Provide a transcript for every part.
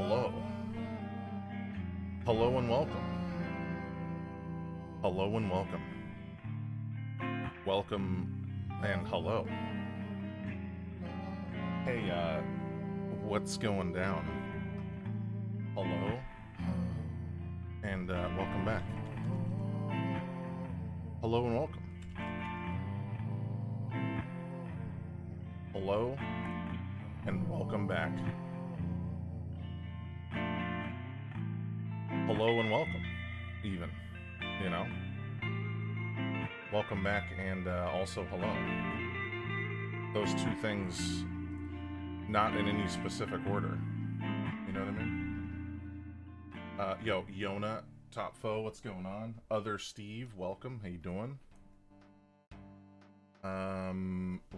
Hello. Hello and welcome. Hello and welcome. Welcome and hello. Hey, what's going down? Hello and welcome back. Hello and welcome. Hello and welcome back. Hello and welcome, even, you know? Welcome back and also hello. Those two things, not in any specific order. You know what I mean? Yo, Yona, Top Foe, what's going on? Other Steve, welcome. How you doing?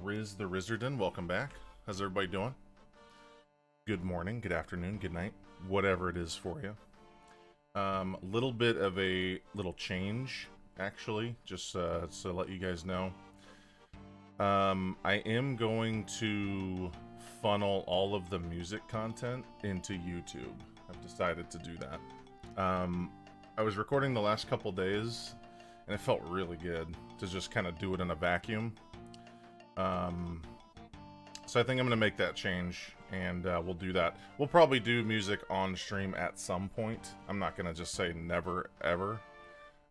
Riz the Rizzardin, welcome back. How's everybody doing? Good morning, good afternoon, good night, whatever it is for you. Little bit of a little change, actually, just to let you guys know. I am going to funnel all of the music content into YouTube. I've decided to do that. I was recording the last couple days, and it felt really good to just kind of do it in a vacuum. So I think I'm going to make that change, and we'll do that. We'll probably do music on stream at some point. I'm not going to just say never, ever.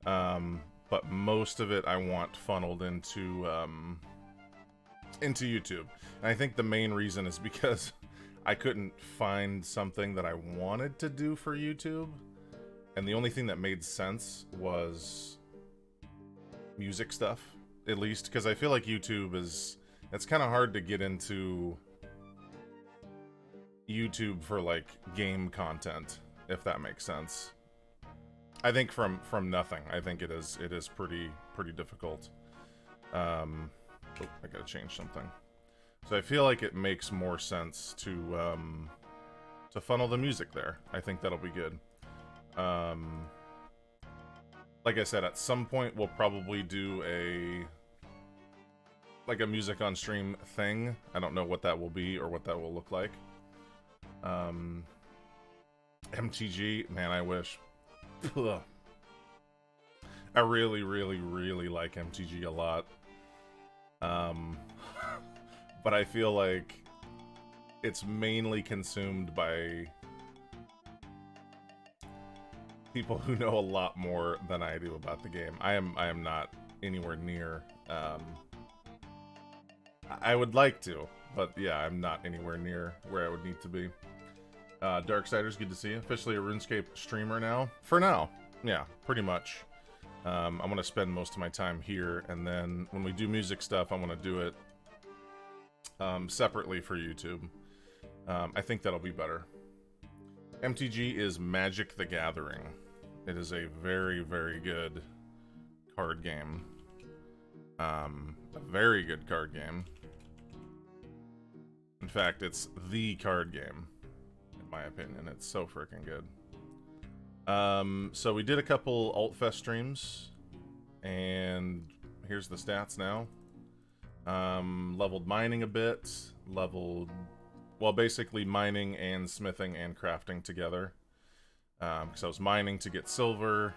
But most of it I want funneled into YouTube. And I think the main reason is because I couldn't find something that I wanted to do for YouTube. And the only thing that made sense was music stuff, at least. Because I feel like YouTube is... It's kind of hard to get into YouTube for, like, game content, if that makes sense. I think from nothing, I think it is pretty difficult. Oh, I gotta change something. So I feel like it makes more sense to funnel the music there. I think that'll be good. Like I said, at some point we'll probably do a music on stream thing. I don't know what that will be or what that will look like. MTG, man, I wish. Ugh. I really like MTG a lot. But I feel like it's mainly consumed by people who know a lot more than I do about the game. I am not anywhere near. I would like to, but yeah, I'm not anywhere near where I would need to be. Darksiders, good to see you. Officially a RuneScape streamer now. For now. Yeah, pretty much. I'm going to spend most of my time here, and then when we do music stuff, I'm going to do it separately for YouTube. I think that'll be better. MTG is Magic the Gathering. It is a very good card game. A very good card game. In fact, it's the card game, in my opinion. It's so freaking good. So we did a couple Altfest streams, and here's the stats now. Leveled mining a bit, leveled, well, basically mining and smithing and crafting together. Because I was mining to get silver,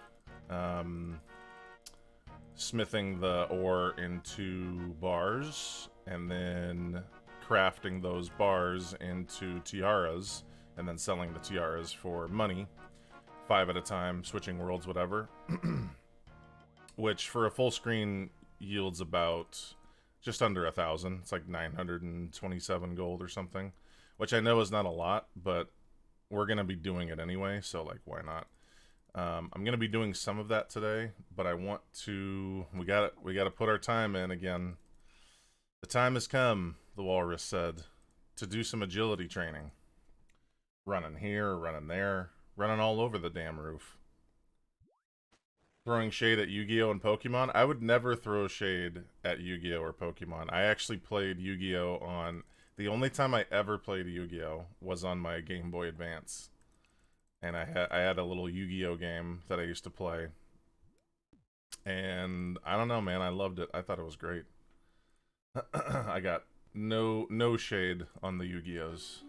smithing the ore into bars, and then crafting those bars into tiaras, and then selling the tiaras for money, 5 at a time, switching worlds, whatever. Which for a full screen yields about just under 1,000. It's like 927 gold or something, which I know is not a lot, but we're gonna be doing it anyway, so like, why not? I'm gonna be doing some of that today, but I want to. We gotta put our time in again. The time has come, the walrus said, to do some agility training. Running here, running there, running all over the damn roof. Throwing shade at Yu-Gi-Oh! And Pokemon? I would never throw shade at Yu-Gi-Oh! Or Pokemon. I actually played Yu-Gi-Oh! On... The only time I ever played Yu-Gi-Oh! Was on my Game Boy Advance. And I had a little Yu-Gi-Oh! Game that I used to play. And I don't know, man, I loved it. I thought it was great. I got no shade on the Yu-Gi-Ohs.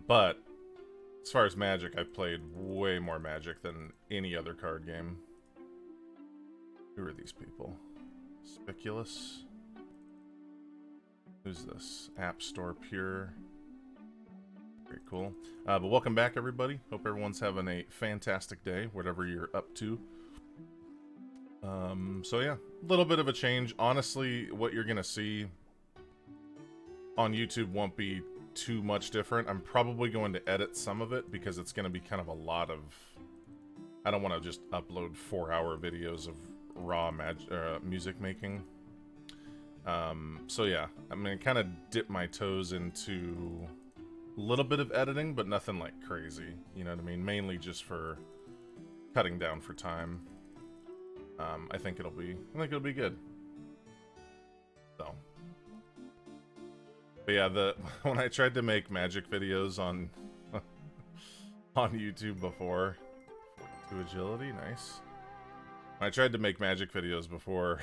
But as far as Magic, I've played way more Magic than any other card game. Who are these people? Spiculous? Who's this? App Store Pure. Very cool. But welcome back, everybody. Hope everyone's having a fantastic day, whatever you're up to. So yeah, a little bit of a change. Honestly, what you're gonna see on YouTube won't be too much different. I'm probably going to edit some of it because it's going to be kind of a lot of... I don't want to just upload 4-hour videos of raw music making. So yeah, I'm going to kind of dip my toes into a little bit of editing, but nothing like crazy. You know what I mean? Mainly just for cutting down for time. I think it'll be good. So... But yeah, when I tried to make Magic videos on on YouTube before, 42 agility, nice. When I tried to make Magic videos before,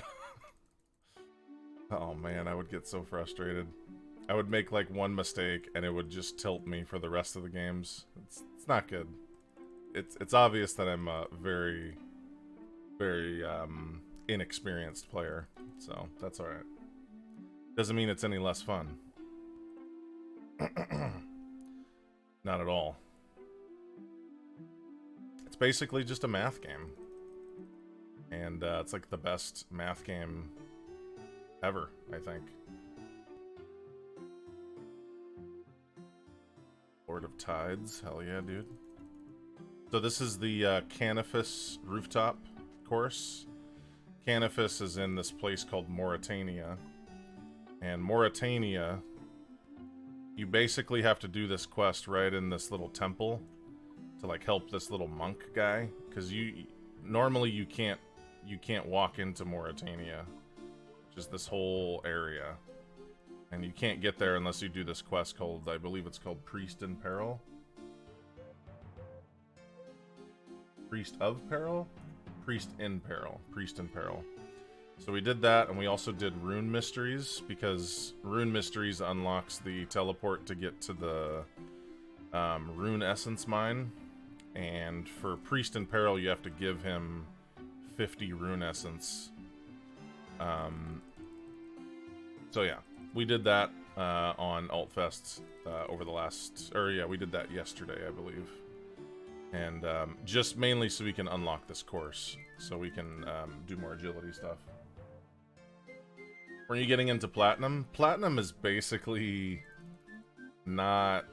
oh man, I would get so frustrated. I would make like one mistake and it would just tilt me for the rest of the games. It's not good. It's obvious that I'm a very inexperienced player, so that's all right. Doesn't mean it's any less fun. Not at all. It's basically just a math game. And it's like the best math game ever, I think. Lord of Tides, hell yeah, dude. So this is the Canifis rooftop course. Canifis is in this place called Mauritania. And Mauritania... You basically have to do this quest right in this little temple to like help this little monk guy, because normally you can't walk into Mauritania, which is this whole area, and you can't get there unless you do this quest called, I believe it's called Priest in Peril. Priest of Peril? Priest in Peril. Priest in Peril. So we did that, and we also did Rune Mysteries, because Rune Mysteries unlocks the teleport to get to the Rune Essence Mine. And for Priest in Peril, you have to give him 50 Rune Essence. So yeah, we did that on Altfest over the last... Or yeah, we did that yesterday, I believe. And just mainly so we can unlock this course, so we can do more agility stuff. When you're getting into Platinum, Platinum is basically not...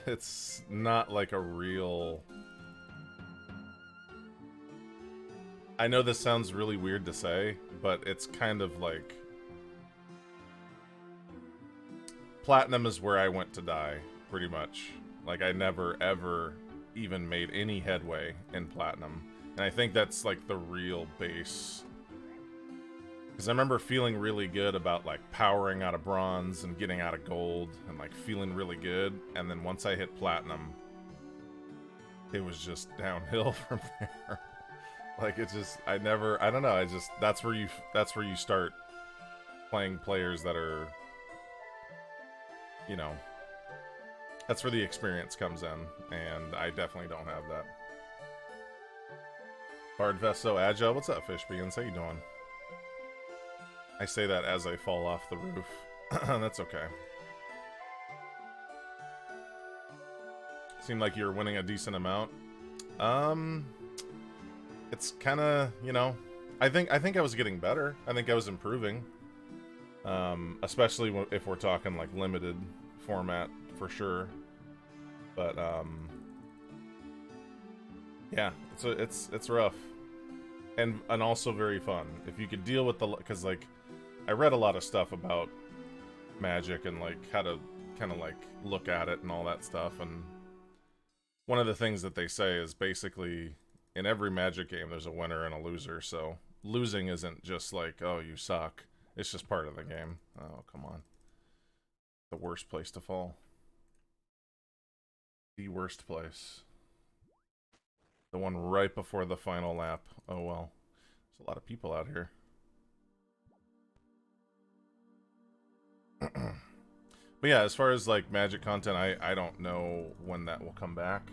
It's not like a real... I know this sounds really weird to say, but it's kind of like... Platinum is where I went to die, pretty much. Like, I never, ever even made any headway in Platinum. And I think that's, like, the real base... Because I remember feeling really good about, like, powering out of bronze and getting out of gold and, like, feeling really good. And then once I hit platinum, it was just downhill from there. Like, it just, I don't know, that's where you start playing players that are, you know, that's where the experience comes in. And I definitely don't have that. Bardfest so agile. What's up, Fish Beans? How you doing? I say that as I fall off the roof. That's okay. Seemed like you were winning a decent amount. It's kind of, you know, I think I was getting better. I think I was improving. Especially if we're talking like limited format for sure. But yeah, it's rough. And also very fun. If you could deal with the, because like I read a lot of stuff about Magic and like how to kind of like look at it and all that stuff, and one of the things that they say is basically in every Magic game there's a winner and a loser, so losing isn't just like, oh, you suck, it's just part of the game. Oh, come on. The worst place to fall. The worst place. The one right before the final lap. Oh well. There's a lot of people out here. But yeah, as far as like magic content, I don't know when that will come back.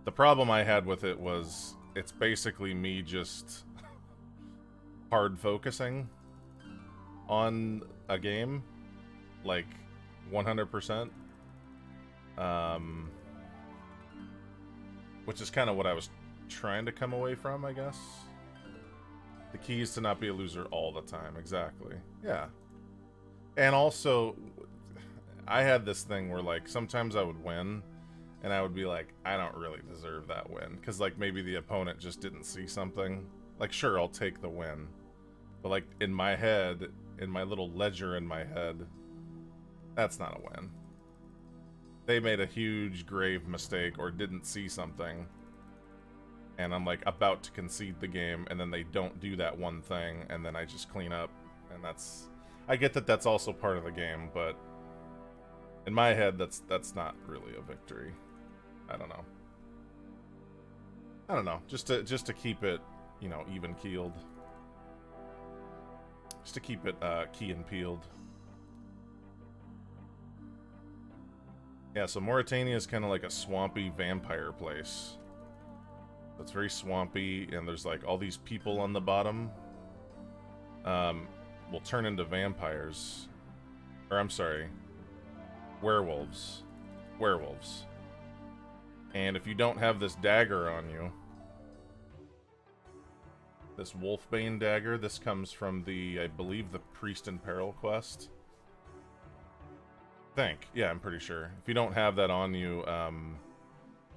The problem I had with it was it's basically me just hard focusing on a game, like 100%. Um, which is kind of what I was trying to come away from, I guess. The key is to not be a loser all the time. Exactly. Yeah. And also, I had this thing where, like, sometimes I would win, and I would be like, I don't really deserve that win. Because, like, maybe the opponent just didn't see something. Like, sure, I'll take the win. But, like, in my head, in my little ledger in my head, that's not a win. They made a huge, grave mistake or didn't see something. And I'm, like, about to concede the game, and then they don't do that one thing, and then I just clean up. And that's... I get that that's also part of the game, but in my head, that's not really a victory. I don't know. I don't know. Just to keep it, you know, even keeled. Just to keep it key and peeled. Yeah, so Mauritania is kind of like a swampy vampire place. It's very swampy, and there's like all these people on the bottom. Will turn into vampires. Or I'm sorry, werewolves. Werewolves. And if you don't have this dagger on you, this Wolfbane dagger, this comes from the, I believe, the Priest in Peril quest. Yeah, I'm pretty sure. If you don't have that on you,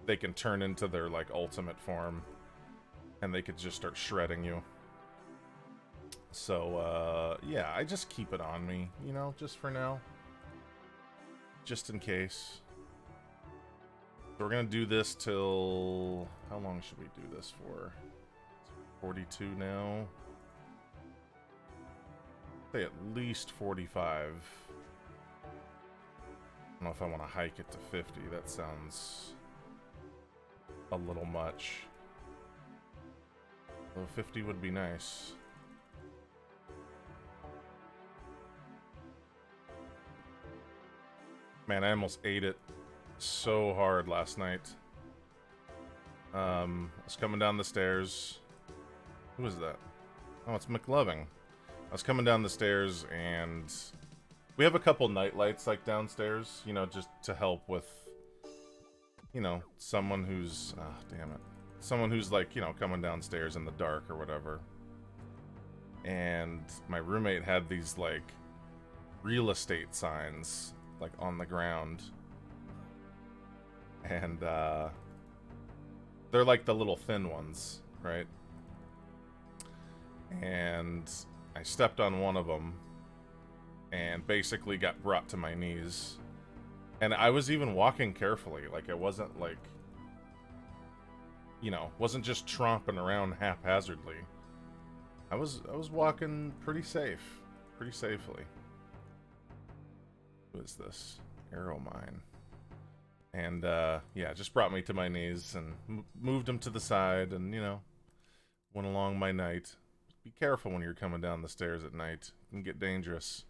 they can turn into their, like, ultimate form. And they could just start shredding you. So, yeah, I just keep it on me, you know, just for now. Just in case. So we're gonna do this till... How long should we do this for? 42 now. Say at least 45. I don't know if I want to hike it to 50. That sounds a little much. Though 50 would be nice. Man, I almost ate it so hard last night. I was coming down the stairs. Who is that? Oh, it's McLoving. I was coming down the stairs, and we have a couple night lights, like, downstairs, you know, just to help with, you know, someone who's... Ah, damn it. Someone who's, like, you know, coming downstairs in the dark or whatever. And my roommate had these, like, real estate signs, like, on the ground. And, they're like the little thin ones, right? And I stepped on one of them and basically got brought to my knees. And I was even walking carefully. Like, I wasn't, like, you know, wasn't just tromping around haphazardly. I was walking pretty safely. Who is this? Arrow Mine. And, yeah, just brought me to my knees and moved him to the side and, you know, went along my night. Be careful when you're coming down the stairs at night. It can get dangerous.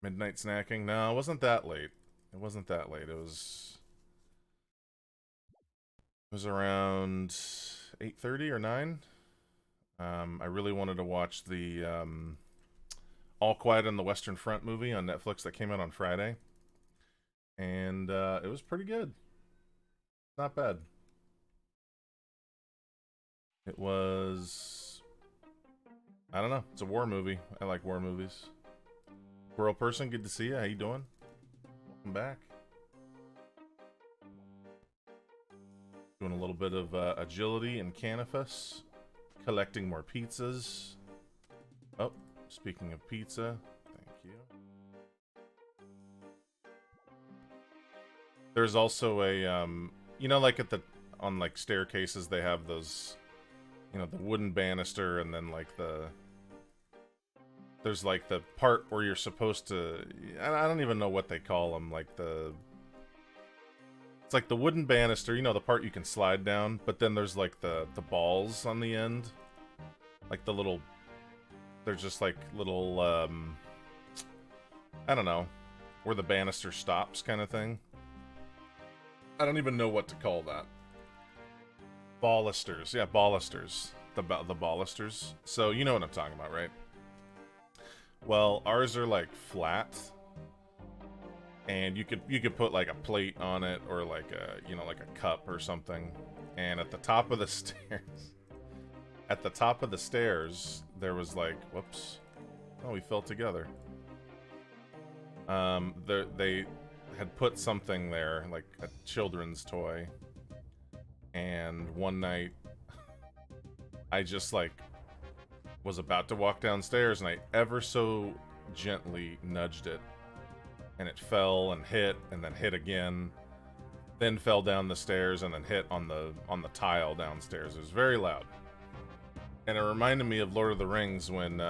Midnight snacking? No, it wasn't that late. It wasn't that late. It was around 8:30 or 9. I really wanted to watch the, All Quiet on the Western Front movie on Netflix that came out on Friday. And it was pretty good. Not bad. It was... I don't know. It's a war movie. I like war movies. Squirrel Person, good to see you. How you doing? Welcome back. Doing a little bit of agility and canifus. Collecting more pizzas. Oh, speaking of pizza, thank you. There's also a, you know, like at the, on like staircases, they have those, you know, the wooden banister, and then like there's like the part where you're supposed to, I don't even know what they call them, like it's like the wooden banister, you know, the part you can slide down, but then there's like the balls on the end, like the little They're just like little, I don't know, where the banister stops kind of thing. I don't even know what to call that. Ballisters. Yeah, ballisters. The ballisters. So you know what I'm talking about, right? Well, ours are like flat. And you could put like a plate on it or like a, you know, like a cup or something. And at the top of the stairs, there was like, whoops. Oh, we fell together. They had put something there, like a children's toy. And one night, I just like was about to walk downstairs, and I ever so gently nudged it, and it fell and hit, and then hit again, then fell down the stairs, and then hit on the tile downstairs. It was very loud, and it reminded me of Lord of the Rings when,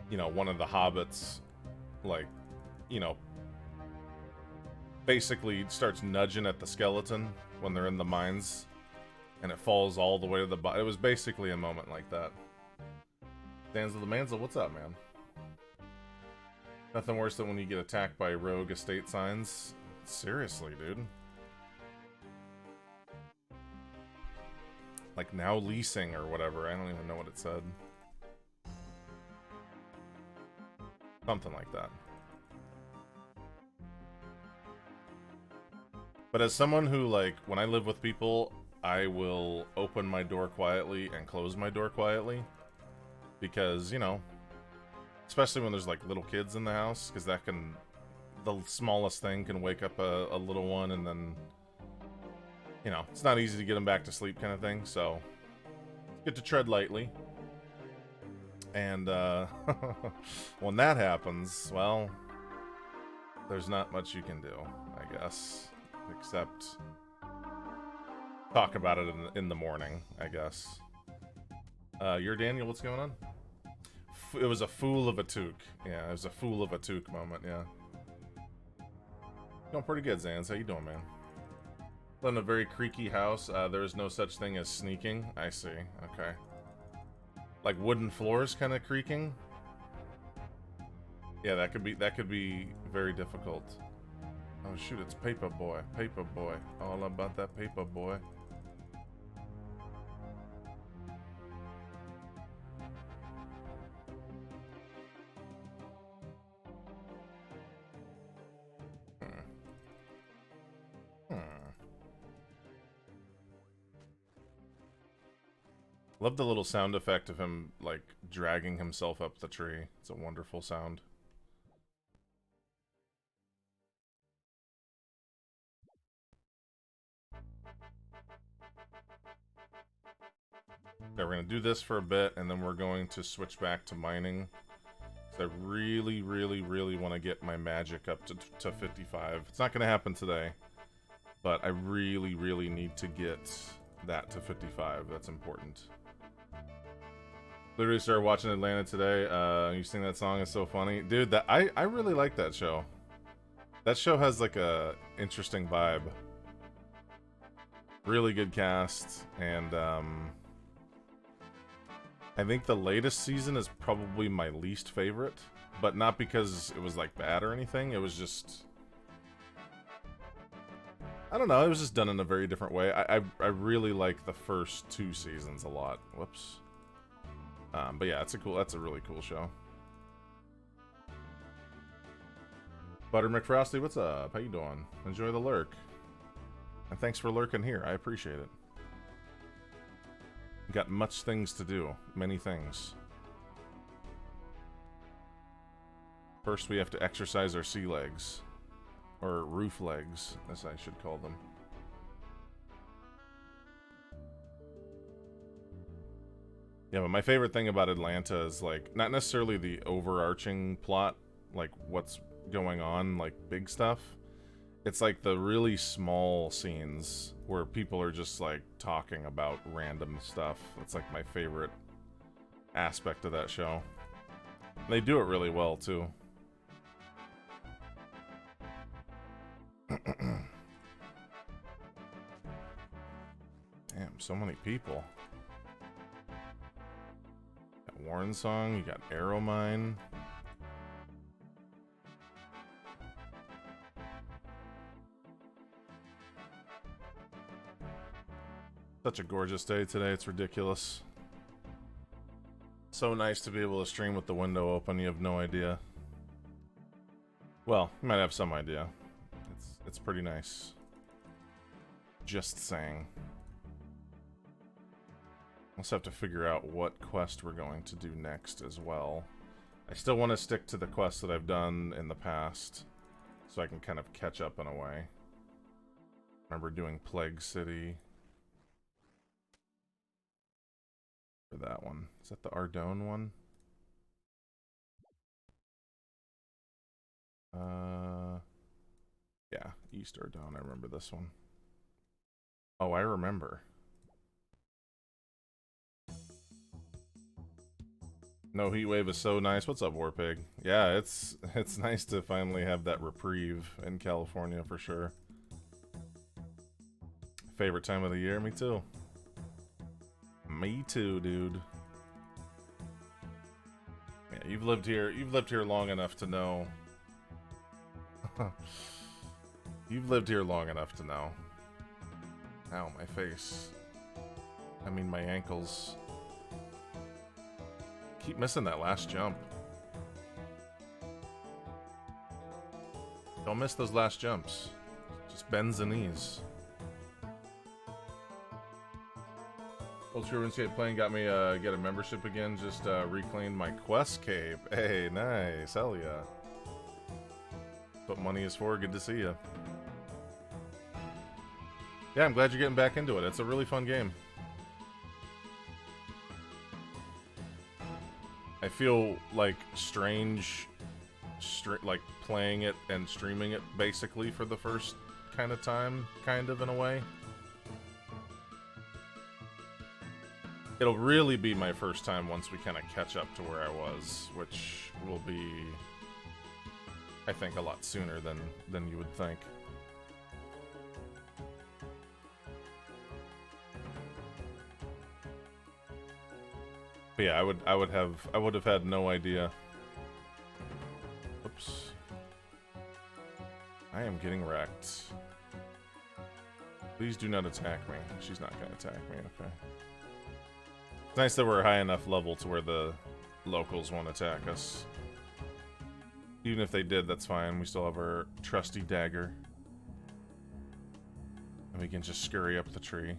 you know, one of the hobbits, like, you know, basically starts nudging at the skeleton when they're in the mines, and it falls all the way to the bottom. It was basically a moment like that. Danzel the Manzel, what's up, man? Nothing worse than when you get attacked by rogue estate signs. Seriously, dude. Like now leasing or whatever. I don't even know what it said. Something like that. But as someone who, like, when I live with people, I will open my door quietly and close my door quietly. Because, you know, especially when there's, like, little kids in the house, because that can, the smallest thing can wake up a little one, and then, you know, it's not easy to get them back to sleep kind of thing, so it's good to tread lightly. And, when that happens, well, there's not much you can do, I guess, except talk about it in the morning, I guess. You're Daniel, what's going on? It was a fool of a toque. Yeah, it was a fool of a toque moment, yeah. Doing pretty good, Zans. How you doing, man? Live in a very creaky house. There is no such thing as sneaking. I see. Okay. Like wooden floors kind of creaking? Yeah, that could be very difficult. Oh shoot, it's Paper Boy. Paper Boy. All about that Paper Boy. Love the little sound effect of him, like, dragging himself up the tree. It's a wonderful sound. Okay, we're going to do this for a bit, and then we're going to switch back to mining. I really, really, really want to get my magic up to 55. It's not going to happen today, but I really, really need to get that to 55. That's important. Literally started watching Atlanta today. You sing that song, it's so funny. Dude, I really like that show. That show has like a interesting vibe. Really good cast, and I think the latest season is probably my least favorite, but not because it was like bad or anything. It was just, I don't know, it was just done in a very different way. I really like the first 2 seasons a lot. Whoops. But yeah, that's a really cool show. Butter McFrosty, what's up? How you doing? Enjoy the lurk. And thanks for lurking here. I appreciate it. Got much things to do. Many things. First, we have to exercise our sea legs. Or roof legs, as I should call them. Yeah, but my favorite thing about Atlanta is, like, not necessarily the overarching plot, like, what's going on, like, big stuff. It's, like, the really small scenes where people are just, like, talking about random stuff. It's, like, my favorite aspect of that show. They do it really well, too. Damn, so many people. Warren Song. You got Arrow Mine. Such a gorgeous day today. It's ridiculous. So nice to be able to stream with the window open. You have no idea. Well, you might have some idea. It's pretty nice. Just saying. Also have to figure out what quest we're going to do next as well. I still want to stick to the quests that I've done in the past, so I can kind of catch up in a way. Remember doing Plague City. For that one. Is that the Ardone one? Yeah, East Ardone. I remember this one. Oh, I remember. No Heat Wave is so nice. What's up, Warpig? Yeah, it's nice to finally have that reprieve in California for sure. Favorite time of the year? Me too. Me too, dude. Yeah, you've lived here long enough to know. You've lived here long enough to know. Ow, my face. I mean my ankles. Keep missing that last jump. Don't miss those last jumps. Just bends the knees. Ultra RuneScape playing got me get a membership again. Just reclaimed my quest cape. Hey, nice. Hell yeah. What money is for. Good to see you. Yeah, I'm glad you're getting back into it. It's a really fun game. I feel like strange, like playing it and streaming it basically for the first kind of time, kind of in a way. It'll really be my first time once we kind of catch up to where I was, which will be, I think, a lot sooner than you would think. But yeah, I would have had no idea. Oops. I am getting wrecked. Please do not attack me. She's not gonna attack me, okay. It's nice that we're a high enough level to where the locals won't attack us. Even if they did, that's fine. We still have our trusty dagger. And we can just scurry up the tree.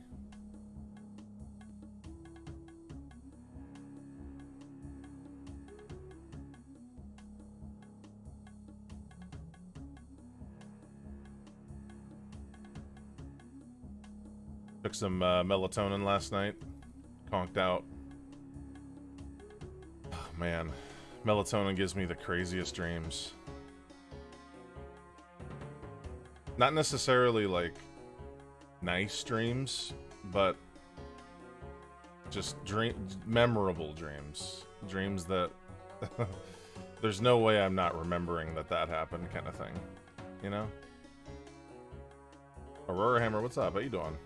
Took some melatonin last night. Conked out. Oh, man. Melatonin gives me the craziest dreams. Not necessarily, like, nice dreams, but just memorable dreams. Dreams that there's no way I'm not remembering that happened kind of thing. You know? Aurora Hammer, what's up? How you doing?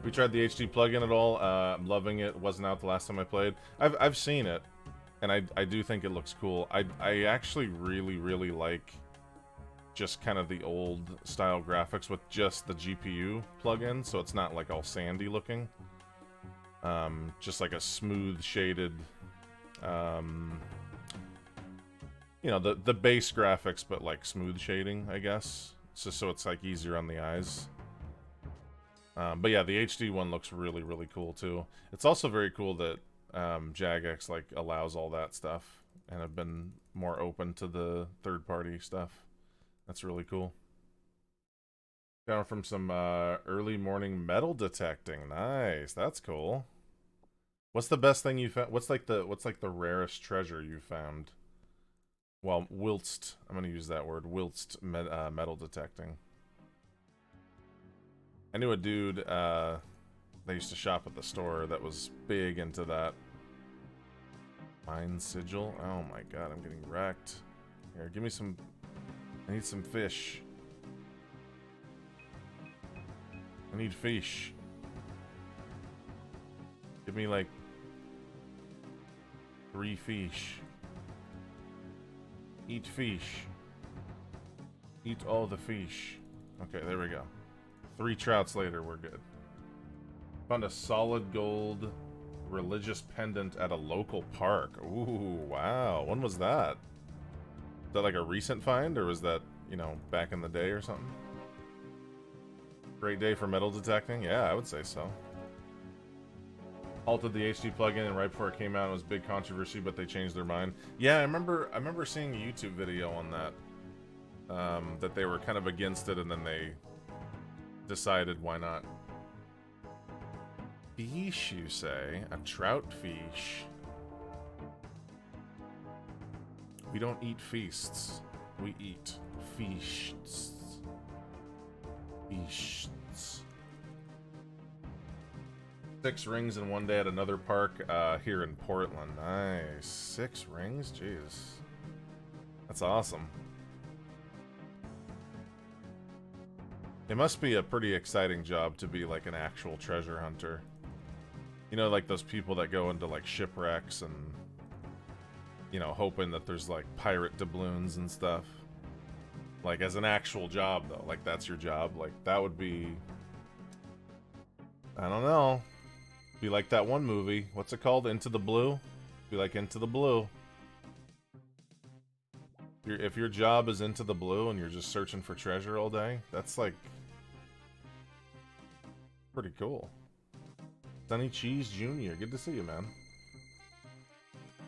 We tried the HD plugin at all. I'm loving it. Wasn't out the last time I played. I've seen it, and I do think it looks cool. I actually really like just kind of the old style graphics with just the GPU plugin, so it's not like all sandy looking. Just like a smooth shaded, you know, the base graphics, but like smooth shading, I guess. So it's like easier on the eyes. But yeah, the HD one looks really cool too. It's also very cool that Jagex like allows all that stuff and have been more open to the third-party stuff. That's really cool. Down from some early morning metal detecting. Nice, that's cool. What's the best thing you found? What's like the rarest treasure you found? Well, whilst I'm gonna use that word, whilst metal detecting. I knew a dude that used to shop at the store that was big into that. Mine sigil. Oh my god, I'm getting wrecked. Here, give me some. I need some fish. I need fish. Give me like 3 fish. Eat fish. Eat all the fish. Okay, there we go. 3 trouts later, we're good. Found a solid gold religious pendant at a local park. Ooh, wow. When was that? Is that like a recent find, or was that, you know, back in the day or something? Great day for metal detecting? Yeah, I would say so. Halted the HD plugin, and right before it came out, it was big controversy, but they changed their mind. Yeah, I remember seeing a YouTube video on that. That they were kind of against it, and then they decided why not. Fish, you say? A trout fish. We don't eat feasts. We eat feasts. Feasts. 6 rings in one day at another park here in Portland. Nice. 6 rings? Jeez. That's awesome. It must be a pretty exciting job to be like an actual treasure hunter. You know, like those people that go into like shipwrecks and, you know, hoping that there's like pirate doubloons and stuff. Like as an actual job though, like that's your job. Like that would be, I don't know. Be like that one movie. What's it called? Into the Blue? Be like Into the Blue. If your job is Into the Blue and you're just searching for treasure all day, that's like pretty cool. Sunny Cheese Jr., good to see you, man.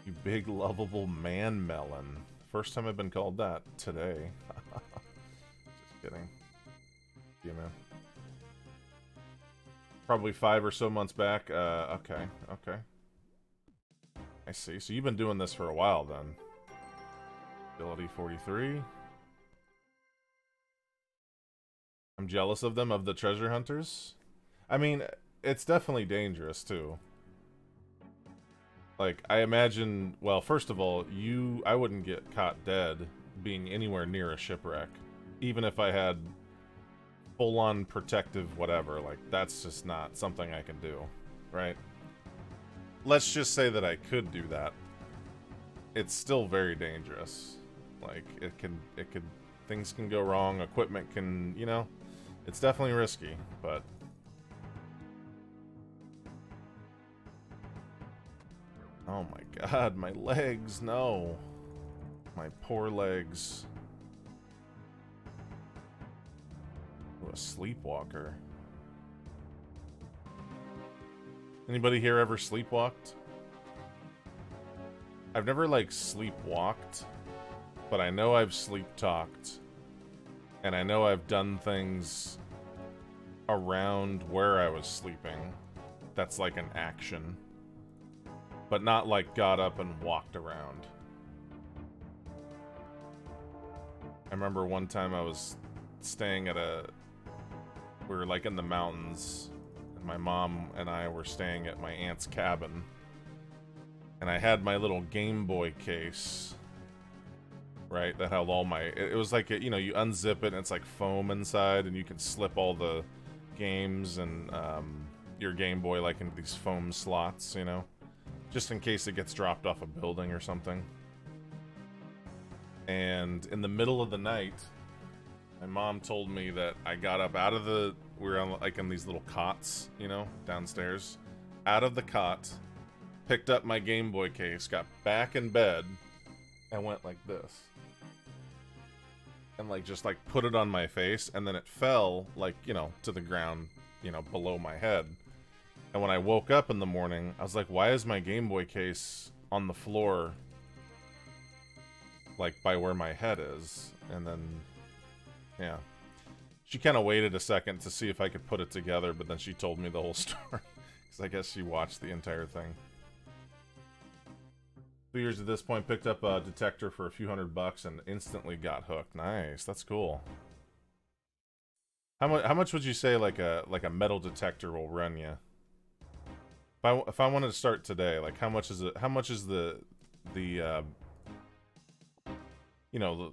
You big lovable man melon. First time I've been called that today. Just kidding. Yeah, man. Probably 5 or so months back. Okay. I see. So you've been doing this for a while then. Ability 43. I'm jealous of them, of the treasure hunters. I mean, it's definitely dangerous too. Like, I imagine, well, first of all, I wouldn't get caught dead being anywhere near a shipwreck. Even if I had full-on protective whatever, like, that's just not something I can do, right? Let's just say that I could do that. It's still very dangerous. Like, things can go wrong, equipment can, you know, it's definitely risky, but... Oh my god, my legs, no. My poor legs. Ooh, a sleepwalker. Anybody here ever sleepwalked? I've never, like, sleepwalked, but I know I've sleep-talked. And I know I've done things around where I was sleeping. That's like an action. But not like got up and walked around. I remember one time I was staying at we were like in the mountains, and my mom and I were staying at my aunt's cabin. And I had my little Game Boy case, right, that held all my, it was like, you know, you unzip it and it's like foam inside, and you can slip all the games and your Game Boy like into these foam slots, you know, just in case it gets dropped off a building or something. And in the middle of the night, my mom told me that I got up out of we were on, like, in these little cots, you know, downstairs, out of the cot, picked up my Game Boy case, got back in bed, and went like this. And, like, just, like, put it on my face, and then it fell, like, you know, to the ground, you know, below my head. And when I woke up in the morning, I was like, why is my Game Boy case on the floor, like, by where my head is? And then, yeah. She kind of waited a second to see if I could put it together, but then she told me the whole story. Because I guess she watched the entire thing. 2 years at this point, picked up a detector for a few $100 and instantly got hooked. Nice, that's cool. How much would you say like a metal detector will run you? If I wanted to start today, like how much is it? How much is the you know, the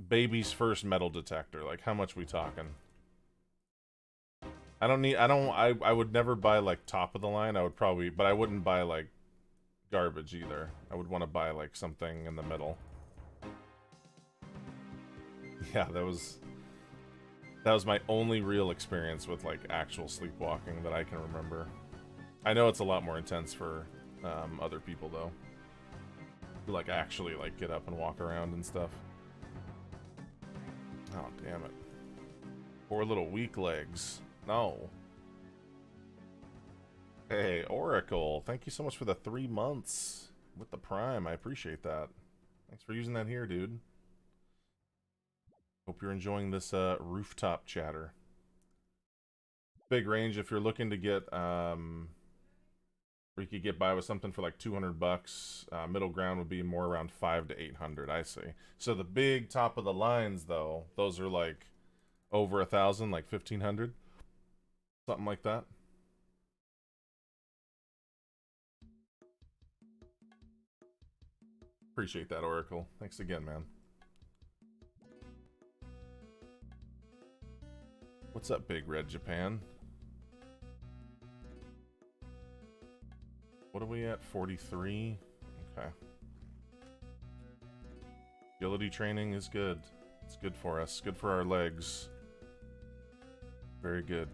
baby's first metal detector? Like how much we talking? I would never buy like top of the line. I would probably, but I wouldn't buy like garbage either. I would want to buy like something in the middle. Yeah, that was my only real experience with like actual sleepwalking that I can remember. I know it's a lot more intense for other people though, who like actually like get up and walk around and stuff. Oh damn it! Poor little weak legs. No. Hey Oracle, thank you so much for the 3 months with the Prime. I appreciate that. Thanks for using that here, dude. Hope you're enjoying this rooftop chatter. Big range if you're looking to get where you could get by with something for like $200. Middle ground would be more around 500 to 800. I see. So the big top of the lines though, those are like over 1,000, like 1,500, something like that. Appreciate that, Oracle. Thanks again, man. What's up, Big Red Japan? What are we at? 43? Okay. Agility training is good. It's good for us. Good for our legs. Very good.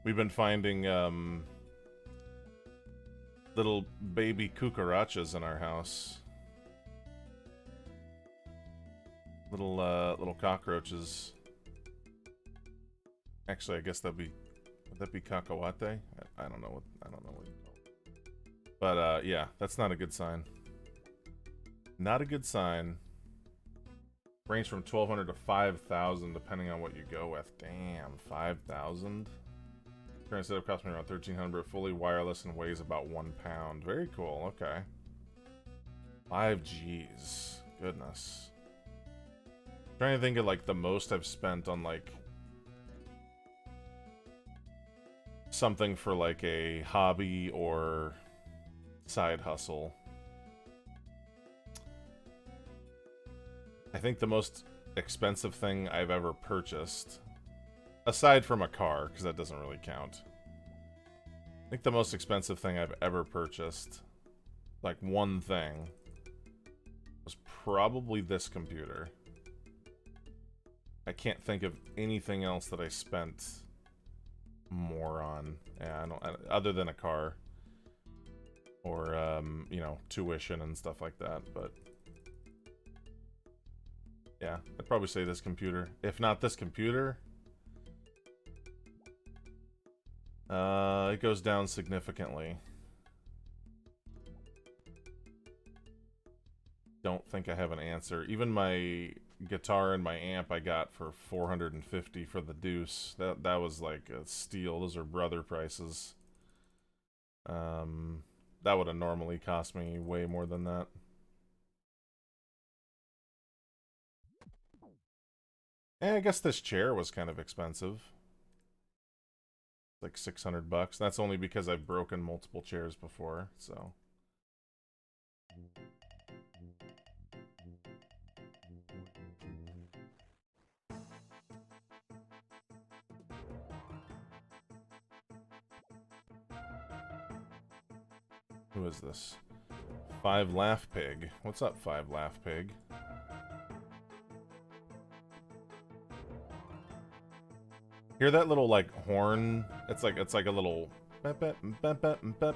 We've been finding little baby cucarachas in our house. Little cockroaches. Actually, I guess would that be cacahuate? I don't know what you call it. But yeah, that's not a good sign. Not a good sign. Range from 1,200 to 5,000 depending on what you go with. Damn, 5,000. Current setup cost me around 1,300, fully wireless and weighs about 1 pound. Very cool. Okay. 5Gs. Goodness. Trying to think of like the most I've spent on like something for like a hobby or side hustle. I think the most expensive thing I've ever purchased, aside from a car, because that doesn't really count. I think the most expensive thing I've ever purchased, like one thing, was probably this computer. I can't think of anything else that I spent more on. Yeah, other than a car. Or, you know, tuition and stuff like that, but... yeah, I'd probably say this computer. If not this computer... it goes down significantly. Don't think I have an answer. Even my guitar and my amp I got for $450 for the Deuce. That was like a steal. Those are brother prices. That would have normally cost me way more than that. And I guess this chair was kind of expensive. Like $600. That's only because I've broken multiple chairs before, so. Who is this? 5 Laugh Pig. What's up, 5 Laugh Pig? Hear that little like horn? It's like a little that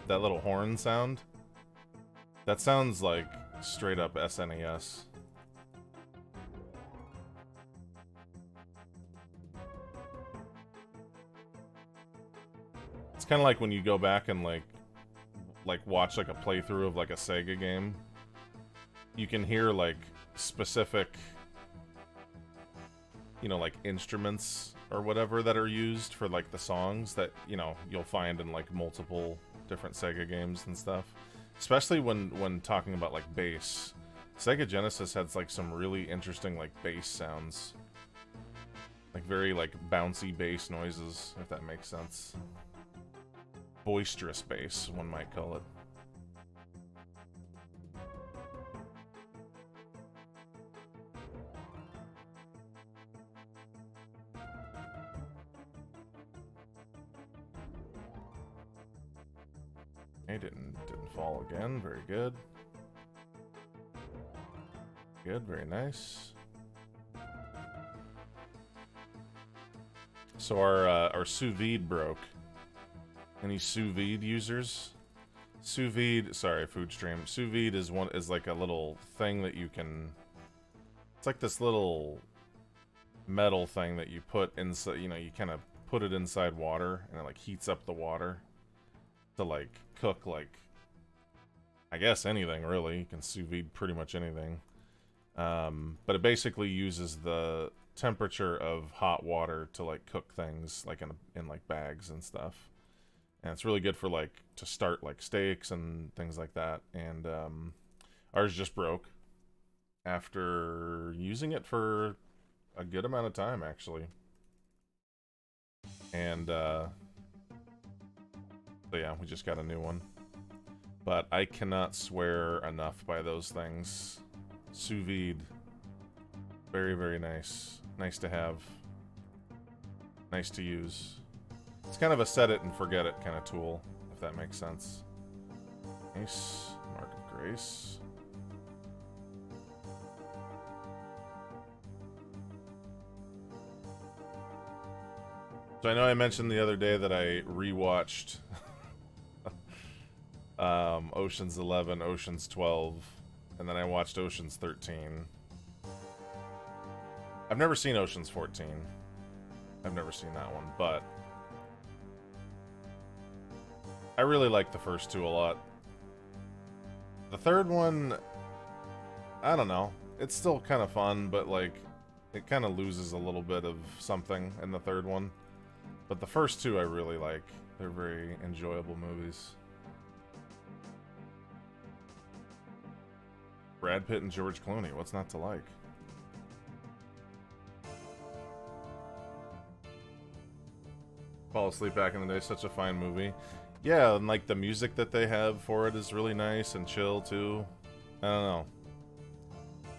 little horn sound. That sounds like straight up SNES. It's kind of like when you go back and like watch like a playthrough of like a Sega game. You can hear like specific, you know, like instruments or whatever that are used for like the songs that, you know, you'll find in like multiple different Sega games and stuff. Especially when talking about like bass. Sega Genesis has like some really interesting like bass sounds. Like very like bouncy bass noises, if that makes sense. Boisterous bass, one might call it. Okay, didn't fall again. Very good. Good, very nice. So our sous vide broke. Any sous vide users? Sous vide, sorry, food stream. Sous vide is like a little thing that you can. It's like this little metal thing that you put inside. You know, you kind of put it inside water, and it like heats up the water to like cook like, I guess, anything really. You can sous vide pretty much anything. But it basically uses the temperature of hot water to like cook things like in like bags and stuff. And it's really good for like to start like steaks and things like that. And ours just broke after using it for a good amount of time actually. And so yeah, we just got a new one. But I cannot swear enough by those things. Sous vide. Very, very nice. Nice to have. Nice to use. It's kind of a set it and forget it kind of tool, if that makes sense. Nice. Mark of Grace. So I know I mentioned the other day that I rewatched Ocean's 11, Ocean's 12, and then I watched Ocean's 13. I've never seen Ocean's 14. I've never seen that one, but I really like the first two a lot. The third one, I don't know. It's still kind of fun, but like it kind of loses a little bit of something in the third one. But the first two I really like. They're very enjoyable movies. Brad Pitt and George Clooney, what's not to like? Fall Asleep Back in the Day, such a fine movie. Yeah, and like the music that they have for it is really nice and chill too. I don't know.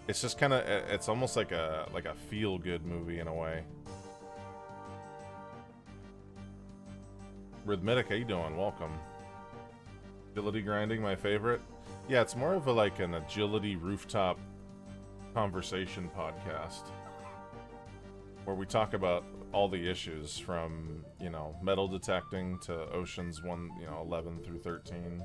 It's just kind of, it's almost like a feel-good movie in a way. Rhythmic, how you doing? Welcome. Agility grinding, my favorite. Yeah, it's more of a like an agility rooftop conversation podcast where we talk about all the issues from, you know, metal detecting to Oceans 11 through 13.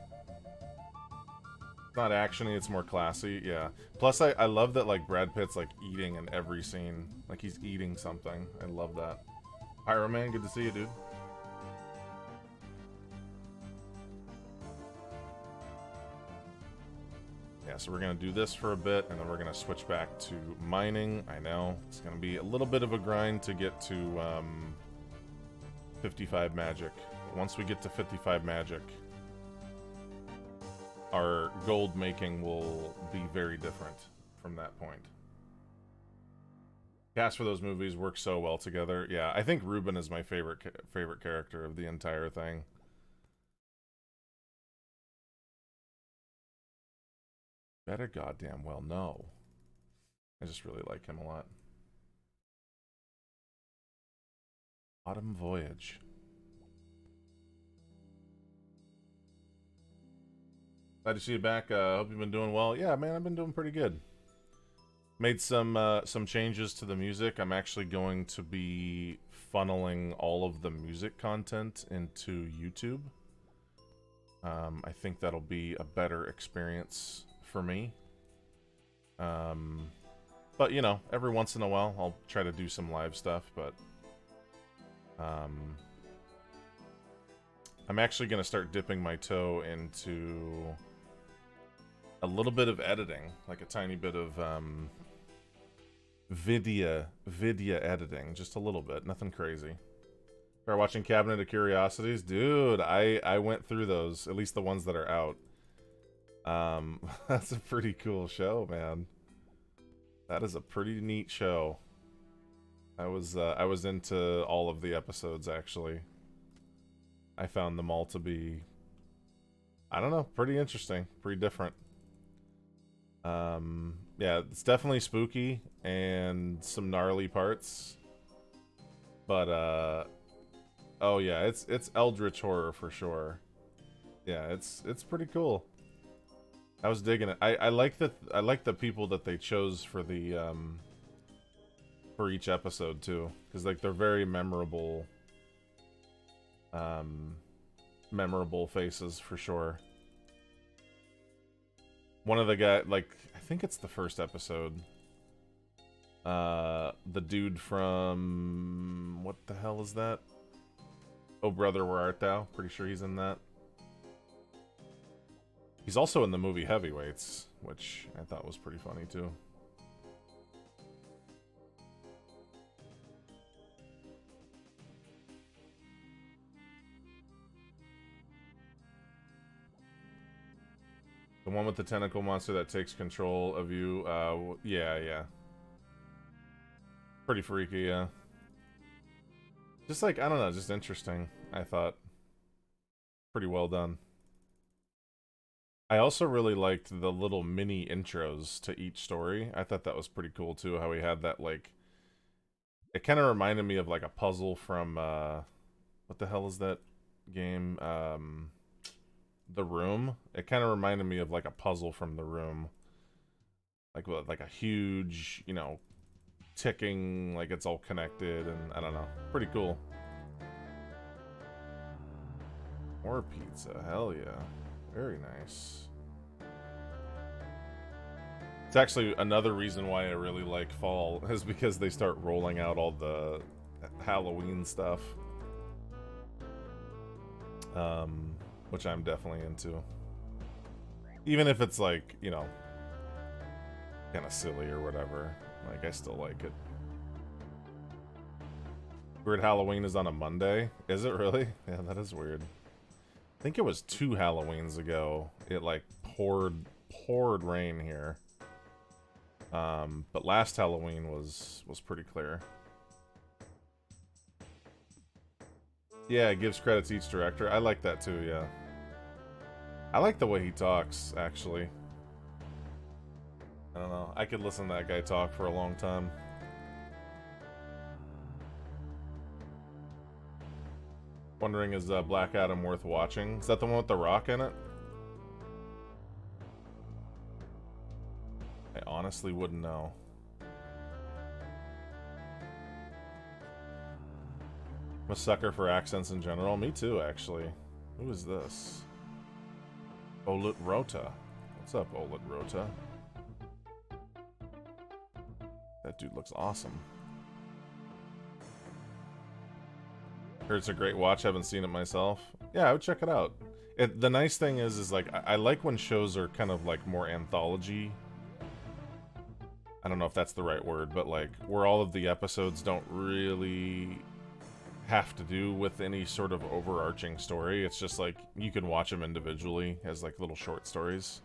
It's not actiony, it's more classy, yeah. Plus, I love that, like, Brad Pitt's, like, eating in every scene. Like, he's eating something. I love that. Pyro Man, good to see you, dude. Yeah, so we're going to do this for a bit, and then we're going to switch back to mining. I know, it's going to be a little bit of a grind to get to 55 magic. Once we get to 55 magic, our gold making will be very different from that point. Cast for those movies work so well together. Yeah, I think Ruben is my favorite character of the entire thing. Better goddamn well no. I just really like him a lot. Autumn Voyage. Glad to see you back. Hope you've been doing well. Yeah, man, I've been doing pretty good. Made some changes to the music. I'm actually going to be funneling all of the music content into YouTube. I think that'll be a better experience for me. But you know, every once in a while I'll try to do some live stuff, but I'm actually going to start dipping my toe into a little bit of editing, like a tiny bit of Vidya editing, just a little bit, nothing crazy. Are watching Cabinet of Curiosities? Dude, I went through those, at least the ones that are out. That's a pretty cool show, man. That is a pretty neat show. I was into all of the episodes, actually. I found them all to be, I don't know, pretty interesting, pretty different. Yeah, it's definitely spooky and some gnarly parts. But, oh yeah, it's eldritch horror for sure. Yeah, it's pretty cool. I was digging it. I like the people that they chose for the for each episode too, because like they're very um memorable faces for sure. One of the guy, like, I think it's the first episode. The dude from what the hell is that? Oh Brother, Where Art Thou? Pretty sure he's in that. He's also in the movie Heavyweights, which I thought was pretty funny too. The one with the tentacle monster that takes control of you. Yeah. Pretty freaky, yeah. Just like, I don't know, just interesting, I thought. Pretty well done. I also really liked the little mini intros to each story. I thought that was pretty cool too, how he had that, like... It kind of reminded me of like a puzzle from, what the hell is that game? The Room. It kind of reminded me of like a puzzle from The Room. Like a huge, you know, ticking, like it's all connected, and I don't know. Pretty cool. More pizza, hell yeah. Very nice. It's actually another reason why I really like fall, is because they start rolling out all the Halloween stuff. Which I'm definitely into. Even if it's like, you know, kind of silly or whatever. Like, I still like it. Weird Halloween is on a Monday? Is it really? Yeah, that is weird. I think it was 2 Halloweens ago. It, like, poured rain here. But last Halloween was pretty clear. Yeah, it gives credit to each director. I like that too, yeah. I like the way he talks, actually. I don't know. I could listen to that guy talk for a long time. Wondering, is Black Adam worth watching? Is that the one with The Rock in it? I honestly wouldn't know. I'm a sucker for accents in general. Me too, actually. Who is this? Olet Rota. What's up, Olet Rota? That dude looks awesome. Heard it's a great watch. Haven't seen it myself. Yeah, I would check it out. The nice thing is like, I like when shows are kind of like more anthology. I don't know if that's the right word, but like where all of the episodes don't really have to do with any sort of overarching story. It's just like you can watch them individually as like little short stories.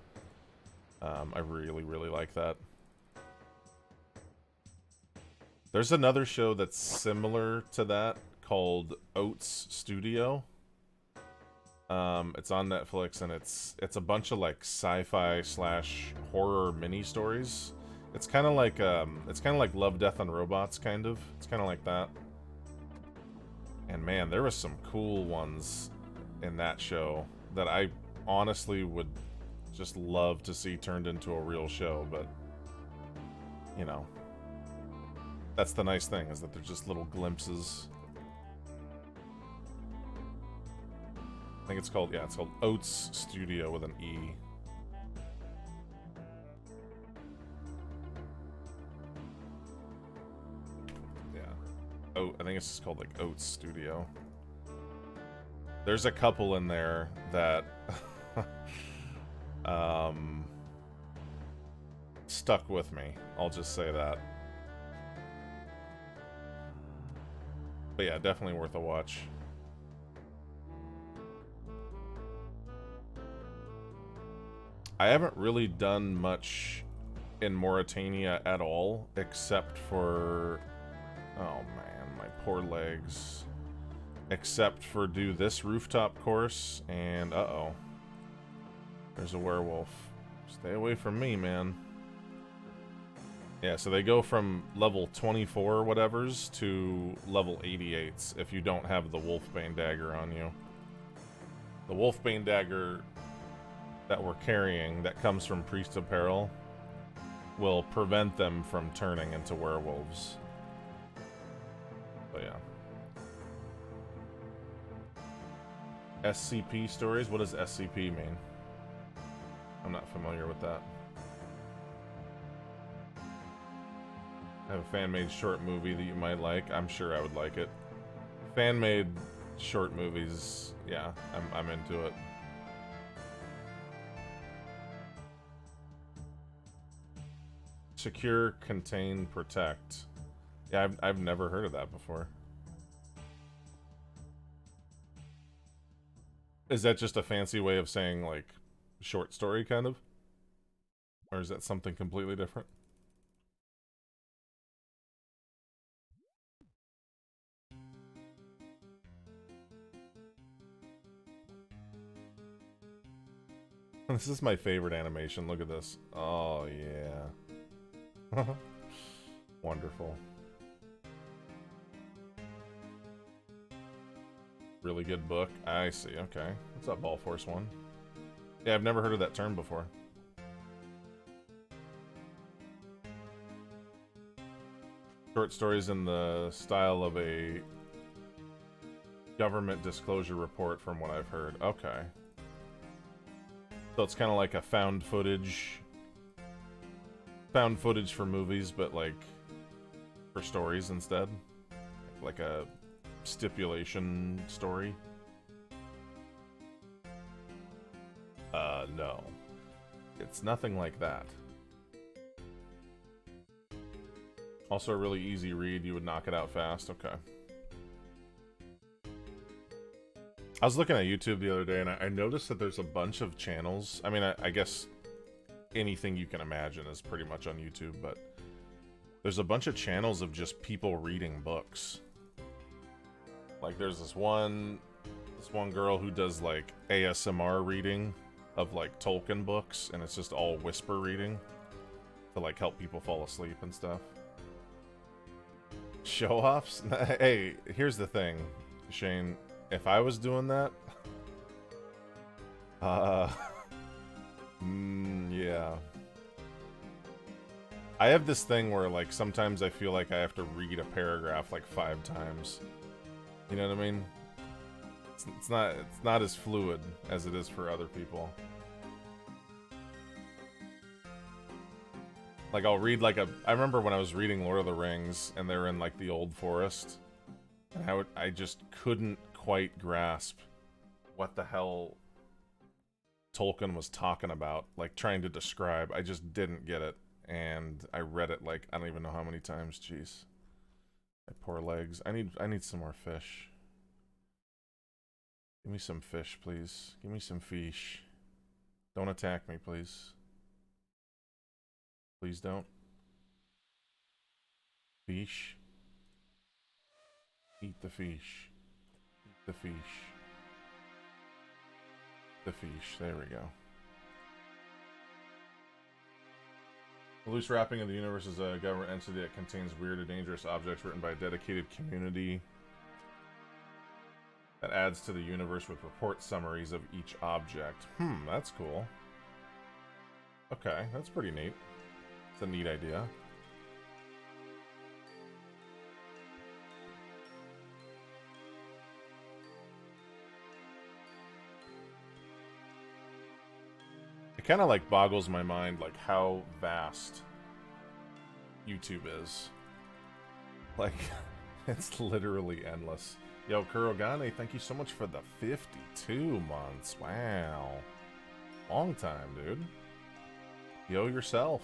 I really like that. There's another show that's similar to that called Oats Studio. It's on Netflix, and it's a bunch of like sci-fi / horror mini stories. It's kind of like Love, Death, and Robots, kind of. It's kind of like that. And man, there was some cool ones in that show that I honestly would just love to see turned into a real show, but you know, that's the nice thing, is that they're just little glimpses. I think it's called Oats Studio with an E. Oh, I think it's just called like Oats Studio. There's a couple in there that stuck with me. I'll just say that. But yeah, definitely worth a watch. I haven't really done much in Mauritania at all, except for... Oh man, my poor legs. Except for do this rooftop course, and uh-oh. There's a werewolf. Stay away from me, man. Yeah, so they go from level 24 whatevers to level 88s if you don't have the Wolfbane dagger on you. The Wolfbane dagger that we're carrying that comes from Priest Apparel will prevent them from turning into werewolves. So yeah. SCP stories? What does SCP mean? I'm not familiar with that. I have a fan-made short movie that you might like. I'm sure I would like it. Fan-made short movies, yeah, I'm into it. Secure, contain, protect. Yeah, I've never heard of that before. Is that just a fancy way of saying, like, short story, kind of? Or is that something completely different? This is my favorite animation. Look at this. Oh, yeah. Wonderful. Really good book. I see, okay. What's up, Ball Force 1? Yeah, I've never heard of that term before. Short stories in the style of a government disclosure report from what I've heard. Okay. So it's kind of like a found footage for movies, but like for stories instead. Like a stipulation story. No. It's nothing like that. Also a really easy read, you would knock it out fast. Okay. I was looking at YouTube the other day, and I noticed that there's a bunch of channels. I mean, I guess anything you can imagine is pretty much on YouTube, but there's a bunch of channels of just people reading books. Like, there's this one girl who does, like, ASMR reading of, like, Tolkien books, and it's just all whisper reading to, like, help people fall asleep and stuff. Show-offs? Hey, here's the thing, Shane. If I was doing that, yeah. I have this thing where, like, sometimes I feel like I have to read a paragraph, like, 5 times. You know what I mean? It's not as fluid as it is for other people. Like, I'll read, like, I remember when I was reading Lord of the Rings, and they were in, like, the Old Forest, and I just couldn't quite grasp what the hell Tolkien was talking about, like, trying to describe. I just didn't get it, and I read it, like, I don't even know how many times. Jeez. My poor legs. I need some more fish. Give me some fish, please. Give me some fish. Don't attack me, please. Please don't. Fish. Eat the fish. Eat the fish. The fish. There we go. The loose wrapping of the universe is a government entity that contains weird and dangerous objects written by a dedicated community that adds to the universe with report summaries of each object. That's cool. Okay, that's pretty neat. It's a neat idea. It kind of like boggles my mind, like how vast YouTube is. Like, it's literally endless. Yo, Kurogane, thank you so much for the 52 months. Wow. Long time, dude. Yo, yourself.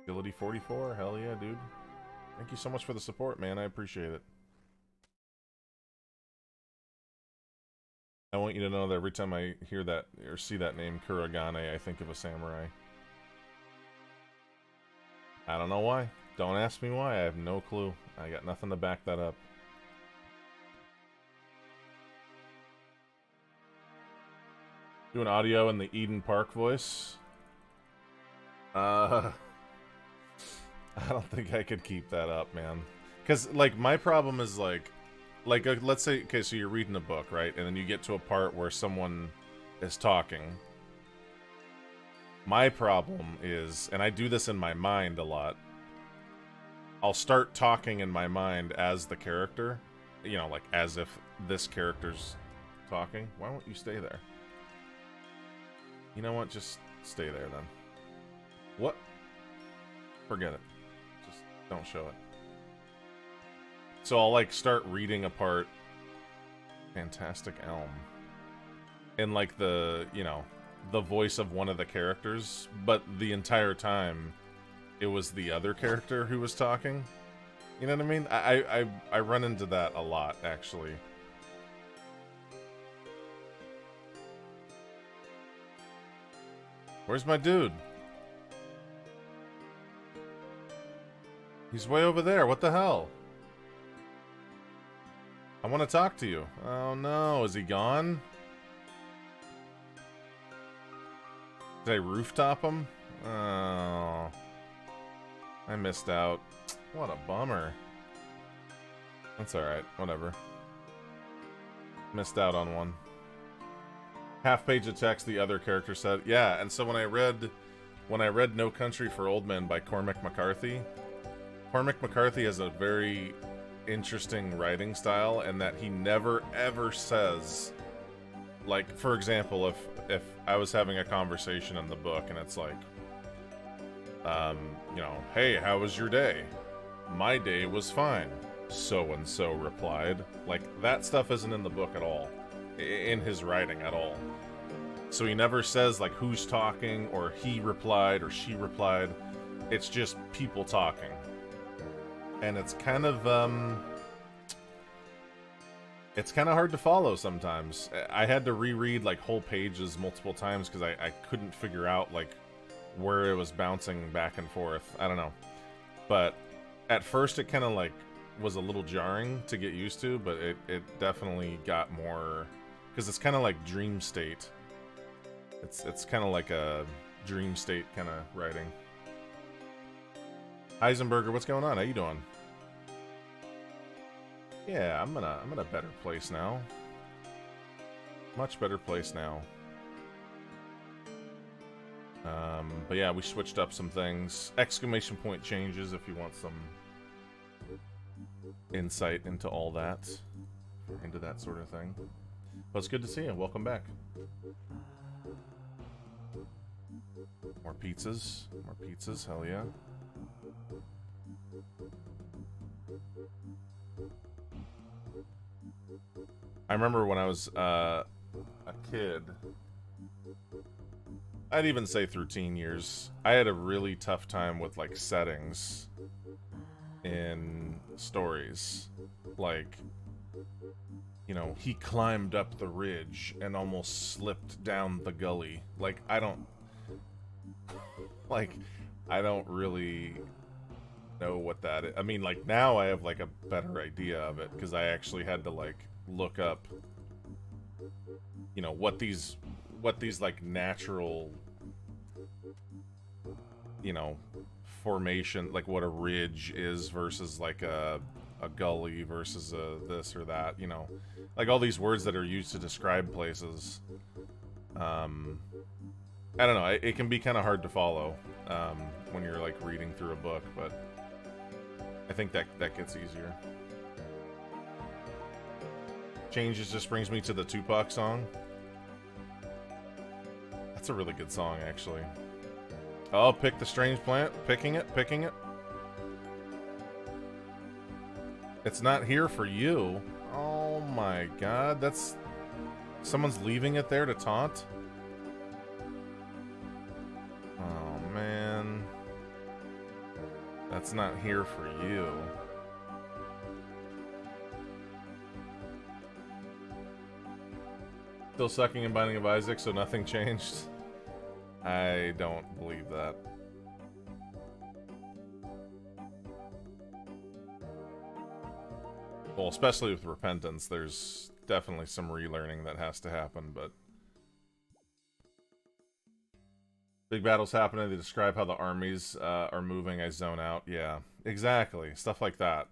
Ability 44, hell yeah, dude. Thank you so much for the support, man. I appreciate it. I want you to know that every time I hear that or see that name, Kurogane, I think of a samurai. I don't know why. Don't ask me why. I have no clue. I got nothing to back that up. Doing audio in the Eden Park voice? I don't think I could keep that up, man. Because, like, my problem is, like, like, let's say, okay, so you're reading a book, right? And then you get to a part where someone is talking. My problem is, and I do this in my mind a lot, I'll start talking in my mind as the character, you know, like as if this character's talking. Why won't you stay there? You know what? Just stay there then. What? Forget it. Just don't show it. So I'll like start reading apart Fantastic Elm in like the, you know, the voice of one of the characters, but the entire time it was the other character who was talking. You know what I mean? I run into that a lot, actually. Where's my dude? He's way over there. What the hell? I want to talk to you. Oh no, is he gone? Did I rooftop him? Oh. I missed out. What a bummer. That's alright, whatever. Missed out on one. Half page of text, the other character said. Yeah, and so when I read No Country for Old Men by Cormac McCarthy has a very interesting writing style, and that he never ever says, like, for example, if I was having a conversation in the book and it's like, you know, hey, how was your day? My day was fine, so and so replied. Like, that stuff isn't in the book at all, in his writing at all. So he never says like who's talking or he replied or she replied. It's just people talking. And it's kind of hard to follow sometimes. I had to reread like whole pages multiple times because I couldn't figure out like where it was bouncing back and forth. I don't know. But at first it kind of like was a little jarring to get used to, but it definitely got more, because it's kind of like dream state. It's kind of like a dream state kind of writing. Heisenberger, what's going on? How you doing? Yeah, I'm in a better place now. Much better place now. But yeah, we switched up some things. Exclamation point changes if you want some insight into all that. Into that sort of thing. But it's good to see you. Welcome back. More pizzas. More pizzas. Hell yeah. I remember when I was a kid, I'd even say through teen years, I had a really tough time with like settings in stories. Like, you know, he climbed up the ridge and almost slipped down the gully. Like, I don't really know what that is. I mean, like, now I have like a better idea of it because I actually had to like look up, you know, what these like natural, you know, formation, like what a ridge is versus like a gully versus a this or that, you know, like all these words that are used to describe places. I don't know, it can be kind of hard to follow when you're like reading through a book, but I think that gets easier. Changes just brings me to the Tupac song. That's a really good song, actually. Oh, pick the strange plant. Picking it. It's not here for you. Oh my god, that's... Someone's leaving it there to taunt? Oh man. That's not here for you. Still sucking and Binding of Isaac, so nothing changed? I don't believe that. Well, especially with Repentance, there's definitely some relearning that has to happen, but... Big battles happening, they describe how the armies are moving, I zone out. Yeah, exactly. Stuff like that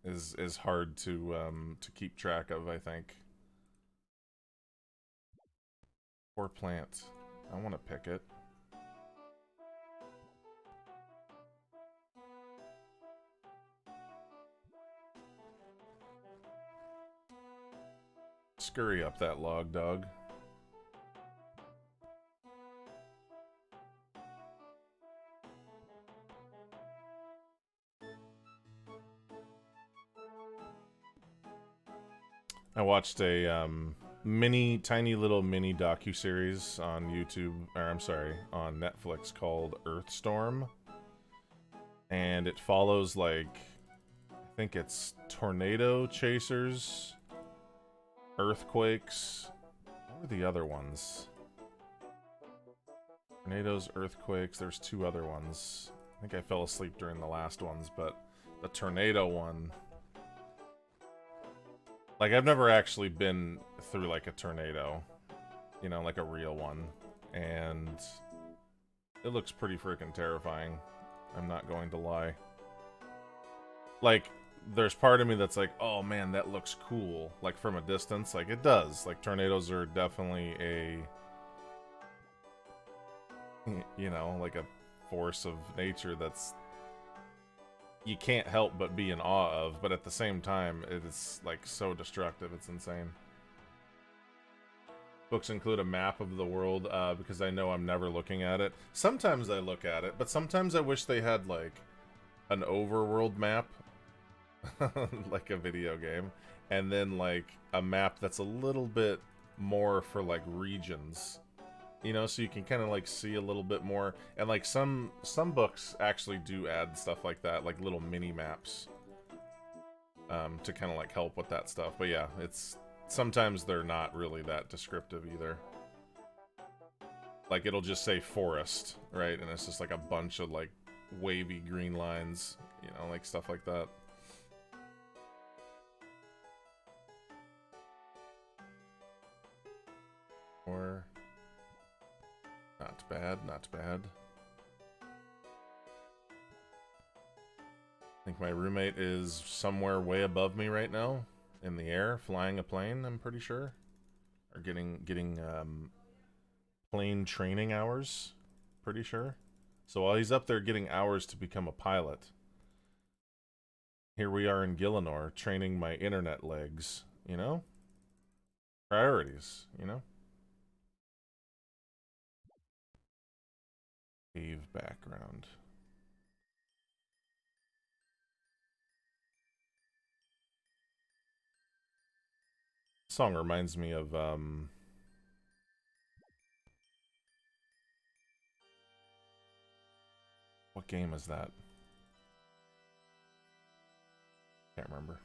is hard to keep track of, I think. Poor plant. I want to pick it. Scurry up that log, dog. I watched a tiny little mini docu-series on YouTube, or I'm sorry, on Netflix called Earthstorm. And it follows, like, I think it's tornado chasers, earthquakes. What were the other ones? Tornadoes, earthquakes, there's two other ones. I think I fell asleep during the last ones, but the tornado one... Like, I've never actually been through, like, a tornado. You know, like a real one. And it looks pretty freaking terrifying. I'm not going to lie. Like, there's part of me that's like, oh man, that looks cool. Like, from a distance. Like, it does. Like, tornadoes are definitely a... You know, like a force of nature that's... you can't help but be in awe of, but at the same time, it is, like, so destructive, it's insane. Books include a map of the world, because I know I'm never looking at it. Sometimes I look at it, but sometimes I wish they had, like, an overworld map, like a video game, and then, like, a map that's a little bit more for, like, regions. You know, so you can kind of, like, see a little bit more. And, like, some books actually do add stuff like that, like little mini maps, to kind of, like, help with that stuff. But yeah, it's... sometimes they're not really that descriptive either. Like, it'll just say forest, right? And it's just, like, a bunch of, like, wavy green lines, you know, like, stuff like that. Or... not bad, not bad. I think my roommate is somewhere way above me right now, in the air, flying a plane, I'm pretty sure. Or getting plane training hours, pretty sure. So while he's up there getting hours to become a pilot, here we are in Gillinor, training my internet legs, you know? Priorities, you know? Cave background. Song reminds me of what game is that? Can't remember.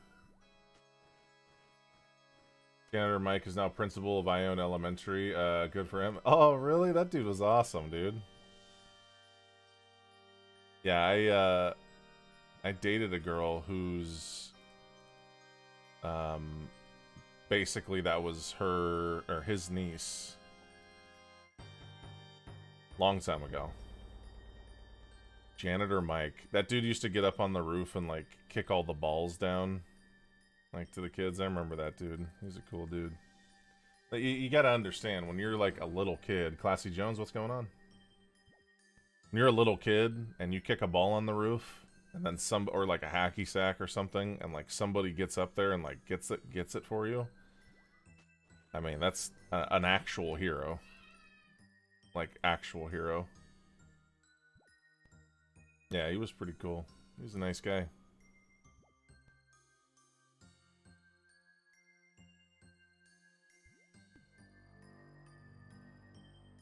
Janitor Mike is now principal of Ione Elementary. Good for him. Oh, really? That dude was awesome, dude. Yeah, I dated a girl who's basically that was her or his niece. Long time ago. Janitor Mike. That dude used to get up on the roof and, like, kick all the balls down, like, to the kids. I remember that dude. He's a cool dude. But you gotta understand, when you're, like, a little kid... Classy Jones, what's going on? When you're a little kid and you kick a ball on the roof, and then or like a hacky sack or something, and, like, somebody gets up there and, like, gets it for you. I mean, that's an actual hero. Like, actual hero. Yeah, he was pretty cool. He was a nice guy.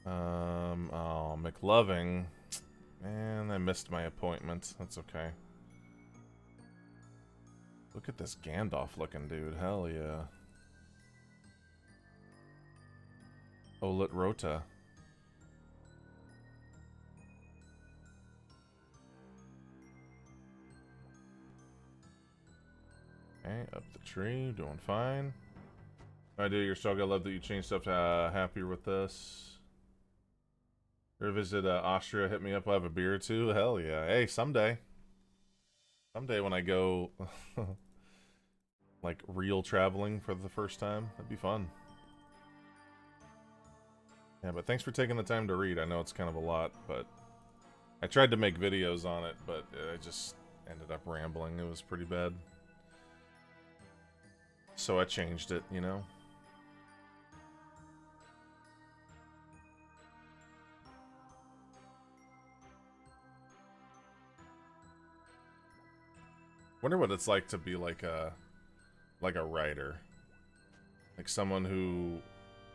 Oh, McLoving. Man, I missed my appointment. That's okay. Look at this Gandalf looking dude. Hell yeah. Olet Rota. Okay, up the tree, doing fine. I do your struggle. I love that you changed stuff to happier with this. Visit Austria, hit me up. I'll have a beer or two. Hell yeah. Hey, someday. Someday when I go Like real traveling for the first time. That'd be fun. Yeah, but thanks for taking the time to read. I know it's kind of a lot, but I tried to make videos on it, but I just ended up rambling. It was pretty bad. So I changed it, you know? Wonder what it's like to be like a writer. Like someone who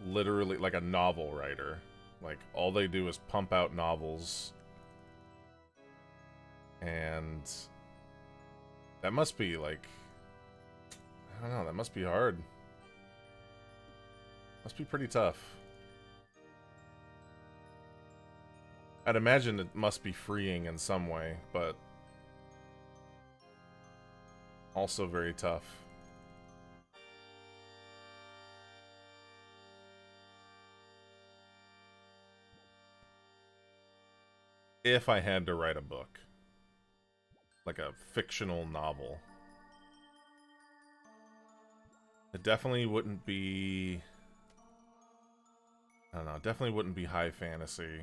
literally, like a novel writer. Like all they do is pump out novels. And that must be like, I don't know, that must be hard. Must be pretty tough. I'd imagine it must be freeing in some way, but also very tough. If I had to write a book, like a fictional novel, it definitely wouldn't be, I don't know, definitely wouldn't be high fantasy.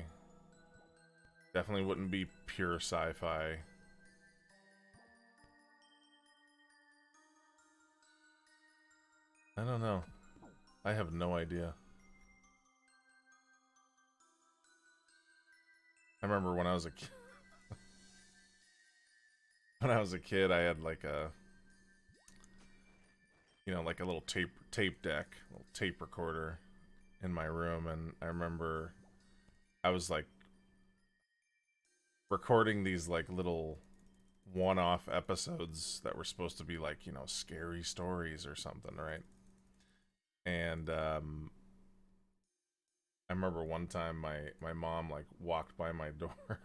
Definitely wouldn't be pure sci-fi. I don't know. I have no idea. I remember when I was a kid, when I was a kid, I had like a, you know, like a little tape deck, little tape recorder in my room, and I remember I was like recording these like little one-off episodes that were supposed to be like, you know, scary stories or something, right? And I remember one time my mom like walked by my door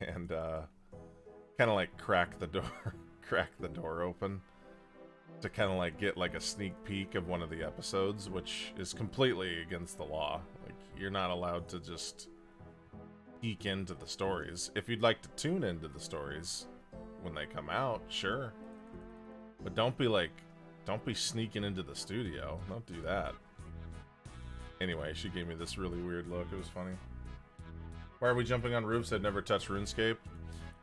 and kind of like cracked the door cracked the door open to kind of like get like a sneak peek of one of the episodes, which is completely against the law. Like you're not allowed to just peek into the stories. If you'd like to tune into the stories when they come out, sure. But don't be sneaking into the studio. Don't do that. Anyway, she gave me this really weird look. It was funny. Why are we jumping on roofs? I'd never touched RuneScape.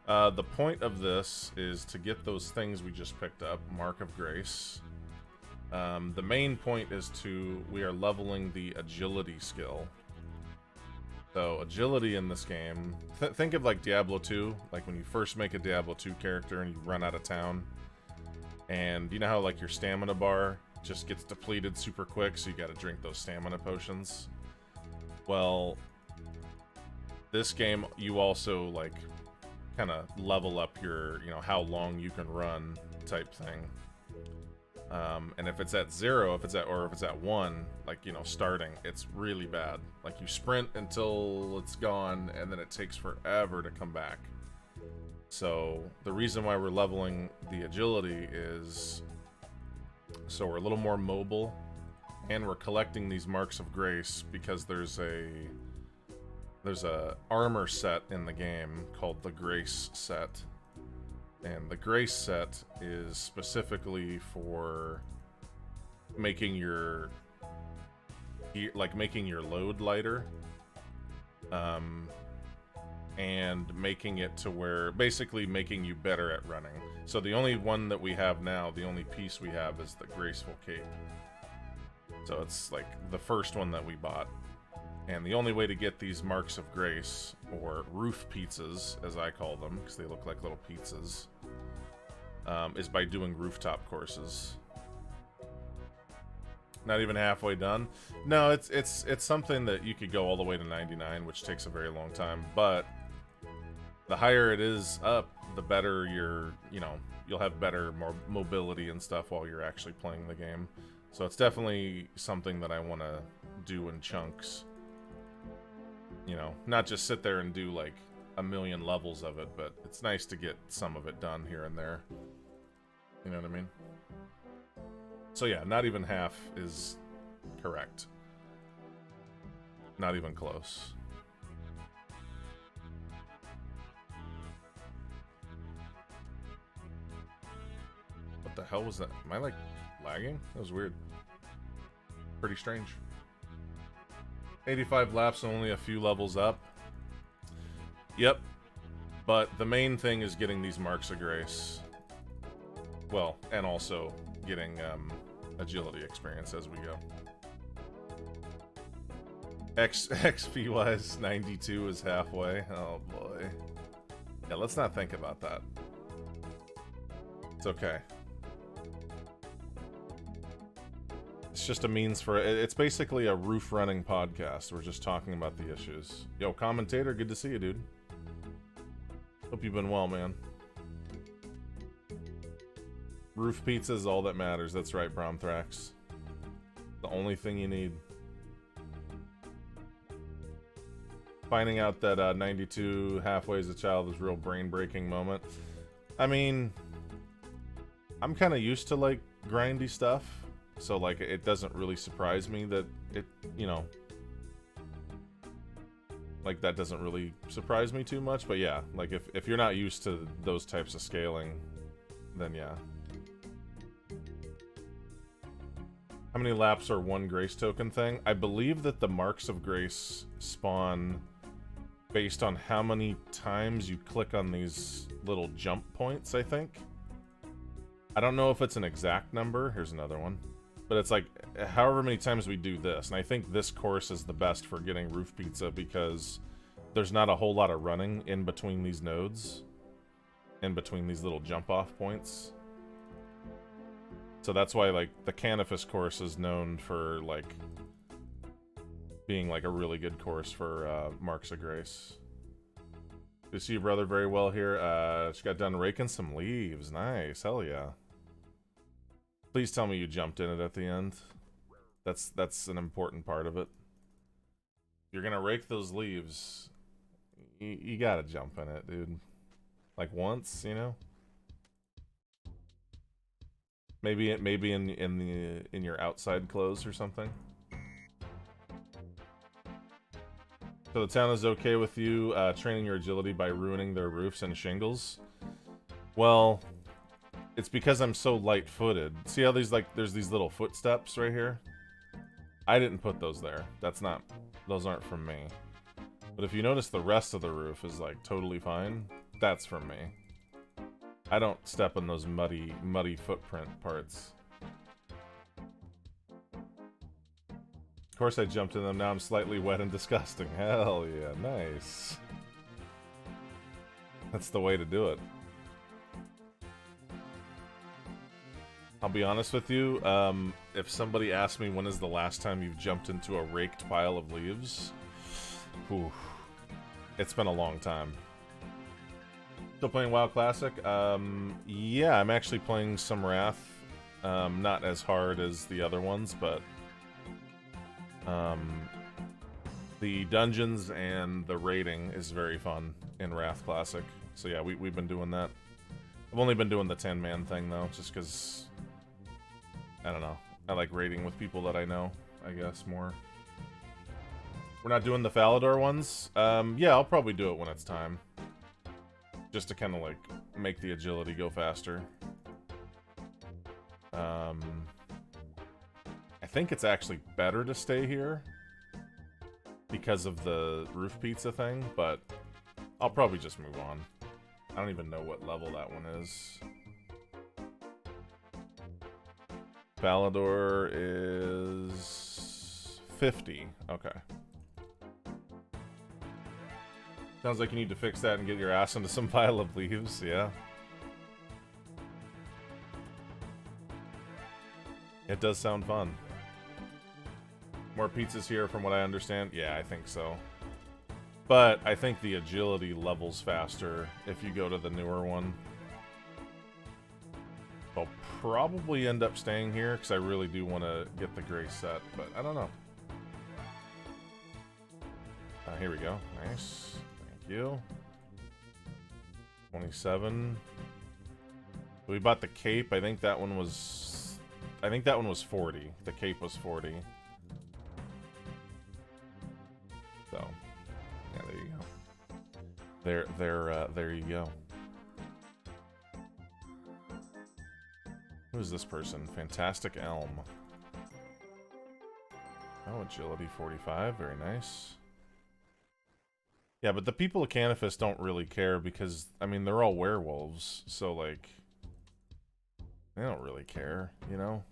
The point of this is to get those things we just picked up, Mark of Grace. The main point is we are leveling the agility skill. So agility in this game, think of like Diablo 2, like when you first make a Diablo 2 character and you run out of town. And you know how like your stamina bar just gets depleted super quick, so you gotta drink those stamina potions? Well, this game, you also like kind of level up your, you know, how long you can run type thing. And if it's at 0, if it's at 1, like, you know, starting, it's really bad. Like you sprint until it's gone, and then it takes forever to come back. So the reason why we're leveling the agility is so we're a little more mobile, and we're collecting these marks of grace because there's a armor set in the game called the Grace set. And the Grace set is specifically for making your load lighter. And making it to where, basically making you better at running. So the only one that we have now, the only piece we have is the Graceful Cape. So it's like the first one that we bought. And the only way to get these marks of grace, or roof pizzas, as I call them, because they look like little pizzas, is by doing rooftop courses. Not even halfway done. No, it's something that you could go all the way to 99, which takes a very long time, but the higher it is up, the better you'll have better, more mobility and stuff while you're actually playing the game. So it's definitely something that I want to do in chunks. You know, not just sit there and do like a million levels of it, but it's nice to get some of it done here and there. You know what I mean? So yeah, not even half is correct. Not even close. What the hell was that? Am I like lagging? That was weird. Pretty strange. 85 laps, only a few levels up. Yep. But the main thing is getting these marks of grace. Well, and also getting agility experience as we go. XP wise, 92 is halfway. Oh boy. Yeah, let's not think about that. It's okay. It's just a means for it. It's basically a roof running podcast. We're just talking about the issues. Yo, commentator, good to see you, dude. Hope you've been well, man. Roof pizza is all that matters. That's right, Bromthrax. The only thing you need. Finding out that 92 halfway as a child was a real brain-breaking moment. I mean, I'm kind of used to, like, grindy stuff. So, like, it doesn't really surprise me that it, you know... Like, that doesn't really surprise me too much. But yeah, like, if you're not used to those types of scaling, then yeah. How many laps are one grace token thing? I believe that the marks of grace spawn based on how many times you click on these little jump points, I think. I don't know if it's an exact number. Here's another one. But it's like, however many times we do this. And I think this course is the best for getting roof pizza because there's not a whole lot of running in between these nodes. In between these little jump-off points. So that's why, like, the Canifis course is known for, like, being, like, a really good course for Marks of Grace. Good to see you, brother, very well here. She got done raking some leaves. Nice. Hell yeah. Please tell me you jumped in it at the end. That's an important part of it. If you're gonna rake those leaves, you gotta jump in it, dude. Like, once, you know? Maybe in your outside clothes or something. So the town is okay with you training your agility by ruining their roofs and shingles? Well, it's because I'm so light-footed. See how these, like, there's these little footsteps right here? I didn't put those there. Those aren't from me. But if you notice, the rest of the roof is, like, totally fine. That's from me. I don't step in those muddy footprint parts. Of course I jumped in them, now I'm slightly wet and disgusting. Hell yeah, nice. That's the way to do it. I'll be honest with you, if somebody asked me when is the last time you've jumped into a raked pile of leaves, whew, it's been a long time. Still playing WoW Classic? Yeah, I'm actually playing some Wrath. Not as hard as the other ones, but the dungeons and the raiding is very fun in Wrath Classic. So yeah, we've been doing that. I've only been doing the 10-man thing, though, just because, I don't know. I like raiding with people that I know, I guess, more. We're not doing the Falador ones? Yeah, I'll probably do it when it's time. Just to kind of, like, make the agility go faster. I think it's actually better to stay here because of the roof pizza thing, but I'll probably just move on. I don't even know what level that one is. Falador is 50. Okay. Sounds like you need to fix that and get your ass into some pile of leaves, yeah. It does sound fun. More pizzas here from what I understand? Yeah, I think so. But I think the agility levels faster if you go to the newer one. I'll probably end up staying here because I really do want to get the gray set, but I don't know. Here we go. Nice. Thank you. 27. We bought the cape. I think that one was 40. The cape was 40. So, yeah, there you go. There you go. Who's this person? Fantastic Elm. Oh, agility 45. Very nice. Yeah, but the people of Canifis don't really care because, I mean, they're all werewolves. So, like, they don't really care, you know?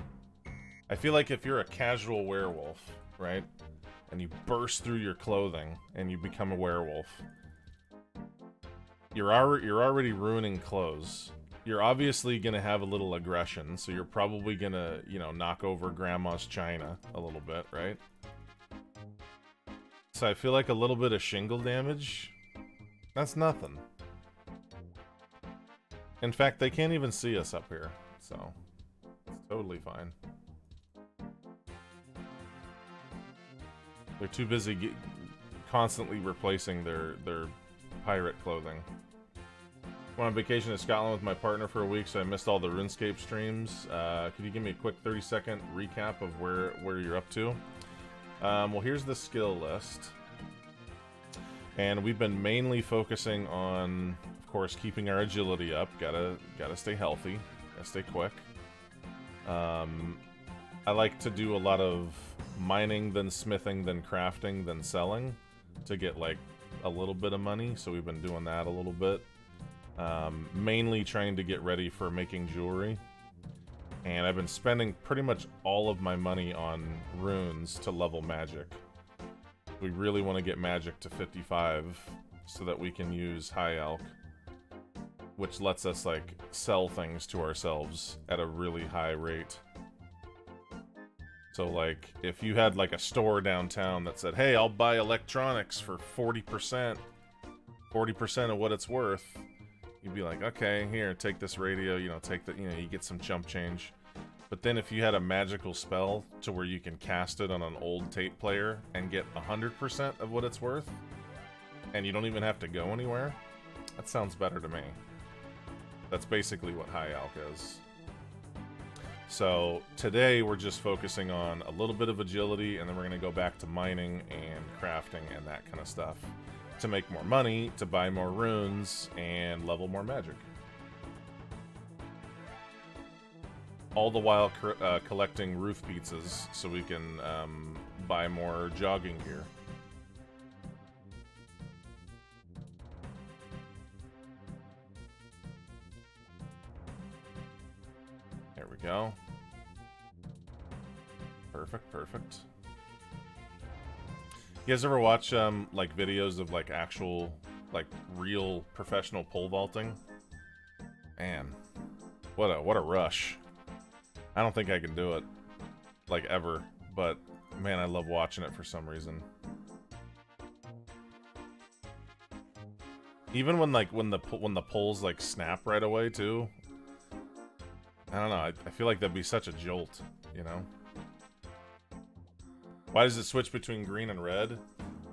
I feel like if you're a casual werewolf, right? And you burst through your clothing and you become a werewolf, you're already ruining clothes. You're obviously gonna have a little aggression, so you're probably gonna, you know, knock over grandma's china a little bit, right? So I feel like a little bit of shingle damage, that's nothing. In fact, they can't even see us up here, so it's totally fine. They're too busy constantly replacing their pirate clothing. Went on vacation to Scotland with my partner for a week, so I missed all the RuneScape streams. Could you give me a quick 30-second recap of where you're up to? Well, here's the skill list. And we've been mainly focusing on, of course, keeping our agility up. Gotta stay healthy. Gotta stay quick. I like to do a lot of mining, then smithing, then crafting, then selling to get, like, a little bit of money. So we've been doing that a little bit. Mainly trying to get ready for making jewelry. And I've been spending pretty much all of my money on runes to level magic. We really want to get magic to 55 so that we can use High Elk, which lets us, like, sell things to ourselves at a really high rate. So, like, if you had, like, a store downtown that said, hey, I'll buy electronics for 40% of what it's worth, you'd be like, okay, here, take this radio, you know, take the, you know, you get some chump change. But then if you had a magical spell to where you can cast it on an old tape player and get 100% of what it's worth, and you don't even have to go anywhere, that sounds better to me. That's basically what High Elk is. So today we're just focusing on a little bit of agility, and then we're going to go back to mining and crafting and that kind of stuff to make more money, to buy more runes, and level more magic. All the while collecting roof pizzas so we can buy more jogging gear. There we go. Perfect, perfect. You guys ever watch like videos of like actual, like real professional pole vaulting? Man, what a rush. I don't think I can do it, like, ever, but man, I love watching it for some reason. Even when the poles like snap right away too. I don't know. I feel like that'd be such a jolt, you know. Why does it switch between green and red?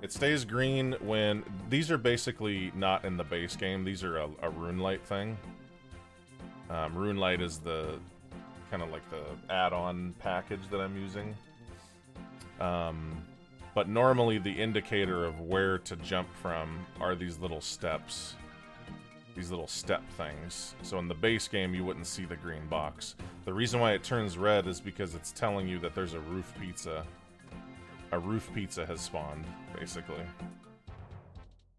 It stays green when these are basically not in the base game. These are a RuneLite thing. RuneLite is the kind of like the add-on package that I'm using. But normally the indicator of where to jump from are these little steps. These little step things. So in the base game you wouldn't see the green box. The reason why it turns red is because it's telling you that there's a roof pizza. A roof pizza has spawned, basically.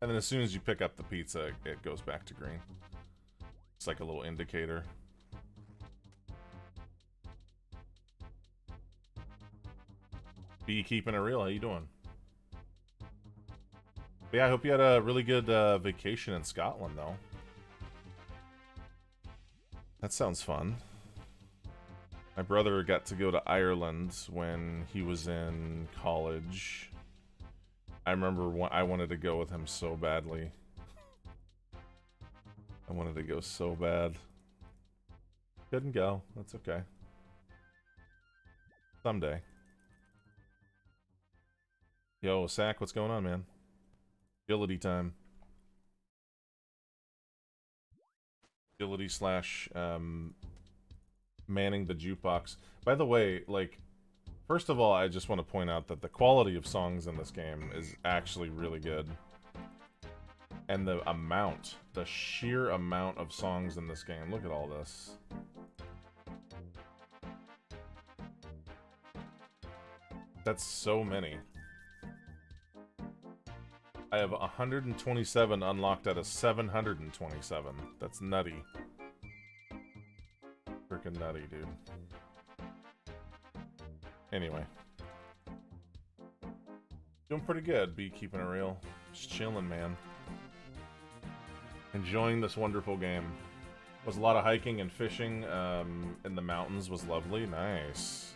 And then as soon as you pick up the pizza, it goes back to green. It's like a little indicator. Be keeping it real. How you doing? But yeah, I hope you had a really good vacation in Scotland, though. That sounds fun. My brother got to go to Ireland when he was in college. I remember I wanted to go with him so badly. I wanted to go so bad. Couldn't go. That's okay. Someday. Yo, Sack, what's going on, man? Agility time. Agility slash manning the jukebox. By the way, like, first of all, I just want to point out that the quality of songs in this game is actually really good. And the sheer amount of songs in this game. Look at all this. That's so many. I have 127 unlocked out of 727. That's nutty. Freaking nutty, dude. Anyway. Doing pretty good, be keeping it real. Just chilling, man. Enjoying this wonderful game. Was a lot of hiking and fishing in the mountains was lovely. Nice.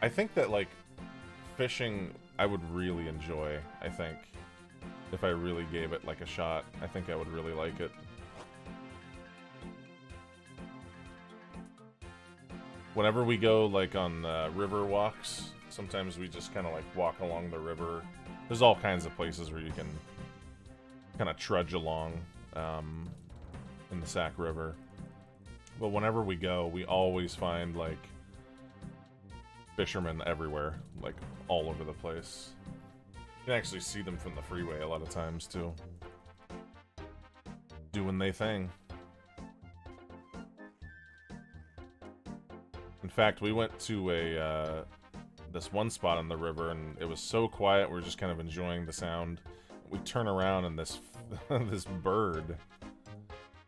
I think that, like, fishing I would really enjoy, I think. If I really gave it, like, a shot. I think I would really like it. Whenever we go, like, on river walks, sometimes we just kind of, like, walk along the river. There's all kinds of places where you can kind of trudge along in the Sac River. But whenever we go, we always find, like, fishermen everywhere, like, all over the place. You can actually see them from the freeway a lot of times, too. Doing their thing. In fact, we went to this one spot on the river, and it was so quiet, we were just kind of enjoying the sound. We turn around, and this this bird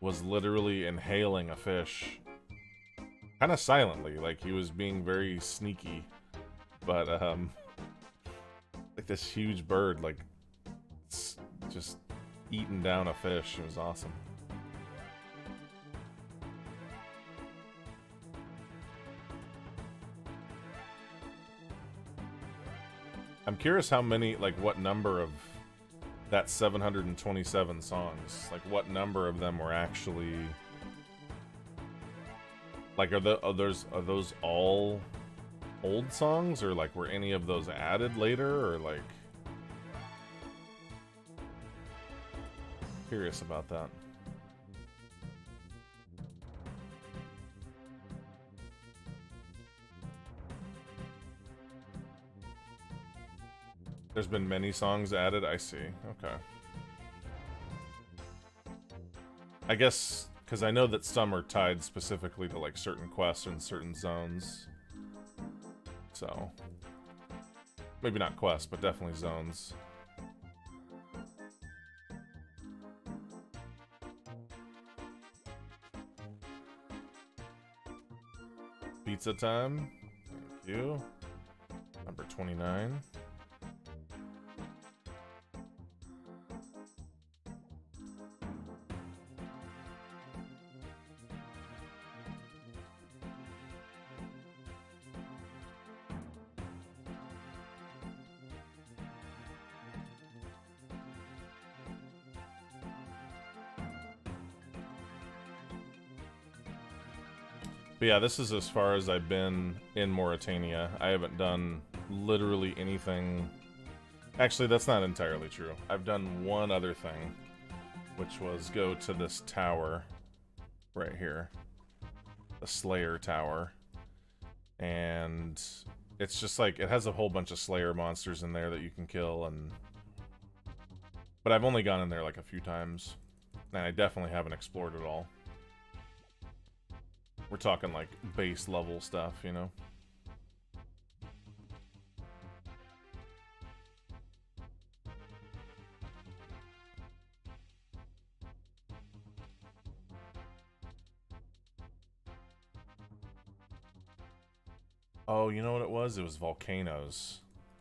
was literally inhaling a fish. Kind of silently, like he was being very sneaky. But, like this huge bird, like, just eating down a fish. It was awesome. I'm curious how many, like, what number of that 727 songs, like, what number of them were actually, like, are those all old songs, or, like, were any of those added later, or, like, curious about that. There's been many songs added, I see. Okay. I guess, because I know that some are tied specifically to, like, certain quests and certain zones. So, maybe not quests, but definitely zones. Pizza time. Thank you. Number 29. But yeah, this is as far as I've been in Mauritania. I haven't done literally anything. Actually, that's not entirely true. I've done one other thing, which was go to this tower right here. The Slayer Tower. And it's just like, it has a whole bunch of Slayer monsters in there that you can kill, and but I've only gone in there like a few times, and I definitely haven't explored it all. We're talking like base level stuff, you know? Oh, you know what it was? It was volcanoes.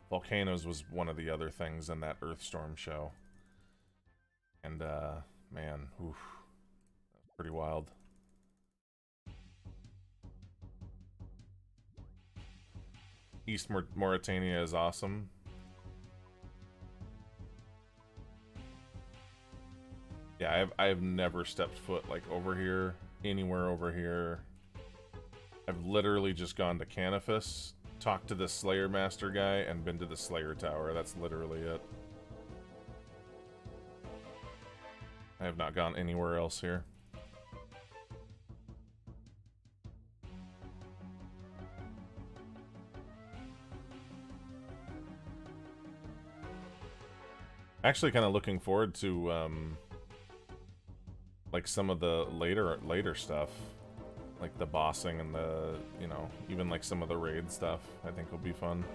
Volcanoes was one of the other things in that Earthstorm show. And, man, oof. Pretty wild. East Mauritania is awesome. Yeah, I have never stepped foot, like, over here, anywhere over here. I've literally just gone to Canifis, talked to the Slayer Master guy, and been to the Slayer Tower. That's literally it. I have not gone anywhere else here. Actually kind of looking forward to, like, some of the later stuff. Like the bossing and the, you know, even like some of the raid stuff, I think will be fun.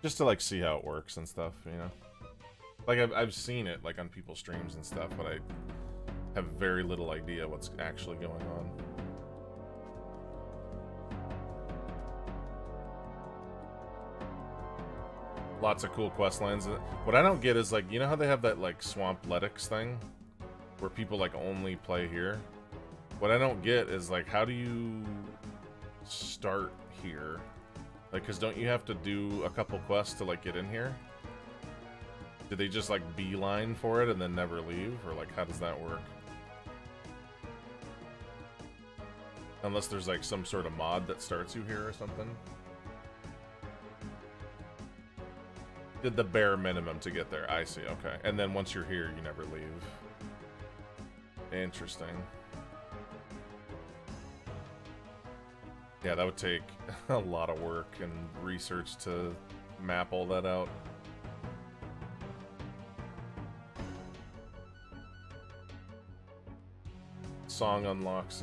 Just to like see how it works and stuff, you know. Like I've seen it like on people's streams and stuff, but I have very little idea what's actually going on. Lots of cool quest lines. What I don't get is like, you know how they have that like Swampletics thing where people like only play here? What I don't get is like, how do you start here? Like, cause don't you have to do a couple quests to like get in here? Do they just like beeline for it and then never leave? Or like, how does that work? Unless there's like some sort of mod that starts you here or something. Did the bare minimum to get there. I see, okay. And then once you're here, you never leave. Interesting. Yeah, that would take a lot of work and research to map all that out. Song unlocks,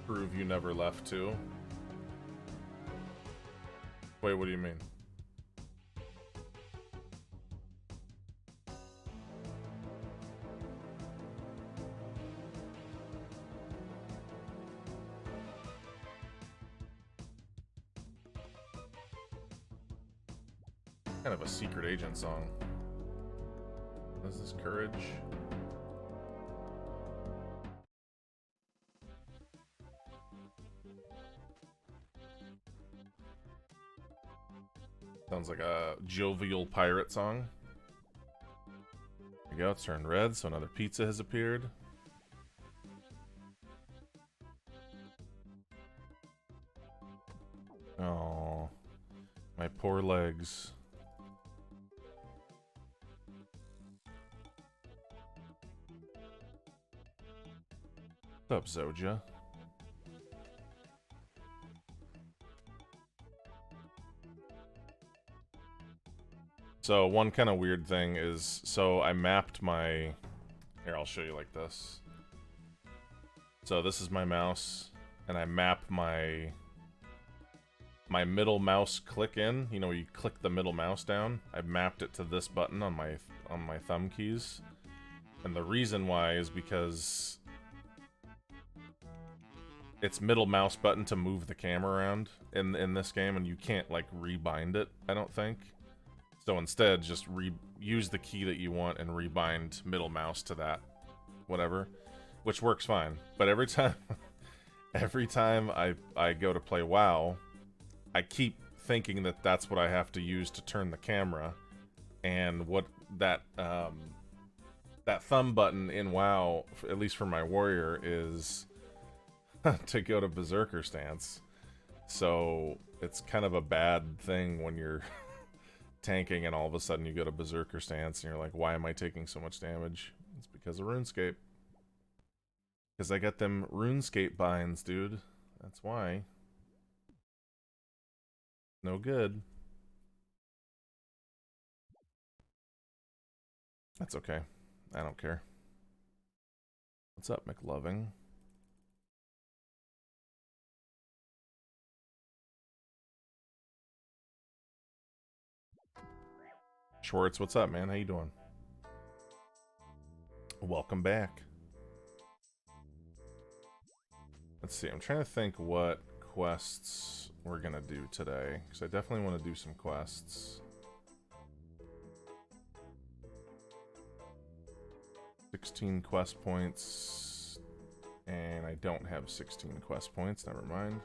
prove you never left too. Wait, what do you mean? Kind of a secret agent song. What is this, Courage? Sounds like a jovial pirate song. There you go, it's turned red, so another pizza has appeared. Oh, my poor legs. What's up, Zoja? So one kind of weird thing is, so I mapped my, here I'll show you like this. So this is my mouse, and I map my middle mouse click in. You know, you click the middle mouse down. I mapped it to this button on my thumb keys, and the reason why is because it's middle mouse button to move the camera around in this game, and you can't like rebind it, I don't think. So instead, just use the key that you want and rebind middle mouse to that, whatever, which works fine. But every time, every time I go to play WoW, I keep thinking that that's what I have to use to turn the camera, and what that that thumb button in WoW, at least for my warrior, is to go to Berserker stance. So it's kind of a bad thing when you're tanking and all of a sudden you go to Berserker stance and you're like, why am I taking so much damage? It's because of RuneScape. Because I got them RuneScape binds, dude. That's why. No good. That's okay. I don't care. What's up, McLoving? Schwartz, what's up, man? How you doing? Welcome back. Let's see, I'm trying to think what quests we're gonna do today, because I definitely want to do some quests. 16 quest points, and I don't have 16 quest points, never mind.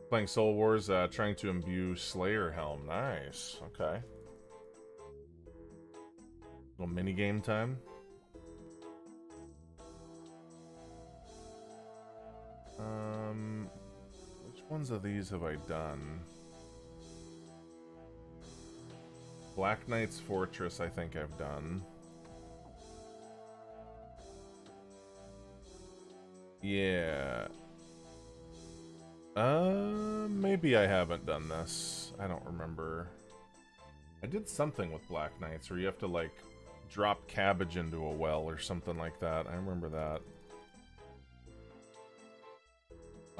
Playing Soul Wars, trying to imbue Slayer Helm. Nice. Okay. Little mini game time. Which ones of these have I done? Black Knight's Fortress, I think I've done. Yeah. Maybe I haven't done this. I don't remember. I did something with Black Knights where you have to, like, drop cabbage into a well or something like that. I remember that.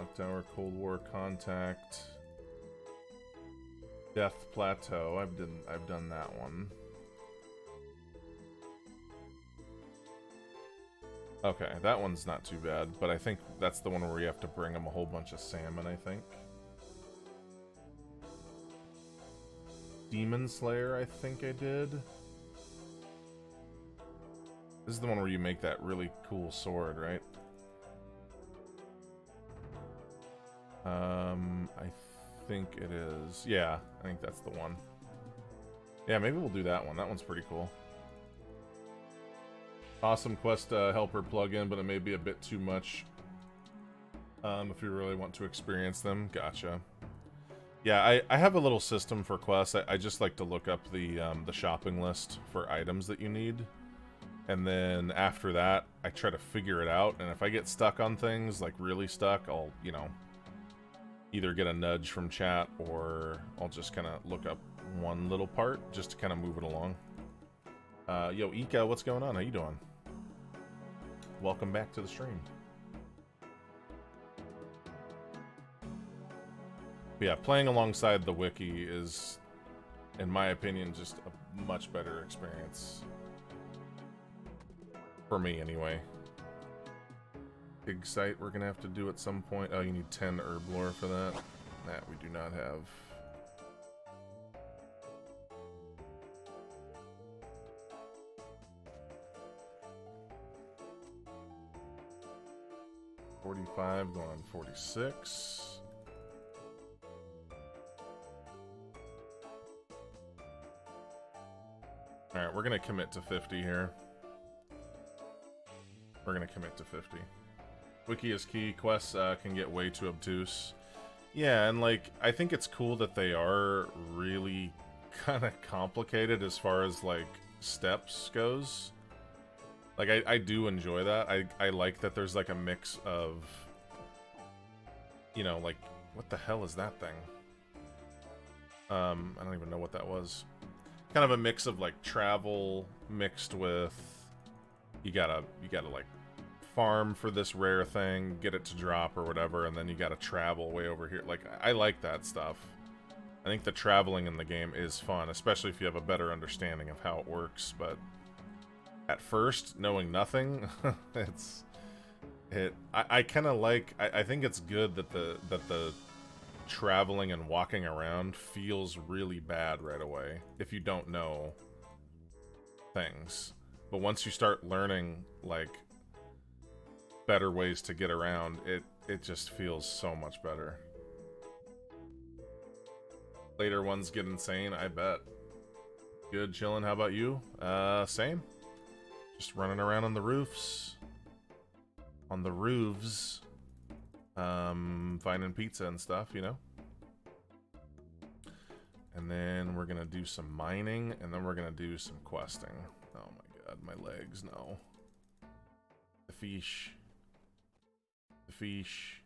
Clock Tower, Cold War, Contact, Death Plateau. I've done that one. Okay, that one's not too bad, but I think that's the one where you have to bring them a whole bunch of salmon, I think. Demon Slayer, I think I did. This is the one where you make that really cool sword, right? I think it is. Yeah, I think that's the one. Yeah, maybe we'll do that one. That one's pretty cool. Awesome quest helper plugin, but it may be a bit too much if you really want to experience them. Gotcha. Yeah, I have a little system for quests. I just like to look up the shopping list for items that you need. And then after that, I try to figure it out. And if I get stuck on things, like really stuck, I'll, you know, either get a nudge from chat or I'll just kind of look up one little part just to kind of move it along. Yo, Ika, what's going on? How you doing? Welcome back to the stream. But yeah, playing alongside the wiki is, in my opinion, just a much better experience. For me, anyway. Pig site we're gonna have to do at some point. Oh, you need 10 herb lore for that. That we do not have. $45 going on 46. Alright, we're gonna commit to 50 here. We're gonna commit to 50. Wiki is key. Quests can get way too obtuse. Yeah, and like, I think it's cool that they are really kind of complicated as far as like steps goes. Like, I do enjoy that. I like that there's like a mix of, you know, like, what the hell is that thing? I don't even know what that was. Kind of a mix of like travel mixed with you gotta like farm for this rare thing, get it to drop or whatever, and then you gotta travel way over here. Like, I like that stuff. I think the traveling in the game is fun, especially if you have a better understanding of how it works, but at first, knowing nothing, I kind of like, I think it's good that the traveling and walking around feels really bad right away if you don't know things. But once you start learning, like, better ways to get around, it just feels so much better. Later ones get insane, I bet. Good, chilling. How about you? Same. Just running around on the roofs. On the roofs. Finding pizza and stuff, you know? And then we're gonna do some mining, and then we're gonna do some questing. Oh my god, my legs, no. The fish. The fish.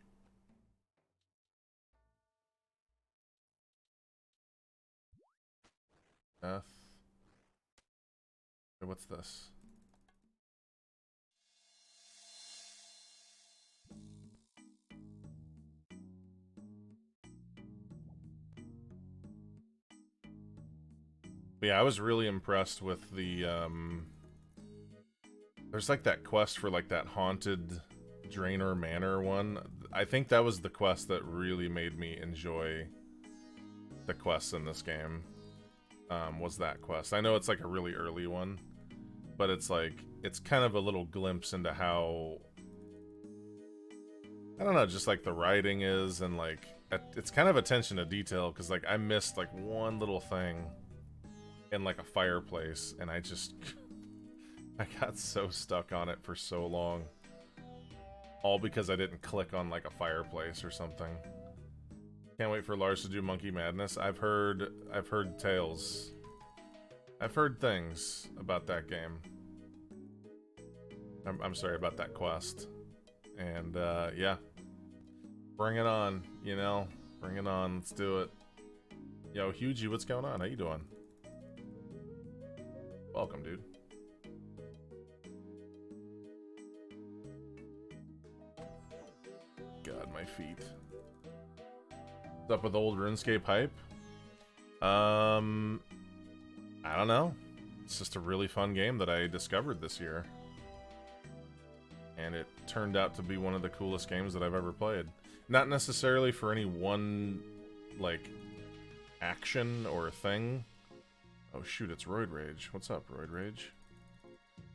Hey, what's this? But yeah, I was really impressed with the, there's like that quest for like that haunted Draenor Manor one. I think that was the quest that really made me enjoy the quests in this game. Was that quest. I know it's like a really early one, but it's like, it's kind of a little glimpse into how, I don't know, just like the writing is, and like, it's kind of attention to detail, because like I missed like one little thing in like a fireplace, and I just, I got so stuck on it for so long. All because I didn't click on like a fireplace or something. Can't wait for Lars to do Monkey Madness. I've heard tales. I've heard things about that game. I'm sorry, about that quest. And yeah. Bring it on, you know? Bring it on, let's do it. Yo, Hughie, what's going on? How you doing? Welcome, dude. God, my feet. What's up with old RuneScape hype? I don't know. It's just a really fun game that I discovered this year. And it turned out to be one of the coolest games that I've ever played. Not necessarily for any one, like, action or thing. Oh shoot, it's Roid Rage. What's up, Roid Rage?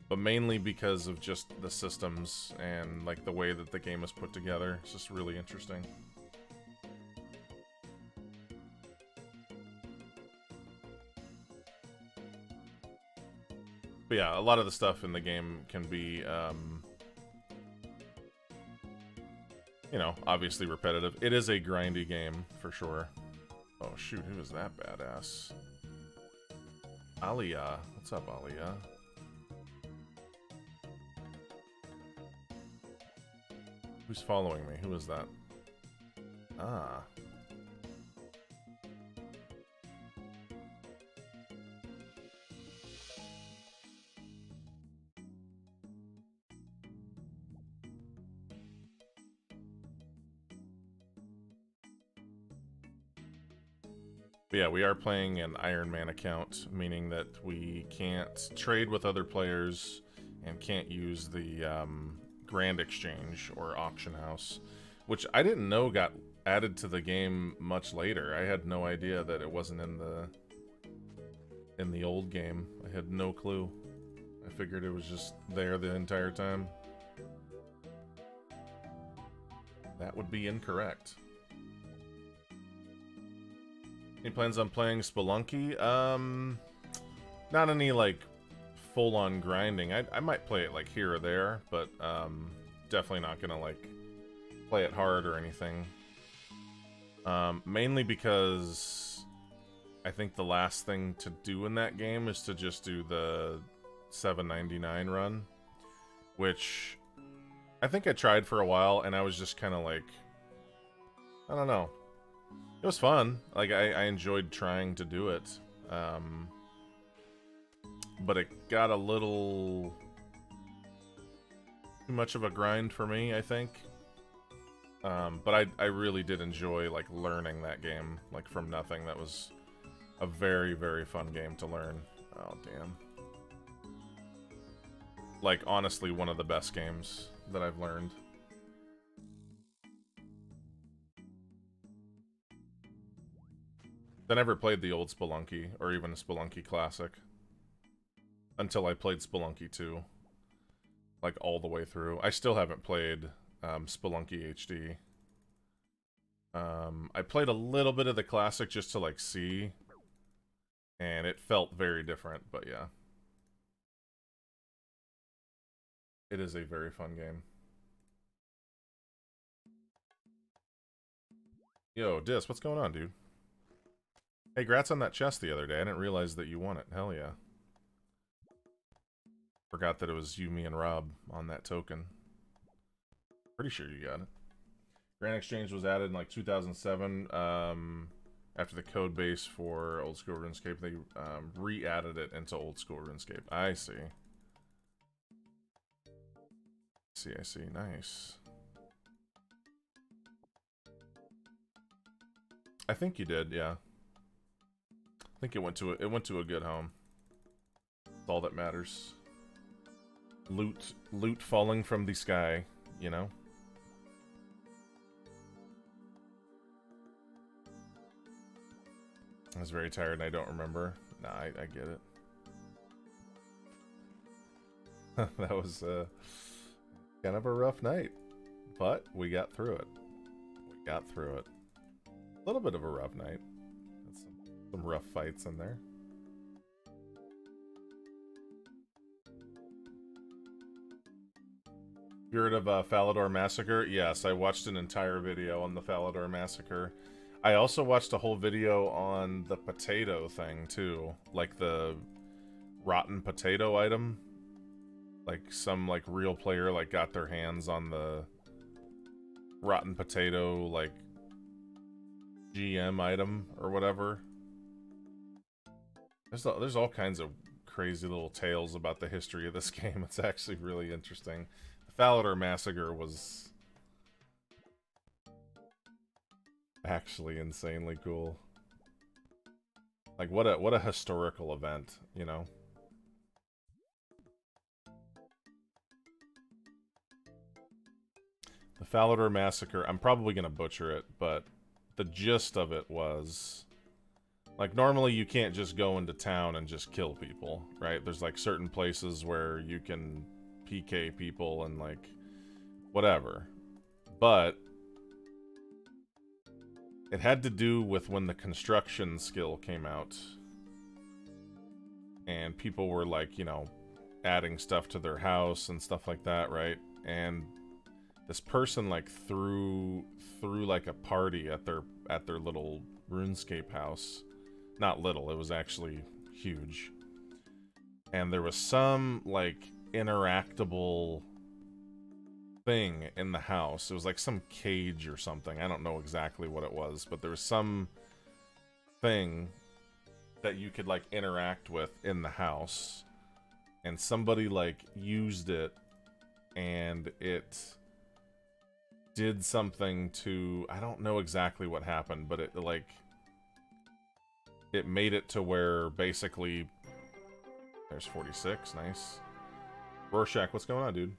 But mainly because of just the systems and, like, the way that the game is put together. It's just really interesting. But yeah, a lot of the stuff in the game can be, you know, obviously repetitive. It is a grindy game, for sure. Oh shoot, who is that badass? Aliyah. What's up, Aliyah? Who's following me? Who is that? Ah. But yeah, we are playing an Iron Man account, meaning that we can't trade with other players and can't use the Grand Exchange or Auction House, which I didn't know got added to the game much later. I had no idea that it wasn't in the old game. I had no clue. I figured it was just there the entire time. That would be incorrect. Any plans on playing Spelunky? Not any, like, full-on grinding. I might play it, like, here or there, but, definitely not gonna, like, play it hard or anything. Mainly because I think the last thing to do in that game is to just do the $7.99 run, which I think I tried for a while, and I was just kind of like, I don't know. It was fun. Like, I enjoyed trying to do it. But it got a little too much of a grind for me, I think. But I really did enjoy, like, learning that game, like, from nothing. That was a very, very fun game to learn. Oh, damn. Like, honestly, one of the best games that I've learned. I never played the old Spelunky, or even Spelunky Classic, until I played Spelunky 2, like, all the way through. I still haven't played Spelunky HD. I played a little bit of the Classic just to, like, see, and it felt very different, but yeah. It is a very fun game. Yo, Dis, what's going on, dude? Hey, grats on that chest the other day. I didn't realize that you won it. Hell yeah. Forgot that it was you, me, and Rob on that token. Pretty sure you got it. Grand Exchange was added in, like, 2007. After the code base for Old School RuneScape, they re-added it into Old School RuneScape. I see. I see. Nice. I think you did, yeah. I think it went to a good home. That's all that matters. Loot falling from the sky, you know? I was very tired and I don't remember. Nah, I get it. That was kind of a rough night, but we got through it. We got through it. A little bit of a rough night. Some rough fights in there. You heard of Falador Massacre? Yes, I watched an entire video on the Falador Massacre. I also watched a whole video on the potato thing, too. Like, the rotten potato item. Like, some, like, real player, like, got their hands on the rotten potato, like, GM item, or whatever. There's all kinds of crazy little tales about the history of this game. It's actually really interesting. The Falador Massacre was Actually insanely cool. Like, what a historical event, you know? The Falador Massacre, I'm probably gonna butcher it, but the gist of it was... Like, normally you can't just go into town and just kill people, right? There's, like, certain places where you can PK people and, like, whatever. But it had to do with when the construction skill came out. And people were, like, you know, adding stuff to their house and stuff like that, right? And this person, like, threw like, a party at their little RuneScape house. Not little, it was actually huge. And there was some, like, interactable thing in the house. It was like some cage or something. I don't know exactly what it was, but there was some thing that you could, like, interact with in the house. And somebody, like, used it, and it did something to... I don't know exactly what happened, but it, like... It made it to where, basically... There's 46, nice. Rorschach, what's going on, dude?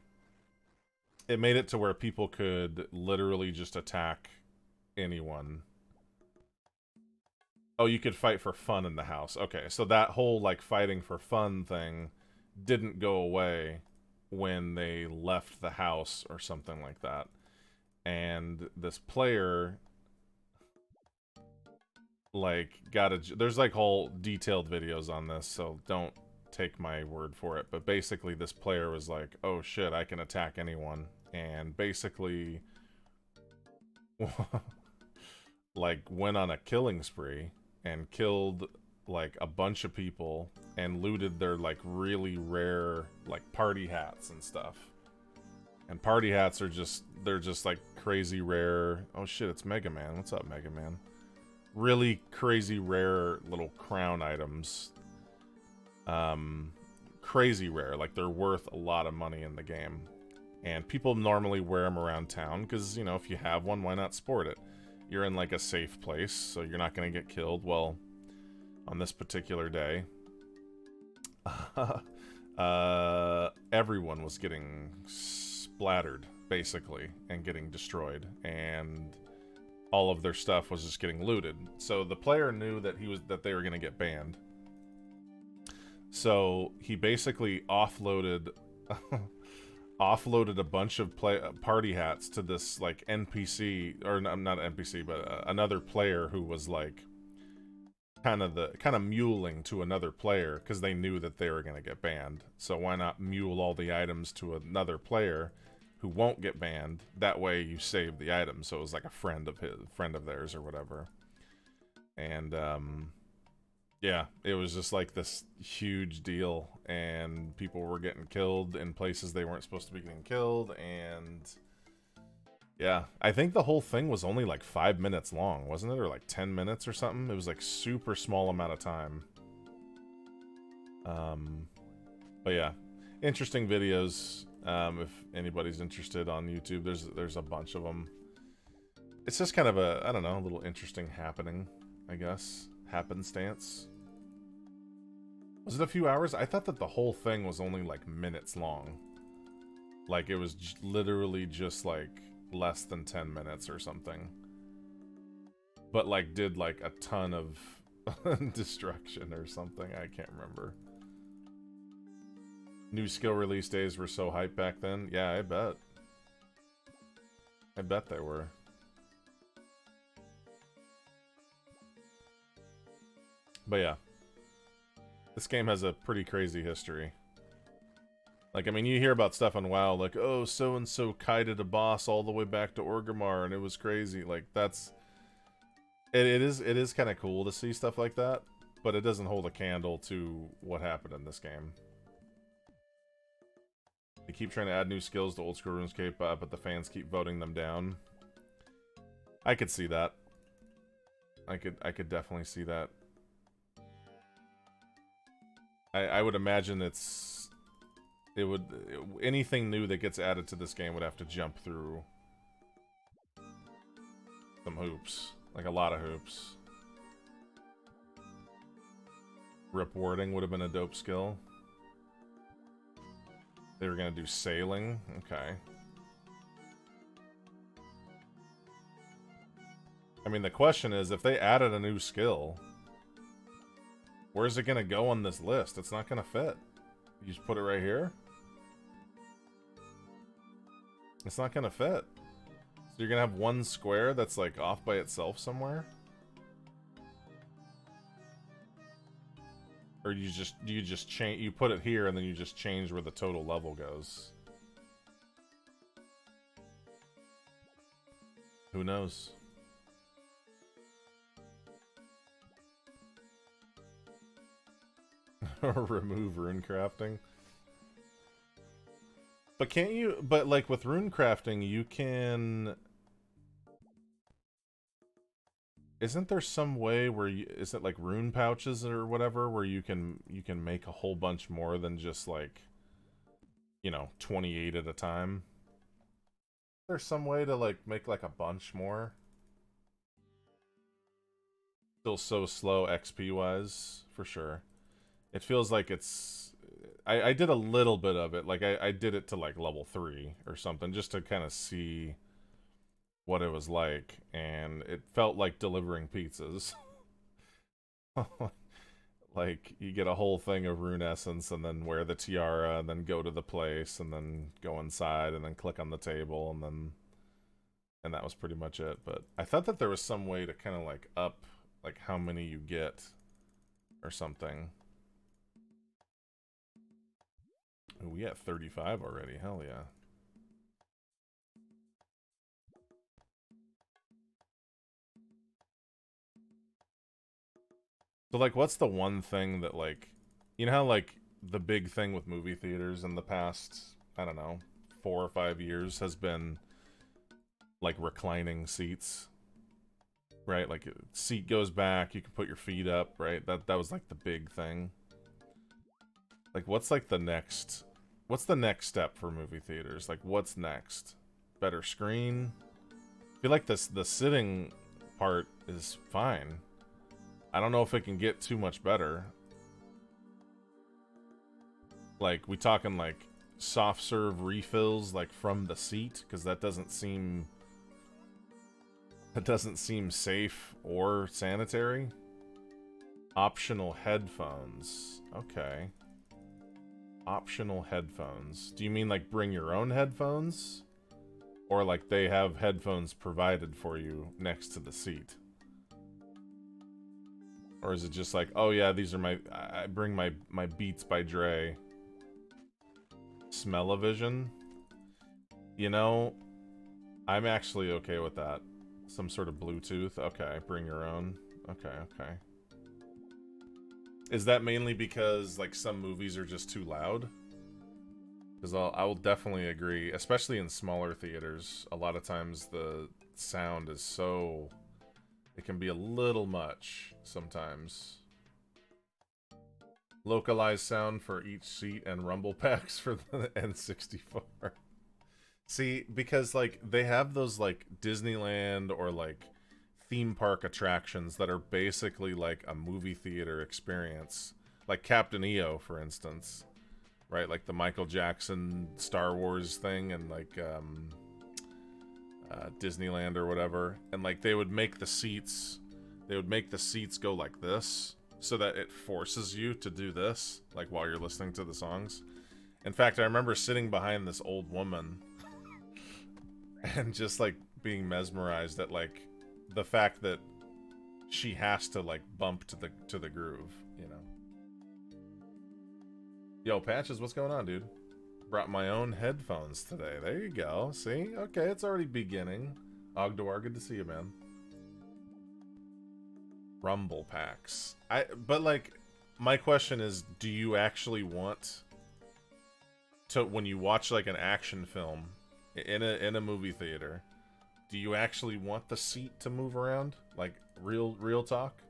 It made it to where people could literally just attack anyone. Oh, you could fight for fun in the house. Okay, so that whole, like, fighting for fun thing didn't go away when they left the house or something like that. And this player, like, there's, like, whole detailed videos on this, so don't take my word for it. But basically, this player was like, oh shit, I can attack anyone. And basically, like, went on a killing spree and killed, like, a bunch of people and looted their, like, really rare, like, party hats and stuff. And party hats are just, they're just, like, crazy rare. Oh shit, it's Mega Man. What's up, Mega Man? Really crazy rare little crown items. Crazy rare. Like, they're worth a lot of money in the game. And people normally wear them around town because, you know, if you have one, why not sport it? You're in, like, a safe place, so you're not going to get killed. Well, on this particular day, everyone was getting splattered, basically, and getting destroyed. And all of their stuff was just getting looted. So the player knew that they were going to get banned. So he basically offloaded a bunch of party hats to this, like, NPC, or not NPC, but another player who was, like, kind of muling to another player because they knew that they were going to get banned. So why not mule all the items to another player who won't get banned? That way you save the items. So it was like a friend of theirs or whatever. And yeah, it was just like this huge deal, and people were getting killed in places they weren't supposed to be getting killed. And yeah, I think the whole thing was only like 5 minutes long, wasn't it? Or like 10 minutes or something. It was like super small amount of time. But yeah, interesting videos. If anybody's interested on YouTube, there's a bunch of them. It's just kind of a, I don't know, a little interesting happening, I guess. Happenstance. Was it a few hours? I thought that the whole thing was only like minutes long. Like, it was literally just like less than 10 minutes or something. But, like, did like a ton of destruction or something. I can't remember. New skill release days were so hyped back then. Yeah, I bet. I bet they were. But yeah. This game has a pretty crazy history. Like, I mean, you hear about stuff on WoW, like, oh, so-and-so kited a boss all the way back to Orgrimmar, and it was crazy. Like, that's... It is kind of cool to see stuff like that, but it doesn't hold a candle to what happened in this game. They keep trying to add new skills to old school RuneScape, but the fans keep voting them down. I could see that. I could definitely see that. I would imagine anything new that gets added to this game would have to jump through some hoops. Like a lot of hoops. Rip warding would have been a dope skill. They were going to do sailing. Okay. I mean, the question is, if they added a new skill, where's it going to go on this list? It's not going to fit. You just put it right here? It's not going to fit. So you're going to have one square that's, like, off by itself somewhere? Or you just change, you put it here and then you just change where the total level goes. Who knows? Or remove rune crafting. But can't you, but like with rune crafting, you can... Isn't there some way where you, is it like rune pouches or whatever, where you can make a whole bunch more than just like, you know, 28 at a time? There's some way to like make like a bunch more. Still so slow XP wise, for sure. It feels like it's... I did a little bit of it, like I did it to like level 3 or something, just to kind of see what it was like, and it felt like delivering pizzas. Like, you get a whole thing of rune essence, and then wear the tiara, and then go to the place, and then go inside, and then click on the table, and then... And that was pretty much it, but I thought that there was some way to kind of, like, up, like, how many you get, or something. Ooh, we got 35 already, hell yeah. So, like, what's the one thing that, like... You know how, like, the big thing with movie theaters in the past, I don't know, 4 or 5 years has been, like, reclining seats? Right? Like, seat goes back, you can put your feet up, right? That was, like, the big thing. Like, what's, like, the next... What's the next step for movie theaters? Like, what's next? Better screen? I feel like the sitting part is fine. I don't know if it can get too much better. Like, we talking like soft serve refills like from the seat? Because that doesn't seem safe or sanitary. Optional headphones. Okay. Optional headphones. Do you mean like bring your own headphones? Or like they have headphones provided for you next to the seat? Or is it just like, oh yeah, these are my... I bring my Beats by Dre. Smell-o-vision? You know, I'm actually okay with that. Some sort of Bluetooth. Okay, bring your own. Okay, okay. Is that mainly because, like, some movies are just too loud? Because I will definitely agree, especially in smaller theaters. A lot of times the sound is so... It can be a little much sometimes. Localized sound for each seat and rumble packs for the N64. See, because, like, they have those, like, Disneyland or, like, theme park attractions that are basically like a movie theater experience. Like Captain EO, for instance. Right? Like the Michael Jackson Star Wars thing and, like, Disneyland or whatever, and like they would make the seats go like this so that it forces you to do this like while you're listening to the songs. In fact, I remember sitting behind this old woman and just like being mesmerized at like the fact that she has to like bump to the groove, you know. Yo, Patches, what's going on, dude? Brought my own headphones today. There you go. See? Okay, it's already beginning. Ogdawar, good to see you, man. Rumble packs. But like, my question is, do you actually want to, when you watch like an action film in a movie theater, do you actually want the seat to move around? Like, real talk?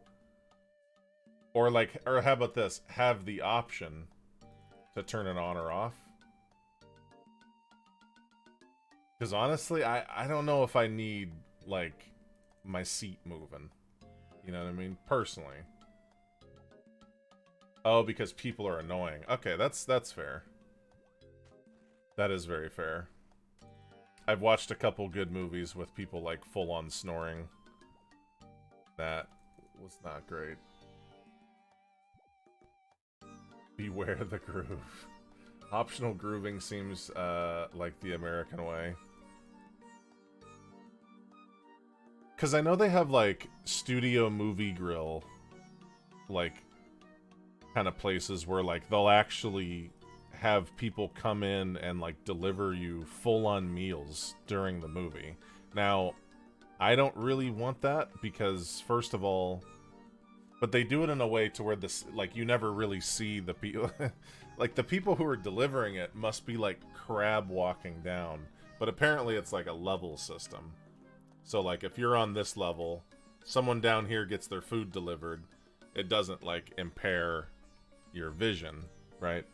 Or like, or how about this? Have the option to turn it on or off? Because honestly, I don't know if I need, like, my seat moving. You know what I mean? Personally. Oh, because people are annoying. Okay, that's fair. That is very fair. I've watched a couple good movies with people like full on snoring. That was not great. Beware the groove. Optional grooving seems like the American way. Because I know they have like studio movie grill, like kind of places where like they'll actually have people come in and like deliver you full-on meals during the movie. Now, I don't really want that because first of all, but they do it in a way to where this like you never really see the people like the people who are delivering it must be like crab walking down, but apparently it's like a level system. So like if you're on this level, someone down here gets their food delivered, it doesn't like impair your vision, right?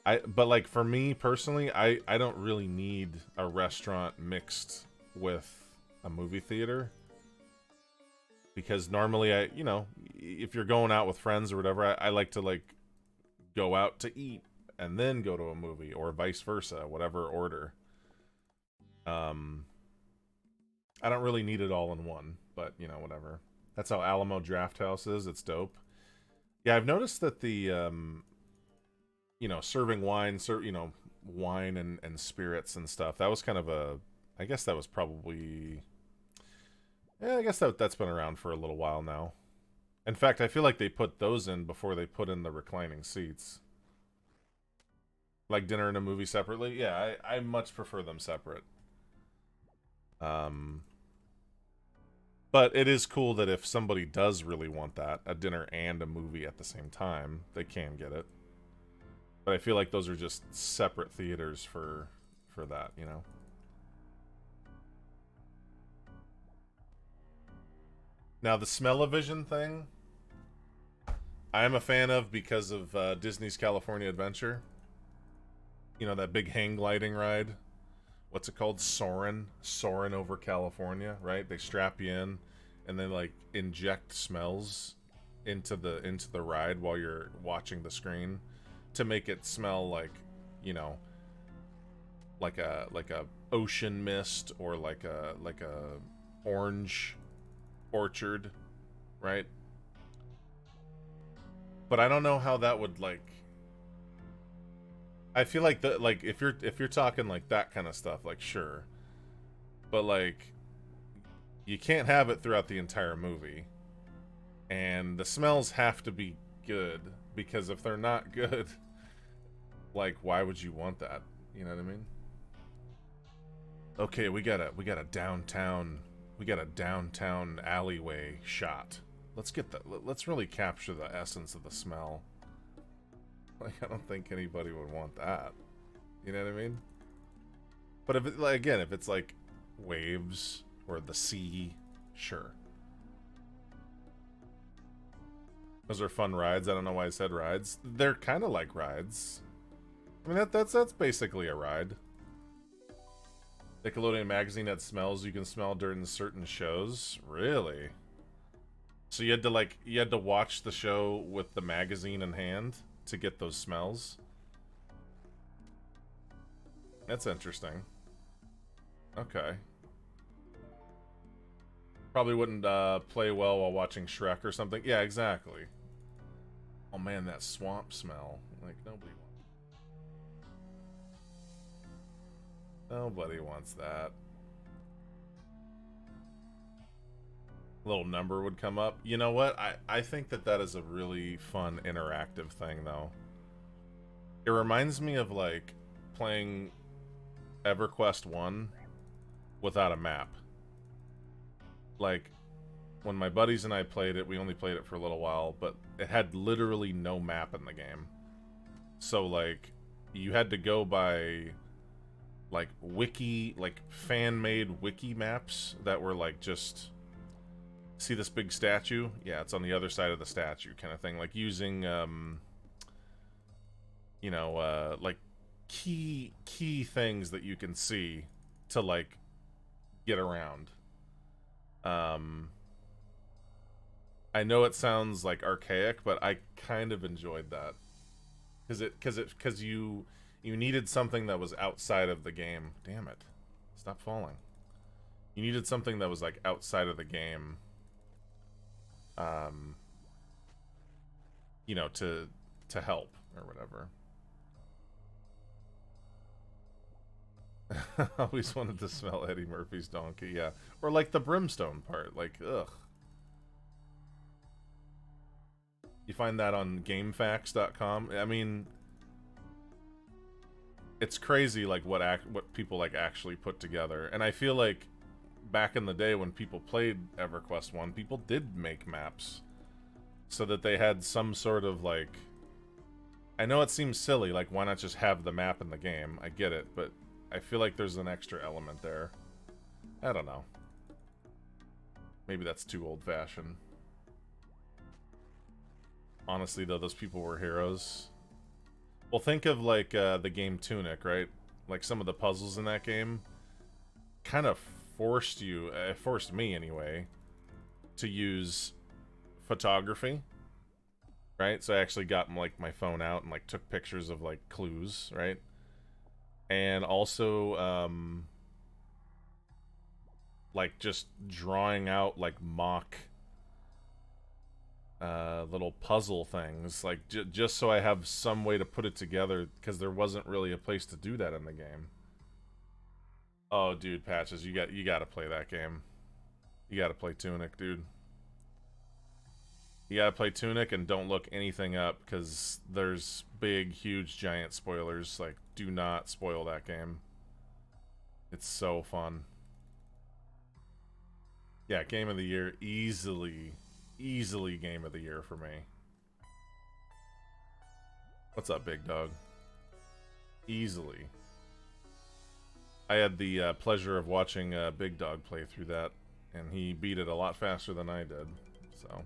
But like for me personally, I don't really need a restaurant mixed with a movie theater. Because normally you know, if you're going out with friends or whatever, I like to like go out to eat and then go to a movie or vice versa, whatever order. I don't really need it all in one, but you know, whatever. That's how Alamo Drafthouse is. It's dope. Yeah, I've noticed that the you know, serving wine, you know, wine and spirits and stuff. That was kind of a, I guess that was probably, yeah, I guess that's been around for a little while now. In fact, I feel like they put those in before they put in the reclining seats. Like dinner and a movie separately. Yeah, I much prefer them separate. But it is cool that if somebody does really want that, a dinner and a movie at the same time, they can get it. But I feel like those are just separate theaters for that, you know? Now, the smell-o-vision thing, I am a fan of because of Disney's California Adventure. You know, that big hang gliding ride? What's it called? Soarin'? Soarin' over California, right? They strap you in and then, like, inject smells into the ride while you're watching the screen to make it smell like, you know, like a ocean mist or like a orange orchard, right? But I don't know how that would like. I feel like if you're talking like that kind of stuff, like sure, but like you can't have it throughout the entire movie, and the smells have to be good because if they're not good, like why would you want that? You know what I mean? Okay, we got a downtown alleyway shot. Let's really capture the essence of the smell. Like I don't think anybody would want that. You know what I mean? But if it, like, again, if it's like waves or the sea, sure. Those are fun rides. I don't know why I said rides. They're kind of like rides. I mean that's basically a ride. Nickelodeon magazine that smells you can smell during certain shows. Really? So you had to watch the show with the magazine in hand to get those smells. That's interesting. Okay. Probably wouldn't play well while watching Shrek or something. Yeah, exactly. Oh man, that swamp smell. Like nobody wants that. Little number would come up. You know what? I think that is a really fun interactive thing, though. It reminds me of, like, playing EverQuest 1 without a map. Like, when my buddies and I played it, we only played it for a little while, but it had literally no map in the game. So, like, you had to go by, like, fan-made wiki maps that were, like, just... See this big statue? Yeah, it's on the other side of the statue kind of thing. Like using, you know, like key things that you can see to, like, get around. Um, I know it sounds like archaic, but I kind of enjoyed that because you needed something that was outside of the game. Damn it! Stop falling. You needed something that was like outside of the game. Um, you know, to help or whatever. Always wanted to smell Eddie Murphy's donkey, yeah. Or like the brimstone part, like ugh. You find that on GameFAQs.com. I mean, it's crazy like what people like actually put together. And I feel like back in the day when people played EverQuest 1, people did make maps so that they had some sort of like, I know it seems silly, like why not just have the map in the game? I get it, but I feel like there's an extra element there. I don't know. Maybe that's too old-fashioned. Honestly, though, those people were heroes. Well, think of, like, the game Tunic, right? Like, some of the puzzles in that game kind of forced you, forced me anyway, to use photography, right? So I actually got, like, my phone out and, like, took pictures of, like, clues, right? And also, like, just drawing out, like, mock little puzzle things, like just so I have some way to put it together, because there wasn't really a place to do that in the game. Oh, dude, Patches, you got to play that game. You got to play Tunic, dude. You got to play Tunic and don't look anything up, because there's big, huge, giant spoilers. Like, do not spoil that game. It's so fun. Yeah, game of the year, easily game of the year for me. What's up, big dog? Easily. I had the pleasure of watching Big Dog play through that, and he beat it a lot faster than I did, so.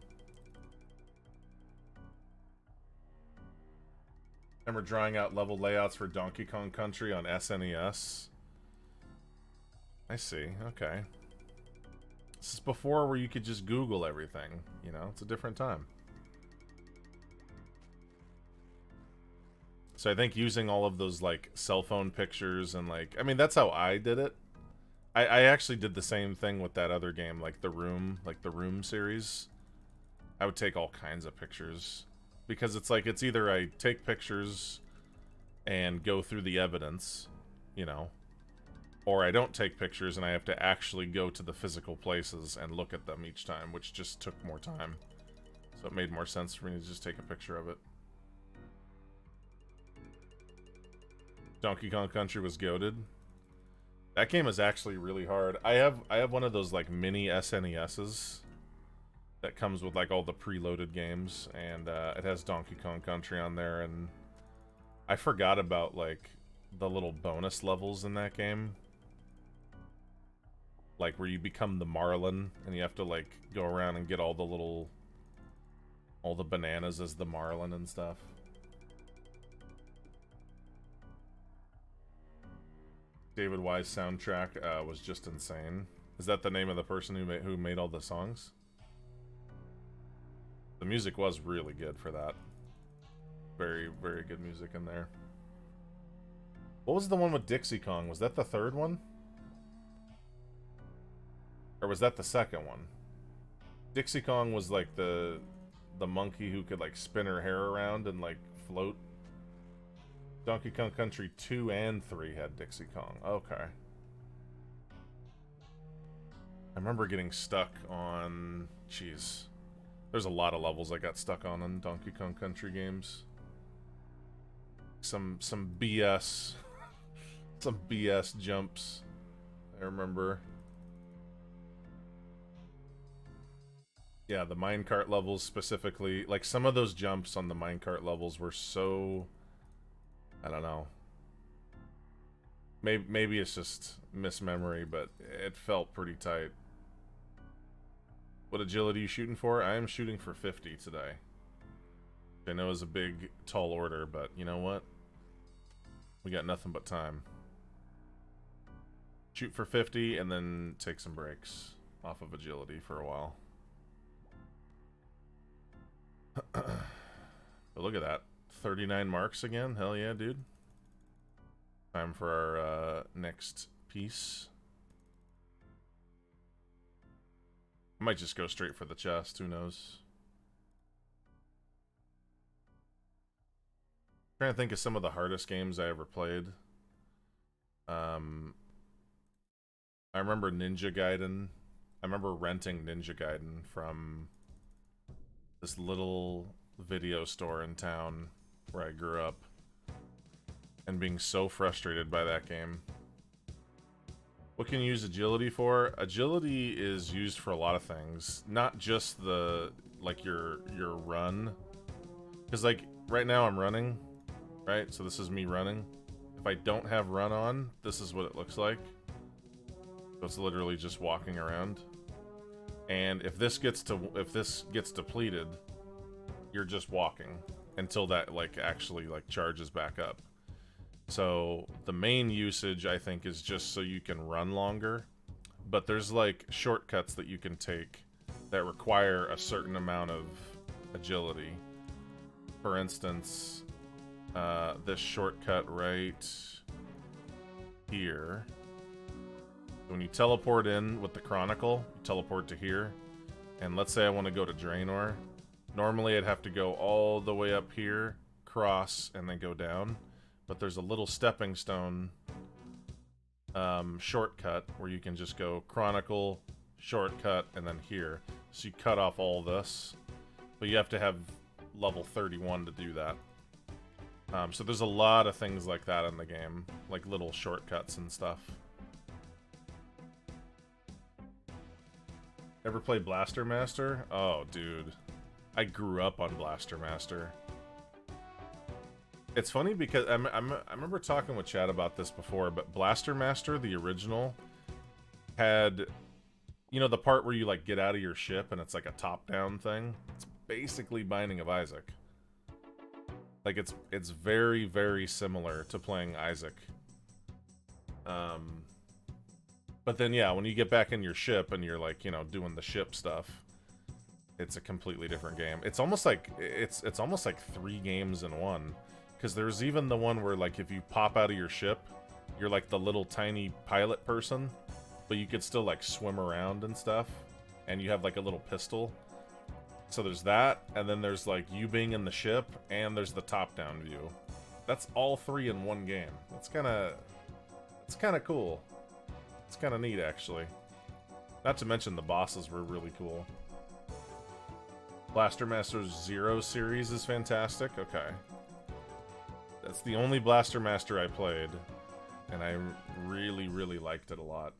Remember drawing out level layouts for Donkey Kong Country on SNES? I see, okay. This is before where you could just Google everything, you know? It's a different time. So I think using all of those, like, cell phone pictures and, like... I mean, that's how I did it. I actually did the same thing with that other game, like The Room, like the Room series. I would take all kinds of pictures. Because it's like, it's either I take pictures and go through the evidence, you know, or I don't take pictures and I have to actually go to the physical places and look at them each time, which just took more time. So it made more sense for me to just take a picture of it. Donkey Kong Country was goated. That game is actually really hard. I have one of those like mini SNESs that comes with like all the preloaded games, and it has Donkey Kong Country on there, and I forgot about like the little bonus levels in that game. Like where you become the Marlin and you have to like go around and get all the bananas as the Marlin and stuff. David Wise soundtrack was just insane. Is that the name of the person who made all the songs? The music was really good for that. Very, very good music in there. What was the one with Dixie Kong? Was that the third one? Or was that the second one? Dixie Kong was like the monkey who could like spin her hair around and like float. Donkey Kong Country 2 and 3 had Dixie Kong. Okay. I remember getting stuck on... Jeez. There's a lot of levels I got stuck on in Donkey Kong Country games. Some BS... some BS jumps. I remember. Yeah, the minecart levels specifically. Like, some of those jumps on the minecart levels were so... I don't know. Maybe it's just mismemory, but it felt pretty tight. What agility are you shooting for? I am shooting for 50 today. I know it's a big, tall order, but you know what? We got nothing but time. Shoot for 50 and then take some breaks. off of agility for a while. But look at that. 39 marks again. Hell yeah, dude. Time for our next piece. I might just go straight for the chest. Who knows? Trying to think of some of the hardest games I ever played. I remember Ninja Gaiden. I remember renting Ninja Gaiden from this little video store in town where I grew up, and being so frustrated by that game. What can you use agility for? Agility is used for a lot of things, not just the like your run. Because like right now I'm running, right? So this is me running. If I don't have run on, this is what it looks like. So it's literally just walking around. And if this gets depleted, you're just walking until that like actually like charges back up. So the main usage, I think, is just so you can run longer. But there's like shortcuts that you can take that require a certain amount of agility. For instance, this shortcut right here. When you teleport in with the Chronicle, you teleport to here. And let's say I want to go to Draenor. Normally I'd have to go all the way up here, cross, and then go down. But there's a little stepping stone shortcut where you can just go Chronicle, shortcut, and then here. So you cut off all this. But you have to have level 31 to do that. So there's a lot of things like that in the game. Like little shortcuts and stuff. Ever played Blaster Master? Oh, dude. I grew up on Blaster Master. It's funny because I remember talking with Chad about this before, but Blaster Master, the original, had, you know, the part where you like get out of your ship and it's like a top-down thing. It's basically Binding of Isaac. Like it's very, very similar to playing Isaac. But then yeah, when you get back in your ship and you're like, you know, doing the ship stuff, it's a completely different game. It's almost like it's almost like 3 games in one. Because there's even the one where, like, if you pop out of your ship, you're like the little tiny pilot person, but you could still, like, swim around and stuff, and you have, like, a little pistol. So there's that, and then there's, like, you being in the ship, and there's the top-down view. That's all 3 in one game. It's kind of cool. It's kind of neat, actually. Not to mention the bosses were really cool. Blaster Master's Zero series is fantastic. Okay. That's the only Blaster Master I played, and I really, really liked it a lot.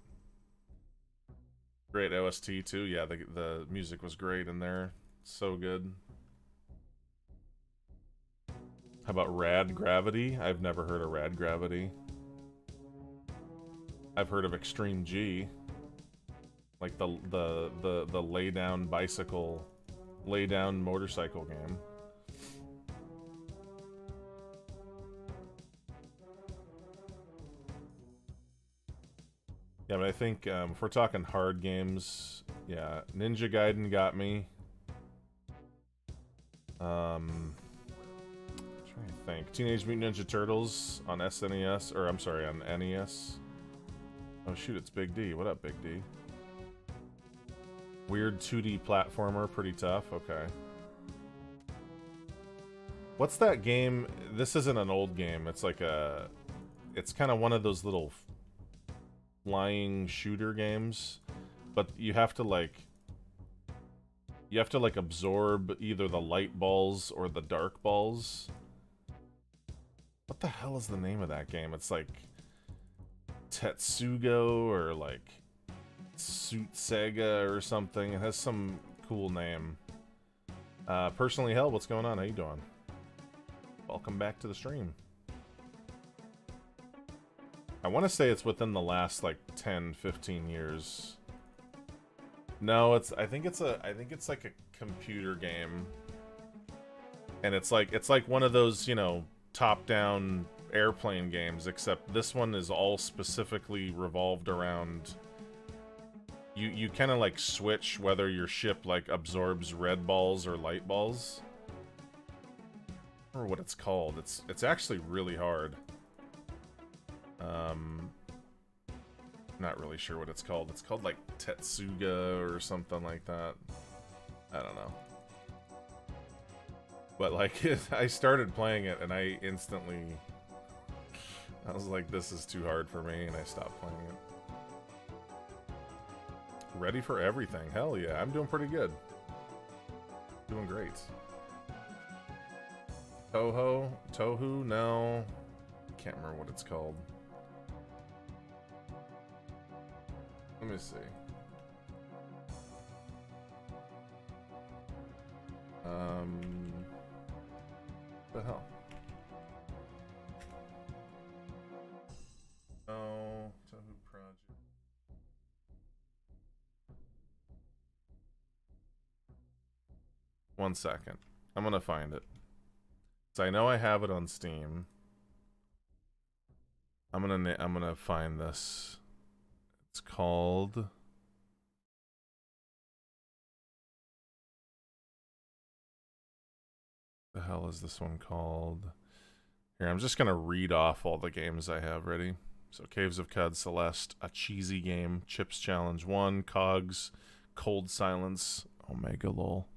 Great OST too. Yeah, the music was great in there. So good. How about Rad Gravity? I've never heard of Rad Gravity. I've heard of Extreme G, like the lay down motorcycle game. Yeah, but I think if we're talking hard games, yeah, Ninja Gaiden got me. I'm trying to think. Teenage Mutant Ninja Turtles on SNES, or I'm sorry, on NES. Oh shoot, it's Big D. What up, Big D? Weird 2D platformer, pretty tough. Okay. What's that game? This isn't an old game. It's like a... It's kind of one of those little flying shooter games, but you have to like absorb either the light balls or the dark balls. What the hell is the name of that game? It's like Tetsugo or like Suit Sega or something. It has some cool name. Personally Hell, what's going on? How you doing? Welcome back to the stream. I want to say it's within the last like 10-15 years. No, I think it's like a computer game. And it's like one of those, you know, top-down airplane games, except this one is all specifically revolved around you kind of like switch whether your ship like absorbs red balls or light balls. I don't remember what it's called. It's actually really hard. Not really sure what it's called. It's called like Tetsuga or something like that. I don't know. But like I started playing it and I was like, this is too hard for me, and I stopped playing it. Ready for everything. Hell yeah, I'm doing pretty good. Doing great. Tohu? No. Can't remember what it's called. Let me see. The hell? Oh, Tohu Project. One second. I'm gonna find it. So I know I have it on Steam. I'm gonna find this. It's called. The hell is this one called? Here, I'm just gonna read off all the games I have ready. So Caves of Cod Celeste, a cheesy game, Chips Challenge 1, Cogs, Cold Silence, Omega Lol,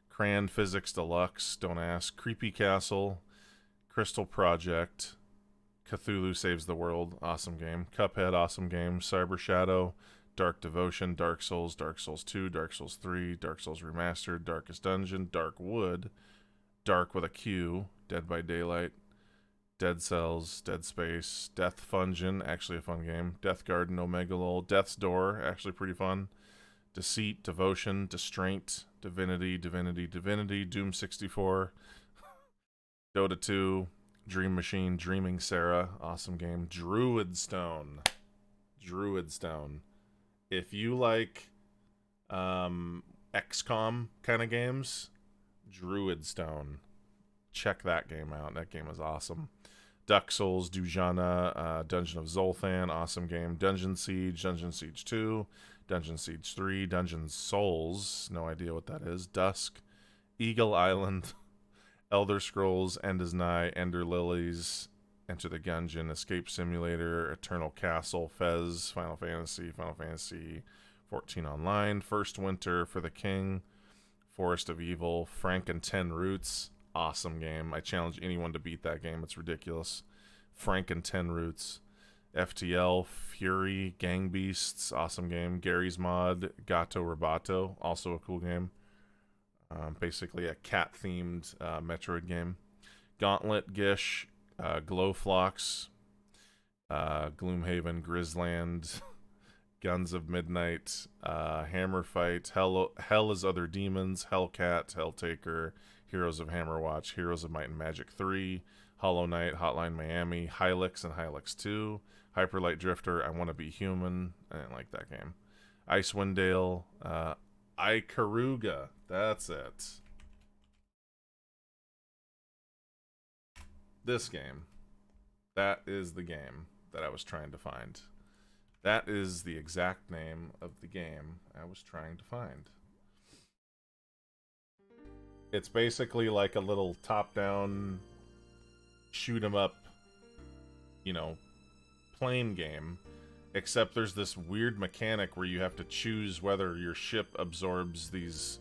Cran Physics Deluxe, don't ask, Creepy Castle, Crystal Project, Cthulhu Saves the World, awesome game, Cuphead, awesome game, Cyber Shadow, Dark Devotion, Dark Souls 2, Dark Souls 3, Dark Souls Remastered, Darkest Dungeon, Dark Wood, Dark with a Q, Dead by Daylight, Dead Cells, Dead Space, Death Fungeon, actually a fun game, Death Garden, Omega Lol, Death's Door, actually pretty fun, Deceit, Devotion, Distraint, Divinity, Doom 64, Dota 2, Dream Machine, Dreaming Sarah, awesome game, Druidstone. If you like XCOM kind of games, Druidstone. Check that game out. That game is awesome. Duck Souls, Dujana, Dungeon of Zolthan, awesome game. Dungeon Siege 2, Dungeon Siege 3, Dungeon Souls, no idea what that is. Dusk, Eagle Island, Elder Scrolls, End is Nigh, Ender Lilies, Enter the Gungeon, Escape Simulator, Eternal Castle, Fez, Final Fantasy 14 Online, First Winter for the King, Forest of Evil, Frank and 10 Roots, awesome game. I challenge anyone to beat that game. It's ridiculous. Frank and 10 Roots, FTL, Fury, Gang Beasts, awesome game. Gary's Mod, Gato Roboto, also a cool game. Basically a cat-themed Metroid game. Gauntlet, Gish, Glowflox, Gloomhaven, Grisland, Guns of Midnight, Hammer Fight, Hell is Other Demons, Hellcat, Helltaker, Heroes of Hammerwatch, Heroes of Might and Magic 3, Hollow Knight, Hotline Miami, Hylix and Hylix 2, Hyperlight Drifter, I Want to Be Human, I didn't like that game. Icewind Dale, Ikaruga, that's it. This game. That is the game that I was trying to find. That is the exact name of the game I was trying to find. It's basically like a little top-down, shoot-'em-up, you know, plane game. Except there's this weird mechanic where you have to choose whether your ship absorbs these,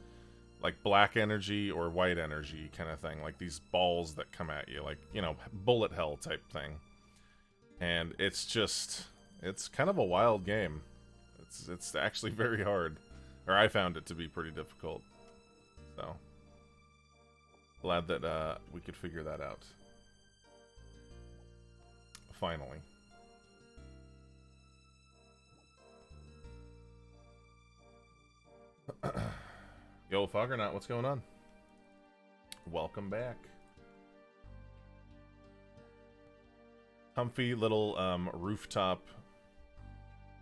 like, black energy or white energy kind of thing. Like these balls that come at you, like, you know, bullet hell type thing. And it's just... it's kind of a wild game. It's actually very hard. Or I found it to be pretty difficult. So, glad that we could figure that out. Finally. Yo, Foggernaut, what's going on? Welcome back. Comfy little rooftop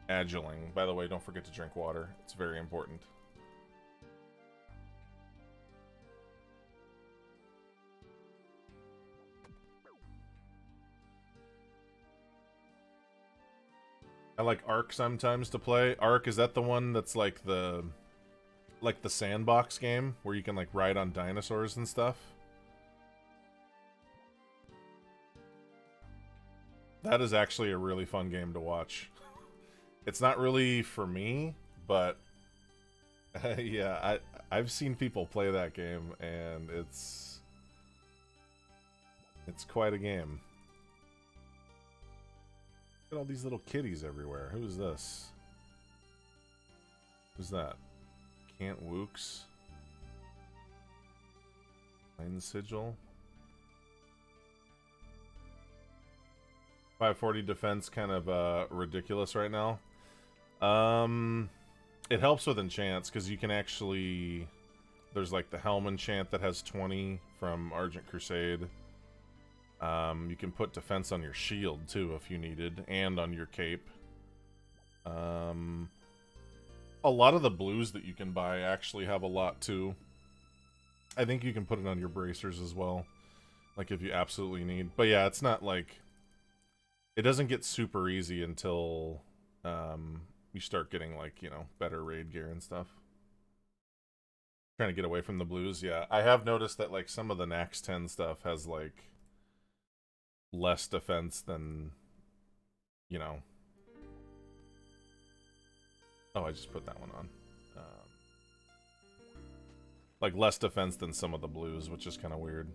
agiling. By the way, don't forget to drink water. It's very important. I like Ark sometimes to play. Ark, is that the one that's like the sandbox game where you can like ride on dinosaurs and stuff? That is actually a really fun game to watch. It's not really for me, but yeah, I've seen people play that game, and it's quite a game. Look at all these little kitties everywhere. Who is this? Who's that? Can't Wooks? Line Sigil? 540 defense kind of ridiculous right now. It helps with enchants because you can actually, there's like the Helm enchant that has 20 from Argent Crusade. You can put defense on your shield too if you needed, and on your cape. A lot of the blues that you can buy actually have a lot too. I think you can put it on your bracers as well, like if you absolutely need. But yeah, it's not like, it doesn't get super easy until you start getting like, you know, better raid gear and stuff. Trying to get away from the blues, yeah. I have noticed that like some of the Nax 10 stuff has like less defense than, you know. Oh, I just put that one on. Like less defense than some of the blues, which is kind of weird.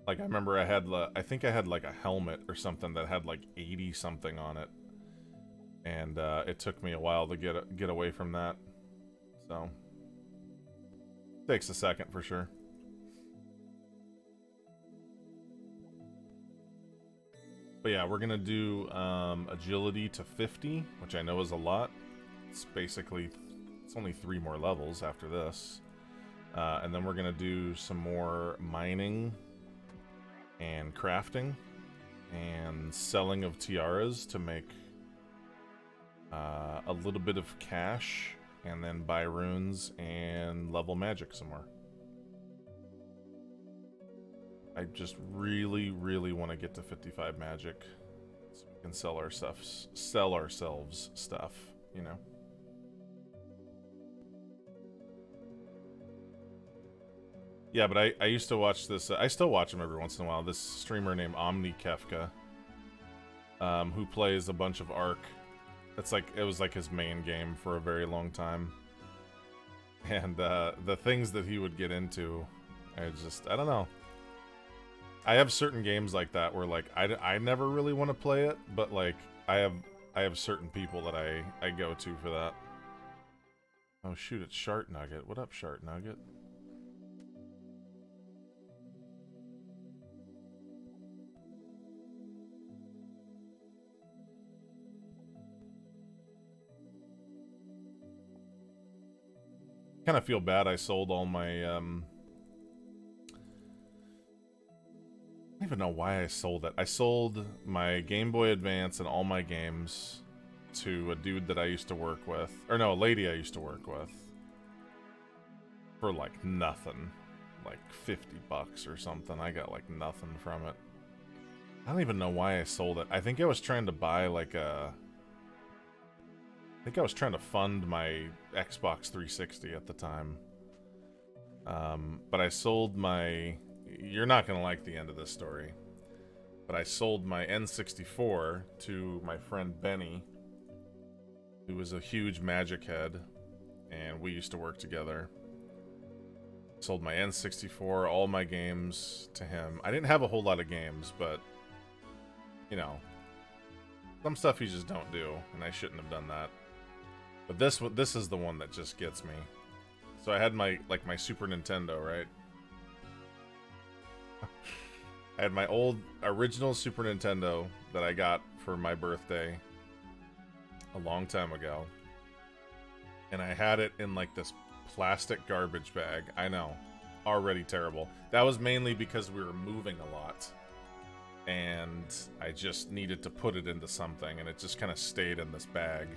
Like I remember I had, I think I had like a helmet or something that had like 80 something on it, and it took me a while to get away from that. So takes a second for sure. But yeah, we're gonna do agility to 50, which I know is a lot. It's basically, it's only 3 more levels after this. And then we're gonna do some more mining and crafting and selling of tiaras to make a little bit of cash, and then buy runes and level magic some more. I just really, really want to get to 55 magic so we can sell ourselves stuff, you know. Yeah, but I used to watch this. I still watch him every once in a while. This streamer named Omni Kefka, who plays a bunch of Ark. It's like, it was like his main game for a very long time. And the things that he would get into, I don't know. I have certain games like that where like I never really want to play it, but like I have certain people that I go to for that. Oh shoot, it's Shart Nugget. What up, Shart Nugget? Kind of feel bad I sold all my I don't even know why I sold it. I sold my Game Boy Advance and all my games to a dude that I used to work with. Or no, a lady I used to work with. For like nothing. Like 50 bucks or something. I got like nothing from it. I don't even know why I sold it. I think I was trying to buy like a... I think I was trying to fund my Xbox 360 at the time. But I sold my... You're not going to like the end of this story. But I sold my N64 to my friend Benny, who was a huge Magic head, and we used to work together. Sold my N64, all my games to him. I didn't have a whole lot of games, but, you know, some stuff you just don't do, and I shouldn't have done that. But this is the one that just gets me. So I had my Super Nintendo, right? I had my old original Super Nintendo that I got for my birthday a long time ago. And I had it in like this plastic garbage bag. I know, already terrible. That was mainly because we were moving a lot. And I just needed to put it into something, and it just kind of stayed in this bag.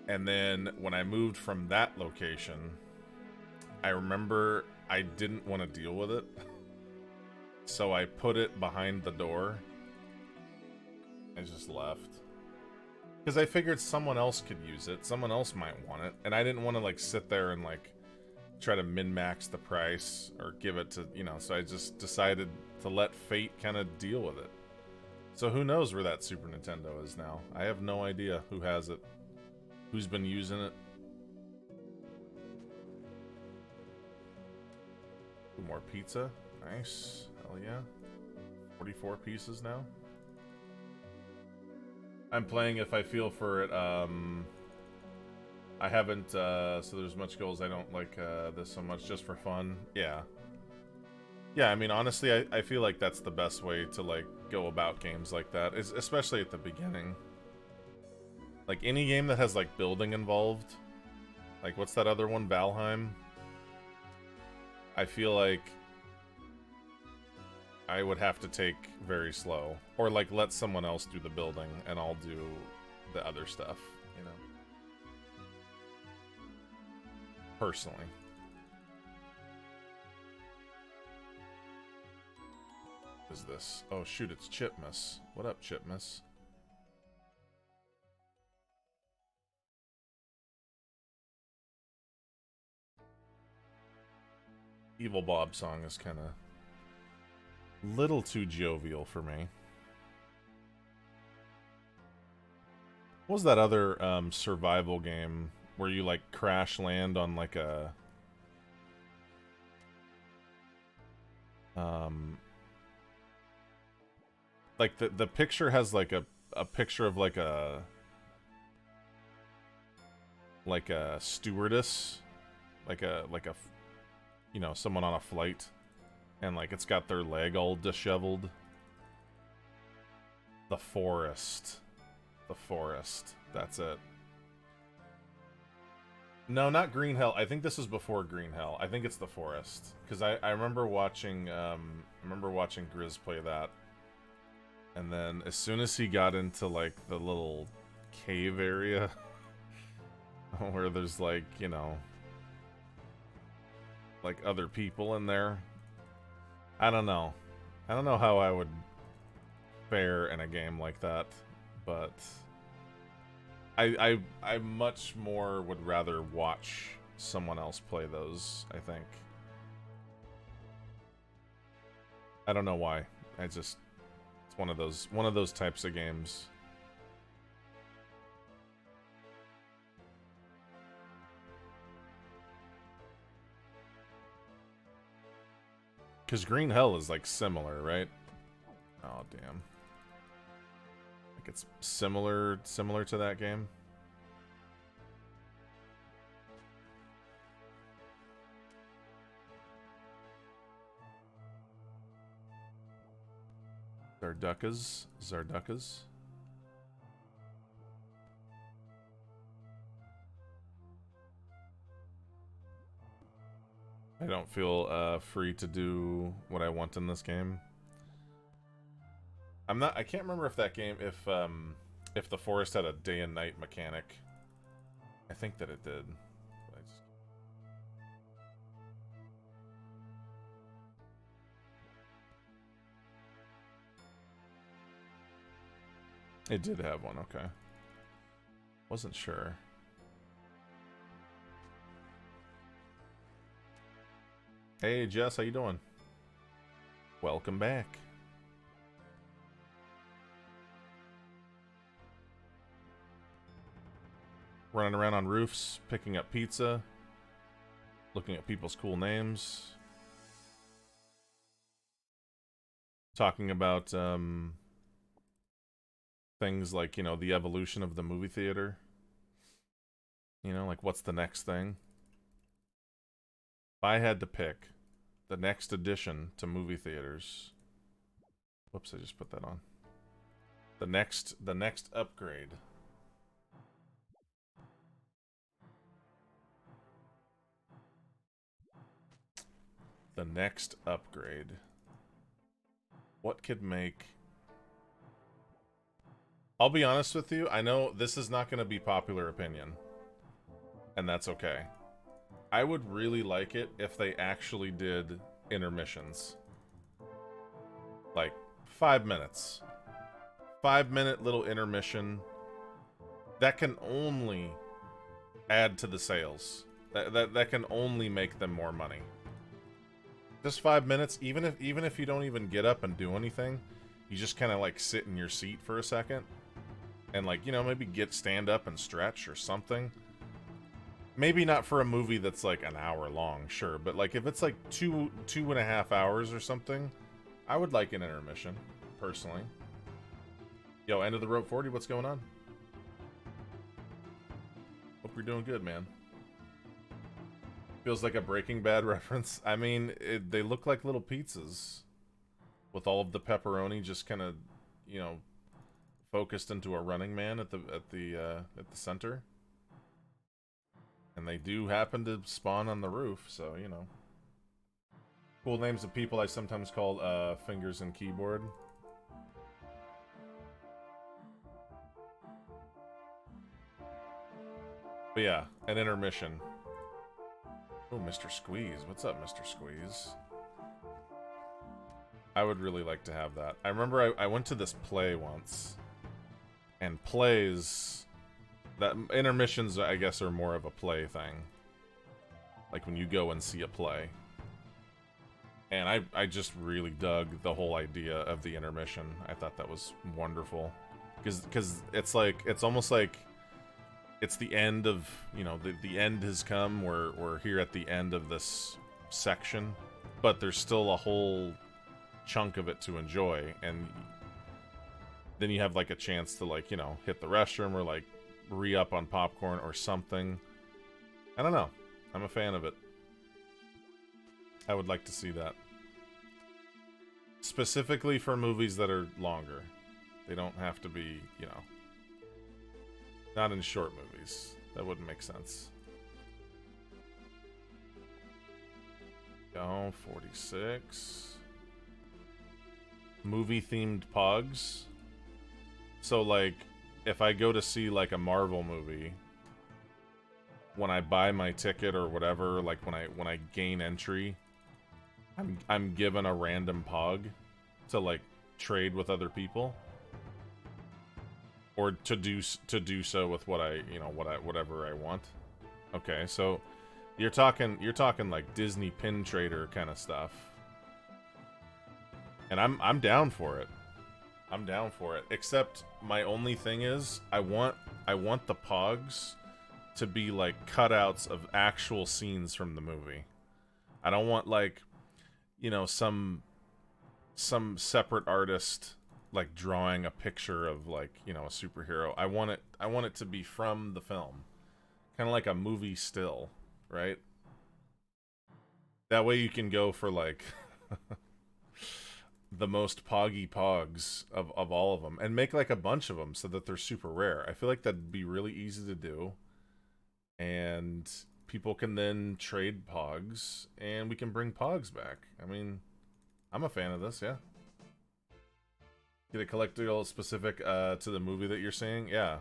And then when I moved from that location, I remember I didn't want to deal with it. So I put it behind the door. I just left. Because I figured someone else could use it. Someone else might want it. And I didn't want to, like, sit there and, like, try to min-max the price or give it to, you know, so I just decided to let fate kind of deal with it. So who knows where that Super Nintendo is now? I have no idea who has it. Who's been using it. More pizza. Nice. Hell yeah. 44 pieces now. I'm playing if I feel for it. I haven't, so there's much goals. I don't like this so much just for fun. Yeah. Yeah, I mean, honestly, I feel like that's the best way to, like, go about games like that, is especially at the beginning. Like, any game that has, like, building involved. Like, what's that other one? Valheim? I feel like I would have to take very slow. Or, like, let someone else do the building, and I'll do the other stuff, you know? Personally. What is this? Oh, shoot, it's Chipmus. What up, Chipmus? Evil Bob song is kind of little too jovial for me. What was that other survival game where you, like, crash land on, like, a like the picture has, like, a picture of, like a stewardess, like a you know, someone on a flight, and, like, it's got their leg all disheveled. The Forest. The Forest. That's it. No, not Green Hell. I think this is before Green Hell. I think it's The Forest. Because I remember watching Grizz play that. And then as soon as he got into, like, the little cave area where there's, like, you know, like, other people in there, I don't know. I don't know how I would fare in a game like that, but I much more would rather watch someone else play those, I think. I don't know why. It's one of those types of games. Because Green Hell is, like, similar, right? Oh, damn. Like, it's similar to that game. Zarduckas. I don't feel free to do what I want in this game. I can't remember if that game, if the forest had a day and night mechanic. I think that it did. It did have one, okay. Wasn't sure. Hey Jess, how you doing? Welcome back. Running around on roofs, picking up pizza, looking at people's cool names, talking about things like, you know, the evolution of the movie theater. You know, like, what's the next thing? If I had to pick the next addition to movie theaters... Whoops, I just put that on. The next upgrade. The next upgrade. What could make... I'll be honest with you, I know this is not going to be popular opinion. And that's okay. I would really like it if they actually did intermissions. Like, 5 minutes. 5-minute little intermission that can only add to the sales. That can only make them more money. Just 5 minutes, even if you don't even get up and do anything, you just kind of like sit in your seat for a second and like, you know, maybe stand up and stretch or something. Maybe not for a movie that's like an hour long, sure, but like if it's like two and a half hours or something, I would like an intermission, personally. Yo, end of the rope 40, what's going on? Hope you're doing good, man. Feels like a Breaking Bad reference. I mean, they look like little pizzas with all of the pepperoni just kind of, you know, focused into a running man at the center. And they do happen to spawn on the roof, so, you know. Cool names of people I sometimes call fingers and keyboard. But yeah, an intermission. Oh, Mr. Squeeze. What's up, Mr. Squeeze? I would really like to have that. I remember I went to this play once. And plays... that intermissions, I guess, are more of a play thing. Like when you go and see a play. And I just really dug the whole idea of the intermission. I thought that was wonderful. Because it's like, it's almost like it's the end of, you know, the end has come. We're here at the end of this section. But there's still a whole chunk of it to enjoy. And then you have like a chance to like, you know, hit the restroom or like re-up on popcorn or something. I don't know. I'm a fan of it. I would like to see that. Specifically for movies that are longer. They don't have to be, you know, not in short movies. That wouldn't make sense. Go, 46. Movie-themed pogs. So, like, if I go to see, like, a Marvel movie, when I buy my ticket or whatever, like, when I gain entry, I'm given a random pog to, like, trade with other people. Or to do so with what I, you know, whatever I want. Okay, so you're talking like Disney pin trader kind of stuff. And I'm down for it. I'm down for it. Except my only thing is I want the pogs to be like cutouts of actual scenes from the movie. I don't want like, you know, some separate artist like drawing a picture of like, you know, a superhero. I want it to be from the film. Kind of like a movie still, right? That way you can go for like the most poggy pogs of all of them and make like a bunch of them so that they're super rare. I feel like that'd be really easy to do. And people can then trade pogs and we can bring pogs back. I mean, I'm a fan of this, yeah. Get a collectible specific to the movie that you're seeing? Yeah.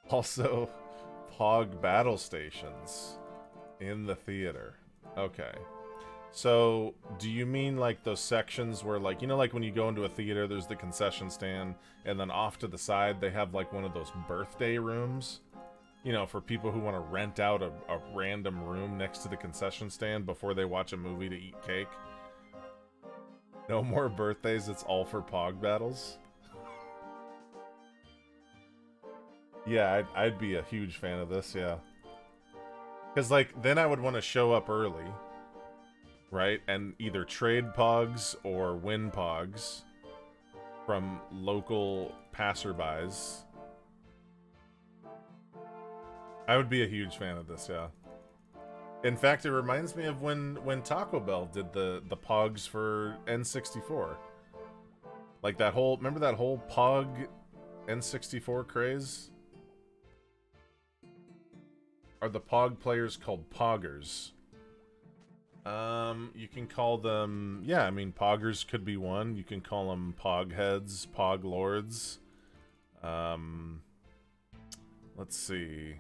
Also, Pog battle stations in the theater. Okay. So, do you mean like those sections where like, you know, like when you go into a theater, there's the concession stand, and then off to the side, they have like one of those birthday rooms? You know, for people who want to rent out a random room next to the concession stand before they watch a movie to eat cake. No more birthdays, it's all for Pog battles. Yeah, I'd be a huge fan of this, yeah. Because, like, then I would want to show up early, right? And either trade Pogs or win Pogs from local passerbys. I would be a huge fan of this, yeah. In fact, it reminds me of when Taco Bell did the Pogs for N64. Like that whole, remember that whole Pog N64 craze? Are the Pog players called Poggers? You can call them, yeah, I mean, Poggers could be one. You can call them Pog Heads, Pog Lords. Let's see.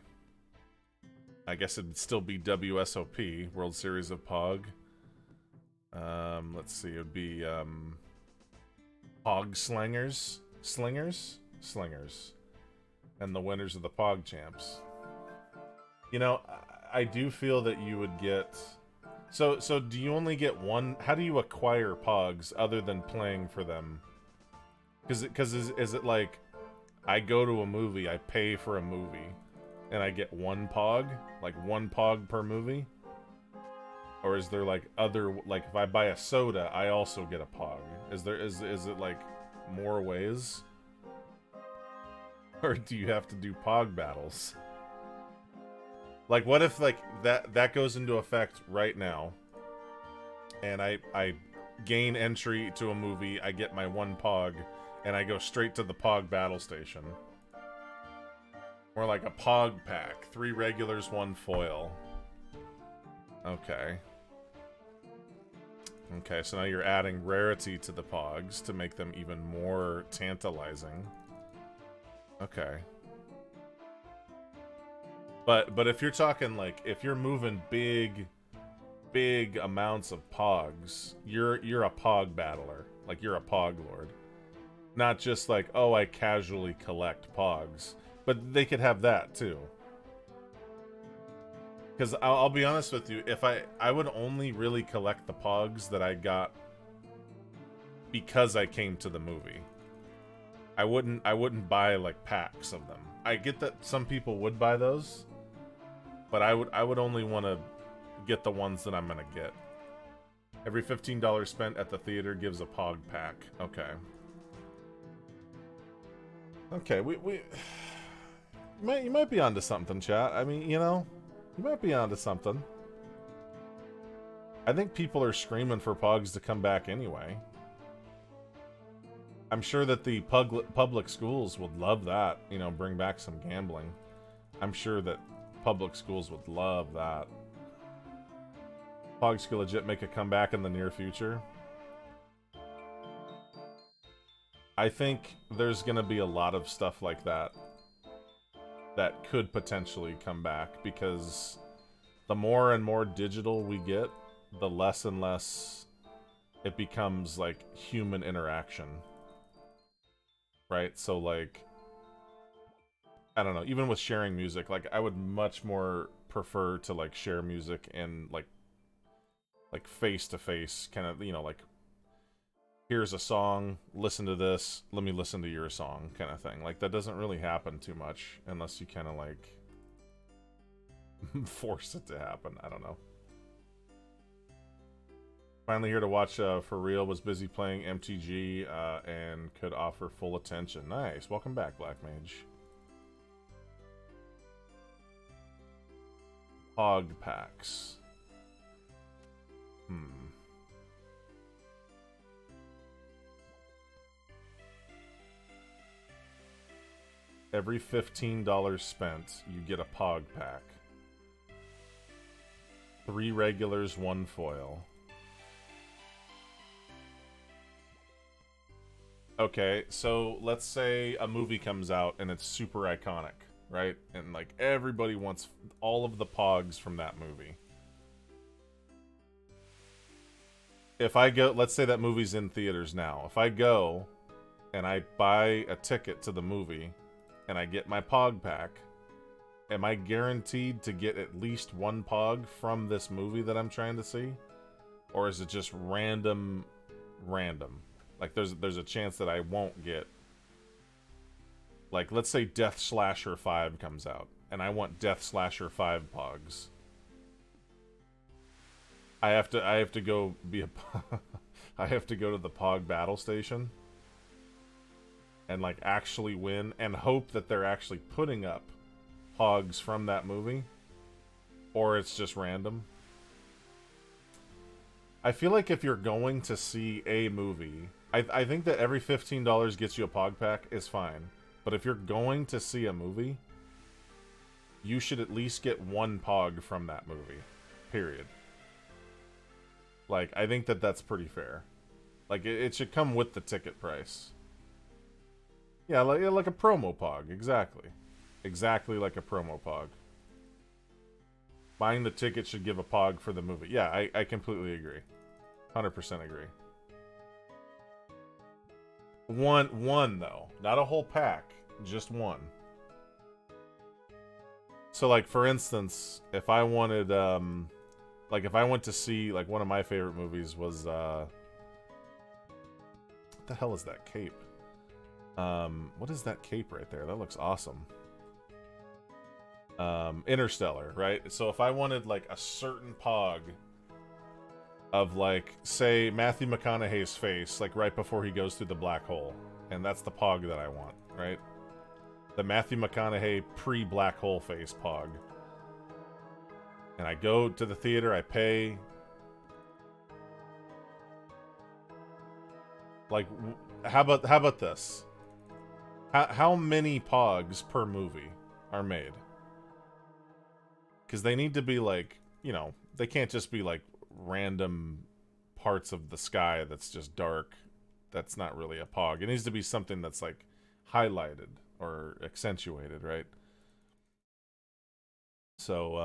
I guess it'd still be WSOP, World Series of Pog. Let's see, it would be Pog Slingers, and the winners of the Pog Champs. You know, I do feel that you would get. So do you only get one? How do you acquire Pogs other than playing for them? Because is it like I go to a movie, I pay for a movie, and I get one Pog, like one Pog per movie? Or is there like other, like if I buy a soda, I also get a Pog? Is it like more ways? Or do you have to do Pog battles? Like what if like that goes into effect right now, and I gain entry to a movie, I get my one Pog, and I go straight to the Pog battle station. Or like a Pog pack, 3 regulars, 1 foil. Okay. Okay, so now you're adding rarity to the Pogs to make them even more tantalizing. Okay. But if you're talking like, if you're moving big amounts of Pogs, you're a Pog battler. Like you're a Pog lord. Not just like, oh, I casually collect Pogs. But they could have that too. Because I'll be honest with you, if I would only really collect the Pogs that I got because I came to the movie. I wouldn't buy like packs of them. I get that some people would buy those, but I would only want to get the ones that I'm gonna get. Every $15 spent at the theater gives a Pog pack. Okay. Okay, you might be onto something, chat. I mean, you know, you might be onto something. I think people are screaming for Pogs to come back anyway. I'm sure that the public schools would love that, you know, bring back some gambling. I'm sure that public schools would love that. Pogs could legit make a comeback in the near future. I think there's going to be a lot of stuff like that that could potentially come back, because the more and more digital we get, the less and less it becomes like human interaction. Right? So like, I don't know, even with sharing music, like I would much more prefer to like share music and like face to face, kind of, you know, like here's a song, listen to this, let me listen to your song kind of thing. Like that doesn't really happen too much unless you kind of like force it to happen. I don't know. Finally here to watch for real. Was busy playing MTG and could offer full attention. Nice. Welcome back, Black Mage. Hog packs. Every $15 spent, you get a Pog pack. 3 regulars, 1 foil. Okay, so let's say a movie comes out and it's super iconic, right? And like everybody wants all of the Pogs from that movie. If I go, let's say that movie's in theaters now. If I go and I buy a ticket to the movie and I get my Pog pack, am I guaranteed to get at least 1 Pog from this movie that I'm trying to see? Or is it just random? Like there's a chance that I won't get. Like let's say Death Slasher 5 comes out and I want Death Slasher 5 Pogs. I have to go be a I have to go to the Pog battle station and like actually win and hope that they're actually putting up Pogs from that movie, or it's just random. I feel like if you're going to see a movie, I think that every $15 gets you a Pog pack is fine. But if you're going to see a movie, you should at least get 1 Pog from that movie. Period. Like, I think that that's pretty fair. Like, it should come with the ticket price. Yeah, like a promo Pog. Exactly. Exactly like a promo Pog. Buying the ticket should give a pog for the movie. Yeah, I completely agree. 100% agree. One though, not a whole pack, just one. So like for instance, if I wanted like if I went to see like one of my favorite movies was what the hell is that cape? What is that cape right there? That looks awesome. Interstellar, right? So if I wanted like a certain pog of like say Matthew McConaughey's face like right before he goes through the black hole, and that's the pog that I want, right? The Matthew McConaughey pre-black hole face pog. And I go to the theater, I pay like how about this? How many pogs per movie are made? Because they need to be like, you know, they can't just be like random parts of the sky that's just dark. That's not really a pog. It needs to be something that's like highlighted or accentuated, right? So,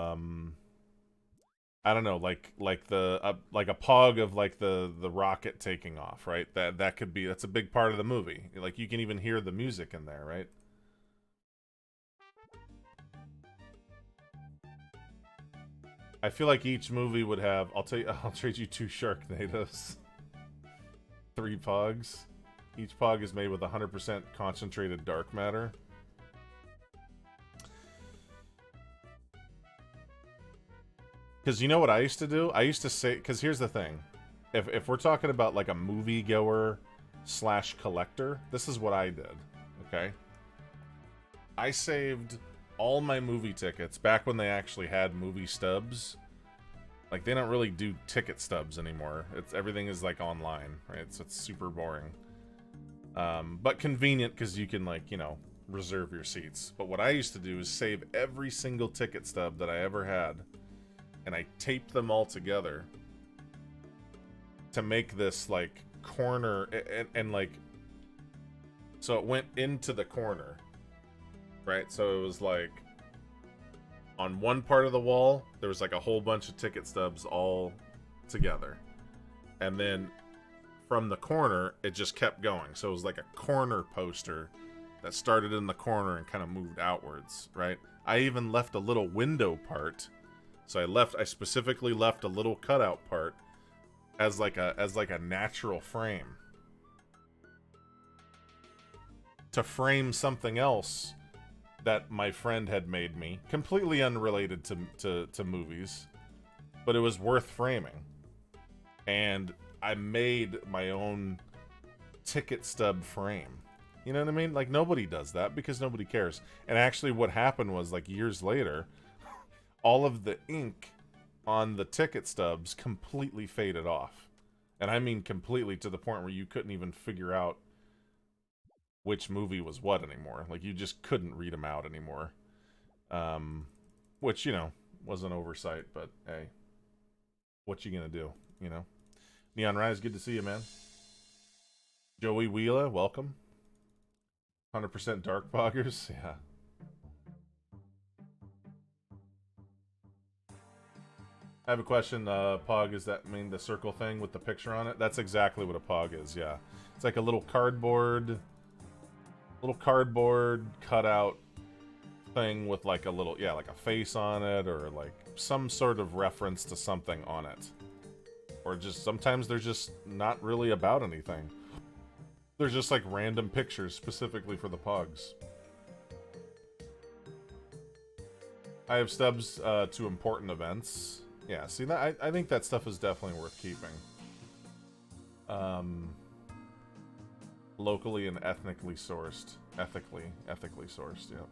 I don't know, like the like a pog of like the rocket taking off, right? That could be, that's a big part of the movie. Like you can even hear the music in there, right? I feel like each movie would have. I'll trade you 2 Sharknadoes, 3 pogs. Each pog is made with 100% concentrated dark matter. Because you know what I used to do? I used to say, because here's the thing. If we're talking about like a moviegoer / collector, this is what I did, okay? I saved all my movie tickets back when they actually had movie stubs. Like, they don't really do ticket stubs anymore. Everything is like online, right? So it's super boring. But convenient because you can, like, you know, reserve your seats. But what I used to do is save every single ticket stub that I ever had, and I taped them all together to make this like corner and like, so it went into the corner, right? So it was like on one part of the wall there was like a whole bunch of ticket stubs all together, and then from the corner it just kept going. So it was like a corner poster that started in the corner and kind of moved outwards, right? I even left a little window part. So I specifically left a little cutout part as like a natural frame to frame something else that my friend had made me, completely unrelated to movies, but it was worth framing. And I made my own ticket stub frame. You know what I mean? Like, nobody does that because nobody cares. And actually what happened was, like, years later, all of the ink on the ticket stubs completely faded off. And I mean completely, to the point where you couldn't even figure out which movie was what anymore. Like, you just couldn't read them out anymore. Which, you know, was an oversight, but hey, what you gonna do, you know? Neon Rise, good to see you, man. Joey Wheeler, welcome. 100% Dark Poggers, yeah. I have a question. Pog, does that mean the circle thing with the picture on it? That's exactly what a pog is, yeah. It's like a little cardboard cutout thing with like a little, yeah, like a face on it, or like some sort of reference to something on it. Or just, sometimes they're just not really about anything. They're just like random pictures specifically for the pogs. I have stubs to important events. Yeah, see, that I think that stuff is definitely worth keeping. Locally and ethnically sourced. Ethically sourced, yeah.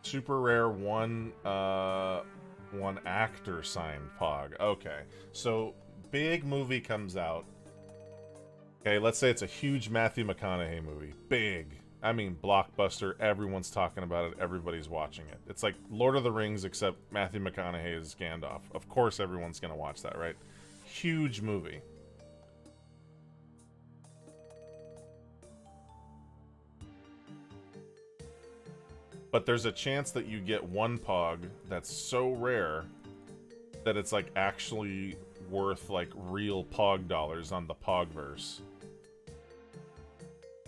Super rare one actor signed pog. Okay, so big movie comes out. Okay, let's say it's a huge Matthew McConaughey movie. Big. I mean, blockbuster. Everyone's talking about it. Everybody's watching it. It's like Lord of the Rings, except Matthew McConaughey is Gandalf. Of course everyone's going to watch that, right? Huge movie. but there's a chance that you get one Pog that's so rare that it's like actually worth like real Pog dollars on the Pogverse.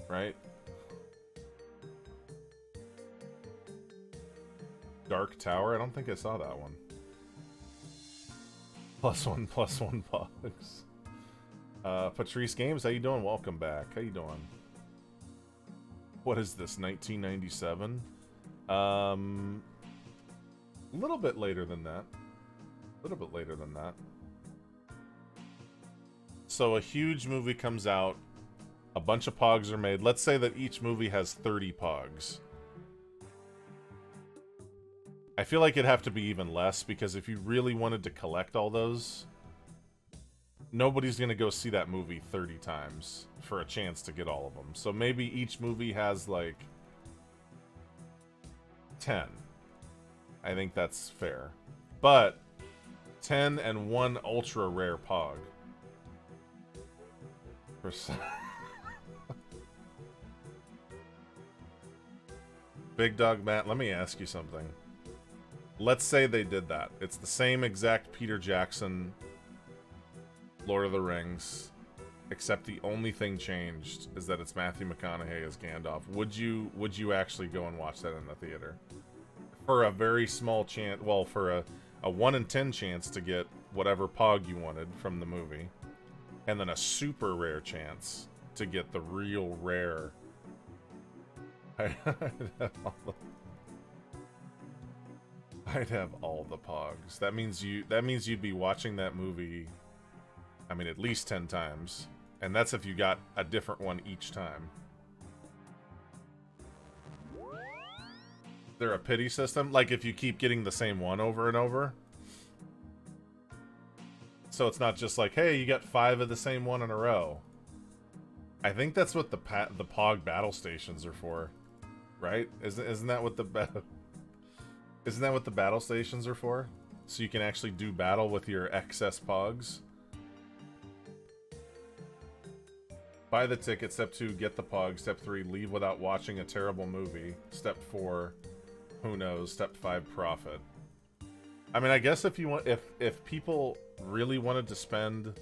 Right? Dark Tower? I don't think I saw that one. +1, +1 Pogs. Patrice Games, how you doing? Welcome back. How you doing? What is this, 1997? A little bit later than that. A little bit later than that. So a huge movie comes out. A bunch of Pogs are made. Let's say that each movie has 30 Pogs. I feel like it'd have to be even less, because if you really wanted to collect all those, nobody's going to go see that movie 30 times for a chance to get all of them. So maybe each movie has like 10. I think that's fair. But 10 and one ultra rare Pog. Big Dog Matt, let me ask you something. Let's say they did that. It's the same exact Peter Jackson Lord of the Rings, except the only thing changed is that it's Matthew McConaughey as Gandalf. Would you actually go and watch that in the theater? For a very small chance, well, for a 1 in 10 chance to get whatever Pog you wanted from the movie, and then a super rare chance to get the real rare. I'd have all the Pogs. That means you'd be watching that movie, I mean, at least 10 times. And that's if you got a different one each time. Is there a pity system? Like if you keep getting the same one over and over? So it's not just like, hey, you got 5 of the same one in a row. I think that's what the Pog battle stations are for. Right? Isn't that what the Isn't that what the battle stations are for? So you can actually do battle with your excess Pogs? Buy the ticket. Step 2, get the Pog. Step 3, leave without watching a terrible movie. Step 4, who knows. Step 5, profit. I mean, I guess if you want, if people really wanted to spend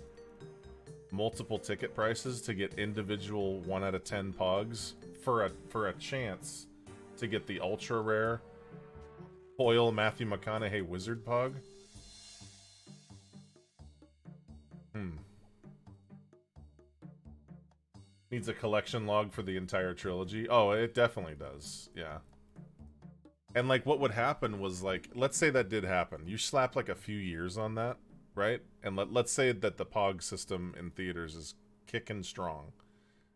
multiple ticket prices to get individual 1 out of 10 Pogs for a chance to get the ultra rare foil Matthew McConaughey wizard Pog. Needs a collection log for the entire trilogy. Oh, it definitely does. Yeah. And like what would happen was, like, let's say that did happen. You slap like a few years on that, right? And let's say that the Pog system in theaters is kicking strong,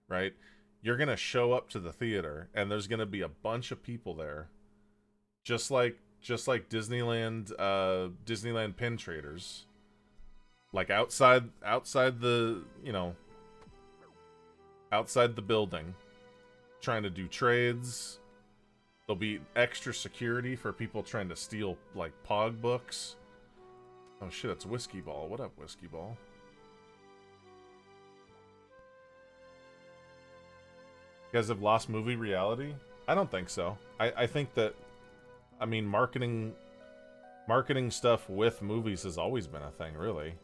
right? You're going to show up to the theater and there's going to be a bunch of people there. Just like Disneyland Disneyland pin traders, like outside the, you know, outside the building, trying to do trades. There'll be extra security for people trying to steal like Pog books. Oh shit, it's Whiskey Ball. What up, Whiskey Ball? You guys have lost movie reality? I don't think so. I think that, I mean, marketing stuff with movies has always been a thing, really.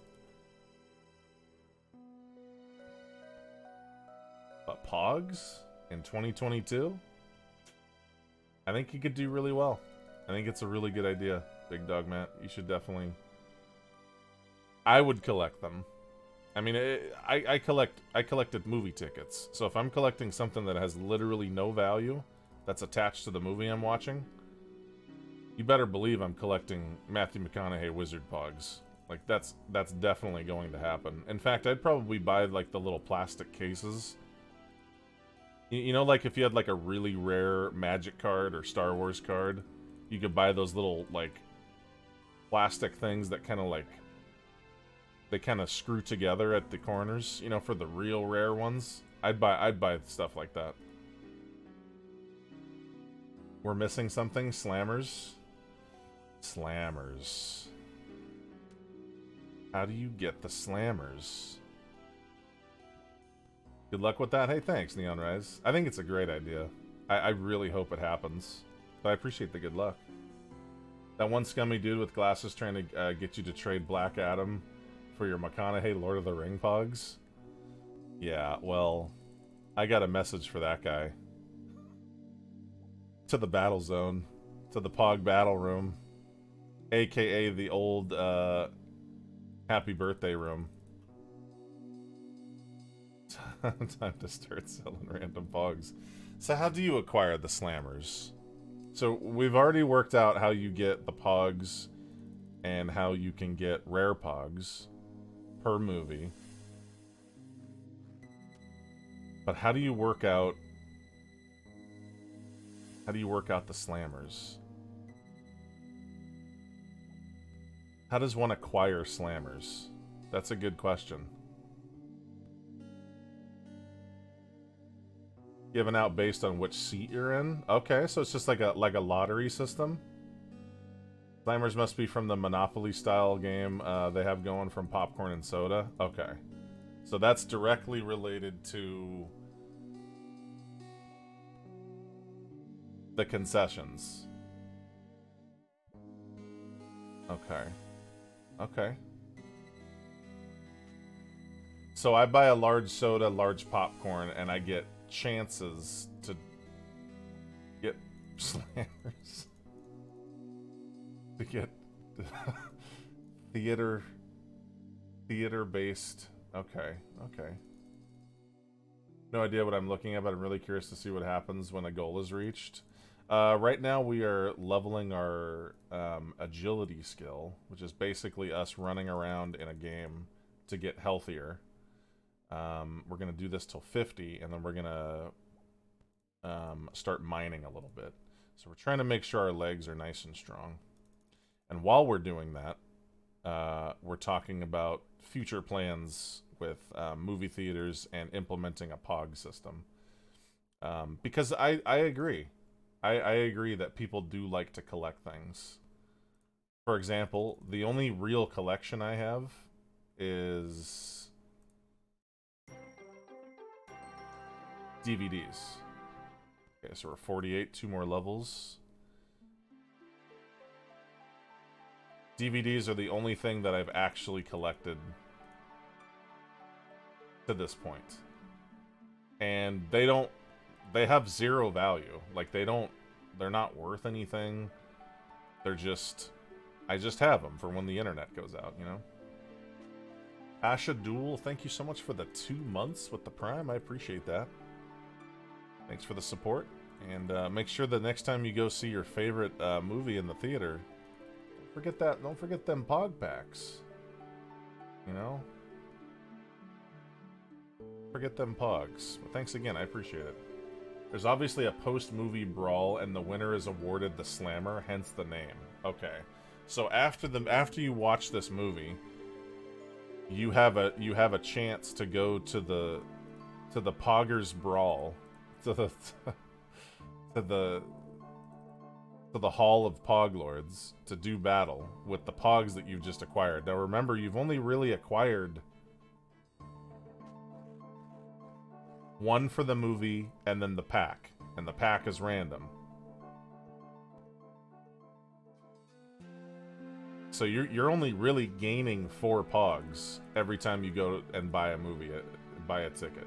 But Pogs in 2022? I think you could do really well. I think it's a really good idea, Big Dog Matt. You should definitely... I would collect them. I mean, I collected movie tickets. So if I'm collecting something that has literally no value that's attached to the movie I'm watching, you better believe I'm collecting Matthew McConaughey wizard Pogs. Like, that's definitely going to happen. In fact, I'd probably buy, like, the little plastic cases. You know, like, if you had, like, a really rare Magic card or Star Wars card, you could buy those little, like, plastic things that kind of, like, they kind of screw together at the corners, you know, for the real rare ones. I'd buy stuff like that. We're missing something? Slammers? Slammers. How do you get the slammers? Good luck with that. Hey, thanks, Neon Rise. I think it's a great idea. I really hope it happens. But I appreciate the good luck. That one scummy dude with glasses trying to get you to trade Black Adam for your McConaughey Lord of the Ring pogs. Yeah, well, I got a message for that guy. To the battle zone. To the Pog battle room. AKA the old happy birthday room. Time to start selling random pogs. So how do you acquire the slammers? So we've already worked out how you get the pogs and how you can get rare pogs per movie. But how do you work out the slammers? How does one acquire slammers? That's a good question. Given out based on which seat you're in? Okay, so it's just like a lottery system. Slammers must be from the Monopoly style game they have going from Popcorn and Soda. Okay. So that's directly related to the concessions. Okay. Okay. So I buy a large soda, large popcorn, and I get chances to get slammers. To get theater-based. Okay, okay. No idea what I'm looking at, but I'm really curious to see what happens when a goal is reached. Right now we are leveling our agility skill, which is basically us running around in a game to get healthier. We're going to do this till 50, and then we're going to start mining a little bit. So we're trying to make sure our legs are nice and strong. And while we're doing that, we're talking about future plans with movie theaters and implementing a POG system. Because I agree. I agree that people do like to collect things. For example, the only real collection I have is DVDs. Okay, so we're 48, 2 more levels. DVDs are the only thing that I've actually collected to this point. And they have zero value. Like, they're not worth anything. They're just, I just have them for when the internet goes out, you know? Asha Duel, thank you so much for the 2 months with the Prime. I appreciate that. Thanks for the support. And make sure the next time you go see your favorite movie in the theater, don't forget them Pog packs. You know? Forget them Pogs. But thanks again, I appreciate it. There's obviously a post-movie brawl, and the winner is awarded the Slammer, hence the name. Okay. So after you watch this movie, you have a chance to go to the Poggers Brawl, to the Hall of Poglords to do battle with the Pogs that you've just acquired. Now remember, you've only really acquired one for the movie and then the pack, and the pack is random. So you're only really gaining 4 Pogs every time you go and buy a ticket.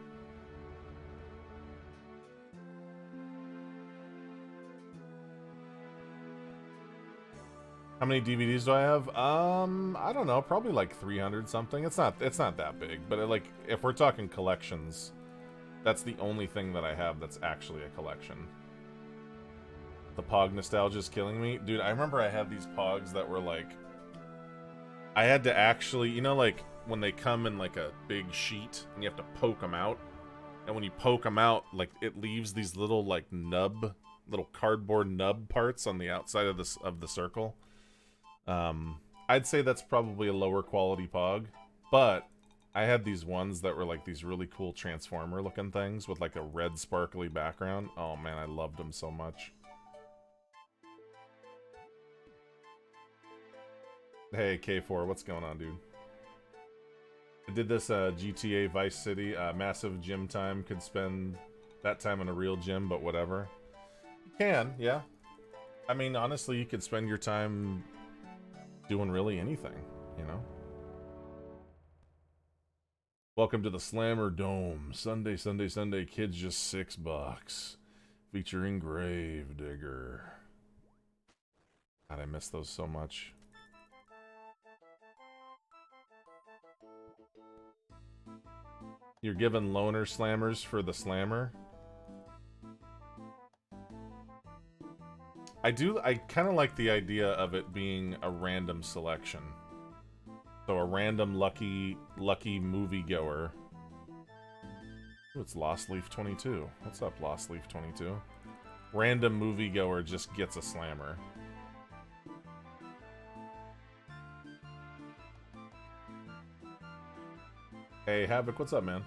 How many DVDs do I have? I don't know, probably like 300 something. It's not that big, but like if we're talking collections, that's the only thing that I have that's actually a collection. The Pog nostalgia is killing me. Dude, I remember I had these Pogs that were like, I had to actually, you know, like when they come in like a big sheet and you have to poke them out, and when you poke them out, like it leaves these little like little cardboard nub parts on the outside of the circle. I'd say that's probably a lower quality Pog, but I had these ones that were like these really cool Transformer looking things with like a red sparkly background. Oh man, I loved them so much. Hey K4, what's going on, dude? I did this GTA Vice City, massive gym time. Could spend that time in a real gym, but whatever. You can, yeah. I mean, honestly, you could spend your time doing really anything, you know? Welcome to the Slammer Dome. Sunday, Sunday, Sunday. Kids just $6. Featuring Gravedigger. God, I miss those so much. You're given loner slammers for the slammer? I kind of like the idea of it being a random selection. So a random lucky moviegoer. Ooh, it's Lost Leaf 22. What's up, Lost Leaf 22? Random moviegoer just gets a slammer. Hey, Havoc, what's up, man?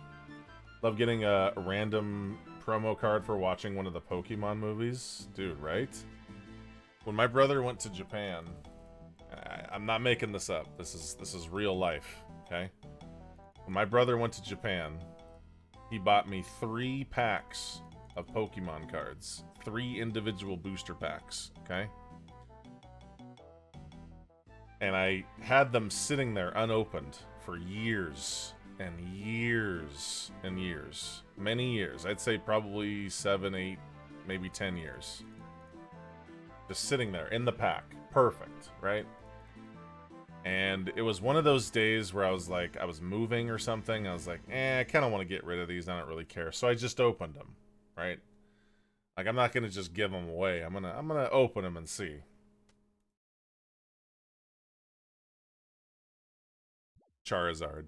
Love getting a random promo card for watching one of the Pokemon movies. Dude, right? When my brother went to Japan, I'm not making this up. This is real life, okay? When my brother went to Japan, he bought me 3 packs of Pokemon cards. 3 individual booster packs, okay? And I had them sitting there unopened for years and years and years. Many years. I'd say probably 7, 8, maybe 10 years. Just sitting there in the pack. Perfect, right? And it was one of those days where I was like, I was moving or something. I was like, I kind of want to get rid of these. I don't really care. So I just opened them, right? Like, I'm not going to just give them away. I'm gonna open them and see. Charizard.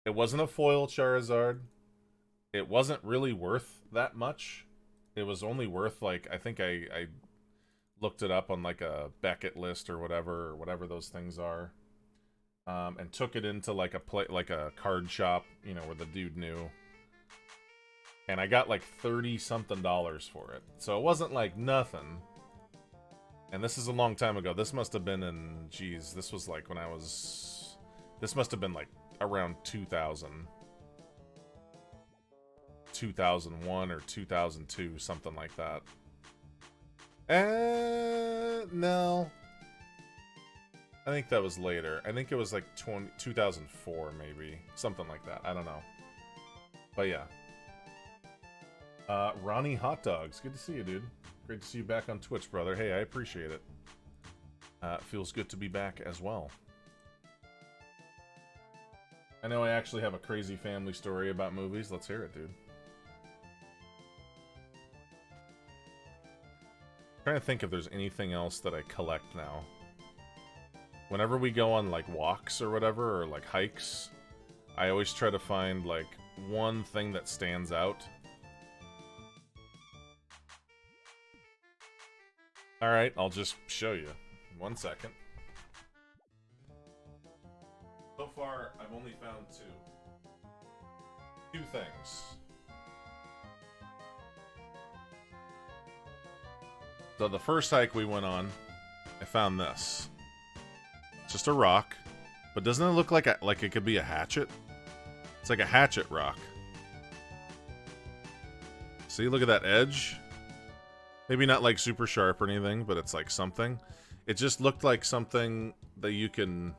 It wasn't a foil Charizard. It wasn't really worth that much. It was only worth, like, I think I looked it up on, like, a Beckett list or whatever those things are. And took it into, like, a card shop, you know, where the dude knew. And I got, like, $30-something for it. So it wasn't, like, nothing. And this is a long time ago. This must have been in, geez, this was, like, when I was... This must have been, like, around 2000. 2001 or 2002, something like that. No. I think that was later. I think it was like 2004, maybe. Something like that. I don't know. But yeah. Ronnie Hot Dogs. Good to see you, dude. Great to see you back on Twitch, brother. Hey, I appreciate it. Feels good to be back as well. I know I actually have a crazy family story about movies. Let's hear it, dude. I'm trying to think if there's anything else that I collect now. Whenever we go on, like, walks or whatever, or, like, hikes, I always try to find, like, one thing that stands out. Alright, I'll just show you. 1 second. So far, I've only found 2. 2 things. So the first hike we went on, I found this. It's just a rock, but doesn't it look like it could be a hatchet? It's like a hatchet rock. See, look at that edge. Maybe not like super sharp or anything, but it's like something. It just looked like something that you can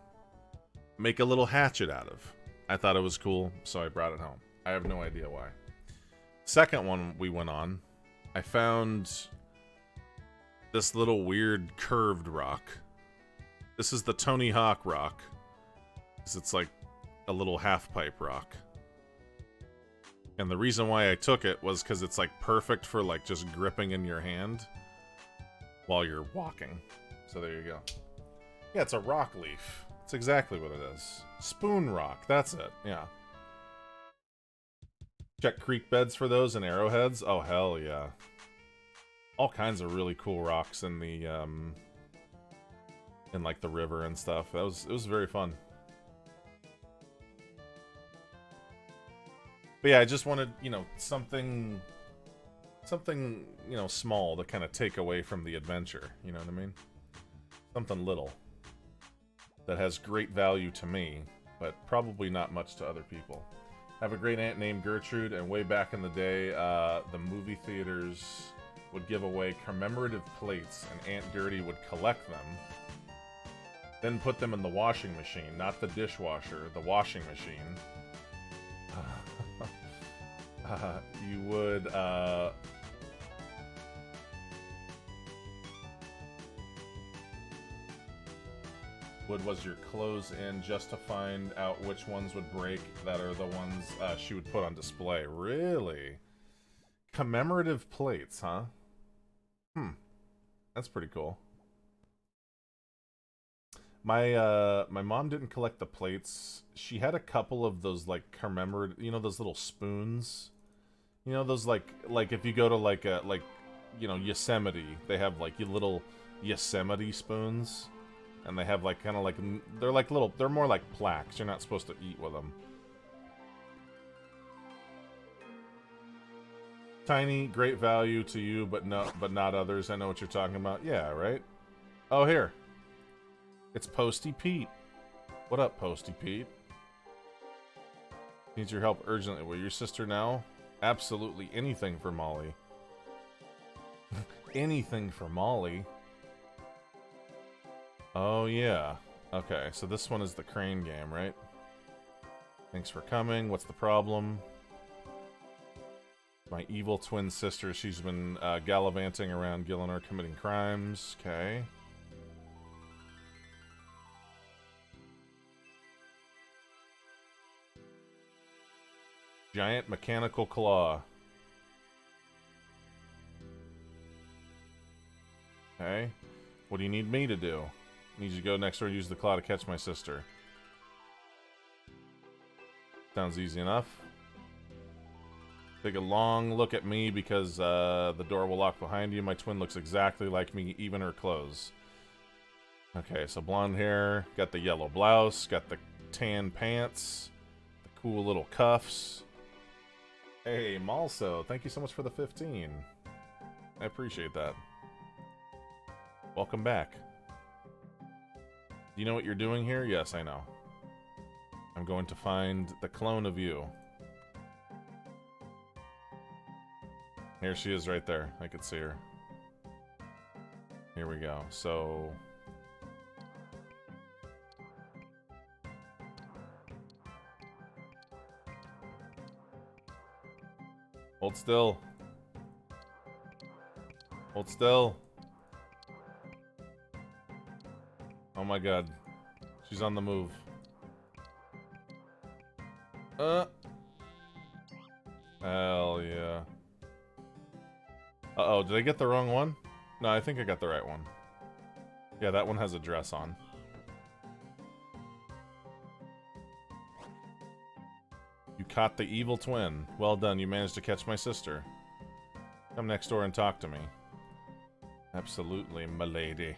make a little hatchet out of. I thought it was cool, so I brought it home. I have no idea why. Second one we went on, I found this little weird curved rock. This is the Tony Hawk rock. It's like a little half-pipe rock. And the reason why I took it was because it's like perfect for like just gripping in your hand while you're walking. So there you go. Yeah, it's a rock leaf. That's exactly what it is. Spoon rock, that's it, yeah. Check creek beds for those and arrowheads. Oh, hell yeah. All kinds of really cool rocks in the, in like the river and stuff. It was very fun. But yeah, I just wanted, you know, something, you know, small to kind of take away from the adventure. You know what I mean? Something little that has great value to me, but probably not much to other people. Have a great aunt named Gertrude, and way back in the day, the movie theaters would give away commemorative plates, and Aunt Gertie would collect them, then put them in the washing machine, not the dishwasher, the washing machine. You would, was your clothes in just to find out which ones would break that are the ones she would put on display. Really? Commemorative plates, huh? That's pretty cool. My mom didn't collect the plates. She had a couple of those like commemorative, you know, those little spoons. You know, those like if you go to like you know, Yosemite, they have like little Yosemite spoons. And they have like kind of like, they're like little, they're more like plaques. You're not supposed to eat with them. Tiny, great value to you, but not others. I know what you're talking about. Yeah, right? Oh, here. It's Posty Pete. What up, Posty Pete? Needs your help urgently. Will your sister now? Absolutely anything for Molly. Anything for Molly. Oh, yeah. Okay, so this one is the crane game, right? Thanks for coming. What's the problem? My evil twin sister. She's been gallivanting around Gielinor committing crimes. Okay. Giant mechanical claw. Okay. What do you need me to do? Need you to go next door and use the claw to catch my sister. Sounds easy enough. Take a long look at me because the door will lock behind you. My twin looks exactly like me, even her clothes. Okay, so blonde hair, got the yellow blouse, got the tan pants, the cool little cuffs. Hey, Malso, thank you so much for the 15. I appreciate that. Welcome back. Do you know what you're doing here? Yes, I know. I'm going to find the clone of you. Here she is right there. I could see her. Here we go. So... hold still. Hold still. Oh my god. She's on the move. Hell yeah. Uh-oh, did I get the wrong one? No, I think I got the right one. Yeah, that one has a dress on. You caught the evil twin. Well done, you managed to catch my sister. Come next door and talk to me. Absolutely, milady.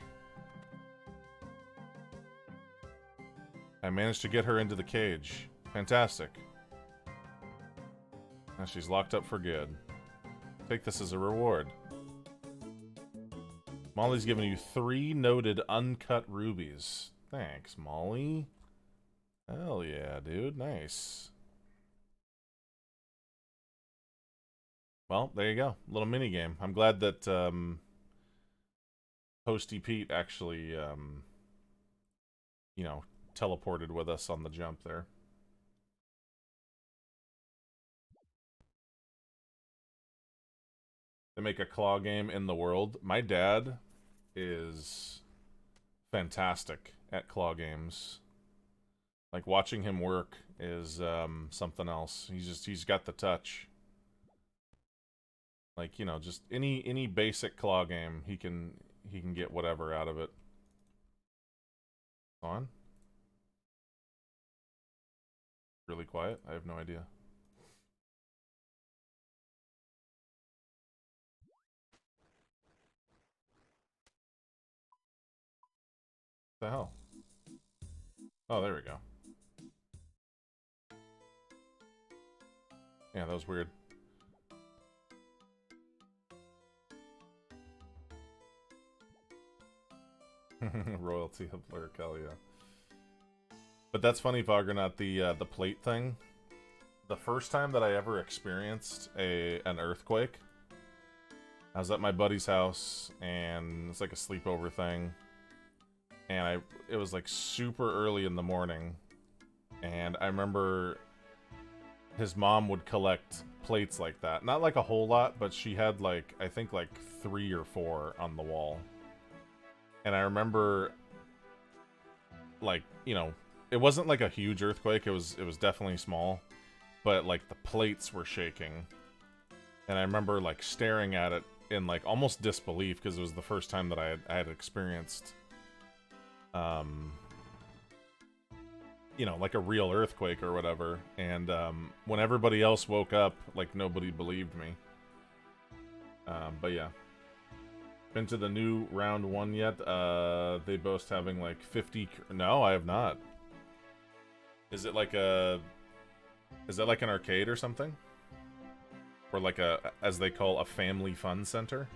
I managed to get her into the cage. Fantastic. Now she's locked up for good. Take this as a reward. Molly's giving you 3 noted uncut rubies. Thanks, Molly. Hell yeah, dude. Nice. Well, there you go. Little mini game. I'm glad that Posty Pete actually, you know, teleported with us on the jump there. They make a claw game in the world. My dad is fantastic at claw games. Like, watching him work is something else. He's got the touch. Like, you know, just any basic claw game, he can get whatever out of it. On? Really quiet? I have no idea. What the hell? Oh, there we go. Yeah, that was weird. Royalty of Lurk, hell yeah. But that's funny, Voggernaut, the plate thing. The first time that I ever experienced an earthquake, I was at my buddy's house, and it's like a sleepover thing. And it was like super early in the morning, and I remember his mom would collect plates like that. Not like a whole lot, but she had like, I think like 3 or 4 on the wall. And I remember, like, you know, it wasn't like a huge earthquake, it was definitely small, but like the plates were shaking. And I remember like staring at it in like almost disbelief, because it was the first time that I had experienced you know, like a real earthquake or whatever. And when everybody else woke up, like nobody believed me. But yeah. Been to the new round 1 yet? They boast having like 50... No, I have not. Is it like a... Is that like an arcade or something? Or like a, as they call, a family fun center?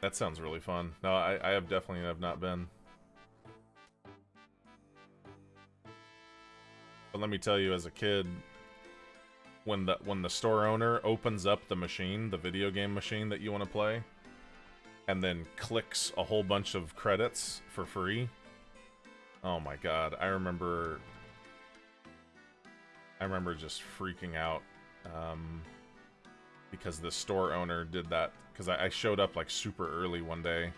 That sounds really fun. No, I have definitely have not been. But let me tell you, as a kid, when the store owner opens up the machine, the video game machine that you want to play, and then clicks a whole bunch of credits for free, oh my god, I remember just freaking out, because the store owner did that. Because I showed up like super early one day,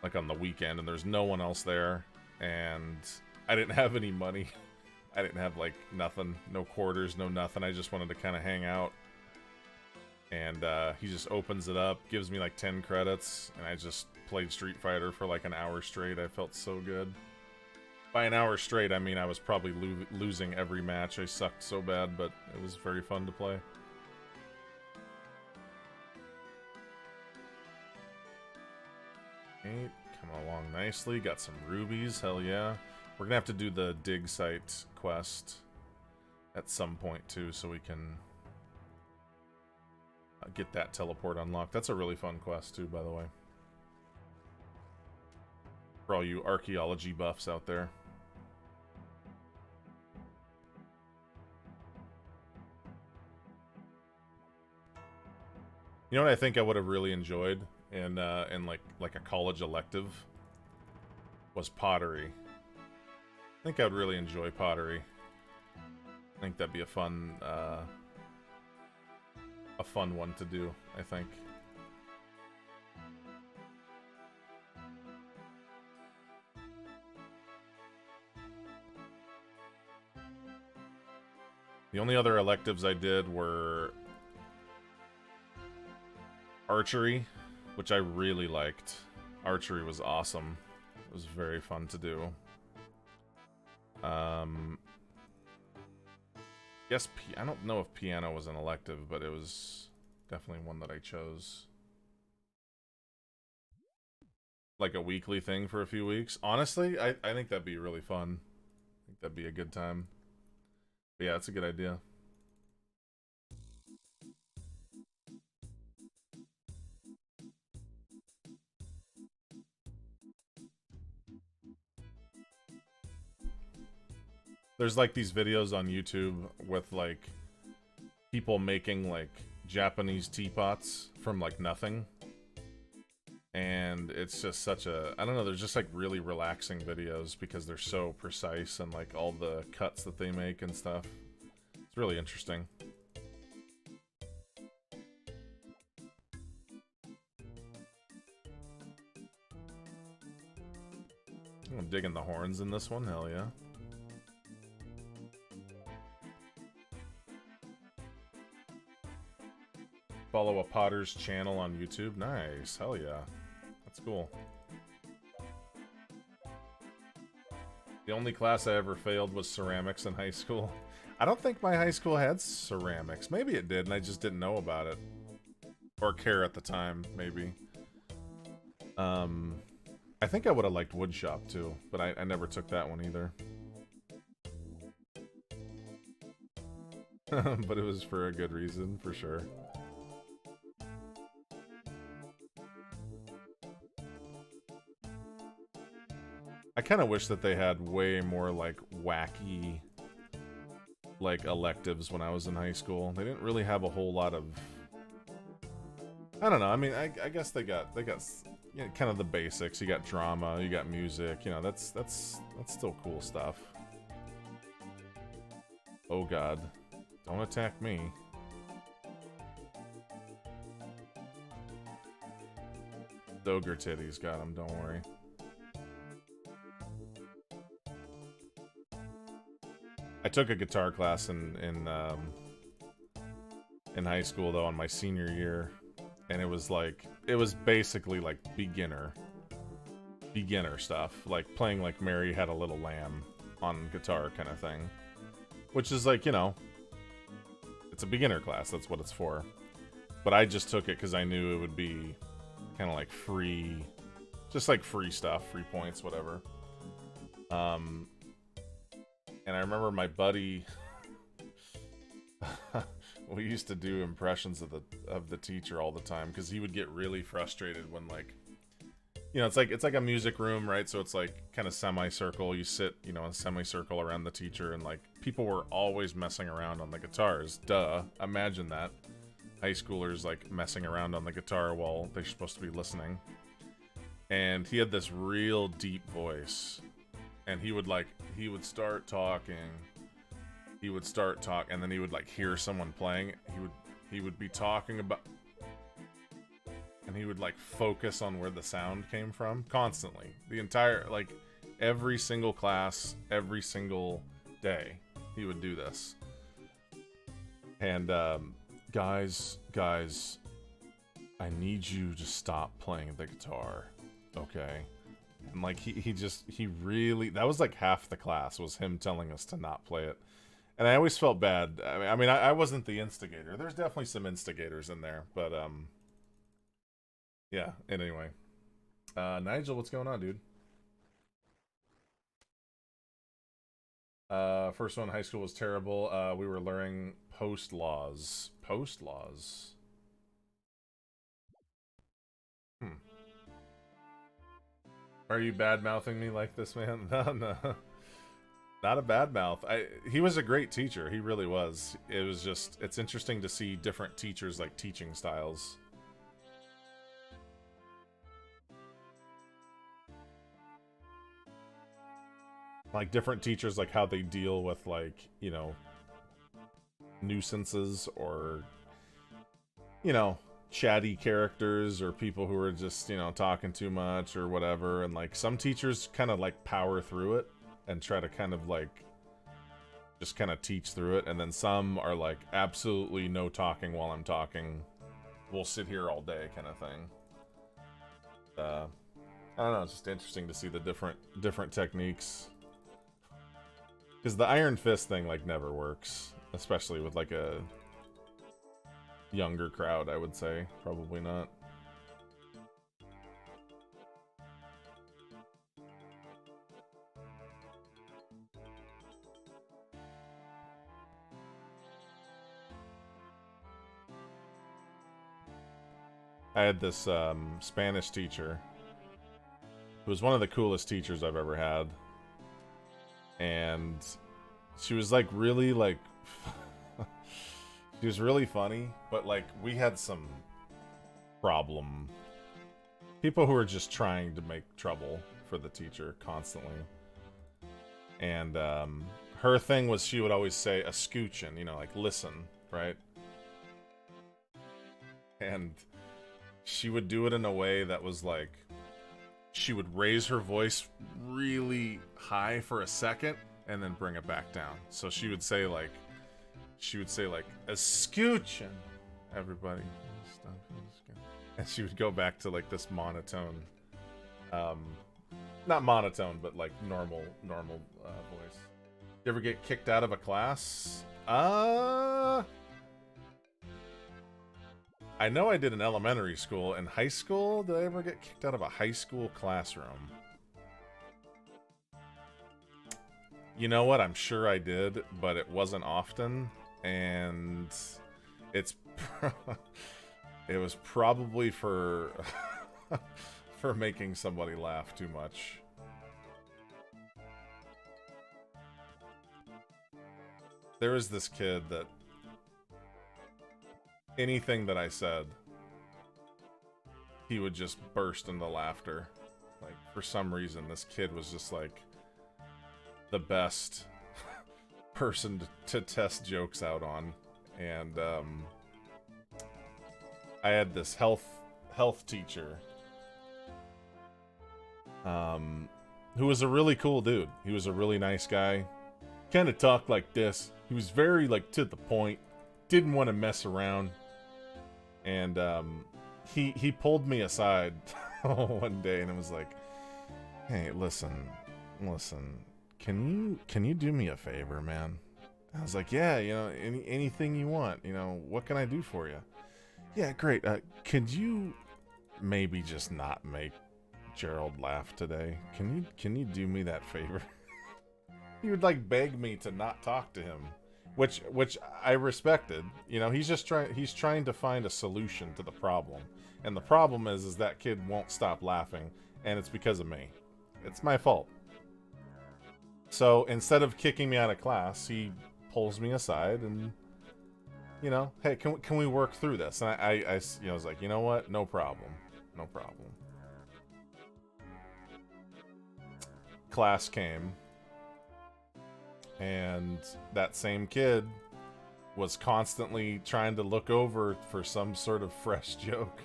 like on the weekend, and there's no one else there, and I didn't have any money. I didn't have like nothing, no quarters, no nothing. I just wanted to kind of hang out, and he just opens it up, gives me like 10 credits, and I just played Street Fighter for like an hour straight. I felt so good. By an hour straight, I mean I was probably losing every match. I sucked so bad, but it was very fun to play. Okay, coming along nicely. Got some rubies, hell yeah. We're gonna have to do the dig site quest at some point too, so we can get that teleport unlocked. That's a really fun quest too, by the way. For all you archaeology buffs out there. You know what I think I would have really enjoyed in like a college elective was pottery. I think I would really enjoy pottery. I think that'd be a fun one to do, I think. The only other electives I did were archery, which I really liked. Archery was awesome. It was very fun to do. Yes, I don't know if piano was an elective, but it was definitely one that I chose. Like a weekly thing for a few weeks. Honestly, I think that'd be really fun. I think that'd be a good time. But yeah, it's a good idea. There's like these videos on YouTube with like people making like Japanese teapots from like nothing. And it's just such a, I don't know, there's just like really relaxing videos because they're so precise, and like all the cuts that they make and stuff. It's really interesting. I'm digging the horns in this one, hell yeah. Follow a potter's channel on YouTube. Nice, hell yeah. That's cool. The only class I ever failed was ceramics in high school. I don't think my high school had ceramics. Maybe it did, and I just didn't know about it. Or care at the time, maybe. I think I would have liked woodshop, too, but I never took that one either. But it was for a good reason, for sure. I kind of wish that they had way more like wacky like electives when I was in high school. They didn't really have a whole lot of, I don't know. I mean, I guess they got you know, kind of the basics. You got drama, you got music. You know, that's still cool stuff. Oh God, don't attack me. Ogre titties got him. Don't worry. I took a guitar class in high school though, on my senior year, and it was basically like beginner stuff, like playing like Mary Had a Little Lamb on guitar kind of thing, which is like, you know, it's a beginner class. That's what it's for. But I just took it because I knew it would be kind of like free, just like free stuff, free points, whatever. And I remember my buddy, we used to do impressions of the teacher all the time because he would get really frustrated when, like, you know, it's like a music room, right? So it's like kind of semicircle. You sit, you know, in a semicircle around the teacher, and like people were always messing around on the guitars. Duh. Imagine that. High schoolers like messing around on the guitar while they're supposed to be listening. And he had this real deep voice, and he would start talking, and then he would like hear someone playing. He would be talking about, and he would like focus on where the sound came from constantly. The entire, like, every single class, every single day, he would do this. And guys, I need you to stop playing the guitar, okay? And like he really, that was like half the class was him telling us to not play it. And I always felt bad. I mean, I wasn't the instigator. There's definitely some instigators in there, but yeah. Anyway, Nigel, what's going on, dude? First one in high school was terrible. We were learning post laws. Post laws. Are you bad mouthing me like this, man? No. Not a bad mouth. He was a great teacher. He really was. It was just, it's interesting to see different teachers, like, teaching styles. Like, different teachers, like, how they deal with, like, you know, nuisances or, you know, chatty characters or people who are just, you know, talking too much or whatever. And, like, some teachers kind of, like, power through it and try to kind of, like, just kind of teach through it. And then some are like, absolutely no talking while I'm talking. We'll sit here all day kind of thing. I don't know, it's just interesting to see the different techniques. Because the Iron Fist thing, like, never works. Especially with, like, a younger crowd, I would say. Probably not. I had this Spanish teacher who was one of the coolest teachers I've ever had. And she was like really like she was really funny, but like we had some problem people who were just trying to make trouble for the teacher constantly. And her thing was she would always say a scoochin', you know, like listen, right? And she would do it in a way that was like, she would raise her voice really high for a second and then bring it back down. So she would say like, a scoochin', everybody. And she would go back to like this monotone, not monotone, but like normal voice. You ever get kicked out of a class? I know I did in elementary school. In high school, did I ever get kicked out of a high school classroom? You know what? I'm sure I did, but it wasn't often, and it's it was probably for for making somebody laugh too much. There was this kid that anything that I said, he would just burst into laughter. Like, for some reason, this kid was just like the best person to test jokes out on. And I had this health teacher who was a really cool dude. He was a really nice guy. Kind of talked like this. He was very, like, to the point. Didn't want to mess around. And he pulled me aside one day and it was like, "Hey, listen, can you do me a favor, man?" I was like, "Yeah, you know, anything you want. You know, what can I do for you?" "Yeah, great. Could you maybe just not make Gerald laugh today? Can you do me that favor?" He would like beg me to not talk to him, which I respected. You know, he's trying to find a solution to the problem, and the problem is that kid won't stop laughing, and it's because of me. It's my fault. So instead of kicking me out of class, he pulls me aside and, you know, "Hey, can we work through this?" And I you know, was like, "You know what? No problem. No problem." Class came, and that same kid was constantly trying to look over for some sort of fresh joke.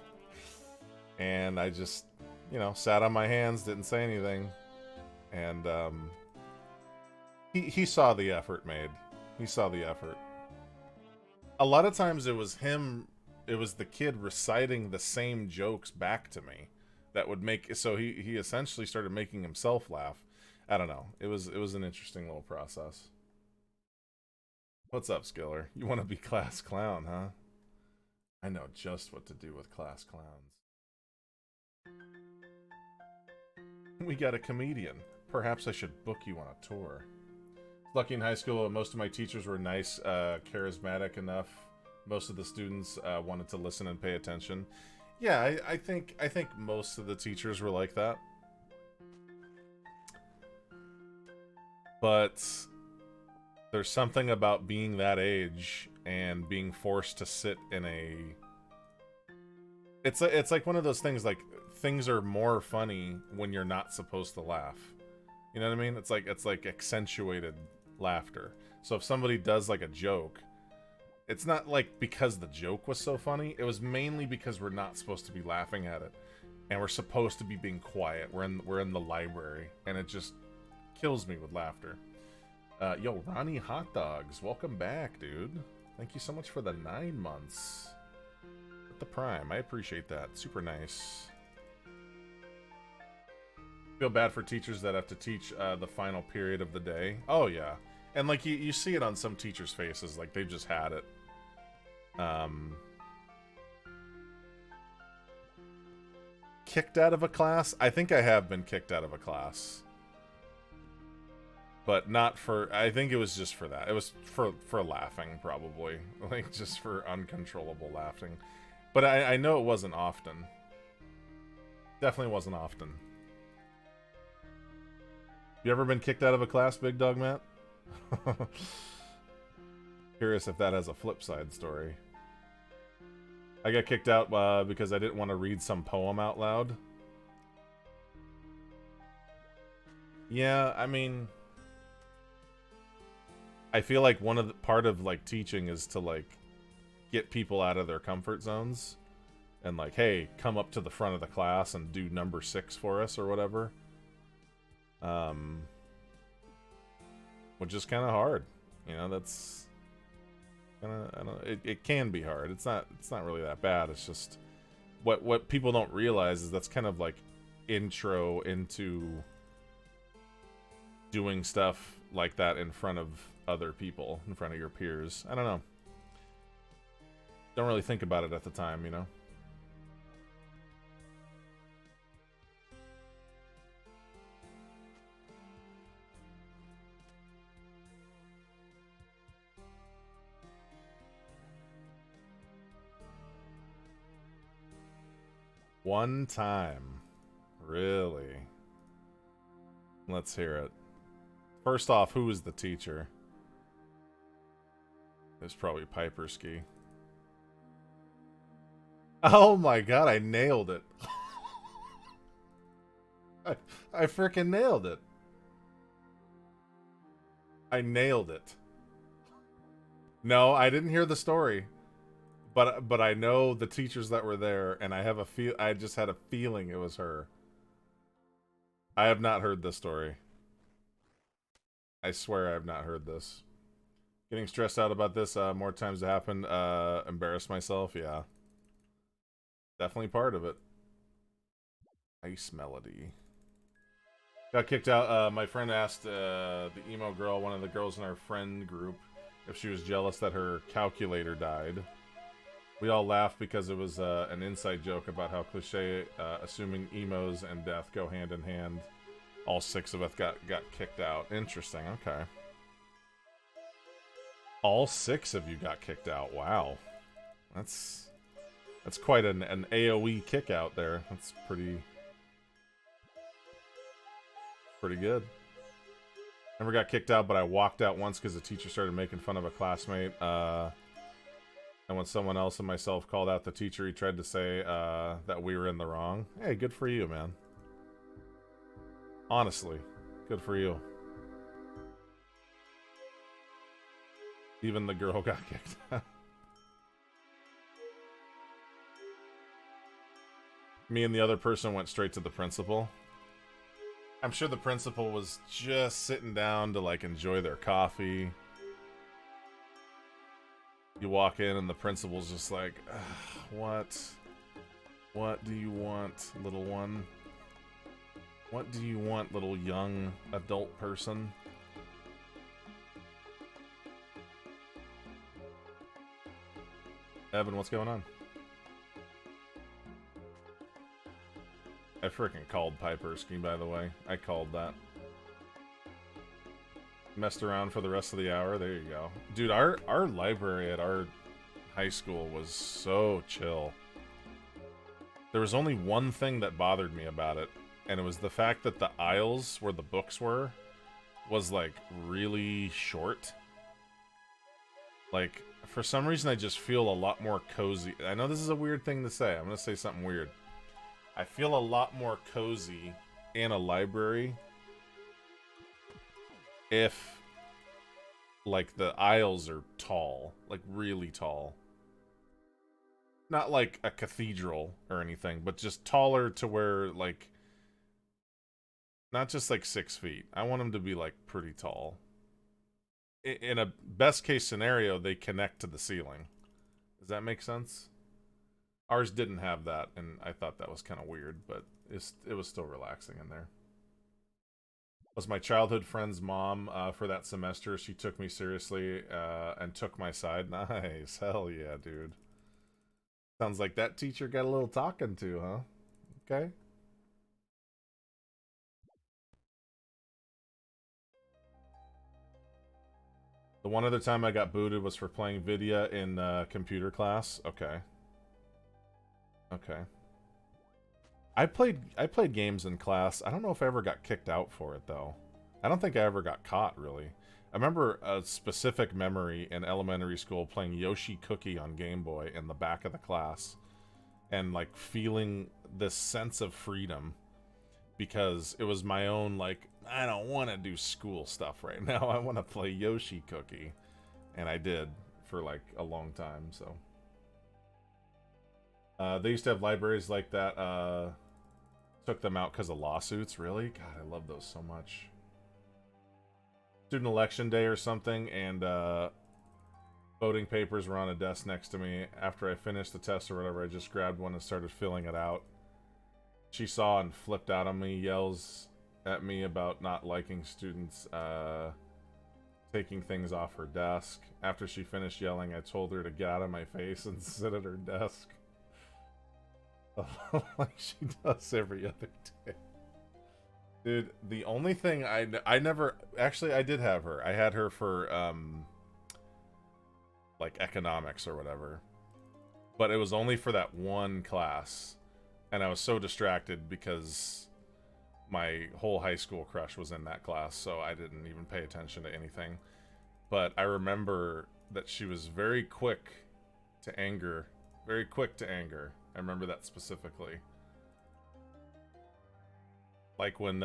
And I just, you know, sat on my hands, didn't say anything. And he saw the effort made. He saw the effort. A lot of times it was the kid reciting the same jokes back to me that would make, so he essentially started making himself laugh. I don't know. It was an interesting little process. What's up, Skiller? You want to be class clown, huh? I know just what to do with class clowns. We got a comedian. Perhaps I should book you on a tour. Lucky in high school, most of my teachers were nice, charismatic enough. Most of the students wanted to listen and pay attention. Yeah, I think most of the teachers were like that. But there's something about being that age and being forced to sit in a... It's like one of those things, like, things are more funny when you're not supposed to laugh. You know what I mean? It's like accentuated laughter. So if somebody does like a joke, it's not like because the joke was so funny. It was mainly because we're not supposed to be laughing at it, and we're supposed to be being quiet. We're in the library, and it just kills me with laughter. Yo, Ronnie Hot Dogs, welcome back, dude. Thank you so much for the 9 months. With the Prime, I appreciate that. Super nice. Feel bad for teachers that have to teach the final period of the day. Oh yeah, and like you see it on some teachers' faces, like they've just had it. Kicked out of a class? I think I have been kicked out of a class. But not for... I think it was just for that. It was for laughing, probably. Like, just for uncontrollable laughing. But I know it wasn't often. Definitely wasn't often. You ever been kicked out of a class, Big Dog Matt? Curious if that has a flip side story. I got kicked out because I didn't want to read some poem out loud. Yeah, I mean... I feel like part of like teaching is to like get people out of their comfort zones and like, hey, come up to the front of the class and do number 6 for us or whatever. Which is kind of hard, you know. That's kind of, I don't. It can be hard. It's not really that bad. It's just what people don't realize is that's kind of like intro into doing stuff like that in front of other people, in front of your peers. I don't know. Don't really think about it at the time, you know. One time. Really? Let's hear it. First off, who is the teacher? It's probably Piper Ski. Oh my god, I nailed it. I freaking nailed it. I nailed it. No, I didn't hear the story. But I know the teachers that were there, and I just had a feeling it was her. I have not heard this story. I swear I have not heard this. Getting stressed out about this more times it happened. Embarrass myself, yeah. Definitely part of it. Ice Melody. Got kicked out. My friend asked the emo girl, one of the girls in our friend group, if she was jealous that her calculator died. We all laughed because it was an inside joke about how cliche, assuming emos and death go hand in hand. All 6 of us got kicked out. Interesting, okay. All 6 of you got kicked out. Wow. That's quite an AoE kick out there. That's pretty good. Never got kicked out, but I walked out once because the teacher started making fun of a classmate. And when someone else and myself called out the teacher, he tried to say that we were in the wrong. Hey, good for you, man. Honestly, good for you. Even the girl got kicked out. Me and the other person went straight to the principal. I'm sure the principal was just sitting down to, like, enjoy their coffee. You walk in and the principal's just like, what? What do you want, little one? What do you want, little young adult person? Evan, what's going on? I freaking called Pipersky, by the way. I called that. Messed around for the rest of the hour. There you go. Dude, our library at our high school was so chill. There was only one thing that bothered me about it, and it was the fact that the aisles where the books were was, like, really short. Like, for some reason I just feel a lot more cozy. I know this is a weird thing to say. I'm gonna say something weird. I feel a lot more cozy in a library if, like, the aisles are tall. Like, really tall. Not like a cathedral or anything, but just taller to where, like, not just, like, 6 feet. I want them to be, like, pretty tall. In a best-case scenario, they connect to the ceiling. Does that make sense? Ours didn't have that, and I thought that was kind of weird, but it was still relaxing in there. Was my childhood friend's mom for that semester. She took me seriously and took my side. Nice. Hell yeah, dude. Sounds like that teacher got a little talking to, huh? Okay. The one other time I got booted was for playing Vidya in computer class. Okay. Okay. I played games in class. I don't know if I ever got kicked out for it, though. I don't think I ever got caught, really. I remember a specific memory in elementary school playing Yoshi Cookie on Game Boy in the back of the class. And, like, feeling this sense of freedom. Because it was my own, like, I don't want to do school stuff right now. I want to play Yoshi Cookie. And I did for, like, a long time, so... they used to have libraries like that. Took them out because of lawsuits. Really? God, I love those so much. Student election day or something, and voting papers were on a desk next to me. After I finished the test or whatever, I just grabbed one and started filling it out. She saw and flipped out on me, yells at me about not liking students taking things off her desk. After she finished yelling, I told her to get out of my face and sit at her desk. Like she does every other day. Dude, the only thing I never... Actually, I did have her. I had her for, like, economics or whatever. But it was only for that one class. And I was so distracted because my whole high school crush was in that class, so I didn't even pay attention to anything. But I remember that she was very quick to anger. Very quick to anger. I remember that specifically. Like when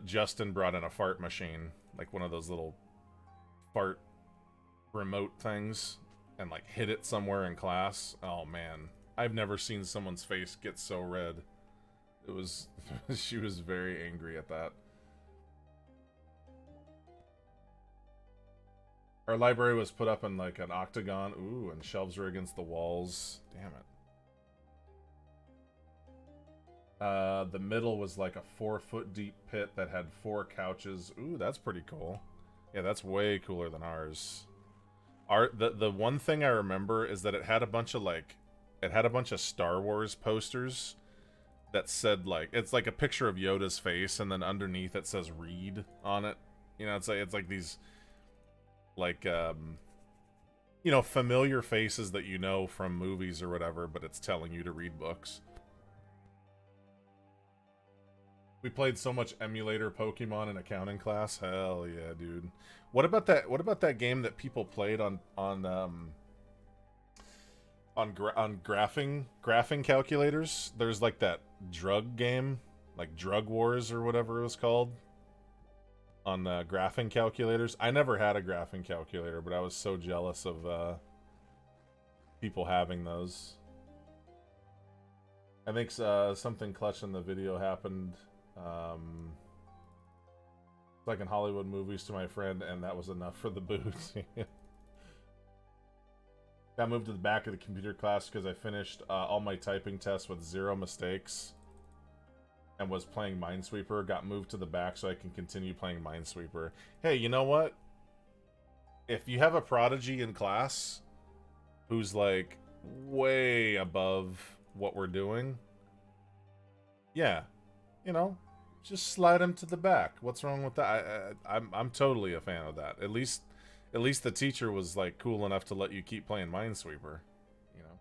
Justin brought in a fart machine, like one of those little fart remote things, and like hit it somewhere in class. Oh man, I've never seen someone's face get so red. It was, she was very angry at that. Our library was put up in like an octagon. Ooh, and shelves were against the walls. Damn it. The middle was like a 4-foot deep pit that had 4 couches. Ooh, that's pretty cool. Yeah, that's way cooler than ours. The one thing I remember is that it had a bunch of Star Wars posters that said, like, it's like a picture of Yoda's face, and then underneath it says "read" on it. You know, it's like these, like, you know, familiar faces that you know from movies or whatever, but it's telling you to read books. We played so much emulator Pokemon in accounting class. Hell yeah, dude. What about that game that people played on graphing calculators? There's like that drug game, like Drug Wars or whatever it was called, on graphing calculators. I never had a graphing calculator, but I was so jealous of people having those. I think something clutch in the video happened. Like in Hollywood movies to my friend, and that was enough for the booze. Got moved to the back of the computer class because I finished all my typing tests with 0 mistakes and was playing Minesweeper. Got moved to the back so I can continue playing Minesweeper. Hey, you know what? If you have a prodigy in class who's like way above what we're doing, yeah, you know, just slide him to the back. What's wrong with that? I'm totally a fan of that. At least the teacher was like cool enough to let you keep playing Minesweeper. You know.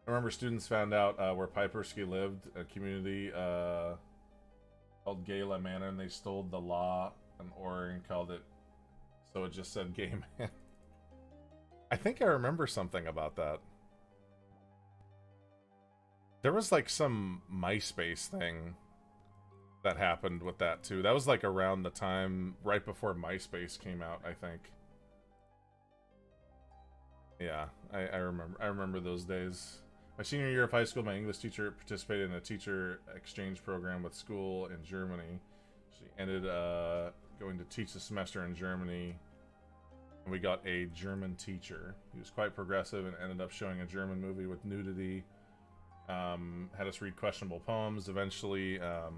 I remember students found out where Pipersky lived, a community called Gala Manor, and they stole the law and Oregon called it, so it just said Gay Man. I think I remember something about that. There was like some MySpace thing that happened with that too. That was like around the time right before MySpace came out, I think. Yeah, I remember those days. My senior year of high school, my English teacher participated in a teacher exchange program with school in Germany. She ended going to teach the semester in Germany, and we got a German teacher. He was quite progressive and ended up showing a German movie with nudity. Had us read questionable poems. Eventually, a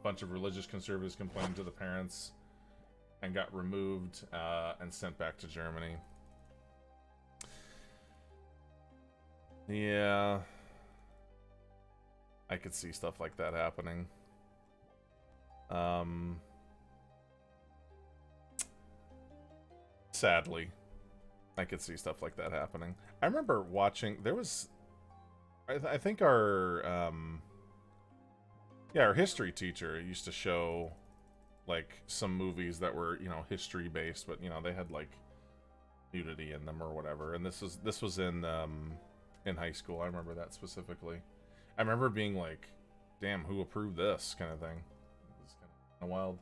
bunch of religious conservatives complained to the parents and got removed and sent back to Germany. Yeah. I could see stuff like that happening. Sadly, I could see stuff like that happening. I remember watching, there was... I think our our history teacher used to show like some movies that were, you know, history based, but you know, they had like nudity in them or whatever. And this was in high school. I remember that specifically. I remember being like, damn, who approved this kind of thing. It was kind of wild.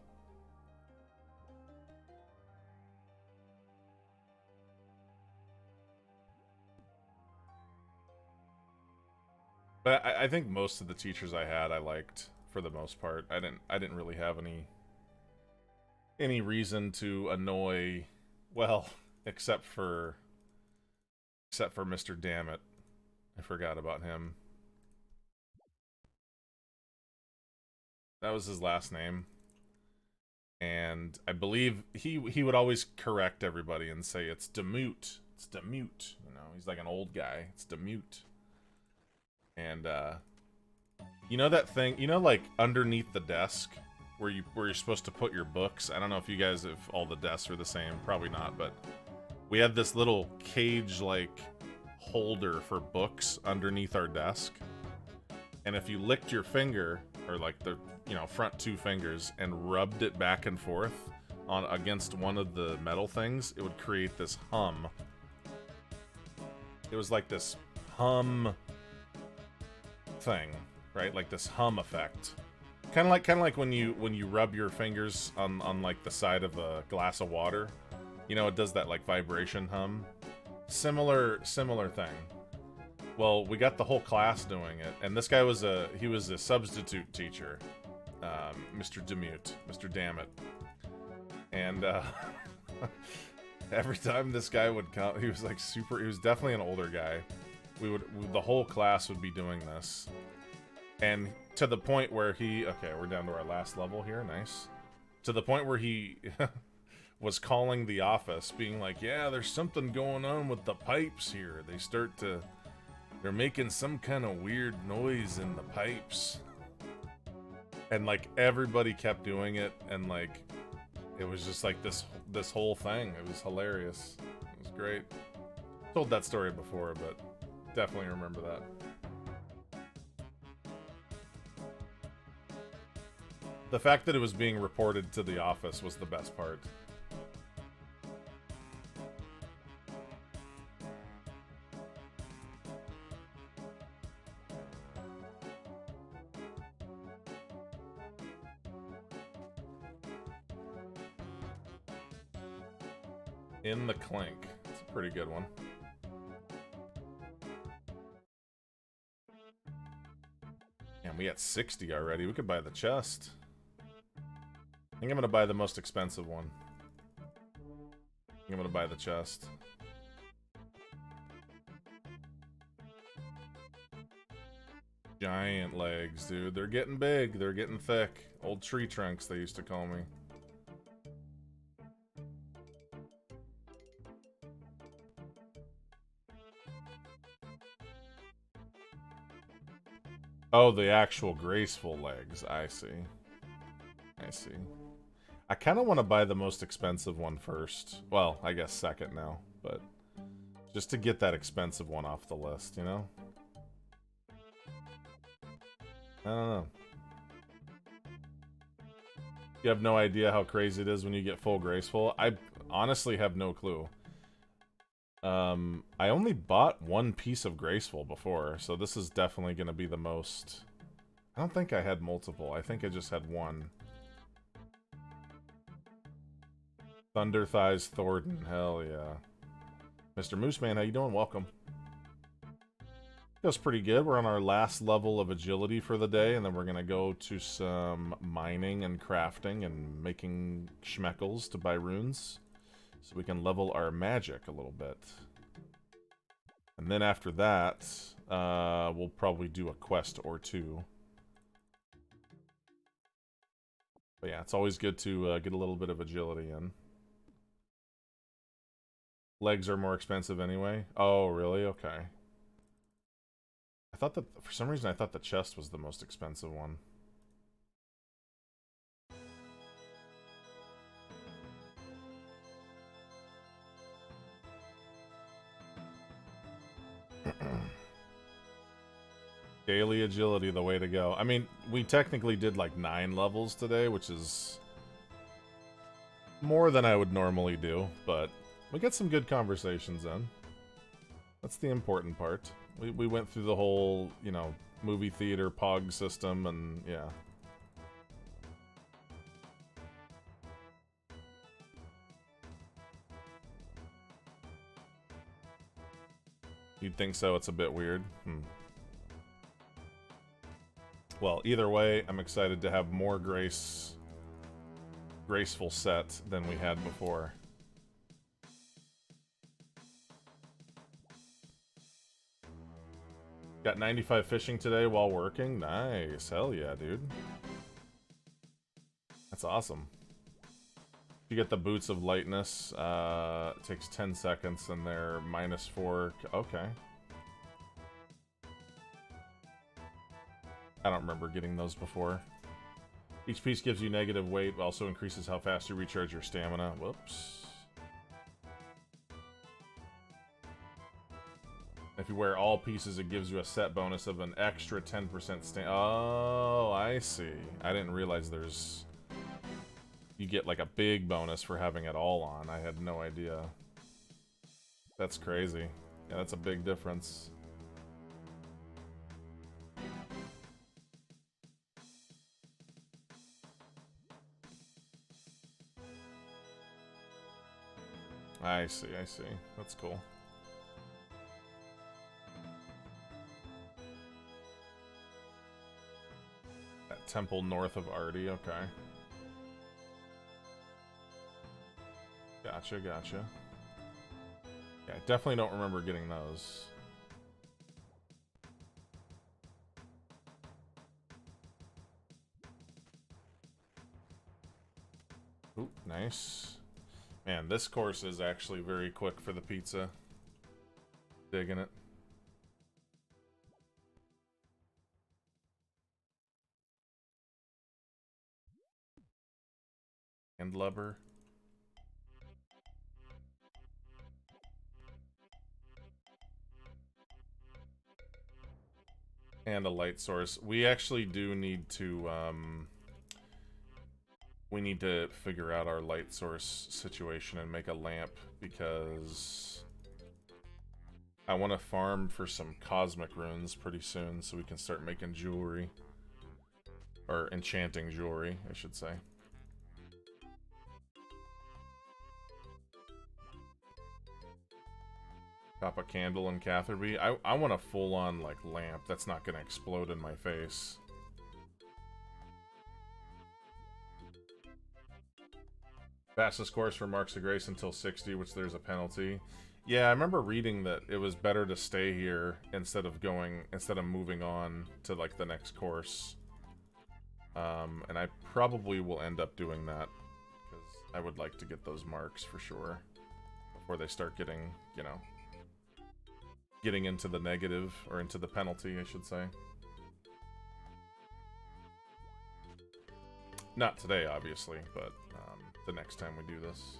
But I think most of the teachers I had I liked for the most part. I didn't really have any reason to annoy, well, except for Mr. Dammit. I forgot about him. That was his last name. And I believe he would always correct everybody and say it's Demute. It's Demute. You know, he's like an old guy. It's Demute. And you know that thing, you know, like underneath the desk where you're supposed to put your books. I don't know if you guys, if all the desks are the same, probably not, but we had this little cage like holder for books underneath our desk. And if you licked your finger, or like the, you know, front 2 fingers, and rubbed it back and forth, on against one of the metal things, it would create this hum. It was like this hum thing, right? Like this hum effect. Kind of like when you rub your fingers on like the side of a glass of water. You know, it does that like vibration hum. Similar thing. Well, we got the whole class doing it, and this guy was a substitute teacher, Mr. Demute, Mr. Dammit, and every time this guy would come, he was like he was definitely an older guy. The whole class would be doing this, and to the point where okay, we're down to our last level here, nice. To the point where he was calling the office, being like, yeah, there's something going on with the pipes here. They're making some kind of weird noise in the pipes. And like everybody kept doing it, and like it was just like this whole thing. It was hilarious. It was great. Told that story before, but definitely remember that. The fact that it was being reported to the office was the best part. In the Clink. It's a pretty good one. And we got 60 already. We could buy the chest. I think I'm gonna buy the most expensive one. I think I'm gonna buy the chest. Giant legs, dude. They're getting big. They're getting thick. Old tree trunks, they used to call me. Oh, the actual graceful legs. I see. I see. I kind of want to buy the most expensive one first. Well, I guess second now, but just to get that expensive one off the list, you know? I don't know. You have no idea how crazy it is when you get full graceful? I honestly have no clue. I only bought one piece of graceful before, so this is definitely going to be the most... I don't think I had multiple. I think I just had one. Thunder Thighs Thornton. Hell yeah. Mr. Mooseman, how you doing? Welcome. Feels pretty good. We're on our last level of agility for the day, and then we're going to go to some mining and crafting and making schmeckles to buy runes, so we can level our magic a little bit. And then after that, we'll probably do a quest or two. But yeah, it's always good to get a little bit of agility in. Legs are more expensive anyway. Oh, really? Okay. I thought that, for some reason, I thought the chest was the most expensive one. Daily agility, the way to go. I mean, we technically did like 9 levels today, which is more than I would normally do, but we got some good conversations in. That's the important part. We went through the whole, you know, movie theater POG system, and yeah. You'd think so, it's a bit weird. Well, either way, I'm excited to have more graceful set than we had before. Got 95 fishing today while working. Nice. Hell yeah, dude. That's awesome. You get the boots of lightness. It takes 10 seconds and they're -4. Okay. I don't remember getting those before. Each piece gives you negative weight, also increases how fast you recharge your stamina. Whoops. If you wear all pieces, it gives you a set bonus of an extra 10% stamina. Oh, I see. I didn't realize there's you get like a big bonus for having it all on. I had no idea. That's crazy. Yeah, that's a big difference. I see, I see. That's cool. That temple north of Artie, okay. Gotcha, gotcha. Yeah, I definitely don't remember getting those. Ooh, nice. Man, this course is actually very quick for the pizza. Digging it. And lubber. And a light source. We actually do need to, we need to figure out our light source situation and make a lamp, because I want to farm for some cosmic runes pretty soon so we can start making jewelry. Or enchanting jewelry, I should say. Pop a candle in Catherby. I want a full-on, like, lamp that's not gonna explode in my face. Fastest course for Marks of Grace until 60, which there's a penalty. Yeah, I remember reading that it was better to stay here instead of moving on to, like, the next course. And I probably will end up doing that, because I would like to get those marks for sure before they start getting, you know, getting into the negative, or into the penalty, I should say. Not today, obviously, but the next time we do this.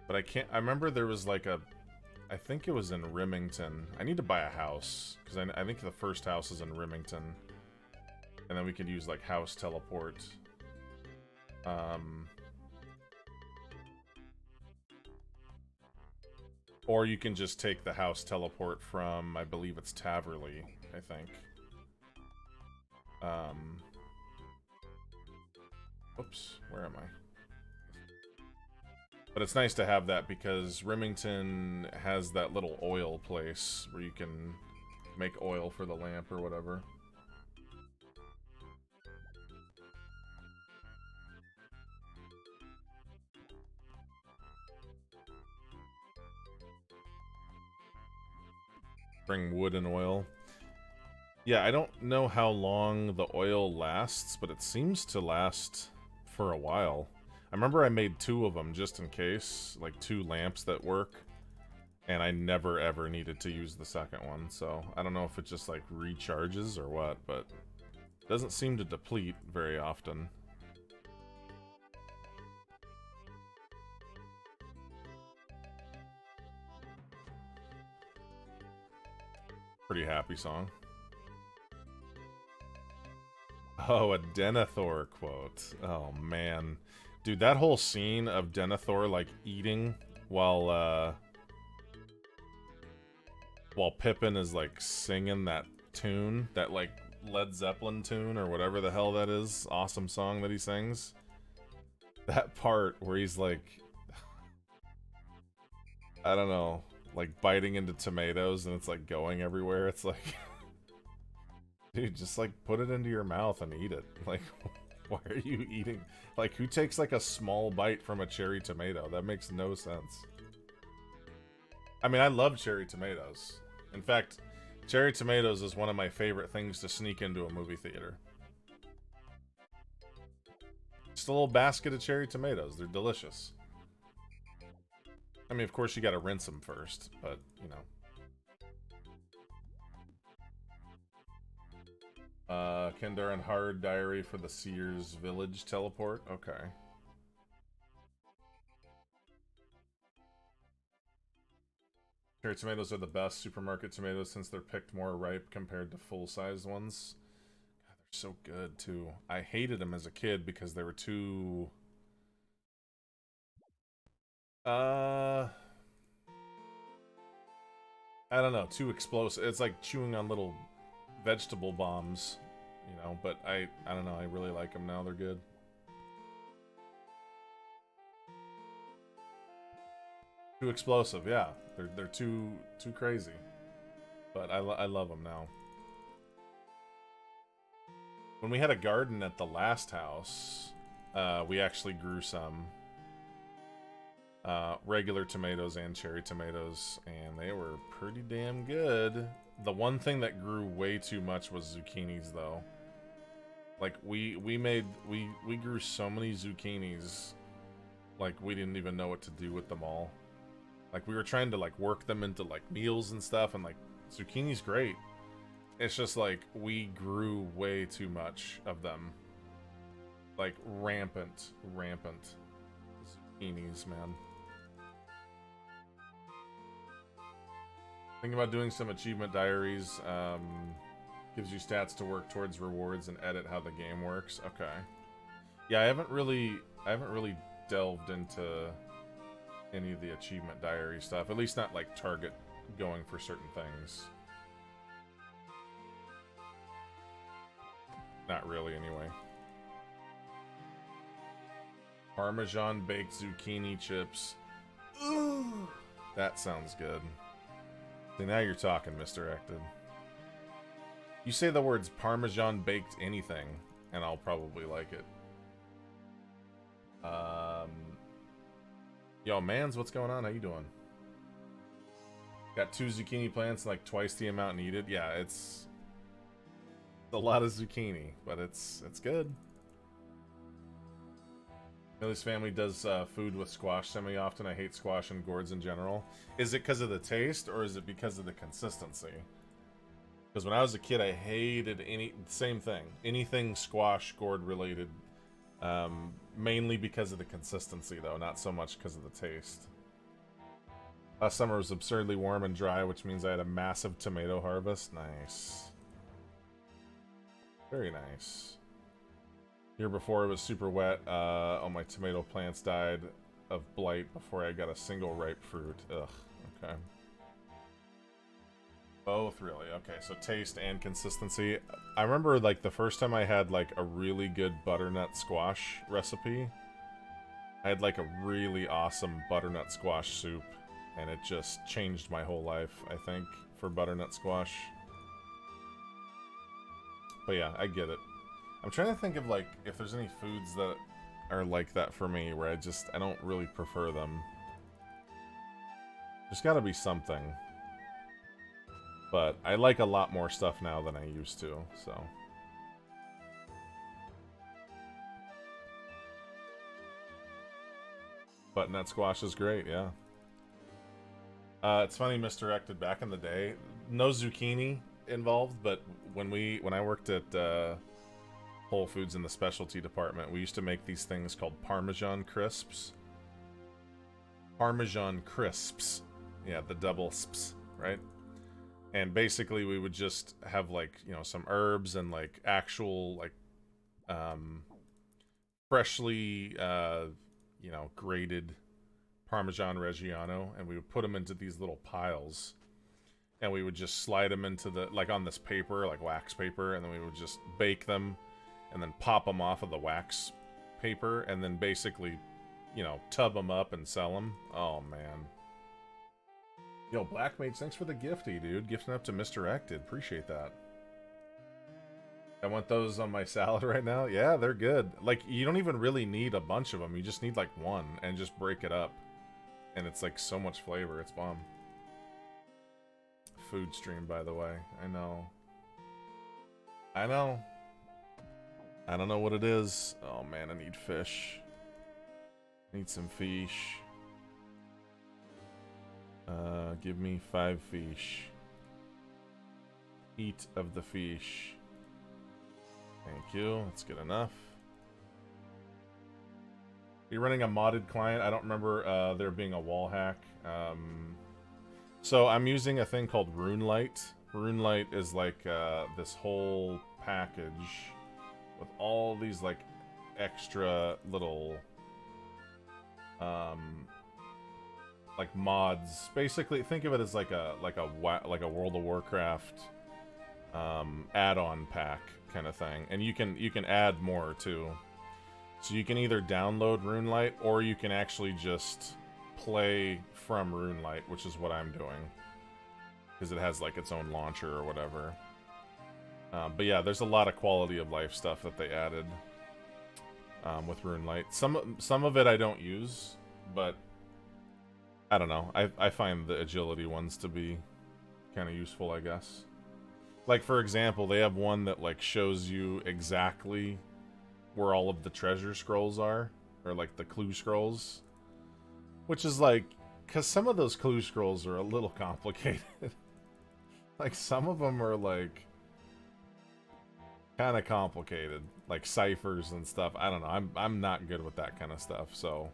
But I can't, I remember there was like a, I think it was in Remington. I need to buy a house, because I think the first house is in Remington. And then we could use, like, house teleport. Or you can just take the house teleport from, I believe it's Taverley, I think. Oops, where am I? But it's nice to have that, because Remington has that little oil place where you can make oil for the lamp or whatever. Bring wood and oil. Yeah, I don't know how long the oil lasts, but it seems to last for a while. I remember I made 2 of them just in case, like 2 lamps that work, and I never ever needed to use the second one, so I don't know if it just like recharges or what, but it doesn't seem to deplete very often. Pretty happy song. Oh, a Denethor quote. Oh, man. Dude, that whole scene of Denethor, like, eating while Pippin is, like, singing that tune, that, like, Led Zeppelin tune, or whatever the hell that is, awesome song that he sings. That part where he's, like, I don't know, like, biting into tomatoes and it's, like, going everywhere. It's like... Dude, just, like, put it into your mouth and eat it. Like, why are you eating? Like, who takes, like, a small bite from a cherry tomato? That makes no sense. I mean, I love cherry tomatoes. In fact, cherry tomatoes is one of my favorite things to sneak into a movie theater. Just a little basket of cherry tomatoes. They're delicious. I mean, of course, you gotta rinse them first, but, you know. Kendar and Hard Diary for the Sears Village teleport. Okay. Cherry tomatoes are the best supermarket tomatoes since they're picked more ripe compared to full-sized ones. God, they're so good too. I hated them as a kid because they were too I don't know, too explosive. It's like chewing on little vegetable bombs, you know, but I don't know, I really like them now. They're good. Too explosive, yeah. They're too crazy. But I love them now. When we had a garden at the last house, we actually grew some regular tomatoes and cherry tomatoes, and they were pretty damn good. The one thing that grew way too much was zucchinis, though. Like we grew so many zucchinis, like we didn't even know what to do with them all. Like we were trying to like work them into like meals and stuff, and like zucchini's great. It's just like we grew way too much of them. Like rampant zucchinis, man. Thinking about doing some achievement diaries. Gives you stats to work towards rewards and edit how the game works. Okay. Yeah, I haven't really delved into any of the achievement diary stuff. At least not like target going for certain things. Not really, anyway. Parmesan baked zucchini chips. Ooh, that sounds good. See, now you're talking, Misdirected. You say the words Parmesan baked anything, and I'll probably like it. Yo, Mans, what's going on? How you doing? Got 2 zucchini plants, like twice the amount needed. Yeah, it's a lot of zucchini, but it's good. Millie's family does food with squash semi-often. I hate squash and gourds in general. Is it because of the taste, or is it because of the consistency? Because when I was a kid, I hated same thing. Anything squash, gourd related. Mainly because of the consistency, though, not so much because of the taste. Last summer was absurdly warm and dry, which means I had a massive tomato harvest. Nice. Very nice. Year before, it was super wet. All my tomato plants died of blight before I got a single ripe fruit. Ugh, okay. Both, really? Okay, so taste and consistency. I remember, like, the first time I had, like, a really good butternut squash recipe. I had, like, a really awesome butternut squash soup, and it just changed my whole life, I think, for butternut squash. But yeah, I get it. I'm trying to think of, like, if there's any foods that are like that for me, where I don't really prefer them. There's gotta be something. But I like a lot more stuff now than I used to, so. Butternut squash is great, yeah. It's funny, Misdirected, back in the day, no zucchini involved, but when I worked at Whole Foods in the specialty department, we used to make these things called Parmesan crisps. Parmesan crisps. Yeah, the double sps, right? And basically we would just have, like, you know, some herbs and, like, actual, like, freshly, you know, grated Parmesan Reggiano, and we would put them into these little piles, and we would just slide them into the, like, on this paper, like wax paper, and then we would just bake them, and then pop them off of the wax paper, and then basically, you know, tub them up and sell them. Oh, man. Yo, Black Mage, thanks for the gifty, dude. Gifting up to Misdirected. Appreciate that. I want those on my salad right now. Yeah, they're good. Like, you don't even really need a bunch of them. You just need, like, one, and just break it up. And it's, like, so much flavor. It's bomb. Food stream, by the way. I know. I know. I don't know what it is. Oh, man, I need fish. Need some fish. Give me 5 fish. Eat of the fish. Thank you. That's good enough. You're running a modded client. I don't remember there being a wall hack. So I'm using a thing called RuneLight. RuneLight is like this whole package with all these like extra little like mods. Basically, think of it as like a World of Warcraft add-on pack kind of thing, and you can add more too. So you can either download RuneLight or you can actually just play from RuneLight, which is what I'm doing because it has like its own launcher or whatever. But yeah, there's a lot of quality of life stuff that they added with RuneLight. Some of it I don't use, but I don't know. I find the agility ones to be kind of useful, I guess. Like, for example, they have one that like shows you exactly where all of the treasure scrolls are, or like the clue scrolls, which is like, because some of those clue scrolls are a little complicated. Like, some of them are like kind of complicated, like ciphers and stuff. I don't know. I'm not good with that kind of stuff, so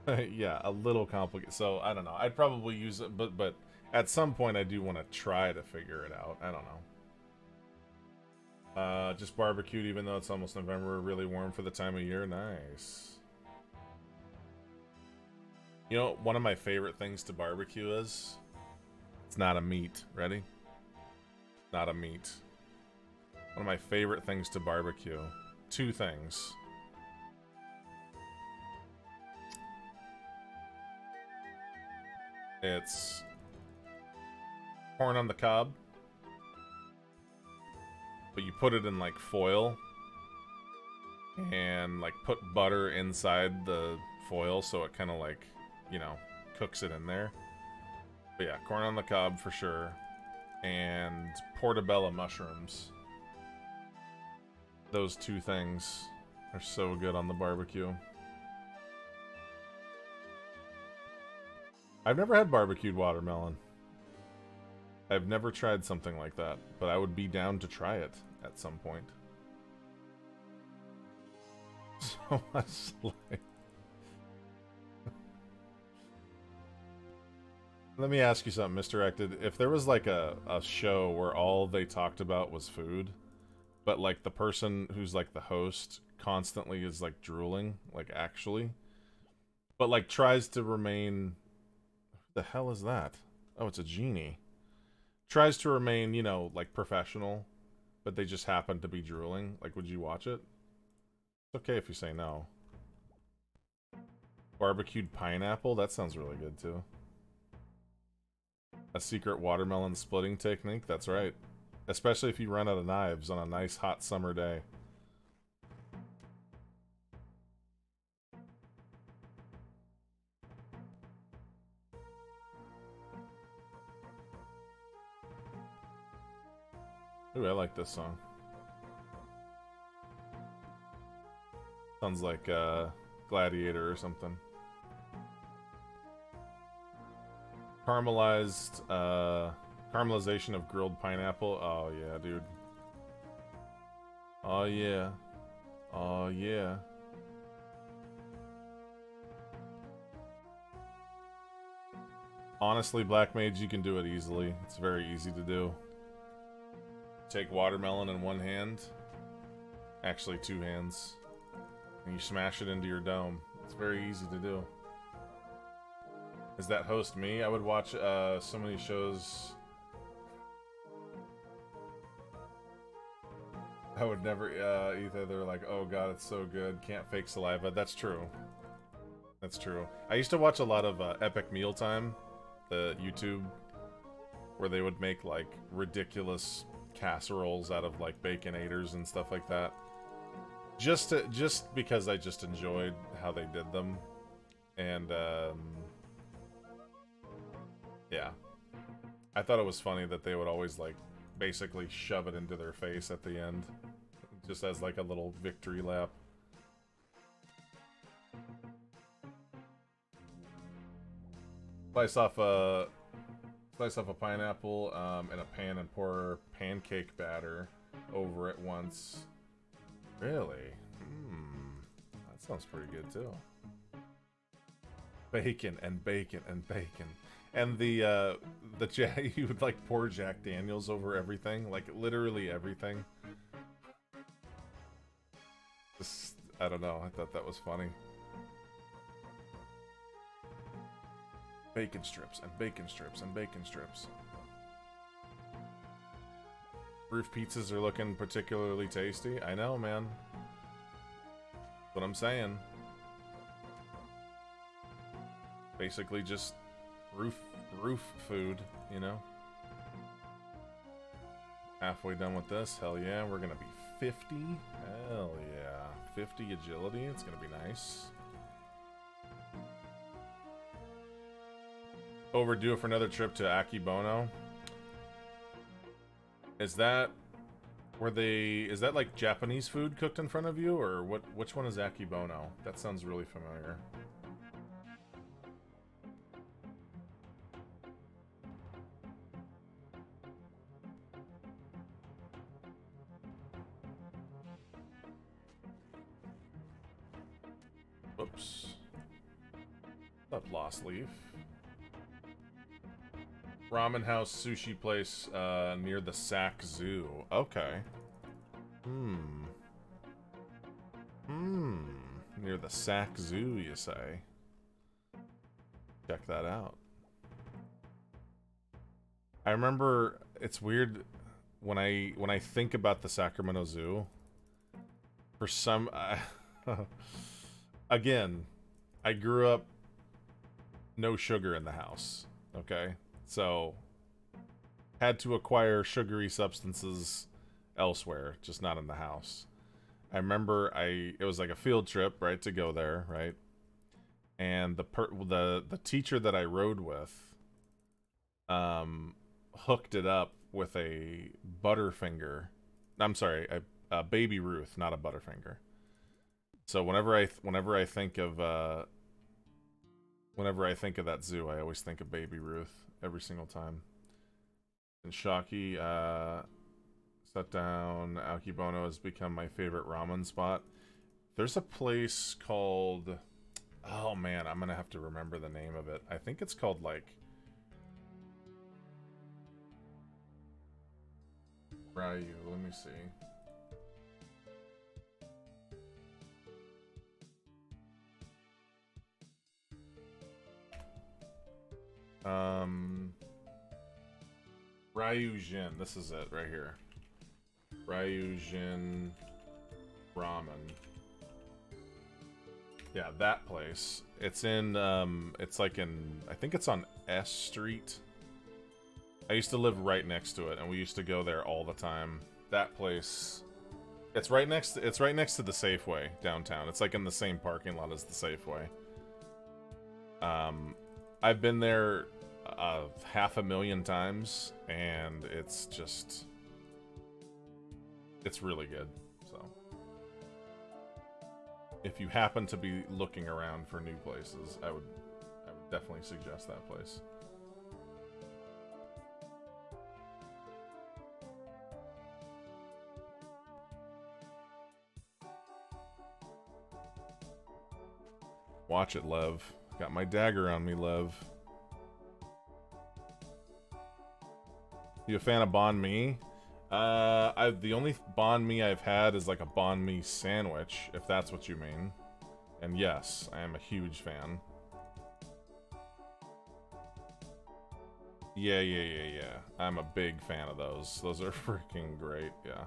yeah, a little complicated. So I don't know. I'd probably use it, but at some point I do want to try to figure it out. I don't know. Just barbecued, even though it's almost November. Really warm for the time of year. Nice. You know, one of my favorite things to barbecue is, it's not a meat. Ready? Not a meat. One of my favorite things to barbecue. Two things. It's corn on the cob, but you put it in like foil and like put butter inside the foil so it kind of like, you know, cooks it in there. But yeah, corn on the cob for sure. And portobello mushrooms. Those two things are so good on the barbecue. I've never had barbecued watermelon. I've never tried something like that, but I would be down to try it at some point. So much like... Let me ask you something, Misdirected. If there was like a show where all they talked about was food, but like the person who's like the host constantly is like drooling, like actually, but like tries to remain... Who the hell is that? Oh, it's a genie. Tries to remain, you know, like professional, but they just happen to be drooling. Like, would you watch it? It's okay if you say no. Barbecued pineapple? That sounds really good too. A secret watermelon splitting technique? That's right. Especially if you run out of knives on a nice hot summer day. Ooh, I like this song. Sounds like Gladiator or something. Caramelization of grilled pineapple. Oh yeah, dude. Oh yeah. Oh yeah. Honestly, Black Mage, you can do it easily. It's very easy to do. Take watermelon in one hand. Actually, two hands. And you smash it into your dome. It's very easy to do. Is that host me? I would watch so many shows. I would never either. They're like, oh god, it's so good. Can't fake saliva. That's true. That's true. I used to watch a lot of Epic Mealtime, the YouTube, where they would make like ridiculous casseroles out of like Baconators and stuff like that. Just because I just enjoyed how they did them. And yeah. I thought it was funny that they would always like basically shove it into their face at the end. Just as like a little victory lap. Slice off a pineapple in a pan and pour pancake batter over it once. Really? That sounds pretty good too. Bacon and bacon and bacon. And you would like pour Jack Daniels over everything, like literally everything. Just, I don't know, I thought that was funny. Bacon strips and bacon strips and bacon strips. Roof pizzas are looking particularly tasty. I know, man. That's what I'm saying. Basically just roof food, you know? Halfway done with this. Hell yeah, we're gonna be 50. Hell yeah. 50 agility. It's gonna be nice. Overdue for another trip to Akibono. Is that where is that like Japanese food cooked in front of you, or what? Which one is Akibono? That sounds really familiar. Whoops. That lost leaf. Ramen house sushi place near the Sac Zoo. Okay. Near the Sac Zoo, you say? Check that out. I remember, it's weird when I think about the Sacramento Zoo. For some, again, I grew up no sugar in the house. Okay. So, had to acquire sugary substances elsewhere, just not in the house. I remember it was like a field trip, right, to go there, right? And the teacher that I rode with, hooked it up with a Butterfinger. I'm sorry, a Baby Ruth, not a Butterfinger. So whenever I think of that zoo, I always think of Baby Ruth every single time. And Shocky, set down. Aokibono has become my favorite ramen spot. There's a place called, oh man, I'm gonna have to remember the name of it. I think it's called like Ryu. Let me see. Ryujin. This is it right here. Ryujin Ramen. Yeah, that place. It's in, it's like in, I think it's on S Street. I used to live right next to it, and we used to go there all the time. That place, it's right next to the Safeway downtown. It's like in the same parking lot as the Safeway. I've been there 500,000 times, and it's really good. So, if you happen to be looking around for new places, I would definitely suggest that place. Watch it, Lev. Got my dagger on me, Lev. You a fan of banh mi? The only banh mi I've had is like a banh mi sandwich, if that's what you mean. And yes, I am a huge fan. Yeah. I'm a big fan of those. Those are freaking great, yeah.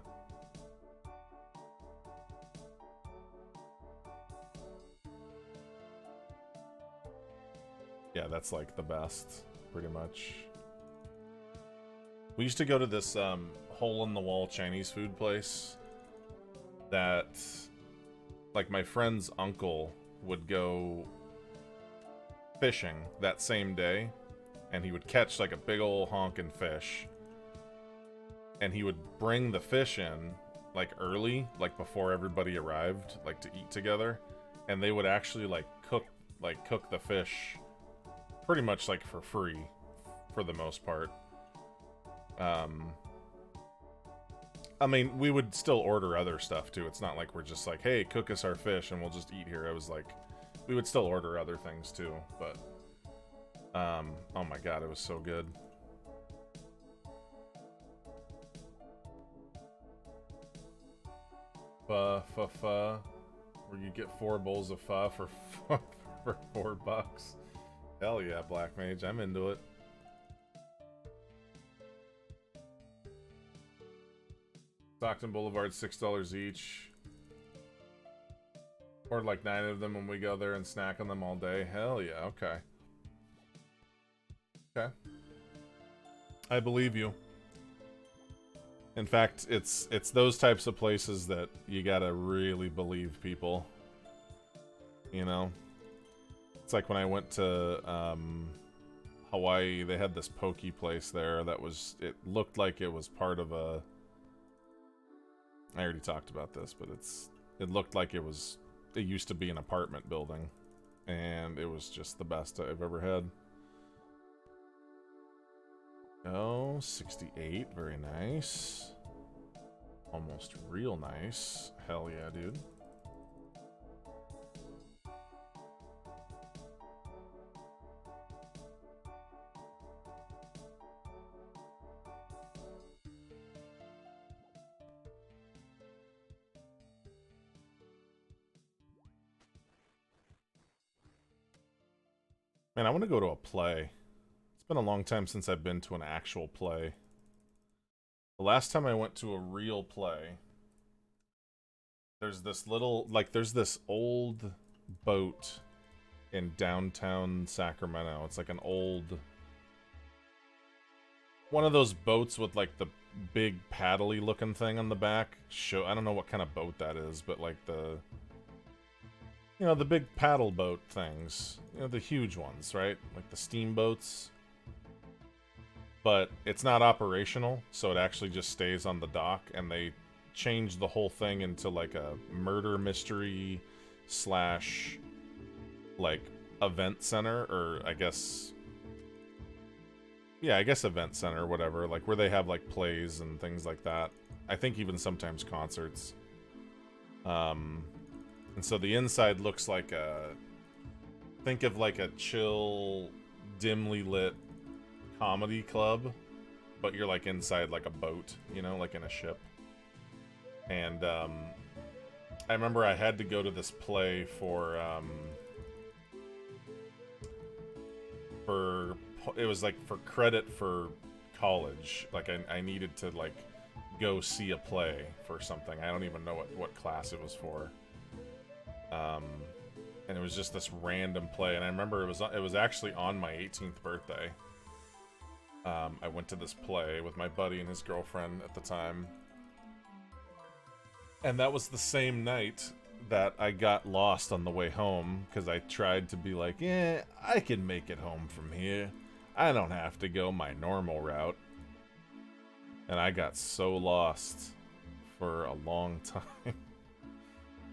Yeah, that's like the best, pretty much. We used to go to this hole-in-the-wall Chinese food place that, like, my friend's uncle would go fishing that same day, and he would catch, like, a big ol' honkin' fish, and he would bring the fish in, like, early, like, before everybody arrived, like, to eat together, and they would actually, like, cook the fish pretty much, like, for free, for the most part. I mean, we would still order other stuff too. It's not like we're just like, hey, cook us our fish and we'll just eat here. It was like, We would still order other things too, but oh my god, it was so good. Pho, where you get 4 bowls of pho for for $4. Hell yeah, Black Mage, I'm into it. Stockton Boulevard, $6 each. Ordered like 9 of them when we go there and snack on them all day. Hell yeah, okay. Okay. I believe you. In fact, it's those types of places that you gotta really believe people. You know? It's like when I went to Hawaii, they had this poke place there that was, it looked like it was part of a, I already talked about this, but it looked like it used to be an apartment building, and it was just the best I've ever had. Oh, 68, very nice. Almost real nice. Hell yeah, dude. Man, I want to go to a play. It's been a long time since I've been to an actual play. The last time I went to a real play, there's this little, like, there's this old boat in downtown Sacramento. It's like an old, one of those boats with, like, the big paddly looking thing on the back. I don't know what kind of boat that is, but, like, the, you know, the big paddle boat things. You know, the huge ones, right? Like the steamboats. But it's not operational, so it actually just stays on the dock, and they changed the whole thing into like a murder mystery slash like event center, or I guess, yeah, I guess event center, whatever, like where they have like plays and things like that. I think even sometimes concerts. And so the inside looks like think of like a chill, dimly lit comedy club, but you're like inside like a boat, you know, like in a ship. And I remember I had to go to this play for it was like for credit for college. Like I needed to like go see a play for something. I don't even know what class it was for. And it was just this random play, and I remember it was actually on my 18th birthday. I went to this play with my buddy and his girlfriend at the time, and that was the same night that I got lost on the way home, because I tried to be like, yeah, I can make it home from here. I don't have to go my normal route. And I got so lost for a long time.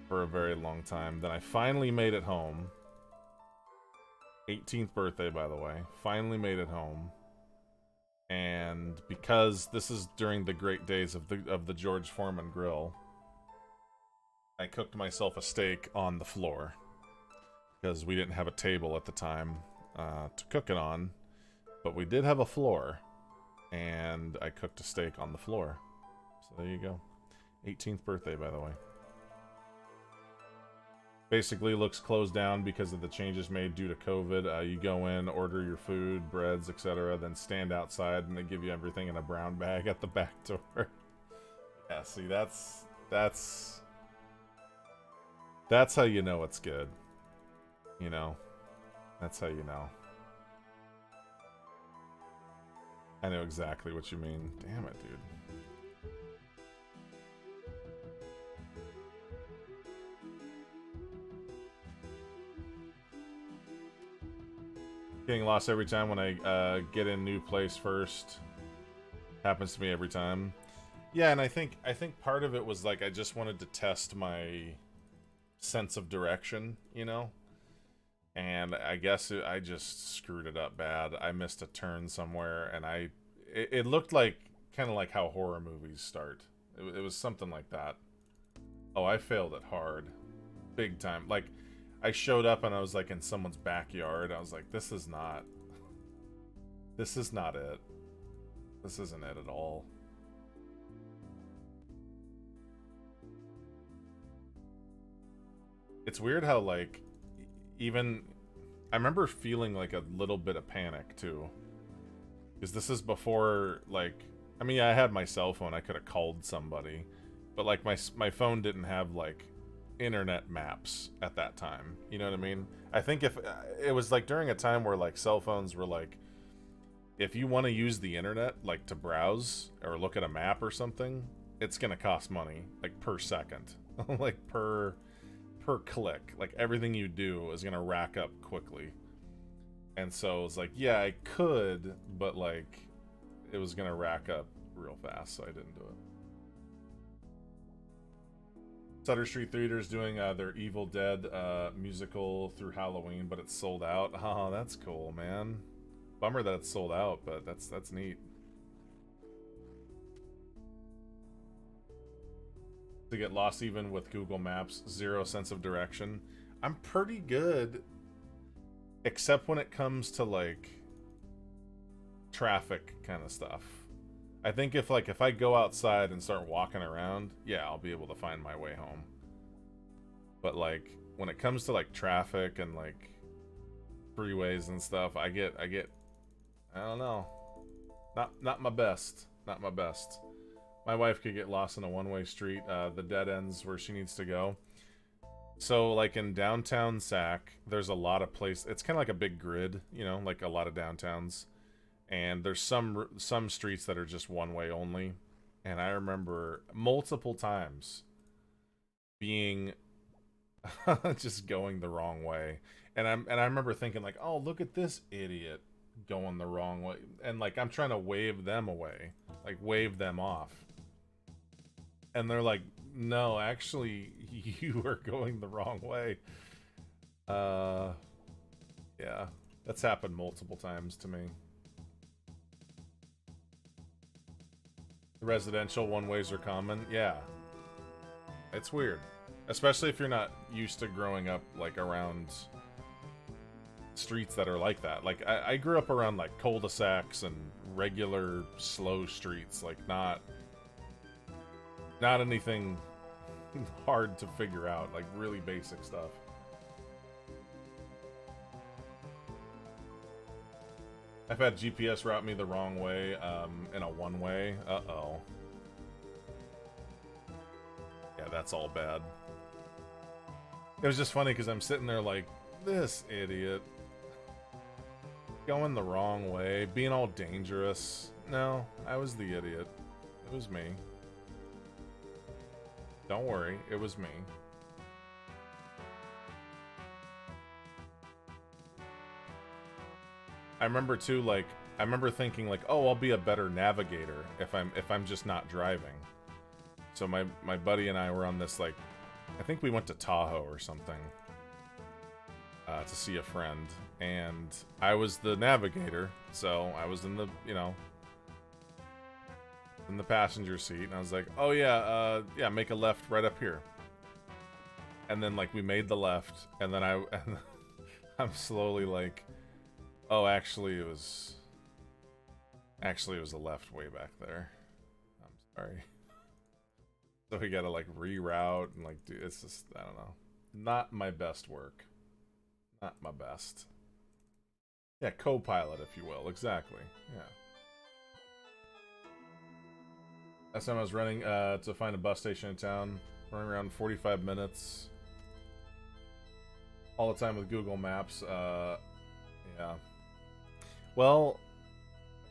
For a very long time. Then I finally made it home. 18th birthday, by the way. Finally made it home. And because this is during the great days of the George Foreman grill, I cooked myself a steak on the floor. Because we didn't have a table at the time to cook it on. But we did have a floor. And I cooked a steak on the floor. So there you go. 18th birthday, by the way. Basically looks closed down because of the changes made due to COVID. You go in, order your food, breads, etc., then stand outside and they give you everything in a brown bag at the back door. Yeah, see, that's how you know it's good. You know? That's how you know. I know exactly what you mean. Damn it, dude. Getting lost every time when I get in new place first. Happens to me every time. Yeah, and I think part of it was like I just wanted to test my sense of direction, you know? And I guess I just screwed it up bad. I missed a turn somewhere, and it looked like kind of like how horror movies start. It was something like that. Oh, I failed it hard. Big time. Like, I showed up and I was like in someone's backyard. I was like, this is not it. This isn't it at all. It's weird how, like, even I remember feeling like a little bit of panic too, because this is before, like, I mean, I had my cell phone, I could have called somebody, but like my phone didn't have like internet maps at that time. You know what I mean? I think if it was like during a time where like cell phones were like, if you want to use the internet like to browse or look at a map or something, it's gonna cost money, like per second, like per click. Like everything you do is gonna rack up quickly. And so it's like, yeah, I could, but like it was gonna rack up real fast, so I didn't do it. Sutter Street Theater is doing their Evil Dead musical through Halloween, but it's sold out. Oh, that's cool, man. Bummer that it's sold out, but that's neat. To get lost even with Google Maps, zero sense of direction. I'm pretty good, except when it comes to like traffic kind of stuff. I think if I go outside and start walking around, yeah, I'll be able to find my way home. But like when it comes to like traffic and like freeways and stuff, I get I don't know. Not my best. Not my best. My wife could get lost in a one-way street, the dead ends where she needs to go. So, like, in downtown Sac, there's a lot of places. It's kind of like a big grid, you know, like a lot of downtowns. And there's some streets that are just one-way only. And I remember multiple times being just going the wrong way. And I remember thinking, like, oh, look at this idiot going the wrong way. And, like, I'm trying to wave them away. Like, wave them off. And they're like, no, actually, you are going the wrong way. Yeah, that's happened multiple times to me. The residential one-ways are common. Yeah. It's weird. Especially if you're not used to growing up, like, around streets that are like that. Like, I grew up around, like, cul-de-sacs and regular slow streets. Like, not anything hard to figure out, like really basic stuff. I've had GPS route me the wrong way in a one-way. Uh-oh. Yeah, that's all bad. It was just funny because I'm sitting there like, this idiot. Going the wrong way, being all dangerous. No, I was the idiot. It was me. Don't worry, it was me. I remember too, like, I remember thinking like, oh, I'll be a better navigator if I'm just not driving. So my buddy and I were on this, like, I think we went to Tahoe or something to see a friend, and I was the navigator, so I was in the, you know, in the passenger seat, and I was like, oh yeah, yeah, make a left right up here. And then like we made the left, and then I'm slowly like, oh, actually it was a left way back there. I'm sorry. So we gotta like reroute and like do, it's just, I don't know. Not my best work. Not my best. Yeah, co-pilot, if you will. Exactly. Yeah. Last time I was running to find a bus station in town, running around 45 minutes. All the time with Google Maps. Yeah. Well,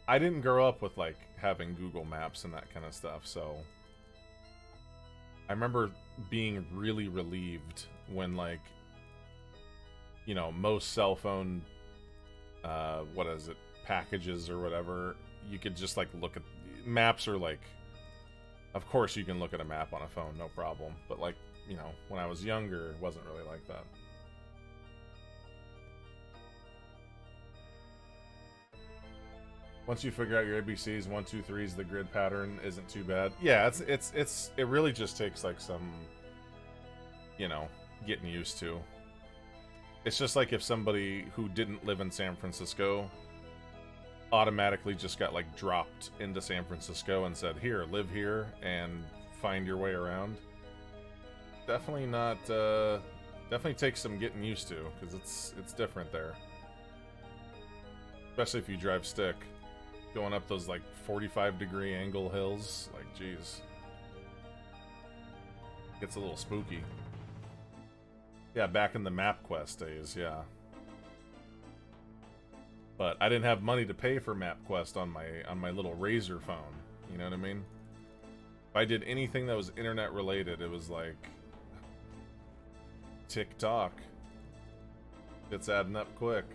I didn't grow up with like having Google Maps and that kind of stuff, so I remember being really relieved when, like, you know, most cell phone what is it, packages or whatever, you could just like look at maps, or like, of course you can look at a map on a phone, no problem, but like, you know, when I was younger it wasn't really like that. Once you figure out your ABCs, 1, 2, 3s, the grid pattern isn't too bad. Yeah, it really just takes like some, you know, getting used to. It's just like if somebody who didn't live in San Francisco automatically just got like dropped into San Francisco and said, "Here, live here and find your way around." Definitely not. Definitely takes some getting used to because it's different there, especially if you drive stick, going up those like 45-degree angle hills. Like, geez, gets a little spooky. Yeah, back in the MapQuest days, yeah. But I didn't have money to pay for MapQuest on my little Razr phone. You know what I mean? If I did anything that was internet related, it was like TikTok. It's adding up quick.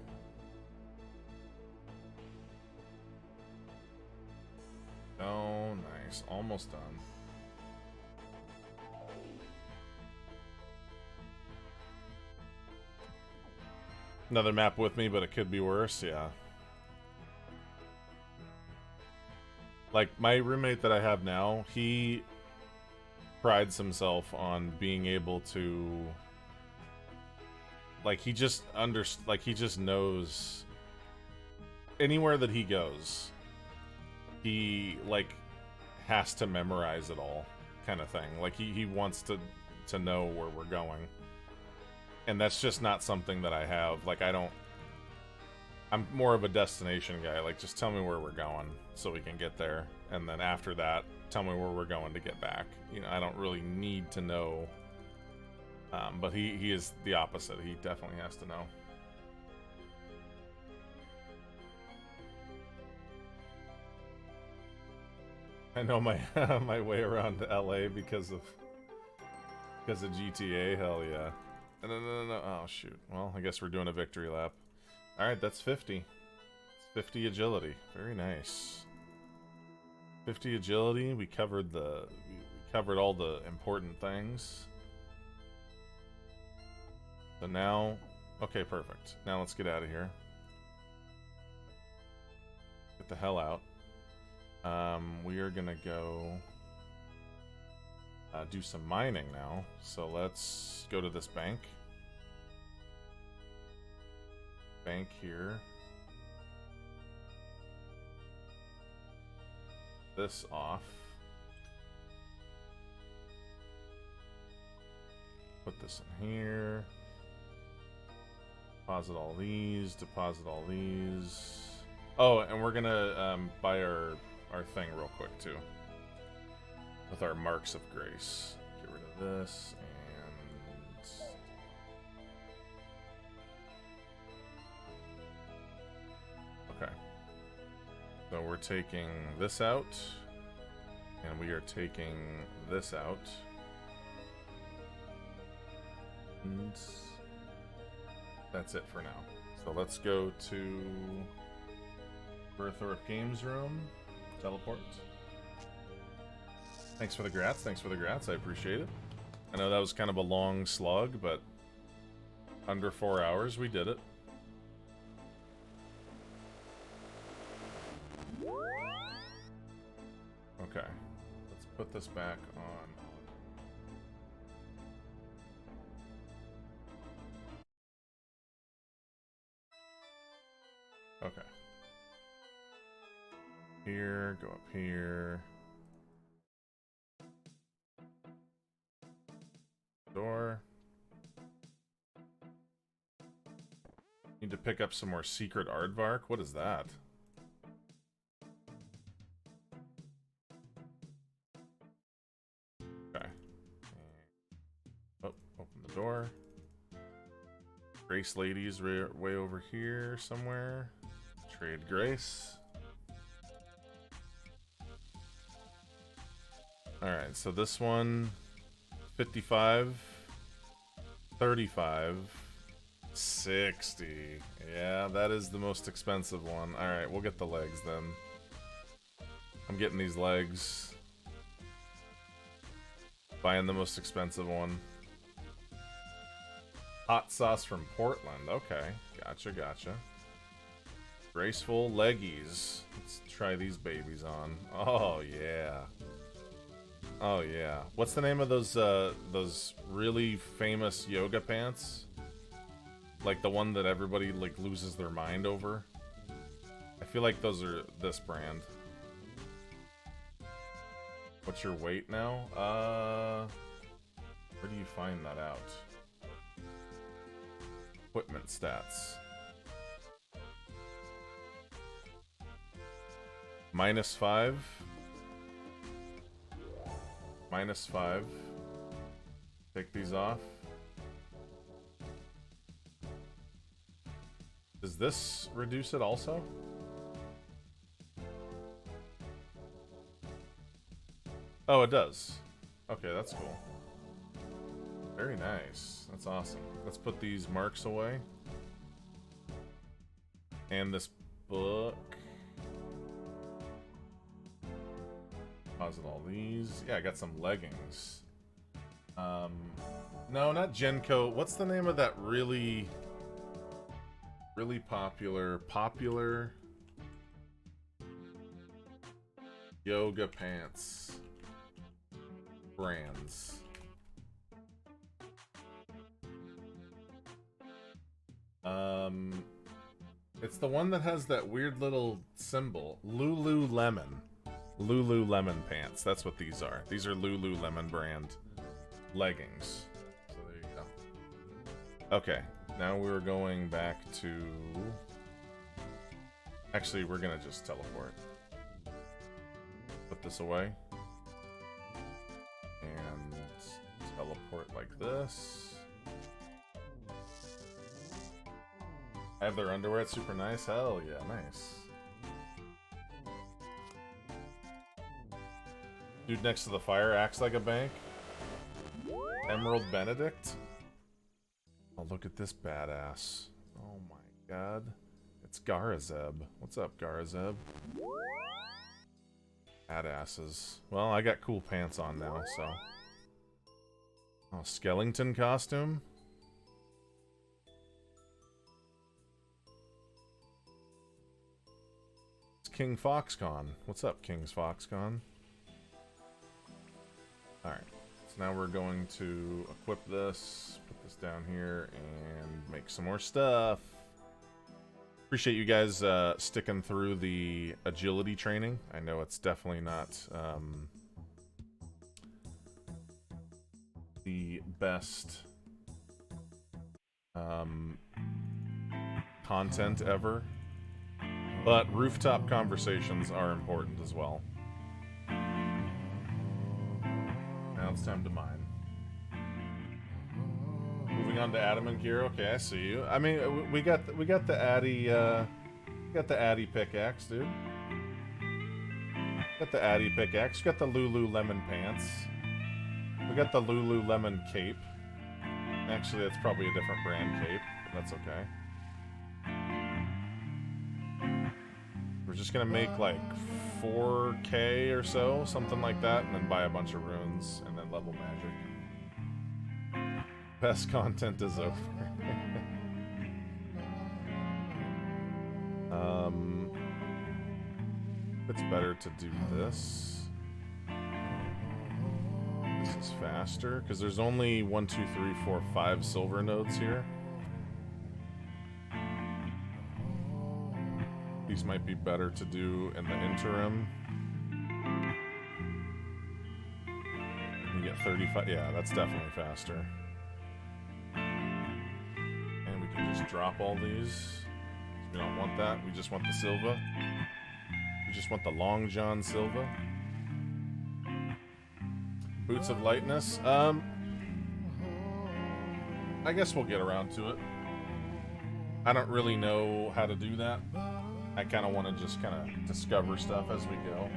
Oh, nice. Almost done. Another map with me, but it could be worse, yeah. Like, my roommate that I have now, he prides himself on being able to... Like, he just he just knows... Anywhere that he goes, he, like, has to memorize it all, kind of thing. Like, he wants to know where we're going. And that's just not something that I have. Like, I'm more of a destination guy. Like, just tell me where we're going so we can get there. And then after that, tell me where we're going to get back. You know, I don't really need to know. But he is the opposite. He definitely has to know. I know my my way around LA because of GTA. Hell yeah. No. Oh, shoot. Well, I guess we're doing a victory lap. Alright, that's 50. It's 50 agility. Very nice. 50 agility. We covered all the important things. So now... Okay, perfect. Now let's get out of here. Get the hell out. We are gonna go... do some mining now. So let's go to this bank. Bank here. This off. Put this in here. Deposit all these. Deposit all these. Oh, and we're gonna buy our thing real quick too. With our marks of grace. Get rid of this and... Okay. So we're taking this out. And we are taking this out. And that's it for now. So let's go to Berthorpe Games Room. Teleport. Thanks for the grats, I appreciate it. I know that was kind of a long slug, but under 4 hours we did it. Okay, let's put this back on. Okay. Here, go up here. Door. Need to pick up some more secret aardvark. What is that? Okay. Oh, open the door. Grace ladies way over here somewhere. Trade Grace. Alright, so this one... 55, 35, 60. Yeah, that is the most expensive one. Alright, we'll get the legs then. I'm getting these legs. Buying the most expensive one. Hot sauce from Portland. Okay, gotcha. Graceful leggies. Let's try these babies on. Oh, yeah. Oh yeah. What's the name of those really famous yoga pants? Like the one that everybody like loses their mind over. I feel like those are this brand. What's your weight now? Where do you find that out? Equipment stats. -5. -5. Take these off. Does this reduce it also? Oh, it does. Okay, that's cool. Very nice. That's awesome. Let's put these marks away. And this book. Deposit all these. Yeah, I got some leggings. No, not Genco. What's the name of that really popular yoga pants brands? It's the one that has that weird little symbol. Lululemon. Lululemon pants. That's what these are. These are Lululemon brand leggings. So there you go. Okay, now we're going back to... Actually, we're gonna just teleport. Put this away. And teleport like this. I have their underwear, it's super nice. Hell yeah, nice. Dude next to the fire acts like a bank. Emerald Benedict. Oh, look at this badass. Oh my god. It's Garazeb. What's up, Garazeb? Badasses. Well, I got cool pants on now, so. Oh, skeleton costume? It's King Foxconn. What's up, King's Foxconn? Alright. So now we're going to equip this, put this down here, and make some more stuff. Appreciate you guys sticking through the agility training. I know it's definitely not the best content ever, but rooftop conversations are important as well. Now it's time to mine. Moving on to Adam and Gear. Okay, I see you. I mean, we got the Addy pickaxe, dude. Got the Addy pickaxe. Got the Lululemon pants. We got the Lululemon cape. Actually, that's probably a different brand cape, but that's okay. We're just gonna make like 4K or so, something like that, and then buy a bunch of runes and then level magic. Best content is over. It's better to do this. This is faster because there's only 1, 2, 3, 4, 5 silver nodes here. These might be better to do in the interim. You get 35. Yeah, that's definitely faster. And we can just drop all these. We don't want that. We just want the Silva. We just want the Long John Silva. Boots of Lightness. I guess we'll get around to it. I don't really know how to do that. I kind of want to just kind of discover stuff as we go.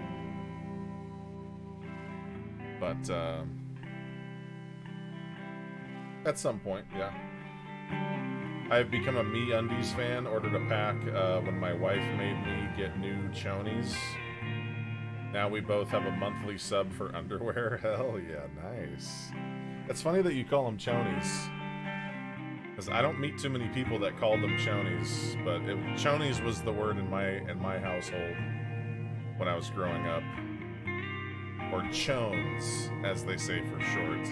But, at some point, yeah. I've become a MeUndies fan, ordered a pack when my wife made me get new chonies. Now we both have a monthly sub for underwear. Hell yeah, nice. It's funny that you call them chonies. Because I don't meet too many people that call them chonies, but chonies was the word in my household when I was growing up. Or chones, as they say for short.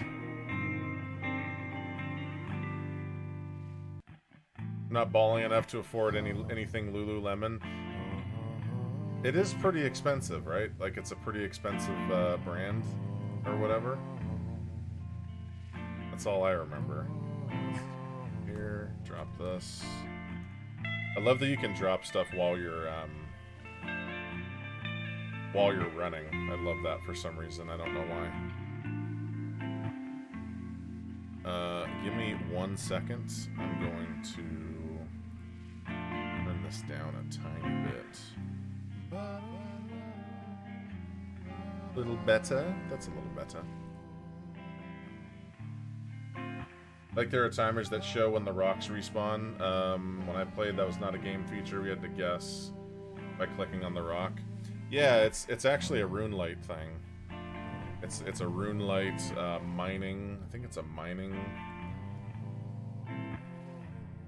Not balling enough to afford anything Lululemon. It is pretty expensive, right? Like, it's a pretty expensive brand or whatever. That's all I remember. Here, drop this. I love that you can drop stuff while you're running. I love that for some reason. I don't know why. Give me 1 second. I'm going to turn this down a tiny bit. A little better. That's a little better. Like, there are timers that show when the rocks respawn. When I played, that was not a game feature. We had to guess by clicking on the rock. Yeah, it's actually a RuneLite thing. It's a RuneLite mining. I think it's a mining.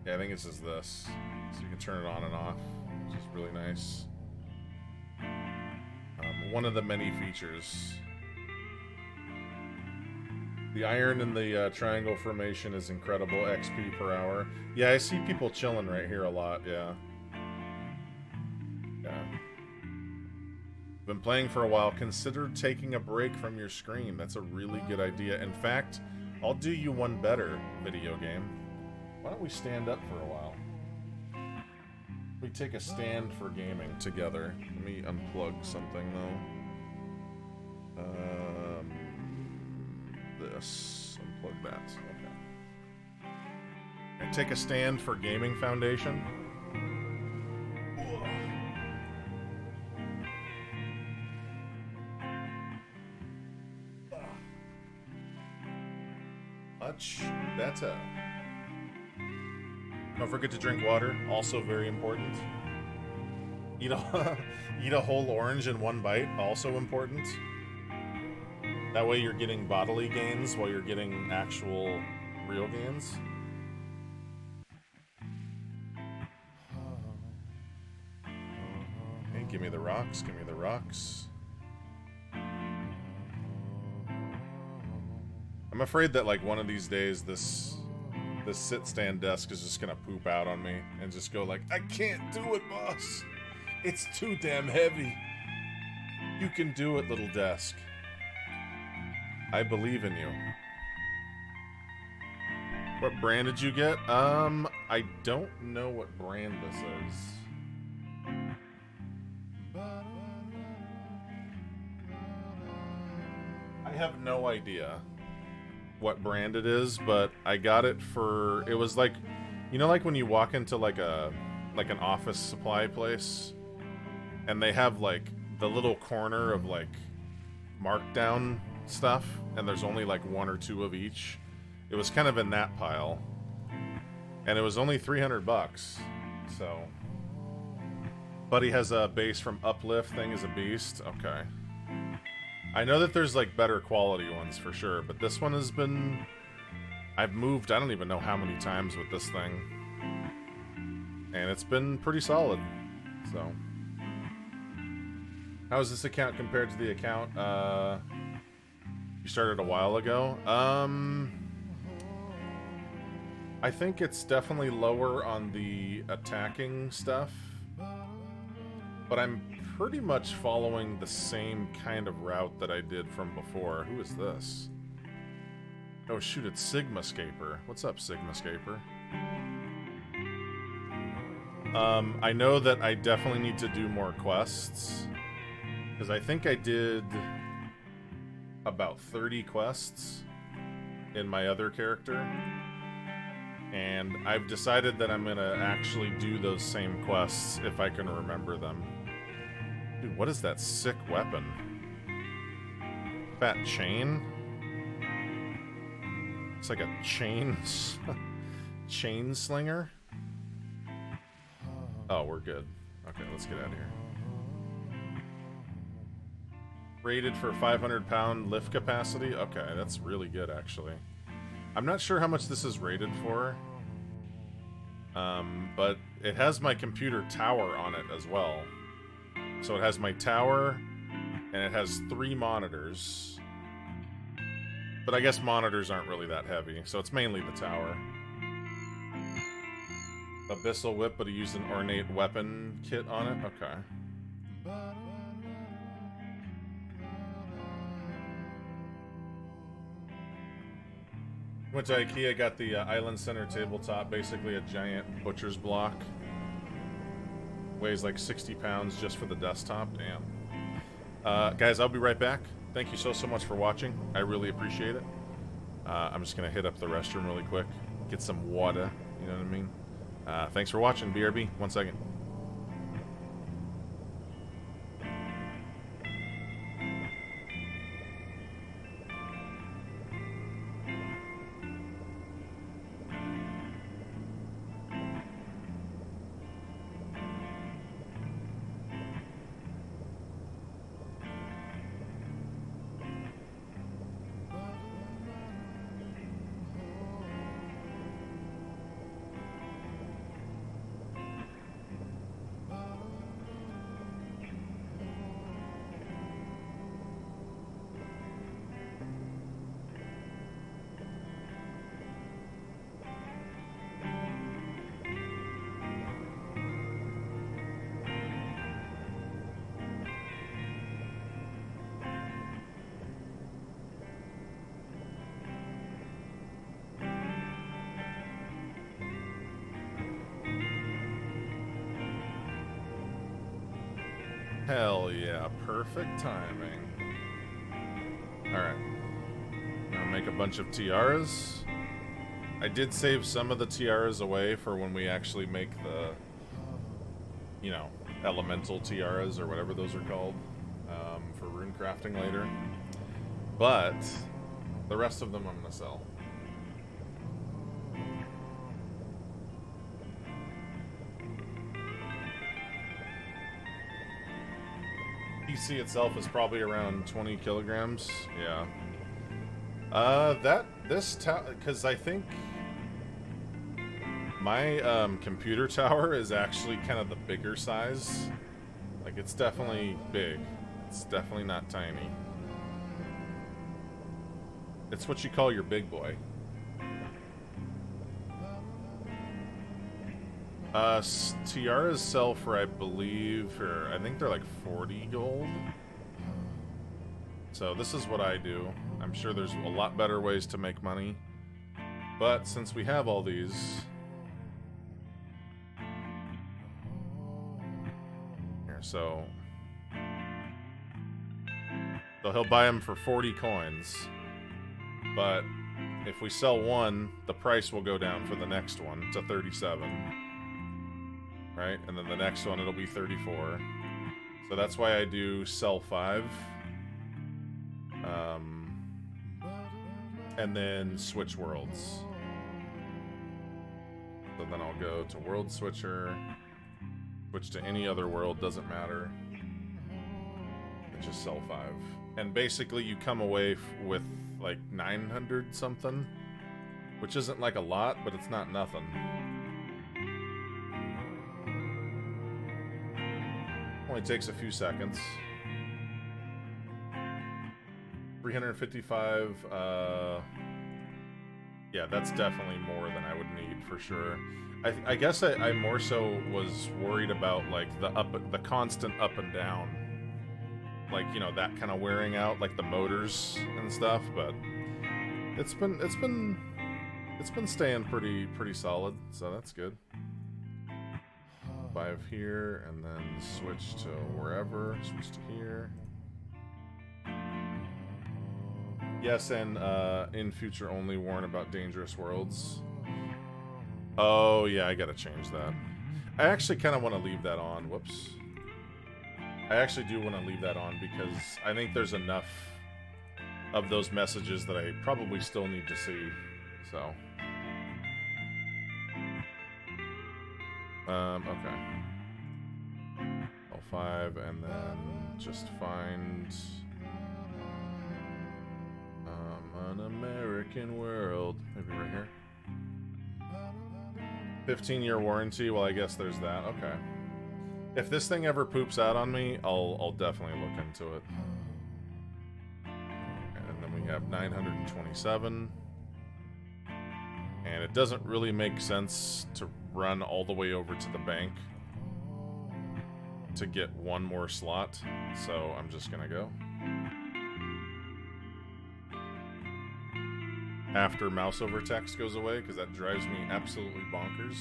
Yeah, I think it's just this. So you can turn it on and off, which is really nice. One of the many features. The iron in the triangle formation is incredible. XP per hour. Yeah, I see people chilling right here a lot, yeah. Yeah. Been playing for a while. Consider taking a break from your screen. That's a really good idea. In fact, I'll do you one better, video game. Why don't we stand up for a while? We take a stand for gaming together. Let me unplug something, though. This. Unplug that. Okay. And take a stand for Gaming Foundation. Much better. Don't forget to drink water. Also very important. Eat a whole orange in one bite. Also important. That way you're getting bodily gains while you're getting actual real gains. Okay, give me the rocks. Give me the rocks. I'm afraid that, like, one of these days this sit-stand desk is just gonna poop out on me and just go like, I can't do it, boss. It's too damn heavy. You can do it, little desk. I believe in you. What brand did you get? I don't know what brand this is. I have no idea what brand it is, but I got it for, it was like, you know, like when you walk into like an office supply place and they have like the little corner of like markdown stuff and there's only like one or two of each. It was kind of in that pile and it was only $300, so Buddy has a base from Uplift. Thing is a beast. Okay, I know that there's like better quality ones for sure, but this one has been, I've moved I don't even know how many times with this thing and it's been pretty solid. So how is this account compared to the account you started a while ago? I think it's definitely lower on the attacking stuff, but I'm pretty much following the same kind of route that I did from before. Who is this? Oh shoot, it's Sigmascaper. What's up, Sigmascaper? I know that I definitely need to do more quests, because I think I did about 30 quests in my other character, and I've decided that I'm gonna actually do those same quests if I can remember them. Dude, what is that sick weapon? That chain? It's like a chain... chain slinger? Oh, we're good. Okay, let's get out of here. Rated for 500-pound lift capacity? Okay, that's really good, actually. I'm not sure how much this is rated for. But it has my computer tower on it as well. So it has my tower, and it has 3 monitors. But I guess monitors aren't really that heavy, so it's mainly the tower. Abyssal Whip, but he used an ornate weapon kit on it? Okay. Went to IKEA, got the Island Center tabletop, basically a giant butcher's block. Weighs like 60 pounds just for the desktop. Damn. Guys, I'll be right back. Thank you so much for watching. I really appreciate it. I'm just going to hit up the restroom really quick. Get some water. You know what I mean? Thanks for watching. BRB. 1 second. Hell yeah, perfect timing. Alright. Now make a bunch of tiaras. I did save some of the tiaras away for when we actually make the, you know, elemental tiaras or whatever those are called, for rune crafting later. But the rest of them I'm gonna sell. PC itself is probably around 20 kilograms. Yeah. Because I think my computer tower is actually kind of the bigger size. Like, it's definitely big. It's definitely not tiny. It's what you call your big boy. Tiaras sell for, I believe, or I think they're like 40 gold. So this is what I do. I'm sure there's a lot better ways to make money. But since we have all these... Here, so he'll buy them for 40 coins. But if we sell one, the price will go down for the next one to 37. Right? And then the next one, it'll be 34. So that's why I do sell 5. And then switch worlds. So then I'll go to world switcher. Switch to any other world, doesn't matter. And just sell 5. And basically you come away with like 900 something. Which isn't like a lot, but it's not nothing. Only takes a few seconds. 355, yeah, that's definitely more than I would need for sure. I guess I more so was worried about like the constant up and down, like, you know, that kind of wearing out, like the motors and stuff. But it's been staying pretty solid, so that's good. 5 here, and then switch to wherever. Switch to here. Yes, and in future only warn about dangerous worlds. Oh, yeah, I gotta change that. I actually kind of want to leave that on. Whoops. I actually do want to leave that on because I think there's enough of those messages that I probably still need to see. So. Okay. L5, and then just find an American world. Maybe right here. 15-year warranty. Well, I guess there's that. Okay. If this thing ever poops out on me, I'll definitely look into it. And then we have 927. And it doesn't really make sense to run all the way over to the bank to get one more slot, so I'm just gonna go. After mouse over text goes away, because that drives me absolutely bonkers.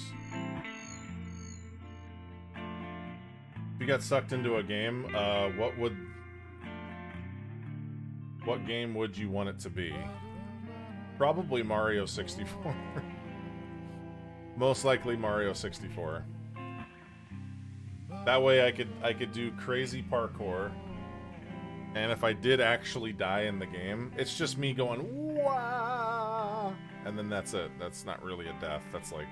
If you got sucked into a game, what game would you want it to be? Probably Mario 64. Most likely Mario 64. That way I could do crazy parkour. And if I did actually die in the game, it's just me going wah, and then that's it. That's not really a death. That's like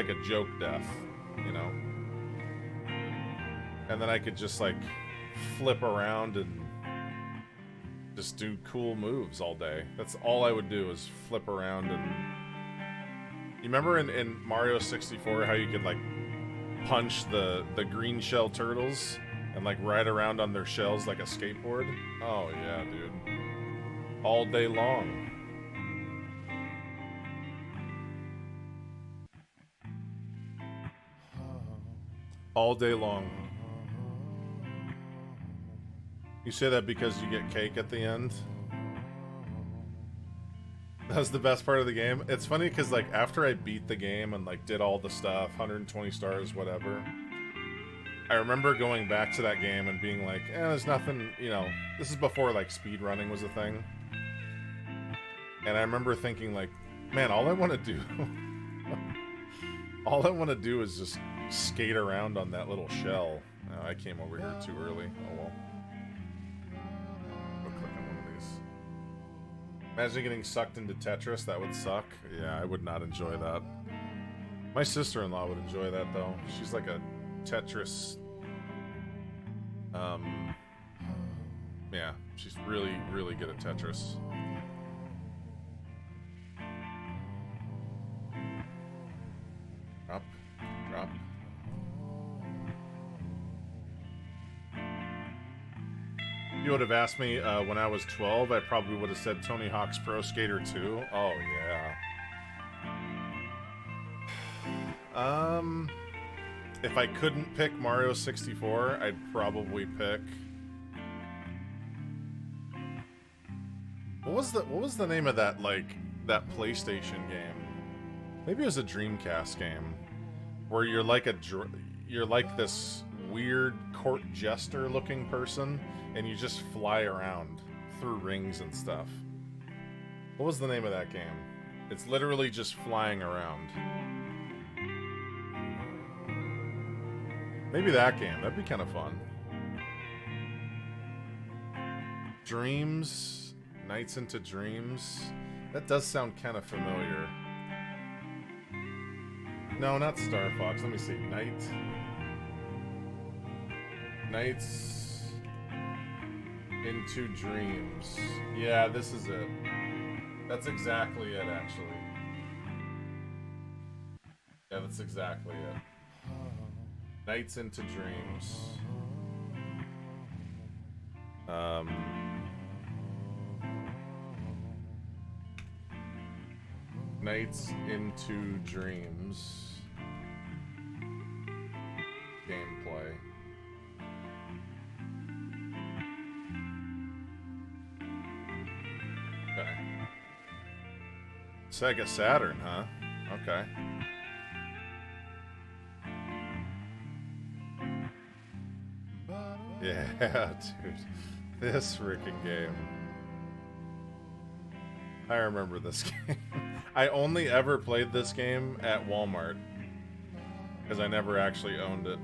a joke death, you know? And then I could just like flip around and just do cool moves all day. That's all I would do, is flip around. And you remember in Mario 64 how you could like punch the green shell turtles and like ride around on their shells like a skateboard? Oh yeah, dude. All day long. All day long. You say that because you get cake at the end? That was the best part of the game. It's funny because like after I beat the game and like did all the stuff, 120 stars, whatever, I remember going back to that game and being like, there's nothing, you know, this is before like speed running was a thing. And I remember thinking like, man, all I want to do all I want to do is just skate around on that little shell. Oh, I came over here too early. Oh well. Imagine getting sucked into Tetris. That would suck. Yeah, I would not enjoy that. My sister-in-law would enjoy that, though. She's like a Tetris... yeah, she's really, really good at Tetris. Drop. Drop. You would have asked me when I was 12, I probably would have said Tony Hawk's Pro Skater 2. Oh, yeah. If I couldn't pick Mario 64, I'd probably pick... What was the name of that, like, that PlayStation game? Maybe it was a Dreamcast game. Where you're like you're like this weird court jester looking person, and you just fly around through rings and stuff. What was the name of that game? It's literally just flying around. Maybe that game. That'd be kind of fun. Dreams. Nights into Dreams. That does sound kind of familiar. No, not Star Fox. Let me see. Nights into Dreams. Yeah, this is it. That's exactly it, actually. Yeah, that's exactly it. Nights into Dreams. Nights into Dreams. Gameplay. Okay. Sega Saturn, huh? Okay. Yeah, dude. This freaking game. I remember this game. I only ever played this game at Walmart, because I never actually owned it.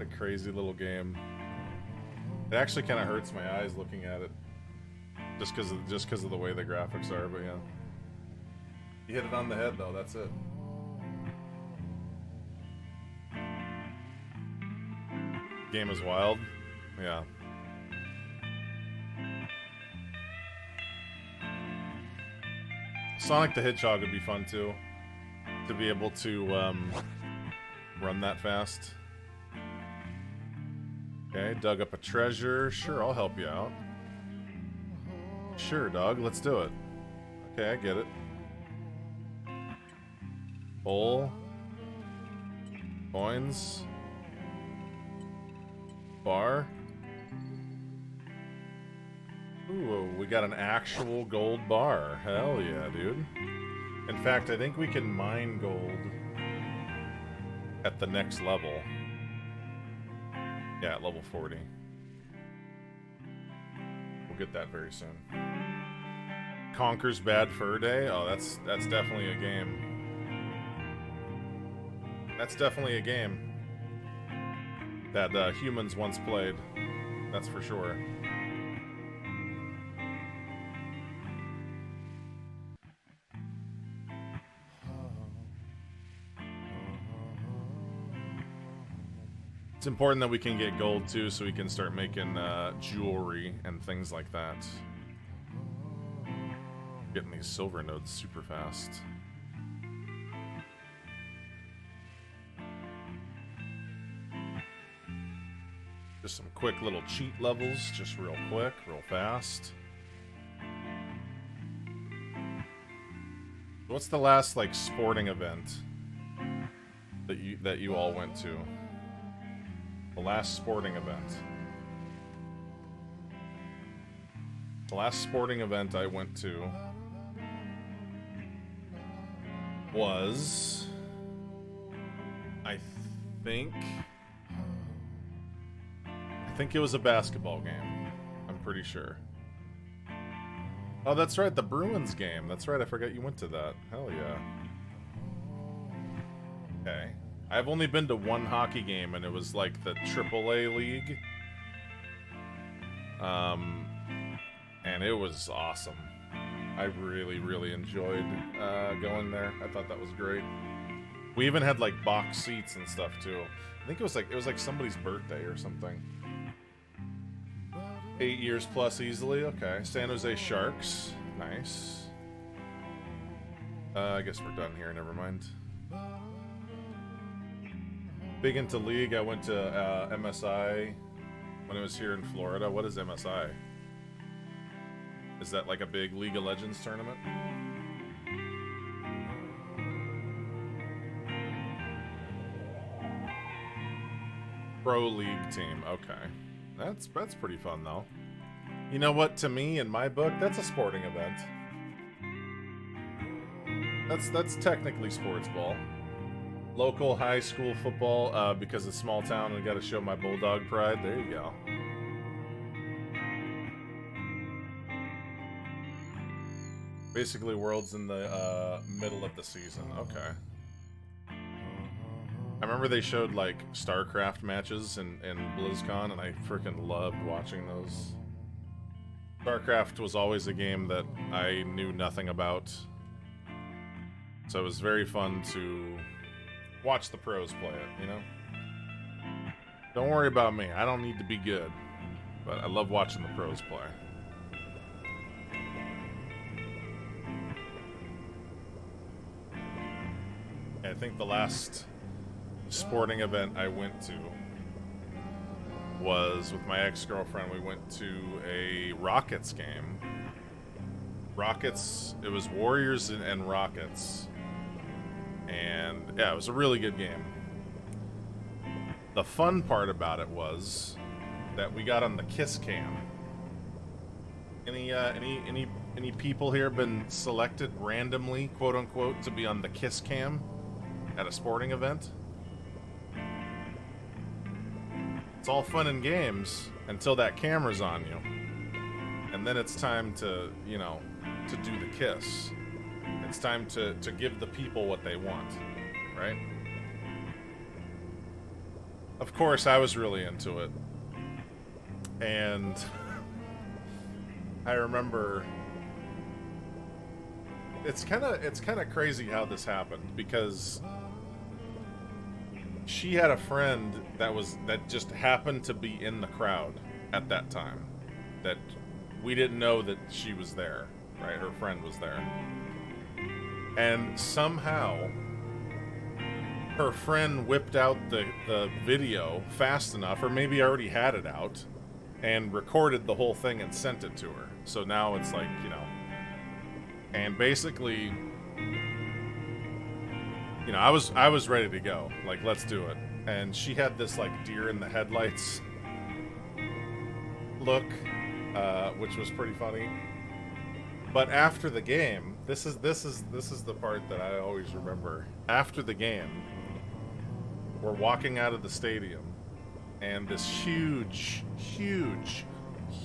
A crazy little game. It actually kind of hurts my eyes looking at it, just because of the way the graphics are. But yeah, you hit it on the head though. That's it. Game is wild. Yeah. Sonic the Hedgehog would be fun too, to be able to run that fast. Okay, dug up a treasure. Sure, I'll help you out. Sure, dog. Let's do it. Okay, I get it. Bowl. Coins. Bar. Ooh, we got an actual gold bar. Hell yeah, dude. In fact, I think we can mine gold at the next level. Yeah, at level 40. We'll get that very soon. Conker's Bad Fur Day? Oh, that's definitely a game. That's definitely a game that humans once played. That's for sure. It's important that we can get gold too, so we can start making jewelry and things like that. Getting these silver nodes super fast. Just some quick little cheat levels, just real quick, real fast. What's the last like sporting event that you all went to? The last sporting event. The last sporting event I went to was, I think it was a basketball game. I'm pretty sure. Oh, that's right, the Bruins game. That's right, I forgot you went to that. Hell yeah. Okay. I've only been to one hockey game, and it was like the AAA league. And it was awesome. I really, really enjoyed going there. I thought that was great. We even had like box seats and stuff too. I think it was like somebody's birthday or something. 8 years plus easily. Okay. San Jose Sharks. Nice. I guess we're done here. Never mind. Big into League. I went to MSI when I was here in Florida. What is MSI? Is that like a big League of Legends tournament? Pro League team. Okay. That's pretty fun though. You know what? To me, in my book, that's a sporting event. That's technically sports ball. Local high school football, because it's small town and I gotta show my bulldog pride. There you go. Basically, Worlds in the middle of the season. Okay. I remember they showed like StarCraft matches in BlizzCon, and I freaking loved watching those. StarCraft was always a game that I knew nothing about, so it was very fun to watch the pros play it, you know? Don't worry about me, I don't need to be good, but I love watching the pros play. I think the last sporting event I went to was with my ex-girlfriend. We went to a Rockets game. Rockets, it was Warriors and Rockets. And yeah, it was a really good game. The fun part about it was that we got on the kiss cam. Any people here been selected randomly, quote unquote, to be on the kiss cam at a sporting event? It's all fun and games until that camera's on you. And then it's time to, you know, to do the kiss. It's time to give the people what they want, right? Of course, I was really into it. And I remember it's kind of crazy how this happened, because she had a friend that just happened to be in the crowd at that time, that we didn't know that she was there, right? Her friend was there. And somehow her friend whipped out the video fast enough, or maybe already had it out, and recorded the whole thing and sent it to her. So now it's like, you know, and basically, you know, I was ready to go. Like, let's do it. And she had this like deer in the headlights look, which was pretty funny. But after the game, this is the part that I always remember. After the game, we're walking out of the stadium, and this huge,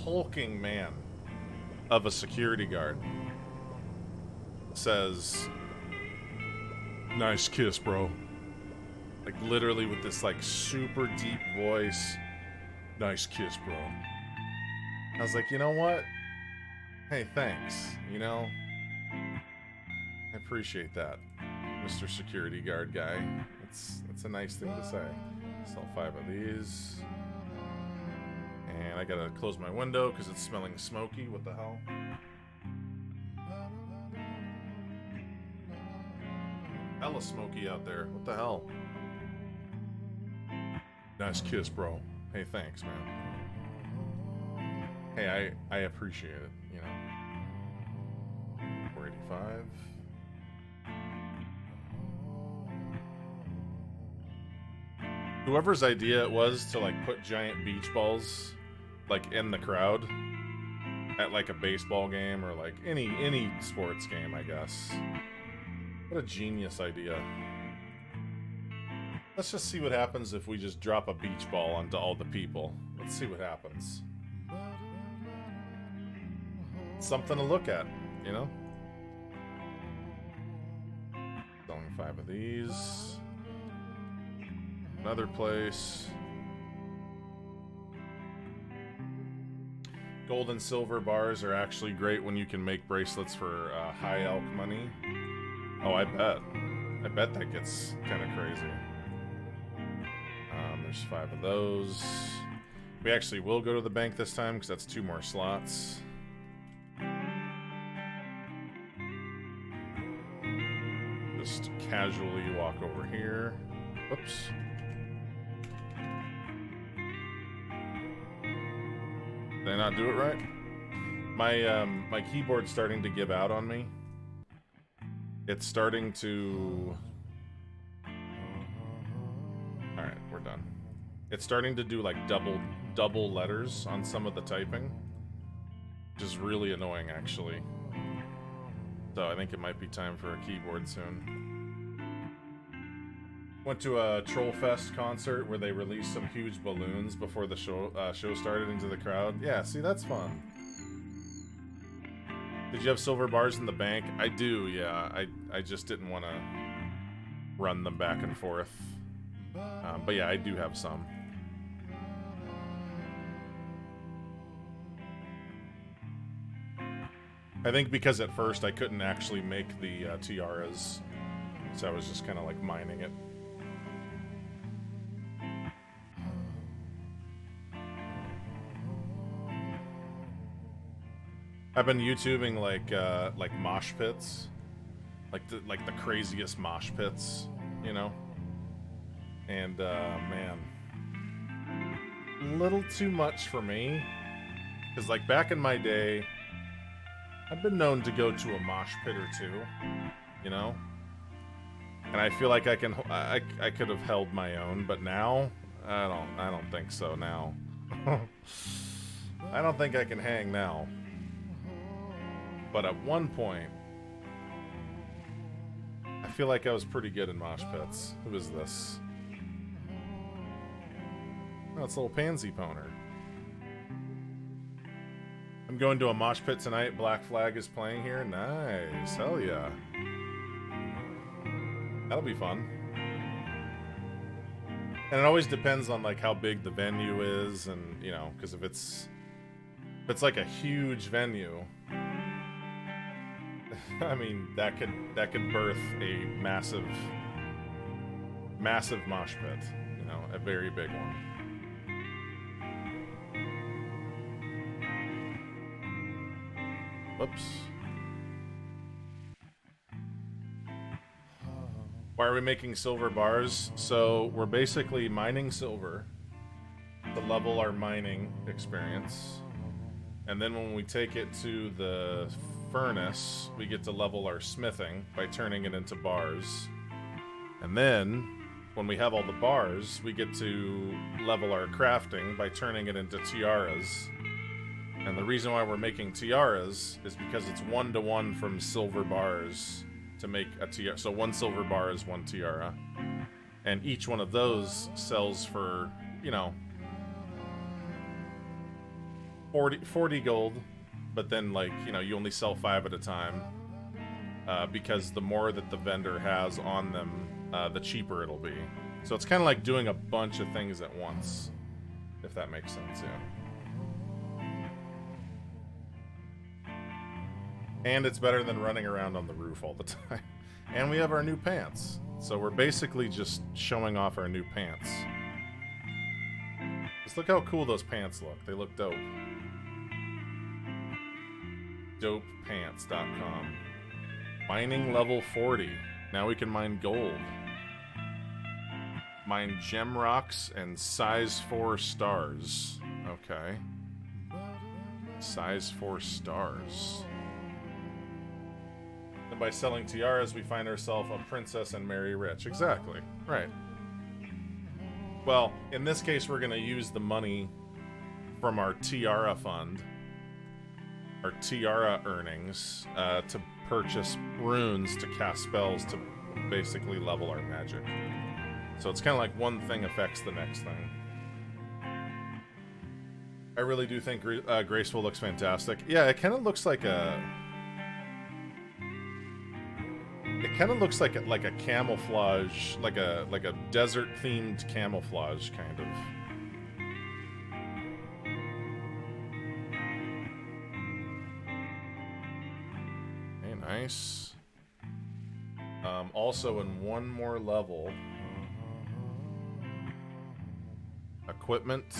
hulking man of a security guard says, "Nice kiss, bro." Like, literally with this like super deep voice, "Nice kiss, bro." I was like, you know what? Hey, thanks. You know, I appreciate that, Mr. Security Guard guy. It's a nice thing to say. Sell 5 of these. And I gotta close my window because it's smelling smoky. What the hell? Hella smoky out there. What the hell? Nice kiss, bro. Hey, thanks, man. Hey, I appreciate it, you know. 485. Whoever's idea it was to like put giant beach balls like in the crowd at like a baseball game or like any sports game, I guess. What a genius idea. Let's just see what happens if we just drop a beach ball onto all the people. Let's see what happens. Something to look at, you know? Selling 5 of these. Another place. Gold and silver bars are actually great when you can make bracelets for high elk money. Oh, I bet. I bet that gets kind of crazy. There's 5 of those. We actually will go to the bank this time because that's 2 more slots. Just casually walk over here. Whoops. Did I not do it right? My keyboard's starting to give out on me. It's starting to... Alright, we're done. It's starting to do like double letters on some of the typing. Which is really annoying, actually. So I think it might be time for a keyboard soon. Went to a Trollfest concert where they released some huge balloons before the show started into the crowd. Yeah, see, that's fun. Did you have silver bars in the bank? I do, yeah. I just didn't want to run them back and forth. But yeah, I do have some. I think because at first I couldn't actually make the tiaras, so I was just kind of like mining it. I've been YouTubing like mosh pits, like the craziest mosh pits, you know. And man, a little too much for me, because like back in my day, I've been known to go to a mosh pit or two, you know. And I feel like I could have held my own, but now I don't think so now. I don't think I can hang now. But at one point, I feel like I was pretty good in mosh pits. Who is this? Oh, it's a little pansy poner. I'm going to a mosh pit tonight. Black Flag is playing here. Nice. Hell yeah. That'll be fun. And it always depends on like how big the venue is, and you know, because if it's like a huge venue, I mean, that could birth a massive mosh pit, you know, a very big one. Whoops. Why are we making silver bars? So we're basically mining silver to level our mining experience. And then when we take it to the furnace, we get to level our smithing by turning it into bars. And then, when we have all the bars, we get to level our crafting by turning it into tiaras. And the reason why we're making tiaras is because it's 1-to-1 from silver bars to make a tiara. So 1 silver bar is 1 tiara. And each one of those sells for, you know, 40 gold. But then, like, you know, you only sell 5 at a time. Because the more that the vendor has on them, the cheaper it'll be. So it's kind of like doing a bunch of things at once, if that makes sense, yeah. And it's better than running around on the roof all the time. And we have our new pants. So we're basically just showing off our new pants. Just look how cool those pants look. They look dope. Dopepants.com. Mining level 40. Now we can mine gold. Mine gem rocks and size 4 stars. Okay. Size 4 stars. And by selling tiaras, we find ourselves a princess and marry rich. Exactly. Right. Well, in this case, we're going to use the money from our tiara fund, our tiara earnings, to purchase runes to cast spells to basically level our magic. So it's kind of like one thing affects the next thing. I really do think Graceful looks fantastic. Yeah, it kind of looks like a... It kind of looks like a camouflage, like a desert-themed camouflage, kind of. Okay, nice. Also, in one more level, equipment.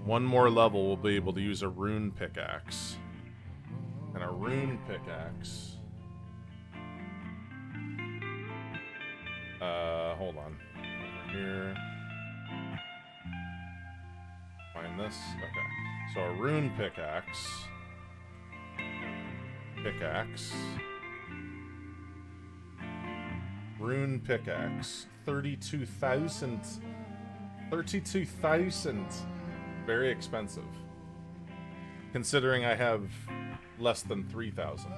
One more level, we'll be able to use a rune pickaxe. And a rune pickaxe. Hold on. Over here. Find this. Okay. So a rune pickaxe. Rune pickaxe. 32,000. 32,000. Very expensive. Considering I have less than 3,000.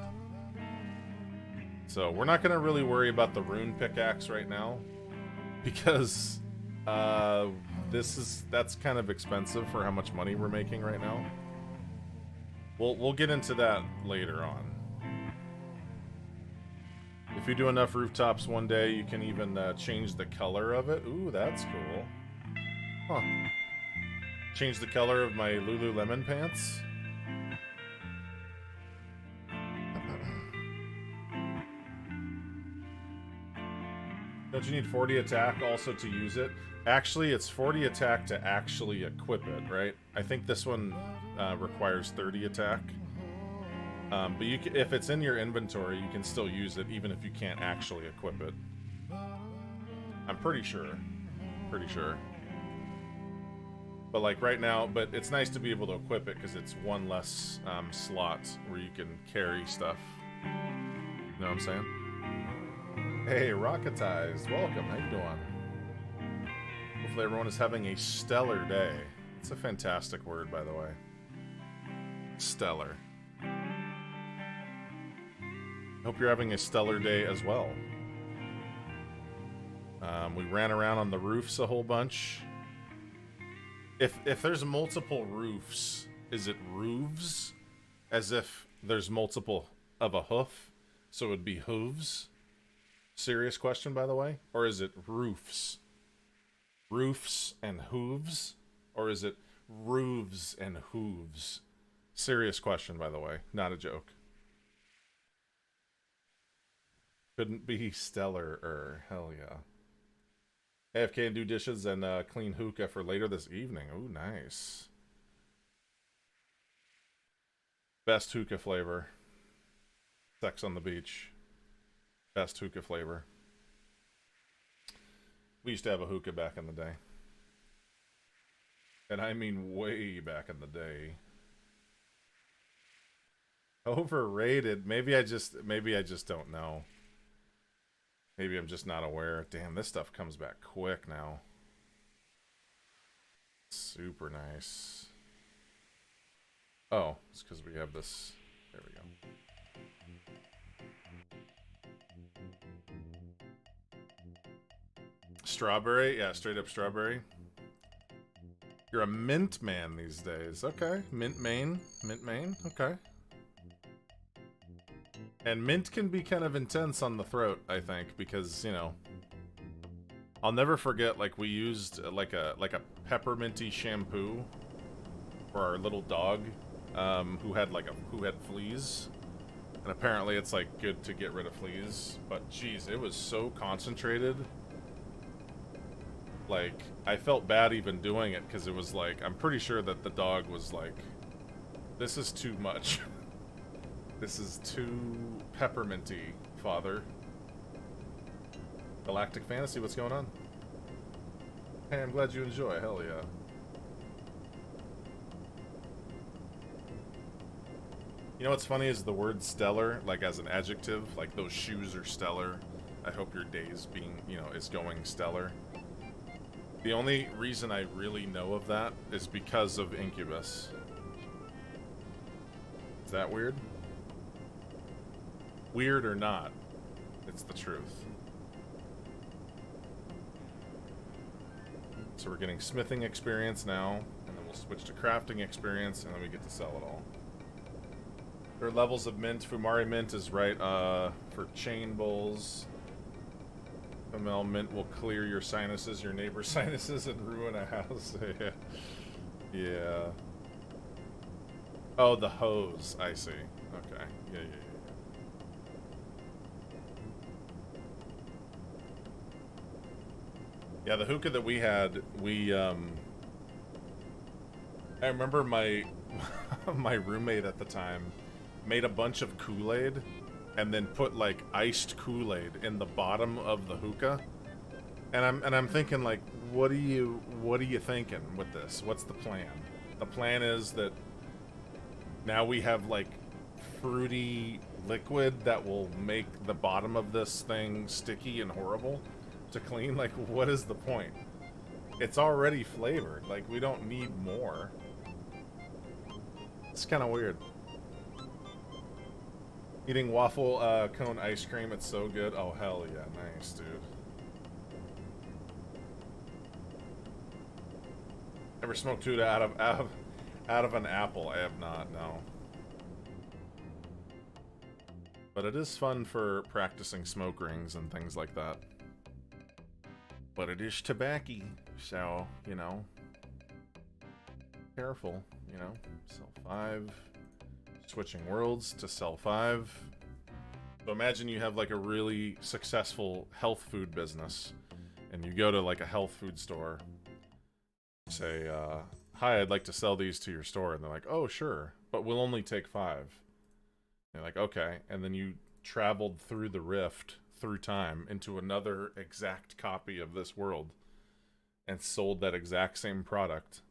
So we're not going to really worry about the rune pickaxe right now. Because that's kind of expensive for how much money we're making right now. We'll get into that later on. If you do enough rooftops one day, you can even change the color of it. Ooh, that's cool. Huh. Change the color of my Lululemon pants. Don't you need 40 attack also to use it? Actually, it's 40 attack to actually equip it, right? I think this one requires 30 attack. But you can, if it's in your inventory, you can still use it even if you can't actually equip it. I'm pretty sure. Pretty sure. But like right now, but it's nice to be able to equip it because it's one less slot where you can carry stuff. You know what I'm saying? Hey, Rocketized, welcome. How you doing? Hopefully everyone is having a stellar day. It's a fantastic word, by the way. Stellar. Hope you're having a stellar day as well. We ran around on the roofs a whole bunch. If there's multiple roofs, is it roofs? As if there's multiple of a hoof, so it would be hooves? Serious question, by the way? Or is it roofs? Roofs and hooves? Or is it roofs and hooves? Serious question, by the way. Not a joke. Couldn't be stellar. Hell yeah. AFK and do dishes and clean hookah for later this evening. Ooh, nice. Best hookah flavor. Sex on the beach. Best hookah flavor. We used to have a hookah back in the day. And I mean way back in the day. Overrated. Maybe I just don't know. Maybe I'm just not aware. Damn, this stuff comes back quick now. Super nice. Oh, it's because we have this. There we go. Strawberry? Yeah, straight up strawberry. You're a mint man these days. Okay. Mint Maine. Mint Maine. Okay. And mint can be kind of intense on the throat, I think, because, you know, I'll never forget, like, we used like a pepperminty shampoo for our little dog, who had fleas. And apparently it's like good to get rid of fleas, but geez, it was so concentrated. Like, I felt bad even doing it because it was like, I'm pretty sure that the dog was like, this is too much. This is too pepperminty, father. Galactic Fantasy, what's going on? Hey, I'm glad you enjoy. Hell yeah. You know what's funny is the word stellar, like as an adjective, like those shoes are stellar. I hope your day's being, you know, is going stellar. The only reason I really know of that is because of Incubus. Is that weird? Weird or not, it's the truth. So we're getting smithing experience now, and then we'll switch to crafting experience, and then we get to sell it all. There are levels of mint. Fumari mint is right for chain bowls. ML mint will clear your sinuses, your neighbor's sinuses, and ruin a house. Yeah. Yeah. Oh, the hose. I see. Okay. Yeah. Yeah, the hookah that we had, I remember my my roommate at the time made a bunch of Kool-Aid and then put like iced Kool-Aid in the bottom of the hookah. And I'm thinking, like, what are you thinking with this? What's the plan? The plan is that now we have like fruity liquid that will make the bottom of this thing sticky and horrible to clean. Like, what is the point? It's already flavored. Like, we don't need more. It's kind of weird. Eating waffle cone ice cream, it's so good. Oh, hell yeah. Nice, dude. Ever smoked Tuda out of an apple? I have not, no. But it is fun for practicing smoke rings and things like that. But it is tobacco, so, you know, careful, you know. Cell 5. Switching worlds to Cell 5. So imagine you have like a really successful health food business, and you go to like a health food store, say, hi, I'd like to sell these to your store, and they're like, oh, sure, but we'll only take 5. And you're like, okay, and then you traveled through the rift, through time, into another exact copy of this world, and sold that exact same product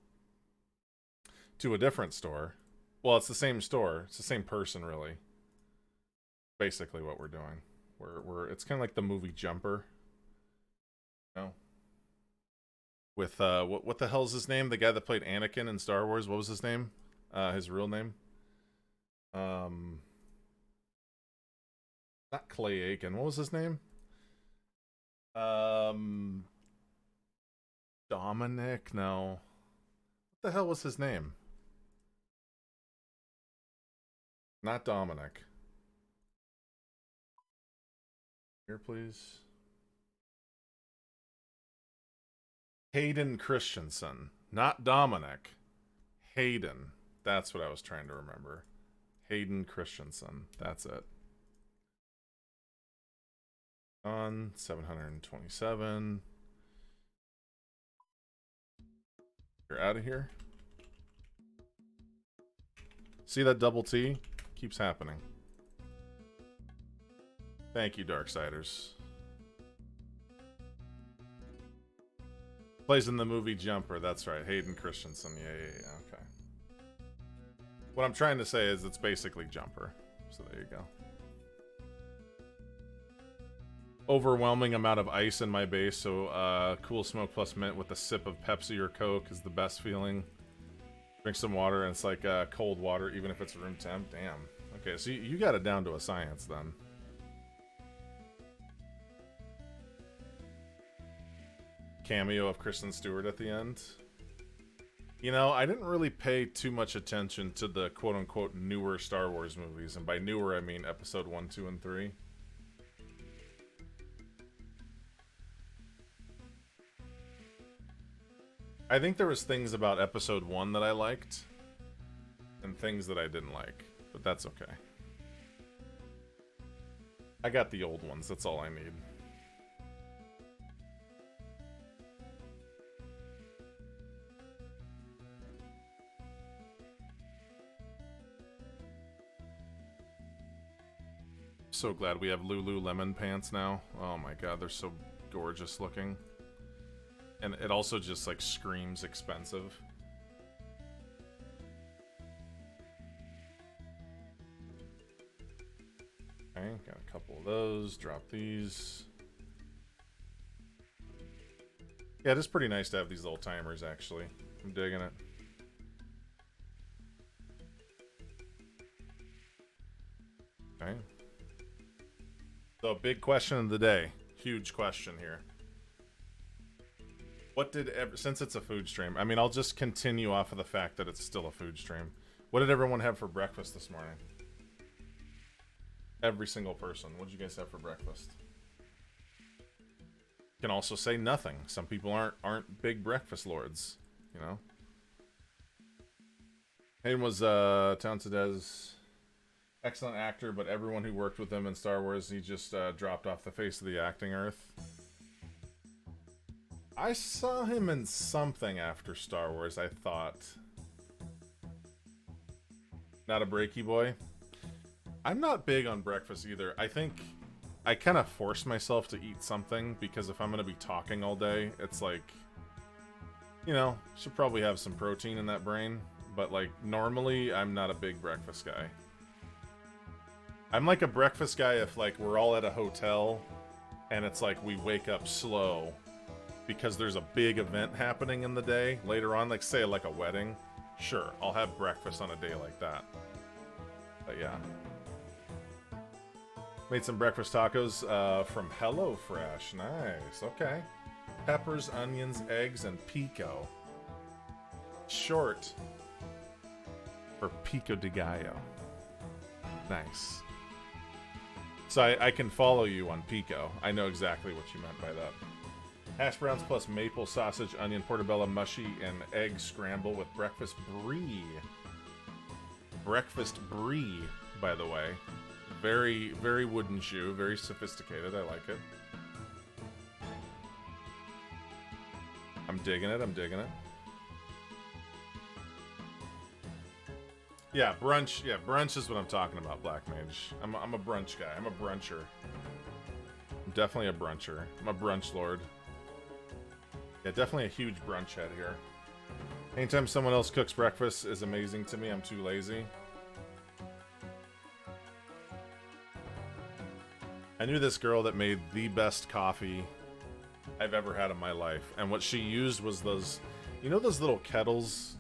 to a different store. Well, it's the same store. It's the same person, really. Basically, what we're doing. It's kind of like the movie Jumper. You know? With what the hell's his name? The guy that played Anakin in Star Wars. What was his name? His real name? Not Clay Aiken. What was his name? Dominic? No. What the hell was his name? Not Dominic. Here, please. Hayden Christensen. Not Dominic. Hayden. That's what I was trying to remember. Hayden Christensen. That's it. On 727. You're out of here. See that double T? Keeps happening. Thank you, Darksiders. Plays in the movie Jumper. That's right. Hayden Christensen. Yeah. Okay. What I'm trying to say is it's basically Jumper. So there you go. Overwhelming amount of ice in my base, so Cool Smoke plus mint with a sip of Pepsi or Coke is the best feeling. Drink some water, and it's like cold water, even if it's room temp. Damn. Okay, so you got it down to a science then. Cameo of Kristen Stewart at the end. You know, I didn't really pay too much attention to the quote-unquote newer Star Wars movies, and by newer I mean Episode 1, 2, and 3. I think there was things about Episode 1 that I liked, and things that I didn't like, but that's okay. I got the old ones, that's all I need. So glad we have Lululemon pants now. Oh my god, they're so gorgeous looking. And it also just like screams expensive. Okay, got a couple of those. Drop these. Yeah, it is pretty nice to have these little timers, actually. I'm digging it. Okay. So, big question of the day. Huge question here. What did since it's a food stream, I mean, I'll just continue off of the fact that it's still a food stream. What did everyone have for breakfast this morning? Every single person. What did you guys have for breakfast? You can also say nothing. Some people aren't big breakfast lords, you know. Hayden was Townsend's excellent actor, but everyone who worked with him in Star Wars, he just dropped off the face of the acting earth. I saw him in something after Star Wars, I thought. Not a breaky boy? I'm not big on breakfast either. I think I kind of force myself to eat something because if I'm going to be talking all day, it's like, you know, should probably have some protein in that brain. But like, normally, I'm not a big breakfast guy. I'm like a breakfast guy if like we're all at a hotel and it's like we wake up slow because there's a big event happening in the day later on, like say like a wedding. Sure, I'll have breakfast on a day like that. But yeah. Made some breakfast tacos from HelloFresh. Nice, okay. Peppers, onions, eggs, and pico. Short for pico de gallo. Nice. So I can follow you on pico. I know exactly what you meant by that. Hash browns plus maple sausage, onion, portobello, mushy, and egg scramble with breakfast brie. Breakfast brie, by the way. Very, very wooden shoe. Very sophisticated. I like it. I'm digging it. I'm digging it. Yeah, brunch. Yeah, brunch is what I'm talking about, Black Mage. I'm a brunch guy. I'm a bruncher. I'm definitely a bruncher. I'm a brunch lord. Yeah, definitely a huge brunch head here. Anytime someone else cooks breakfast is amazing to me. I'm too lazy. I knew this girl that made the best coffee I've ever had in my life. And what she used was those, you know those little kettles?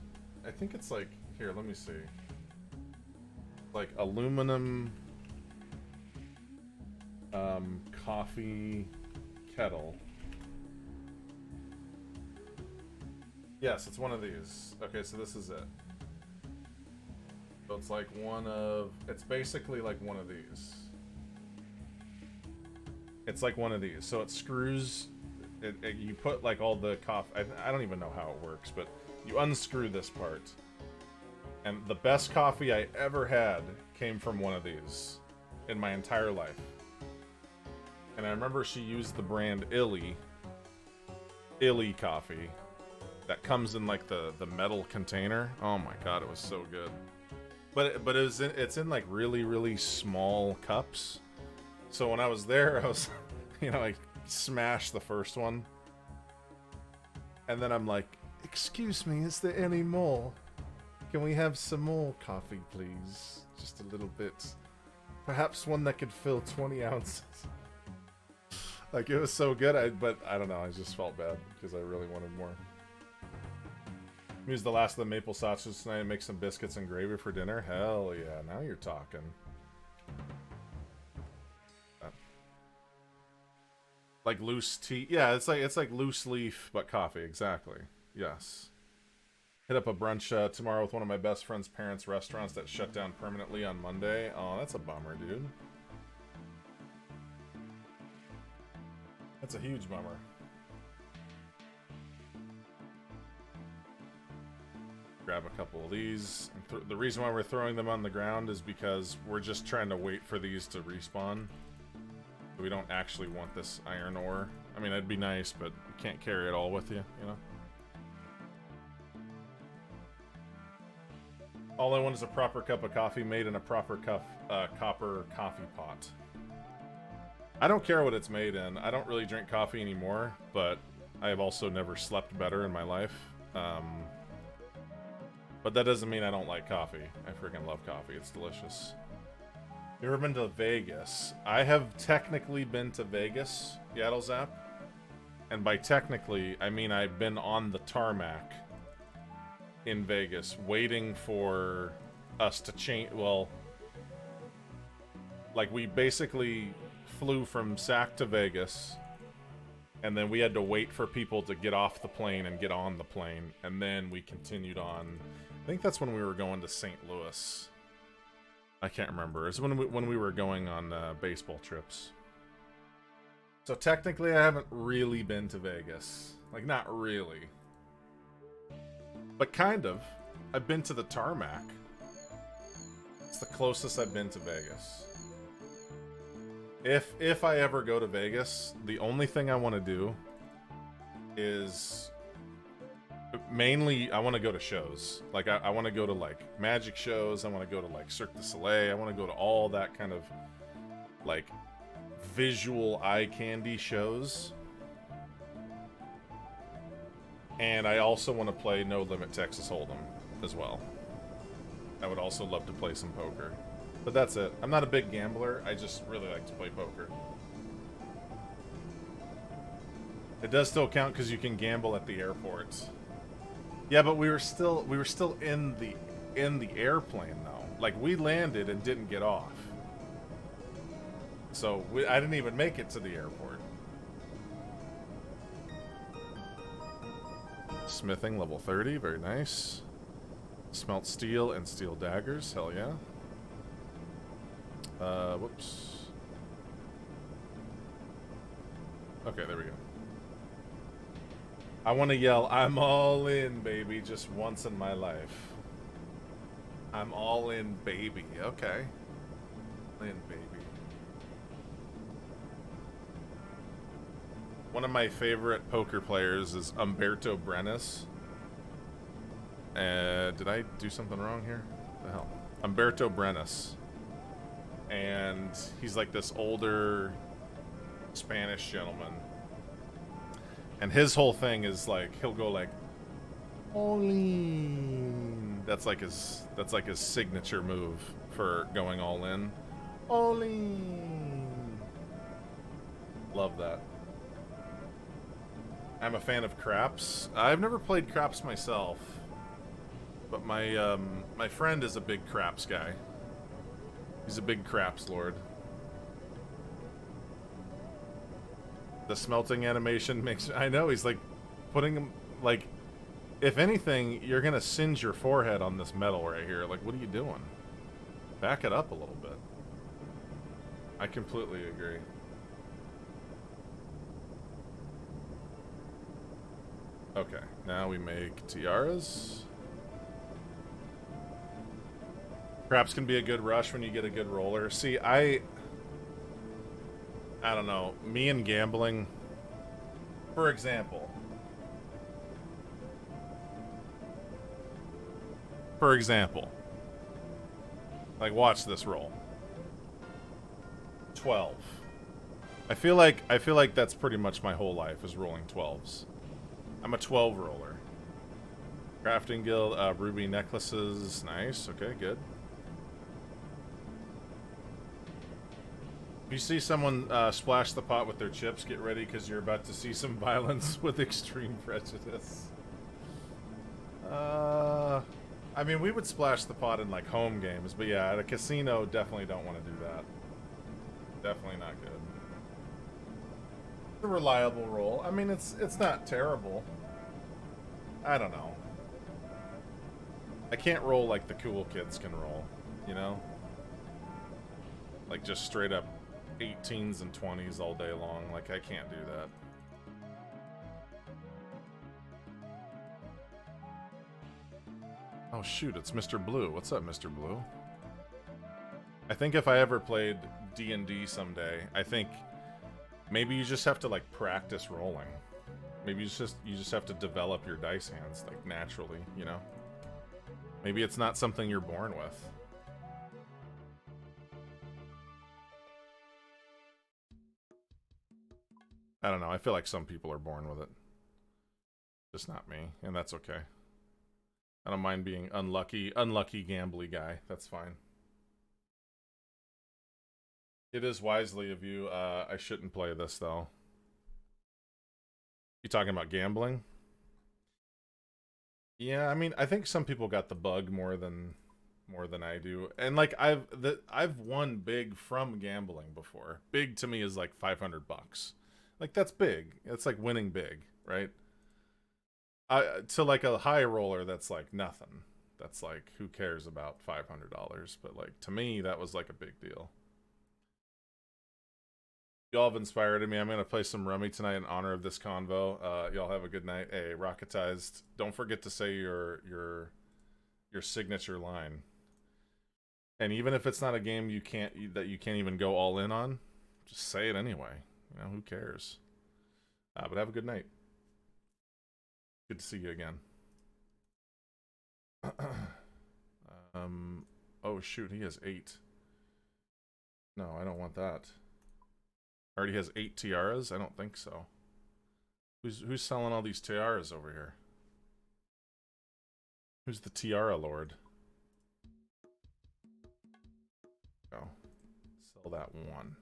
I think it's like, here, let me see. Like aluminum coffee kettle. Yes, it's one of these. Okay, so this is it. So it's like one of, it's basically like one of these. It's like one of these. So it screws, you put like all the coffee, I don't even know how it works, but you unscrew this part. And the best coffee I ever had came from one of these in my entire life. And I remember she used the brand Illy coffee that comes in like the metal container. Oh my god, it was so good. But it's in like really, really small cups. So when I was there, I was, you know, I smashed the first one. And then I'm like, excuse me, is there any more? Can we have some more coffee, please? Just a little bit. Perhaps one that could fill 20 ounces. Like, it was so good, but I don't know, I just felt bad because I really wanted more. Use the last of the maple sausages tonight and make some biscuits and gravy for dinner. Hell yeah, now you're talking. Like loose tea. Yeah, it's like loose leaf, but coffee. Exactly. Yes. Hit up a brunch tomorrow with one of my best friend's parents' restaurants that shut down permanently on Monday. Oh, that's a bummer, dude. That's a huge bummer. Grab a couple of these. The reason why we're throwing them on the ground is because we're just trying to wait for these to respawn. We don't actually want this iron ore. I mean, it'd be nice, but you can't carry it all with you, you know? All I want is a proper cup of coffee made in a proper copper coffee pot. I don't care what it's made in. I don't really drink coffee anymore, but I have also never slept better in my life. But that doesn't mean I don't like coffee. I freaking love coffee. It's delicious. You ever been to Vegas? I have technically been to Vegas, Yaddlezap. And by technically, I mean I've been on the tarmac in Vegas waiting for us to change. Well, like we basically flew from Sac to Vegas, and then we had to wait for people to get off the plane and get on the plane, and then we continued on. I think that's when we were going to St. Louis. I can't remember. It's when we were going on baseball trips. So technically I haven't really been to Vegas. Like, not really. But kind of. I've been to the tarmac. It's the closest I've been to Vegas. If I ever go to Vegas, the only thing I want to do is... Mainly, I want to go to shows. Like, I want to go to, like, magic shows. I want to go to, like, Cirque du Soleil. I want to go to all that kind of, like, visual eye candy shows. And I also want to play No Limit Texas Hold'em as well. I would also love to play some poker. But that's it. I'm not a big gambler. I just really like to play poker. It does still count because you can gamble at the airports. Yeah, but we were still in the airplane though. Like, we landed and didn't get off. So I didn't even make it to the airport. Smithing level 30, very nice. Smelt steel and steel daggers, hell yeah. Whoops. Okay, there we go. I want to yell, I'm all in, baby, just once in my life. I'm all in, baby. Okay. In, baby. One of my favorite poker players is Umberto Brenes. Did I do something wrong here? What the hell? Umberto Brenes. And he's like this older Spanish gentleman. And his whole thing is like, he'll go like, all in. That's like his signature move for going all in. All in. Love that. I'm a fan of craps. I've never played craps myself, but my my friend is a big craps guy. He's a big craps lord. The smelting animation makes... I know, he's like putting them... Like, if anything, you're gonna singe your forehead on this metal right here. Like, what are you doing? Back it up a little bit. I completely agree. Okay, now we make tiaras. Craps can be a good rush when you get a good roller. See, I don't know. Me and gambling, for example. Like, watch this roll. 12. I feel like that's pretty much my whole life is rolling 12s. I'm a 12 roller. Crafting guild, ruby necklaces. Nice. Okay, good. If you see someone splash the pot with their chips, get ready because you're about to see some violence with extreme prejudice. I mean, we would splash the pot in like home games, but yeah, at a casino, definitely don't want to do that. Definitely not good. It's a reliable roll. I mean, it's not terrible. I don't know. I can't roll like the cool kids can roll, you know? Like just straight up 18s and 20s all day long. Like I can't do that. Oh shoot, it's Mr. Blue. What's up, Mr. Blue? I think if I ever played D&D someday, I think maybe you just have to like practice rolling. Maybe you just have to develop your dice hands like naturally, you know? Maybe it's not something you're born with. I don't know. I feel like some people are born with it. Just not me, and that's okay. I don't mind being unlucky gambly guy. That's fine. It is wisely of you. I shouldn't play this though. You talking about gambling? Yeah, I mean, I think some people got the bug more than I do. And like I've won big from gambling before. Big to me is like $500. Like that's big. It's like winning big, right? To like a high roller, that's like nothing. That's like who cares about $500? But like to me, that was like a big deal. Y'all have inspired me. I'm gonna play some rummy tonight in honor of this convo. Y'all have a good night. Hey, Rocketized, don't forget to say your signature line. And even if it's not a game you can't even go all in on, just say it anyway. You know, who cares? But have a good night. Good to see you again. Oh shoot, he has 8. No, I don't want that. Already has 8 tiaras? I don't think so. Who's selling all these tiaras over here? Who's the tiara lord? Oh, sell that one.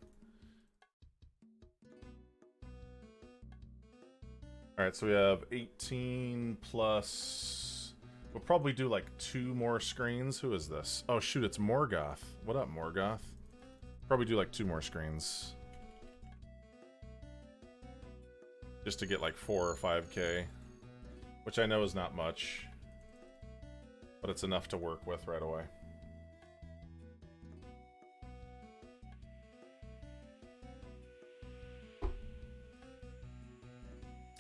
Alright, so we have 18 plus... We'll probably do like 2 more screens. Who is this? Oh shoot, it's Morgoth. What up, Morgoth? Probably do like 2 more screens. Just to get like 4 or 5k. Which I know is not much. But it's enough to work with right away.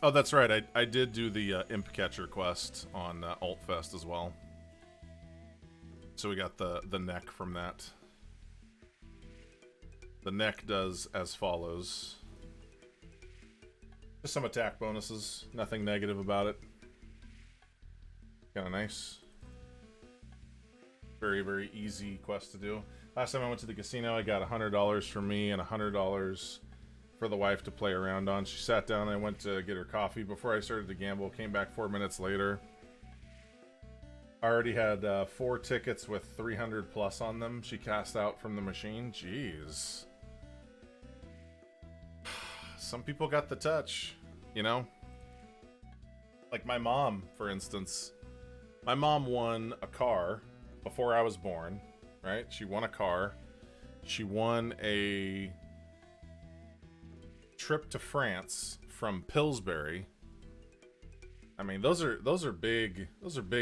Oh, that's right. I did do the Imp Catcher quest on Altfest as well. So we got the neck from that. The neck does as follows. Just some attack bonuses. Nothing negative about it. Kind of nice. Very, very easy quest to do. Last time I went to the casino, I got $100 for me and $100 for the wife to play around on. She sat down, I went to get her coffee before I started to gamble, came back 4 minutes later. I already had 4 tickets with 300 plus on them. She cast out from the machine. Jeez. Some people got the touch, you know? Like my mom, for instance. My mom won a car before I was born, right? She won a car. She won a trip to France from Pillsbury. I mean, those are big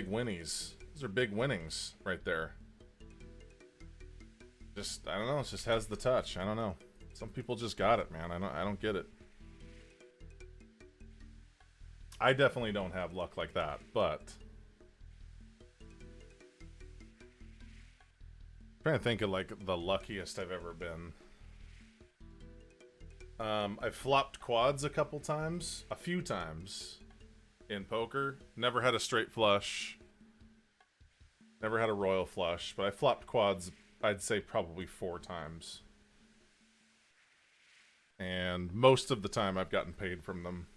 winnies. Those are big winnings right there. Just I don't know, it just has the touch. I don't know. Some people just got it, man. I don't get it. I definitely don't have luck like that, but I'm trying to think of like the luckiest I've ever been. I've flopped quads a few times in poker. Never had a straight flush. Never had a royal flush, but I flopped quads, I'd say probably 4 times. And most of the time I've gotten paid from them.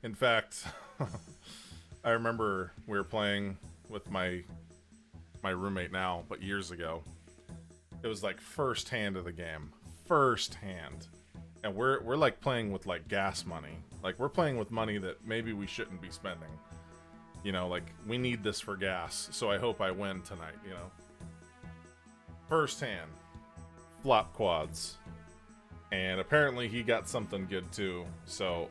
In fact, I remember we were playing with my roommate now, but years ago. It was like first hand of the game. First hand. And we're like playing with like gas money. Like we're playing with money that maybe we shouldn't be spending. You know, like we need this for gas, so I hope I win tonight, you know. First hand. Flop quads. And apparently he got something good too. So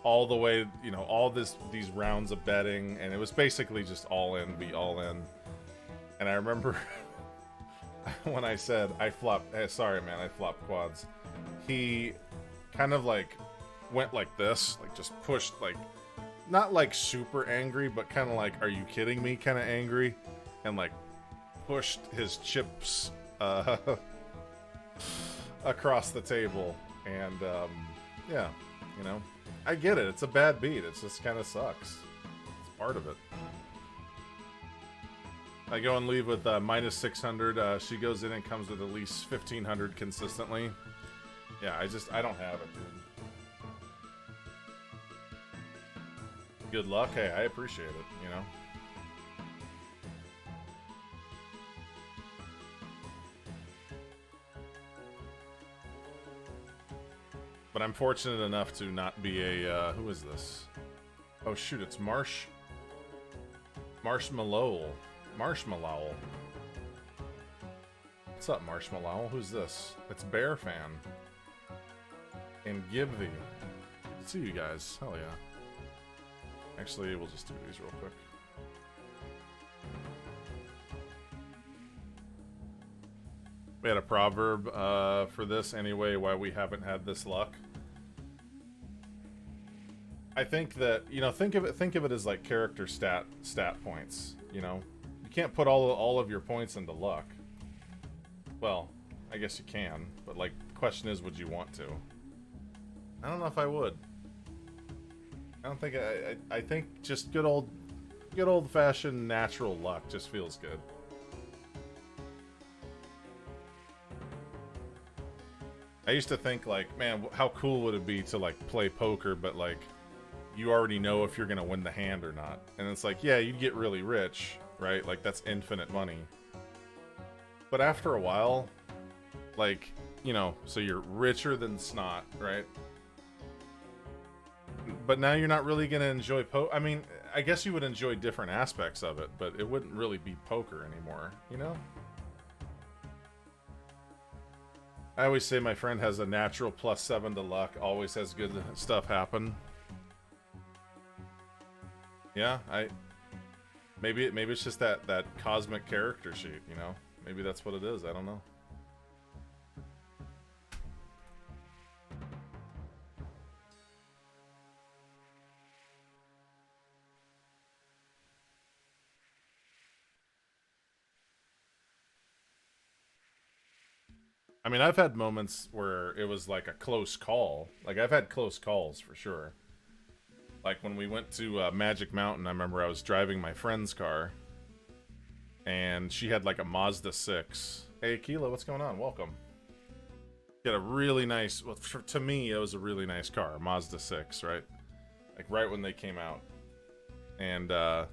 all the way, you know, all these rounds of betting, and it was basically just all in, be all in. And I remember when I said I flopped, hey, sorry man, I flopped quads. He kind of like went like this, like just pushed, like not like super angry, but kind of like, are you kidding me kind of angry, and like pushed his chips across the table. And yeah, you know, I get it, it's a bad beat, it just kind of sucks, it's part of it. I go and leave with minus 600. She goes in and comes with at least 1500 consistently. Yeah, I don't have it, dude. Good luck. Hey, I appreciate it, you know. But I'm fortunate enough to not be a, who is this? Oh shoot, it's Marshmallow. Marshmallow. What's up, Marshmallow? Who's this? It's Bear Fan. And Gibby. Good to see you guys. Hell yeah. Actually, we'll just do these real quick. We had a proverb for this anyway, why we haven't had this luck. I think that, you know, think of it as like character stat points, you know? You can't put all of your points into luck. Well, I guess you can, but like the question is, would you want to? I don't know if I would. I don't think I think just good old fashioned natural luck just feels good. I used to think like, man, how cool would it be to like play poker, but like you already know if you're gonna win the hand or not. And it's like, yeah, you'd get really rich, right? Like that's infinite money. But after a while, like, you know, so you're richer than snot, right? But now you're not really gonna enjoy I mean, I guess you would enjoy different aspects of it, but it wouldn't really be poker anymore, you know? I always say my friend has a natural +7 to luck, always has good stuff happen. Yeah, maybe it's just that cosmic character sheet, you know? Maybe that's what it is, I don't know. I mean, I've had moments where it was like a close call. Like, I've had close calls for sure. Like, when we went to Magic Mountain, I remember I was driving my friend's car. And she had like a Mazda 6. Hey, Keela, what's going on? Welcome. She had a really nice, well, to me, it was a really nice car. A Mazda 6, right? Like, right when they came out. And I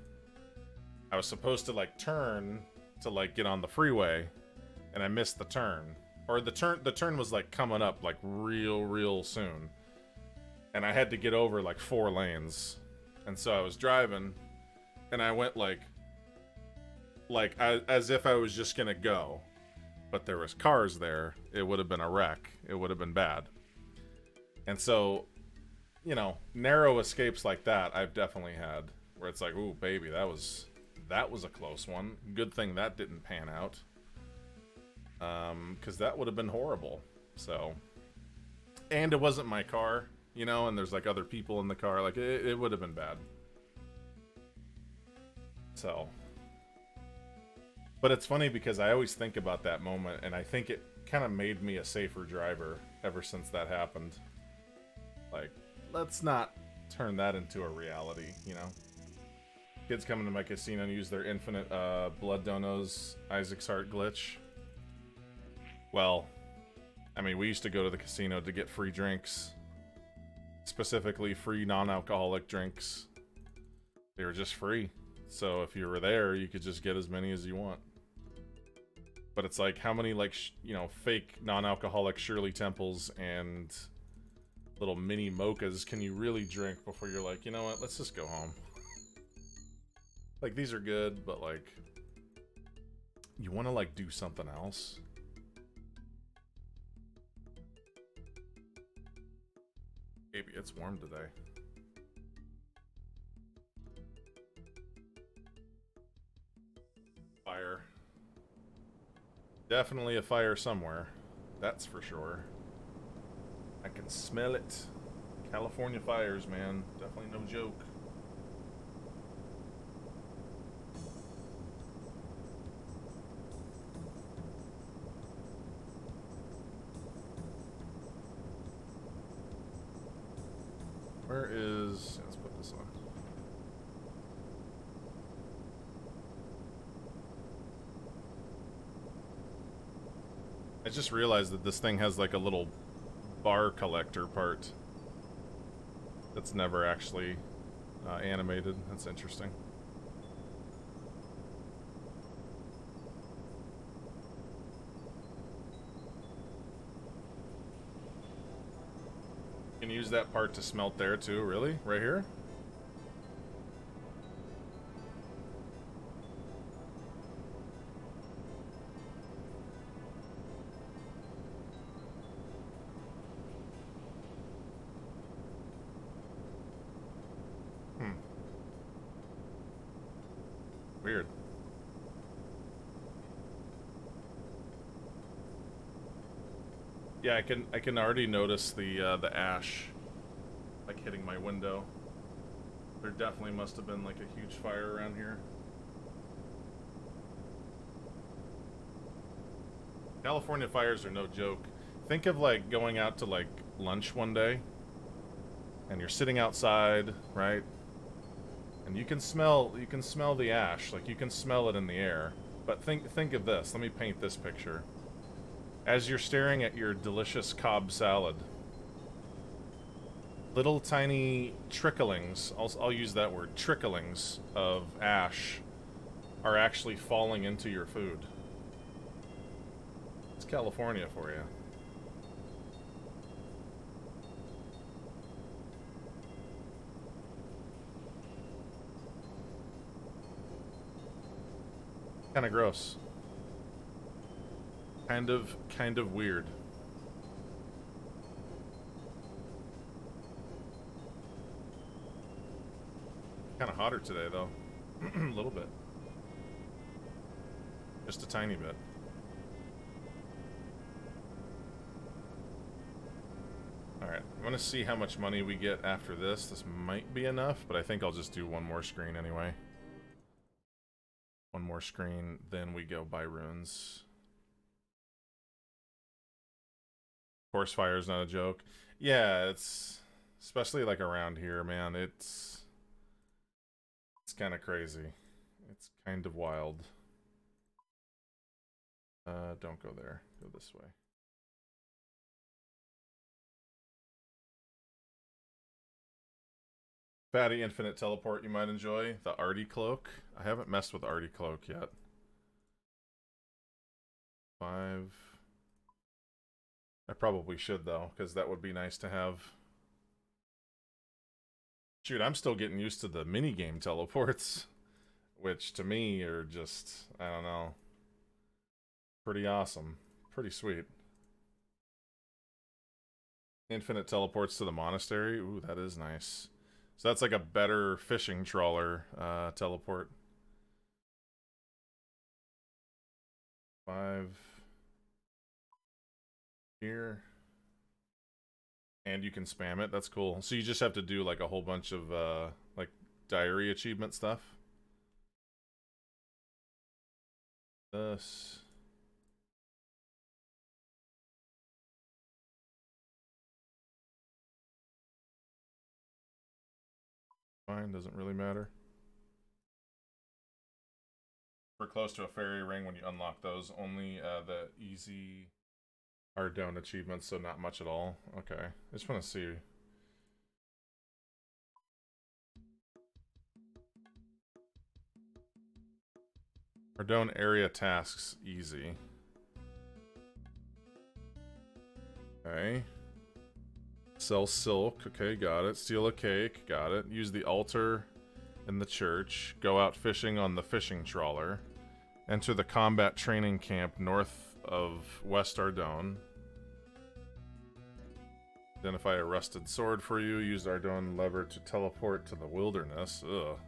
was supposed to like turn to like get on the freeway. And I missed the turn. Or the turn was like coming up like real soon. And I had to get over like 4 lanes. And so I was driving and I went like as if I was just gonna go. But there was cars there. It would have been a wreck. It would have been bad. And so, you know, narrow escapes like that I've definitely had. Where it's like, ooh, baby, that was a close one. Good thing that didn't pan out. Because that would have been horrible. So, and it wasn't my car, you know, and there's like other people in the car. Like, it would have been bad. So, but it's funny because I always think about that moment, and I think it kind of made me a safer driver ever since that happened. Like, let's not turn that into a reality, you know? Kids coming to my casino and use their infinite blood donos Isaac's Heart glitch. Well, I mean, we used to go to the casino to get free drinks. Specifically, free non-alcoholic drinks. They were just free. So if you were there, you could just get as many as you want. But it's like, how many, like, you know, fake non-alcoholic Shirley Temples and little mini mochas can you really drink before you're like, you know what, let's just go home. Like, these are good, but like, you want to like do something else. Maybe it's warm today. Fire. Definitely a fire somewhere. That's for sure. I can smell it. California fires, man. Definitely no joke. Where is... Let's put this on. I just realized that this thing has like a little bar collector part that's never actually animated. That's interesting. You can use that part to smelt there too, really? Right here? Weird. Yeah, I can already notice the ash like hitting my window. There definitely must have been like a huge fire around here. California fires are no joke. Think of like going out to like lunch one day and you're sitting outside, right? And you can smell the ash, like you can smell it in the air. But think of this. Let me paint this picture. As you're staring at your delicious Cobb salad, little tiny tricklings, I'll use that word, tricklings of ash are actually falling into your food. It's California for you. Kind of gross. Kind of weird. Kind of hotter today, though. A little bit. Just a tiny bit. Alright, I'm gonna see how much money we get after this. This might be enough, but I think I'll just do one more screen anyway. One more screen, then we go buy runes. Forest fire is not a joke. Yeah, it's... Especially like around here, man, it's kind of crazy. It's kind of wild. Don't go there. Go this way. Fatty infinite teleport you might enjoy. The Artie cloak. I haven't messed with Artie cloak yet. 5. I probably should though, because that would be nice to have. Shoot, I'm still getting used to the minigame teleports, which to me are just, I don't know, pretty awesome. Pretty sweet. Infinite teleports to the monastery. Ooh, that is nice. So that's like a better fishing trawler teleport. 5 here. And you can spam it. That's cool. So you just have to do like a whole bunch of like diary achievement stuff. This. Fine, doesn't really matter. We're close to a fairy ring when you unlock those. Only the easy are down achievements, so not much at all. Okay, I just want to see. Ardone area tasks easy. Okay. Sell silk. Okay, got it. Steal a cake. Got it. Use the altar in the church. Go out fishing on the fishing trawler. Enter the combat training camp north of West Ardone. Identify a rusted sword for you. Use Ardone lever to teleport to the wilderness. Ugh.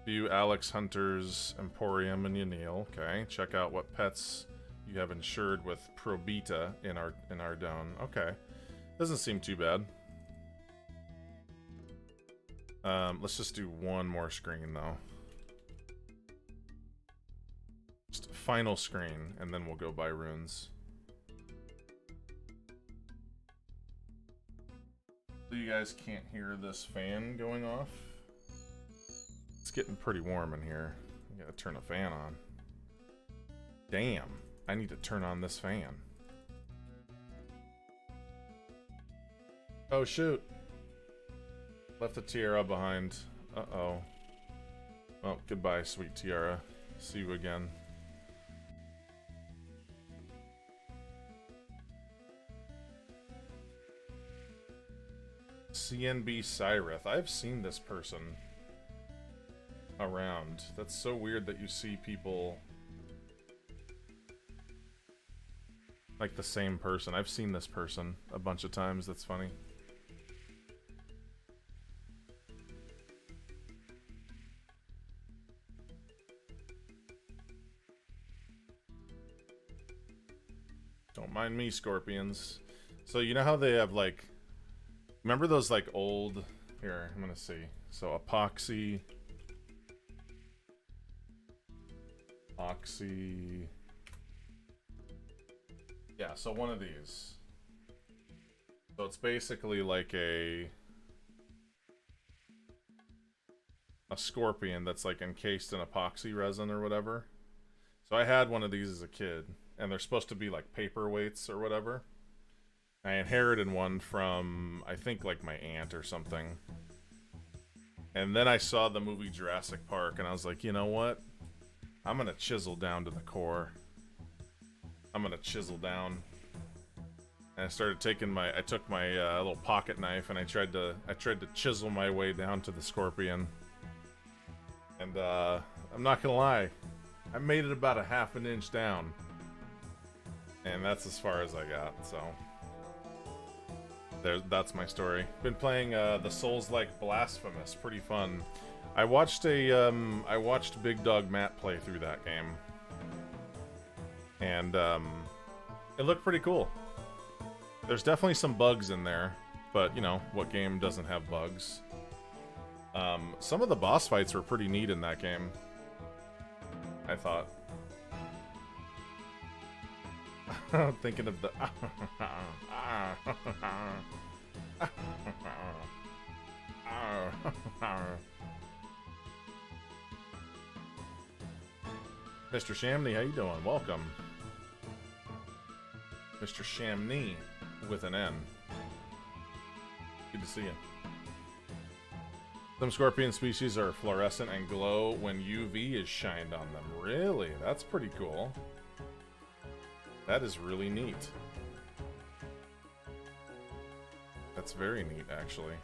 View Alex Hunter's Emporium in Yanil. Okay. Check out what pets you have insured with Probita in Ardone. Okay. Doesn't seem too bad. Let's just do one more screen, though. Just a final screen, and then we'll go buy runes. So you guys can't hear this fan going off? It's getting pretty warm in here. I gotta turn a fan on. Damn, I need to turn on this fan. Oh shoot. Left the tiara behind. Uh-oh. Well, goodbye, sweet tiara. See you again. CNB Cyrith. I've seen this person around. That's so weird that you see people like the same person. I've seen this person a bunch of times. That's funny. Don't mind me, scorpions. So you know how they have like, remember those like old, here, I'm gonna see. So epoxy. Yeah, so one of these. So it's basically like a scorpion that's like encased in epoxy resin or whatever. So I had one of these as a kid, and they're supposed to be like paperweights or whatever. I inherited one from, I think, like my aunt or something. And then I saw the movie Jurassic Park, and I was like, you know what? I'm gonna chisel down to the core. I'm gonna chisel down. And I started taking I took my little pocket knife, and I tried to chisel my way down to the scorpion. And I'm not gonna lie, I made it about a half an inch down. And that's as far as I got, so. That's my story. Been playing the Souls-like Blasphemous, pretty fun. I watched Big Dog Matt play through that game, and it looked pretty cool. There's definitely some bugs in there, but you know what game doesn't have bugs? Some of the boss fights were pretty neat in that game, I thought. Thinking of the Mr. Shamney, how you doing? Welcome. Mr. Shamney with an N. Good to see you. Some scorpion species are fluorescent and glow when UV is shined on them. Really? That's pretty cool. That is really neat. That's very neat, actually.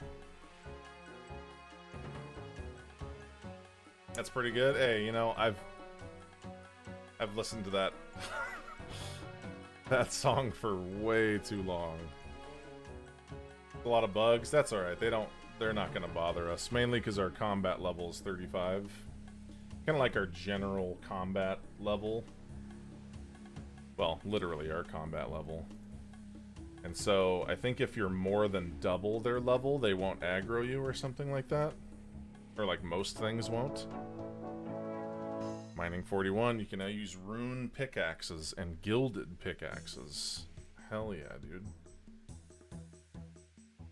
That's pretty good. Hey, you know, I've listened to that that song for way too long. A lot of bugs. That's all right. They're not going to bother us, mainly because our combat level is 35. Kind of like our general combat level. Well, literally our combat level. And so, I think if you're more than double their level, they won't aggro you or something like that. Or like most things won't. Mining 41, you can now use rune pickaxes and gilded pickaxes. Hell yeah, dude.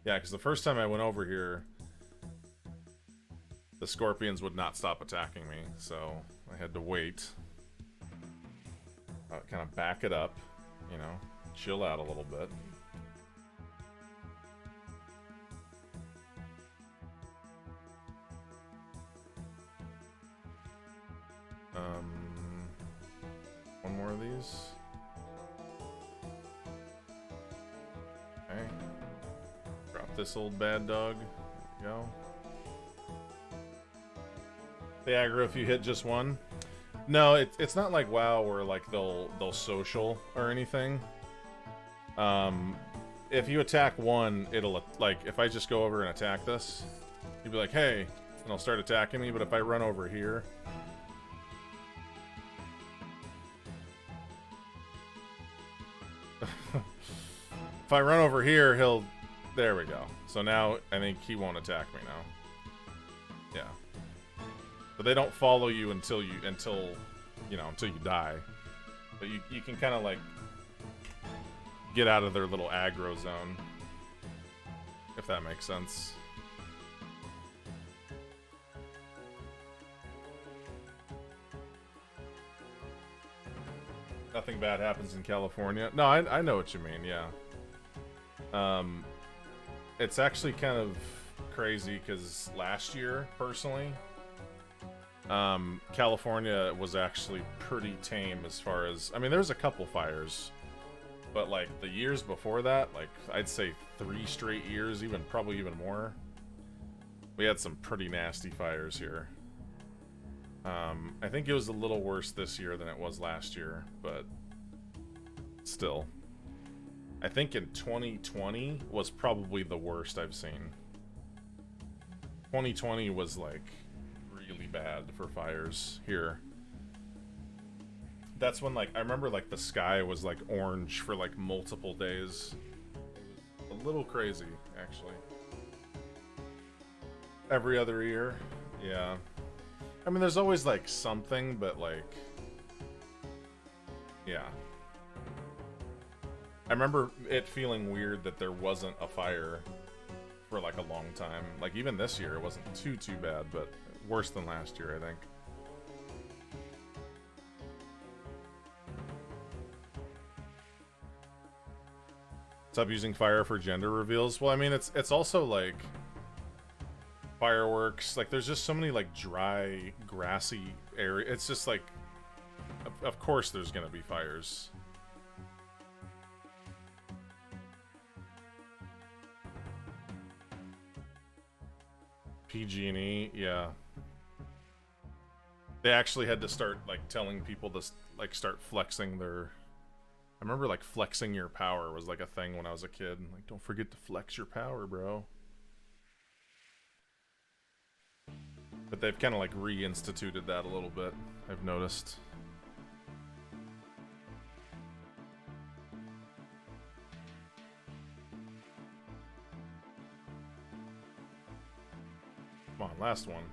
Yeah, because the first time I went over here, the scorpions would not stop attacking me, so I had to wait. Kind of back it up, you know, chill out a little bit. One more of these. this old bad dog. There you go. They aggro if you hit just one. No, it's not like WoW where like they'll social or anything. If you attack one, it'll like if I just go over and attack this, you'd be like, hey, and it'll start attacking me. But if I run over here, if I run over here, he'll. There we go. So now I think he won't attack me now. Yeah. But they don't follow you until you die. But you can kind of like get out of their little aggro zone, if that makes sense. Nothing bad happens in California. No, I know what you mean, yeah. It's actually kind of crazy because last year, personally, California was actually pretty tame as far as... I mean, there's a couple fires, but like the years before that, like I'd say 3 straight years, probably even more, we had some pretty nasty fires here. I think it was a little worse this year than it was last year, but still. I think in 2020 was probably the worst I've seen. 2020 was like really bad for fires here. That's when like I remember like the sky was like orange for like multiple days. It was a little crazy, actually. Every other year, yeah. I mean, there's always like something, but like, yeah. I remember it feeling weird that there wasn't a fire for like a long time. Like even this year, it wasn't too bad, but worse than last year, I think. Stop using fire for gender reveals. Well, I mean, it's also like fireworks. Like there's just so many like dry, grassy area. It's just like, of course, there's gonna be fires. PG&E, yeah. They actually had to start like telling people to like start flexing their. I remember like flexing your power was like a thing when I was a kid. Like, don't forget to flex your power, bro. But they've kind of like reinstituted that a little bit, I've noticed. Come on, last one.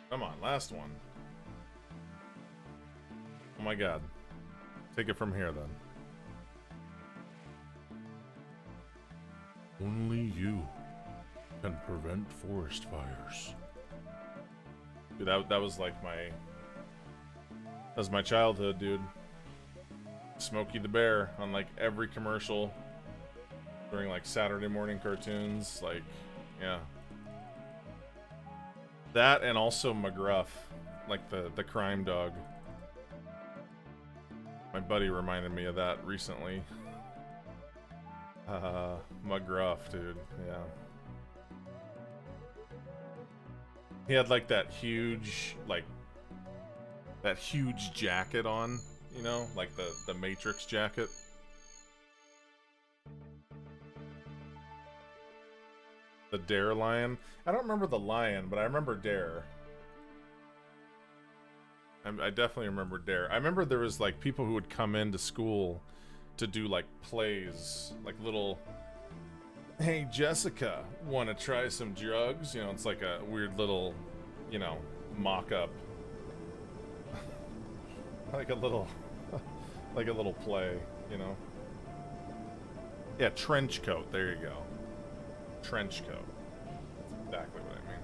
Come on, last one. Oh my god. Take it from here, then. Only you can prevent forest fires. Dude, that was like my... That was my childhood, dude. Smokey the Bear on like every commercial during like Saturday morning cartoons. Like, yeah. That and also McGruff, like the crime dog. My buddy reminded me of that recently. McGruff, dude, yeah. He had like that huge jacket on, you know, like the Matrix jacket. The Dare lion. I don't remember the lion, but I remember Dare. I definitely remember Dare. I remember there was like people who would come into school to do like plays, like little, hey Jessica, want to try some drugs? You know, it's like a weird little, you know, mock-up. like a little play, you know. Yeah, trench coat, there you go. Trench coat. That's exactly what I mean.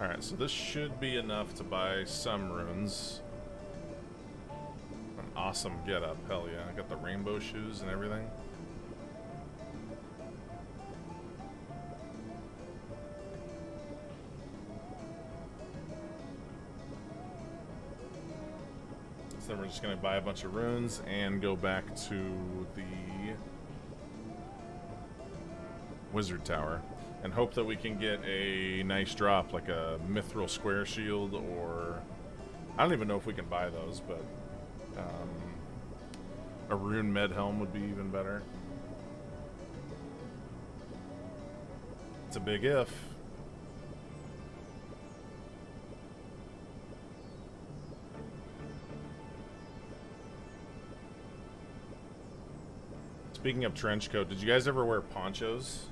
Alright, so this should be enough to buy some runes. An awesome getup, hell yeah. I got the rainbow shoes and everything. So then we're just gonna buy a bunch of runes and go back to the Wizard Tower and hope that we can get a nice drop, like a Mithril Square Shield, or I don't even know if we can buy those, but a Rune Med Helm would be even better. It's a big if. Speaking of trench coat, did you guys ever wear ponchos?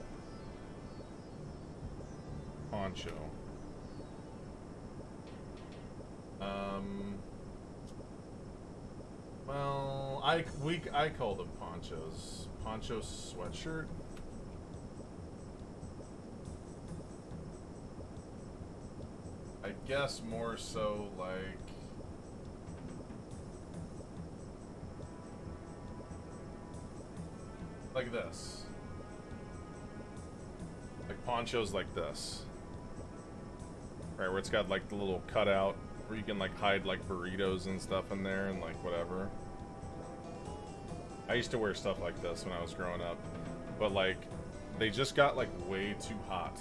Poncho. Well, I call them ponchos. Poncho sweatshirt. I guess more so like this. Like ponchos like this. Right, where it's got like the little cutout where you can like hide like burritos and stuff in there and like whatever. I used to wear stuff like this when I was growing up, but like they just got like way too hot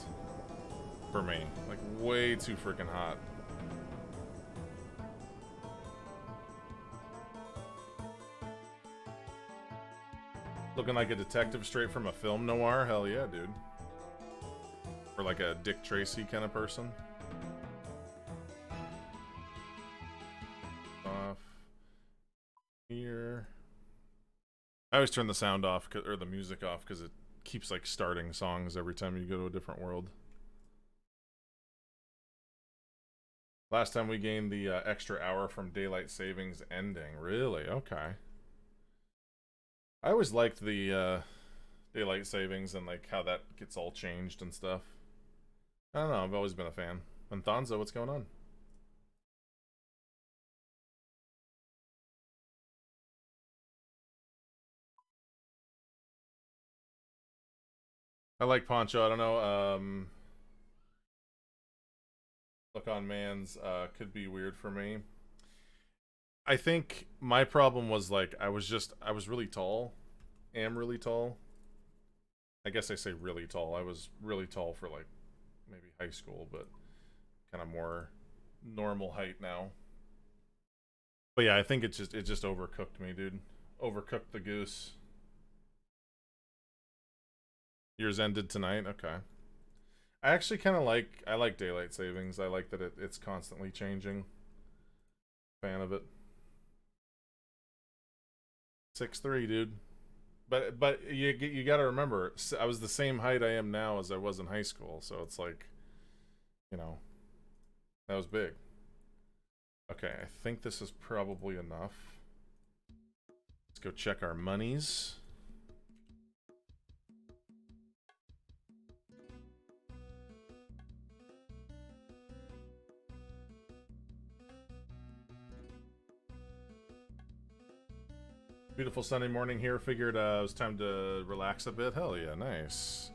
for me. Like way too freaking hot. Looking like a detective straight from a film noir? Hell yeah, dude. Or like a Dick Tracy kind of person. Off. Here. I always turn the sound off, or the music off, because it keeps like starting songs every time you go to a different world. Last time we gained the extra hour from daylight savings ending. Really? Okay. I always liked the daylight savings and like how that gets all changed and stuff. I don't know, I've always been a fan. And Thonzo, what's going on? I like Poncho, I don't know, look on man's could be weird for me. I think my problem was like I was really tall. Am really tall. I guess I say really tall. I was really tall for like maybe high school, but kind of more normal height now. But yeah, I think it just overcooked me, dude. Overcooked the goose. Yours ended tonight? Okay. I actually kind of I like daylight savings. I like that it's constantly changing. Fan of it. 6'3", dude. But you got to remember, I was the same height I am now as I was in high school, so it's like, you know, that was big. Okay, I think this is probably enough. Let's go check our monies. Beautiful Sunday morning here. Figured it was time to relax a bit. Hell yeah, nice.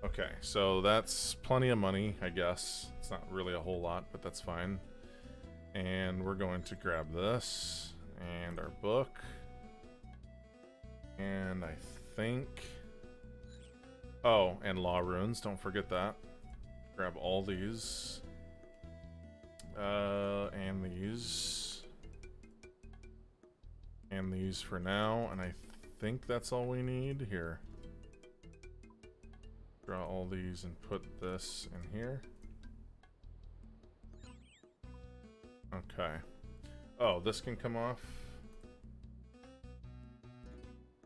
Okay, so that's plenty of money, I guess. It's not really a whole lot, but that's fine. And we're going to grab this and our book. And I think... Oh, and law runes, don't forget that. Grab all these. And these. And these for now, and I think that's all we need. Here. Draw all these and put this in here. Okay. Oh, this can come off.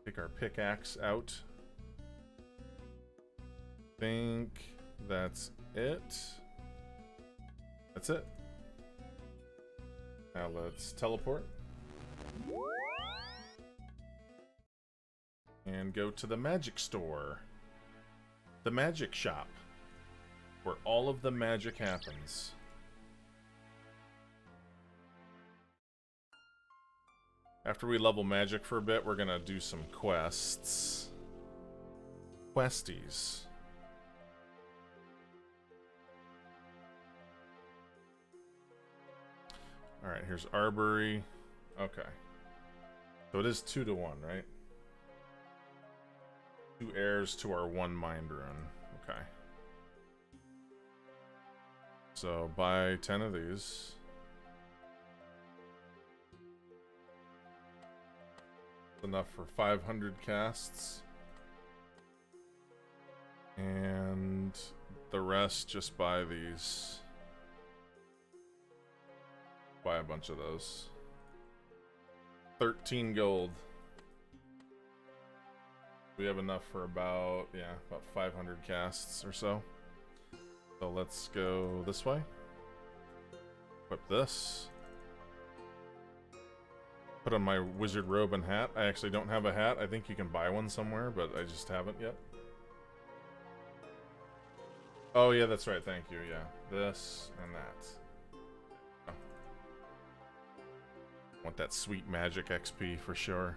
Take our pickaxe out. Think that's it. That's it. Now let's teleport. And go to the magic store. The magic shop. Where all of the magic happens. After we level magic for a bit, we're gonna do some quests. Questies. Alright, here's Arbory. Okay. So it is 2 to 1, right? 2 heirs to our 1 mind rune. Okay. So buy 10 of these. Enough for 500 casts. And the rest just buy these. Buy a bunch of those. 13 gold. We have enough for about 500 casts or so. So let's go this way. Equip this. Put on my wizard robe and hat. I actually don't have a hat. I think you can buy one somewhere, but I just haven't yet. Oh yeah, that's right. Thank you. Yeah, this and that. Oh. Want that sweet magic XP for sure.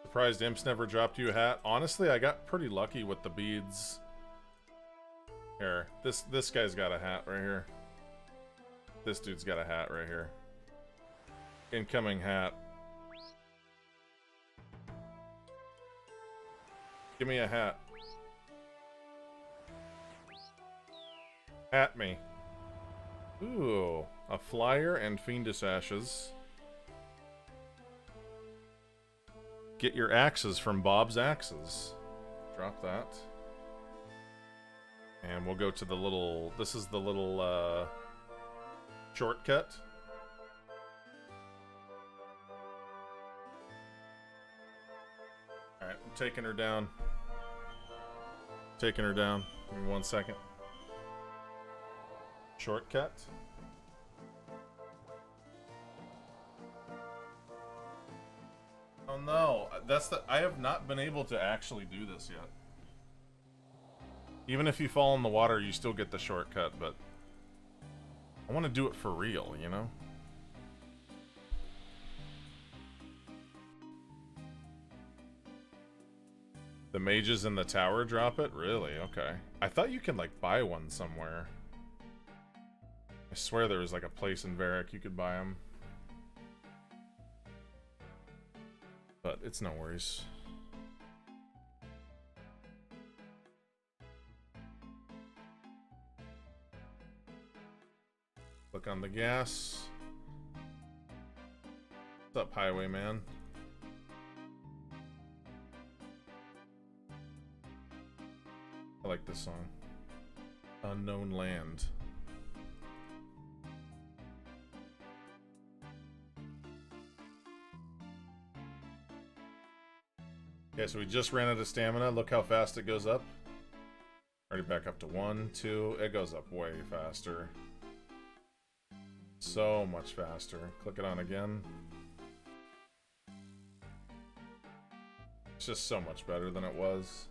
Surprised Imps never dropped you a hat. Honestly, I got pretty lucky with the beads. Here, this guy's got a hat right here. This dude's got a hat right here. Incoming hat. Give me a hat. Hat me. Ooh, a flyer and fiendish ashes. Get your axes from Bob's Axes. Drop that. And we'll go to the little... This is the little, shortcut. Alright, I'm taking her down. Taking her down. Give me 1 second. Shortcut. Oh no, I have not been able to actually do this yet. Even if you fall in the water, you still get the shortcut, but I want to do it for real, you know? The mages in the tower drop it? Really? Okay. I thought you can, like, buy one somewhere. I swear there was, like, a place in Varric you could buy them. But it's no worries. Look on the gas. What's up, Highwayman? I like this song. Unknown Land. Okay, so we just ran out of stamina. Look how fast it goes up. Already back up to 1, 2. It goes up way faster. So much faster. Click it on again. It's just so much better than it was.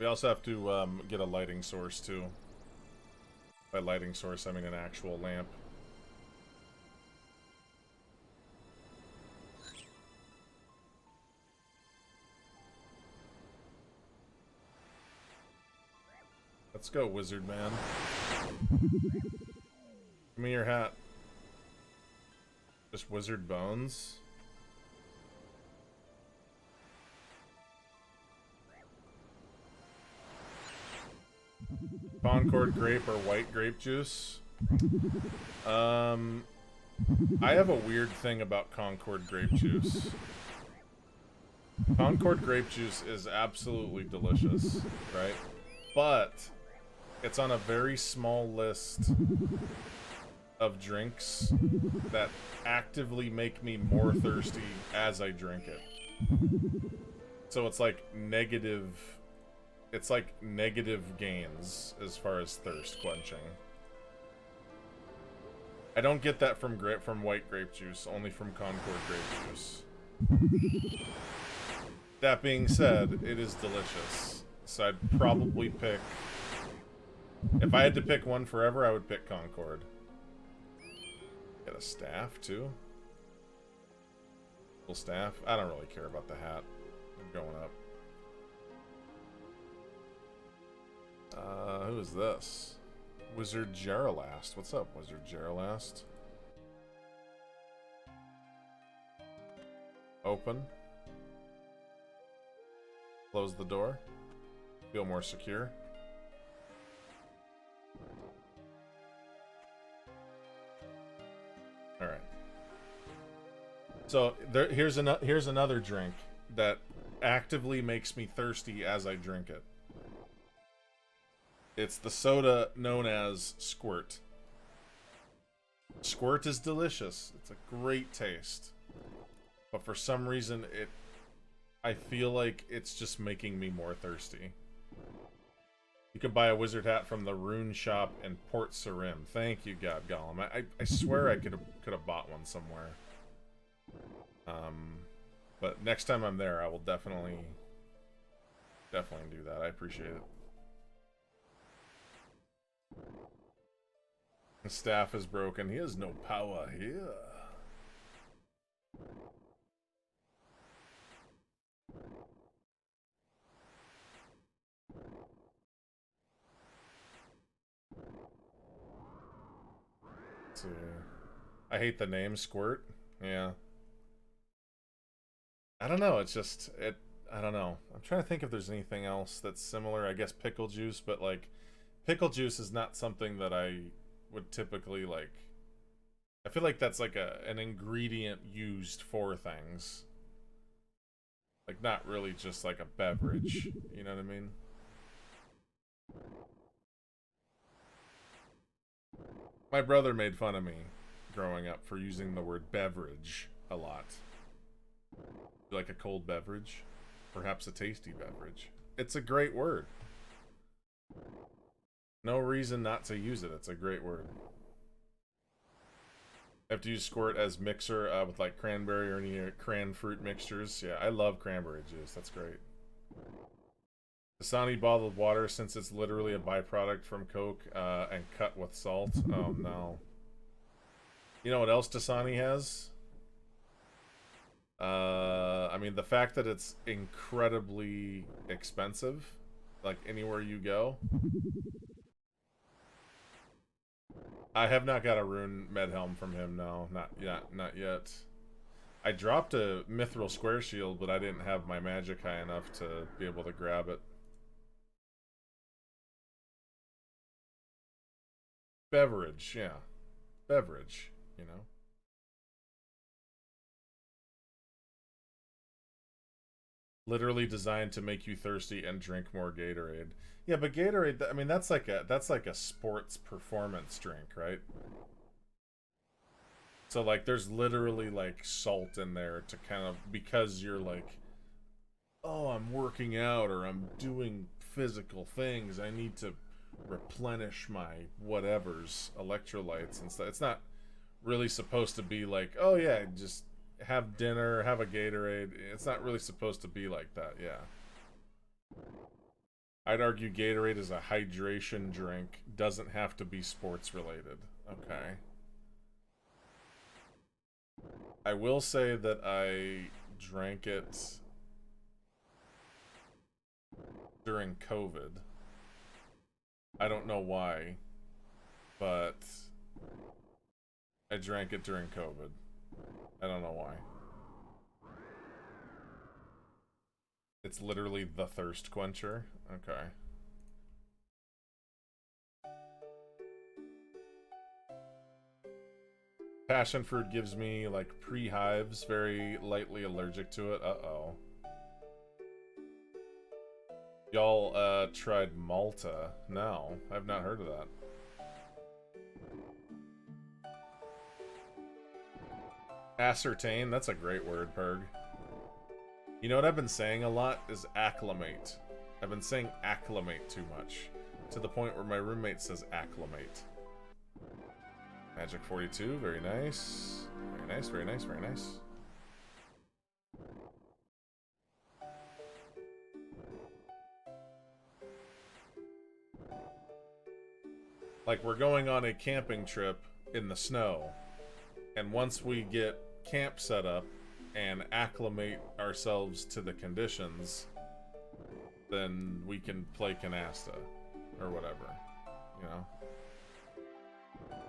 We also have to get a lighting source too. By lighting source, I mean an actual lamp. Let's go, wizard man. Give me your hat. Just wizard bones. Concord grape or white grape juice. I have a weird thing about Concord grape juice. Concord grape juice is absolutely delicious, right? But it's on a very small list of drinks that actively make me more thirsty as I drink it. So it's like negative... It's like negative gains as far as thirst quenching. I don't get that from white grape juice, only from Concord grape juice. That being said, it is delicious. So I'd probably pick If I had to pick one forever, I would pick Concord. Get a staff, too. Full staff. I don't really care about the hat. I'm going up. Who is this? Wizard Geralast. What's up, Wizard Geralast? Open. Close the door. Feel more secure. All right. So here's another drink that actively makes me thirsty as I drink it. It's the soda known as Squirt. Squirt is delicious. It's a great taste. But for some reason, I feel like it's just making me more thirsty. You can buy a wizard hat from the Rune Shop in Port Sarim. Thank you, God Gollum. I swear I could have bought one somewhere. But next time I'm there, I will definitely do that. I appreciate it. His staff is broken. He has no power here. Let's see. I hate the name Squirt. Yeah. I don't know. It's just I don't know. I'm trying to think if there's anything else that's similar. I guess pickle juice, but like pickle juice is not something that I would typically like. I feel like that's like an ingredient used for things. Like not really just like a beverage. You know what I mean? My brother made fun of me growing up for using the word beverage a lot. Like a cold beverage, perhaps a tasty beverage. It's a great word. No reason not to use it. It's a great word. I have to use Squirt as mixer with like cranberry or any cran fruit mixtures. Yeah, I love cranberry juice. That's great. Dasani bottled water, since it's literally a byproduct from Coke and cut with salt. Oh no. You know what else Dasani has? I mean, the fact that it's incredibly expensive, like anywhere you go. I have not got a Rune Medhelm from him, no, not yet. I dropped a Mithril Square Shield, but I didn't have my magic high enough to be able to grab it. Beverage, yeah. Beverage, you know. Literally designed to make you thirsty and drink more Gatorade. Yeah, but Gatorade, I mean, that's like a sports performance drink, right? So like there's literally like salt in there to kind of, because you're like, oh, I'm working out or I'm doing physical things, I need to replenish my whatever's electrolytes and stuff. It's not really supposed to be like, oh yeah, just have dinner, have a Gatorade. It's not really supposed to be like that, yeah. I'd argue Gatorade is a hydration drink, doesn't have to be sports related. Okay. I will say that I drank it during COVID. I don't know why, but I drank it during COVID. I don't know why. It's literally the thirst quencher. Okay. Passion fruit gives me like pre-hives, very lightly allergic to it. Uh-oh. Y'all tried Malta? No, I've not heard of that. Ascertain, that's a great word, Perg. You know what I've been saying a lot is acclimate. I've been saying acclimate too much, to the point where my roommate says acclimate. Magic 42, very nice. Very nice, very nice, very nice. Like, we're going on a camping trip in the snow, and once we get camp set up and acclimate ourselves to the conditions, then we can play canasta or whatever, you know?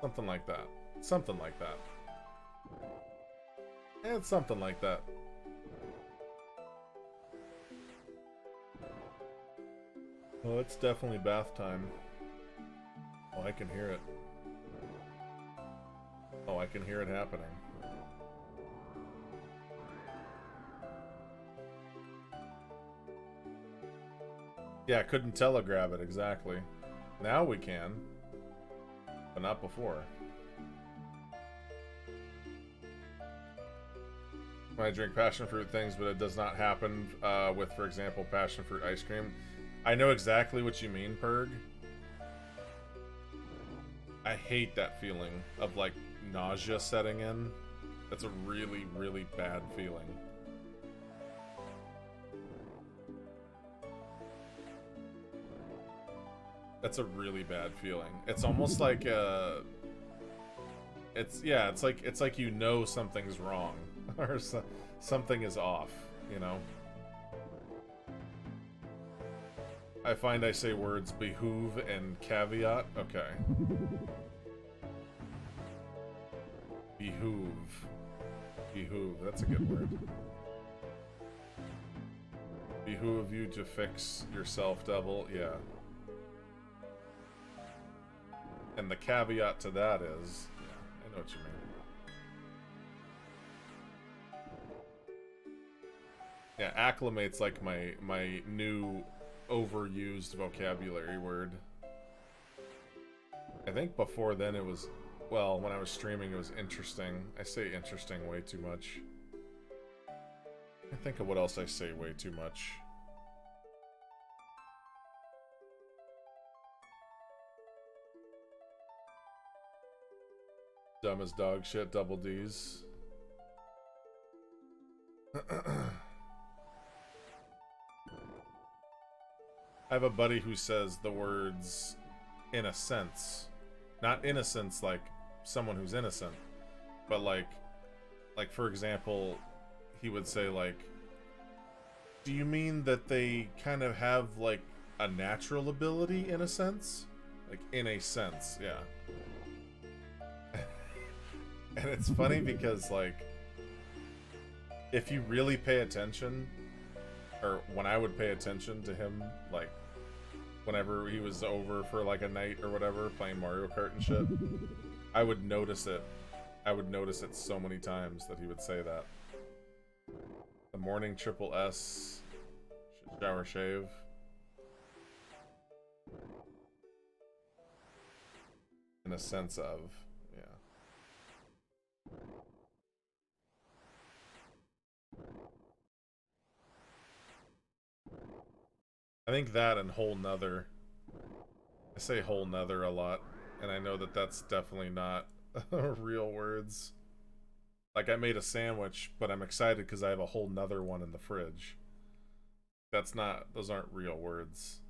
Something like that. Something like that. And something like that. Well, it's definitely bath time. Oh, I can hear it. Oh, I can hear it happening. Yeah, couldn't telegraph it exactly. Now we can, but not before. When I drink passion fruit things, but it does not happen with, for example, passion fruit ice cream. I know exactly what you mean, Purg. I hate that feeling of, like, nausea setting in. That's a really, really bad feeling. That's a really bad feeling. It's almost like it's like you know something's wrong or something is off, you know. I find I say words behoove and caveat. Okay. Behoove. Behoove. That's a good word. Behoove you to fix yourself, devil. Yeah. And the caveat to that is, yeah, I know what you mean. Yeah, acclimate's like my new overused vocabulary word. I think before then it was, well, when I was streaming it was interesting. I say interesting way too much. I think of what else I say way too much. Dumb as dog shit, double D's. I have a buddy who says the words in a sense. Not innocence like someone who's innocent, but like for example, he would say like, do you mean that they kind of have like a natural ability in a sense? Like in a sense, yeah. And it's funny because like if you really pay attention, or when I would pay attention to him, like whenever he was over for like a night or whatever playing Mario Kart and shit, I would notice it. I would notice it so many times that he would say that. The morning triple S, shower shave. In a sense of, yeah. I think that and whole nother. I say whole nother a lot, and I know that that's definitely not real words. Like I made a sandwich, but I'm excited because I have a whole nother one in the fridge. That's not, those aren't real words.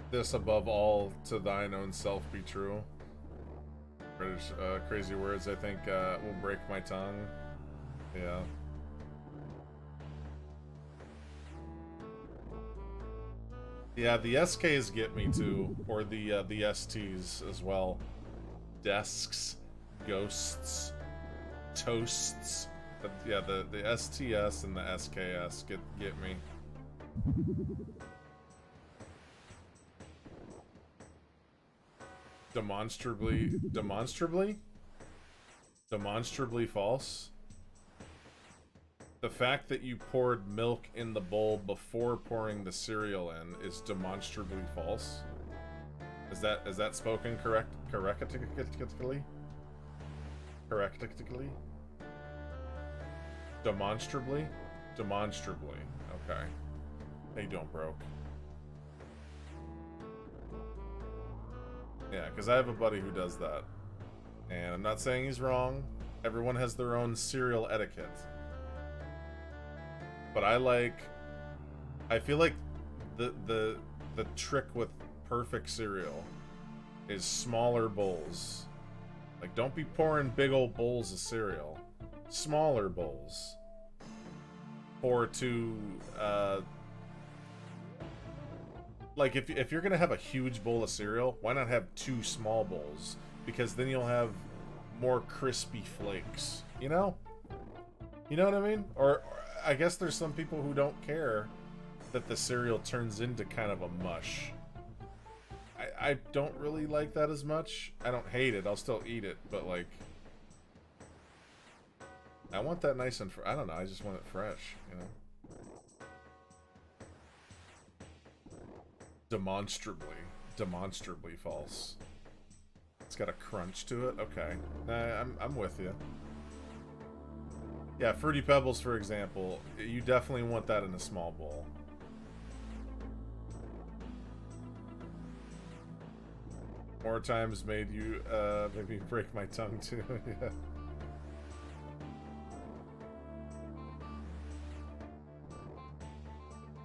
This above all to thine own self be true. British crazy words I think will break my tongue. Yeah. Yeah, the SKs get me too, or the STs as well. Desks, ghosts, toasts. Yeah, the STS and the SKS get me. Demonstrably false. The fact that you poured milk in the bowl before pouring the cereal in is demonstrably false. Is that spoken correctly? Demonstrably? Demonstrably. Okay. How you doing, broke? Yeah, because I have a buddy who does that. And I'm not saying he's wrong. Everyone has their own cereal etiquette. But I feel like the trick with perfect cereal is smaller bowls. Like, don't be pouring big old bowls of cereal. Smaller bowls. Or to, like, if you're gonna have a huge bowl of cereal, why not have 2 small bowls? Because then you'll have more crispy flakes, you know? You know what I mean? Or I guess there's some people who don't care that the cereal turns into kind of a mush. I don't really like that as much. I don't hate it. I'll still eat it, but like, I want that nice and I don't know. I just want it fresh, you know. Demonstrably false. It's got a crunch to it. Okay, I'm with you. Yeah, Fruity Pebbles, for example, you definitely want that in a small bowl. More times made you maybe break my tongue too. Yeah.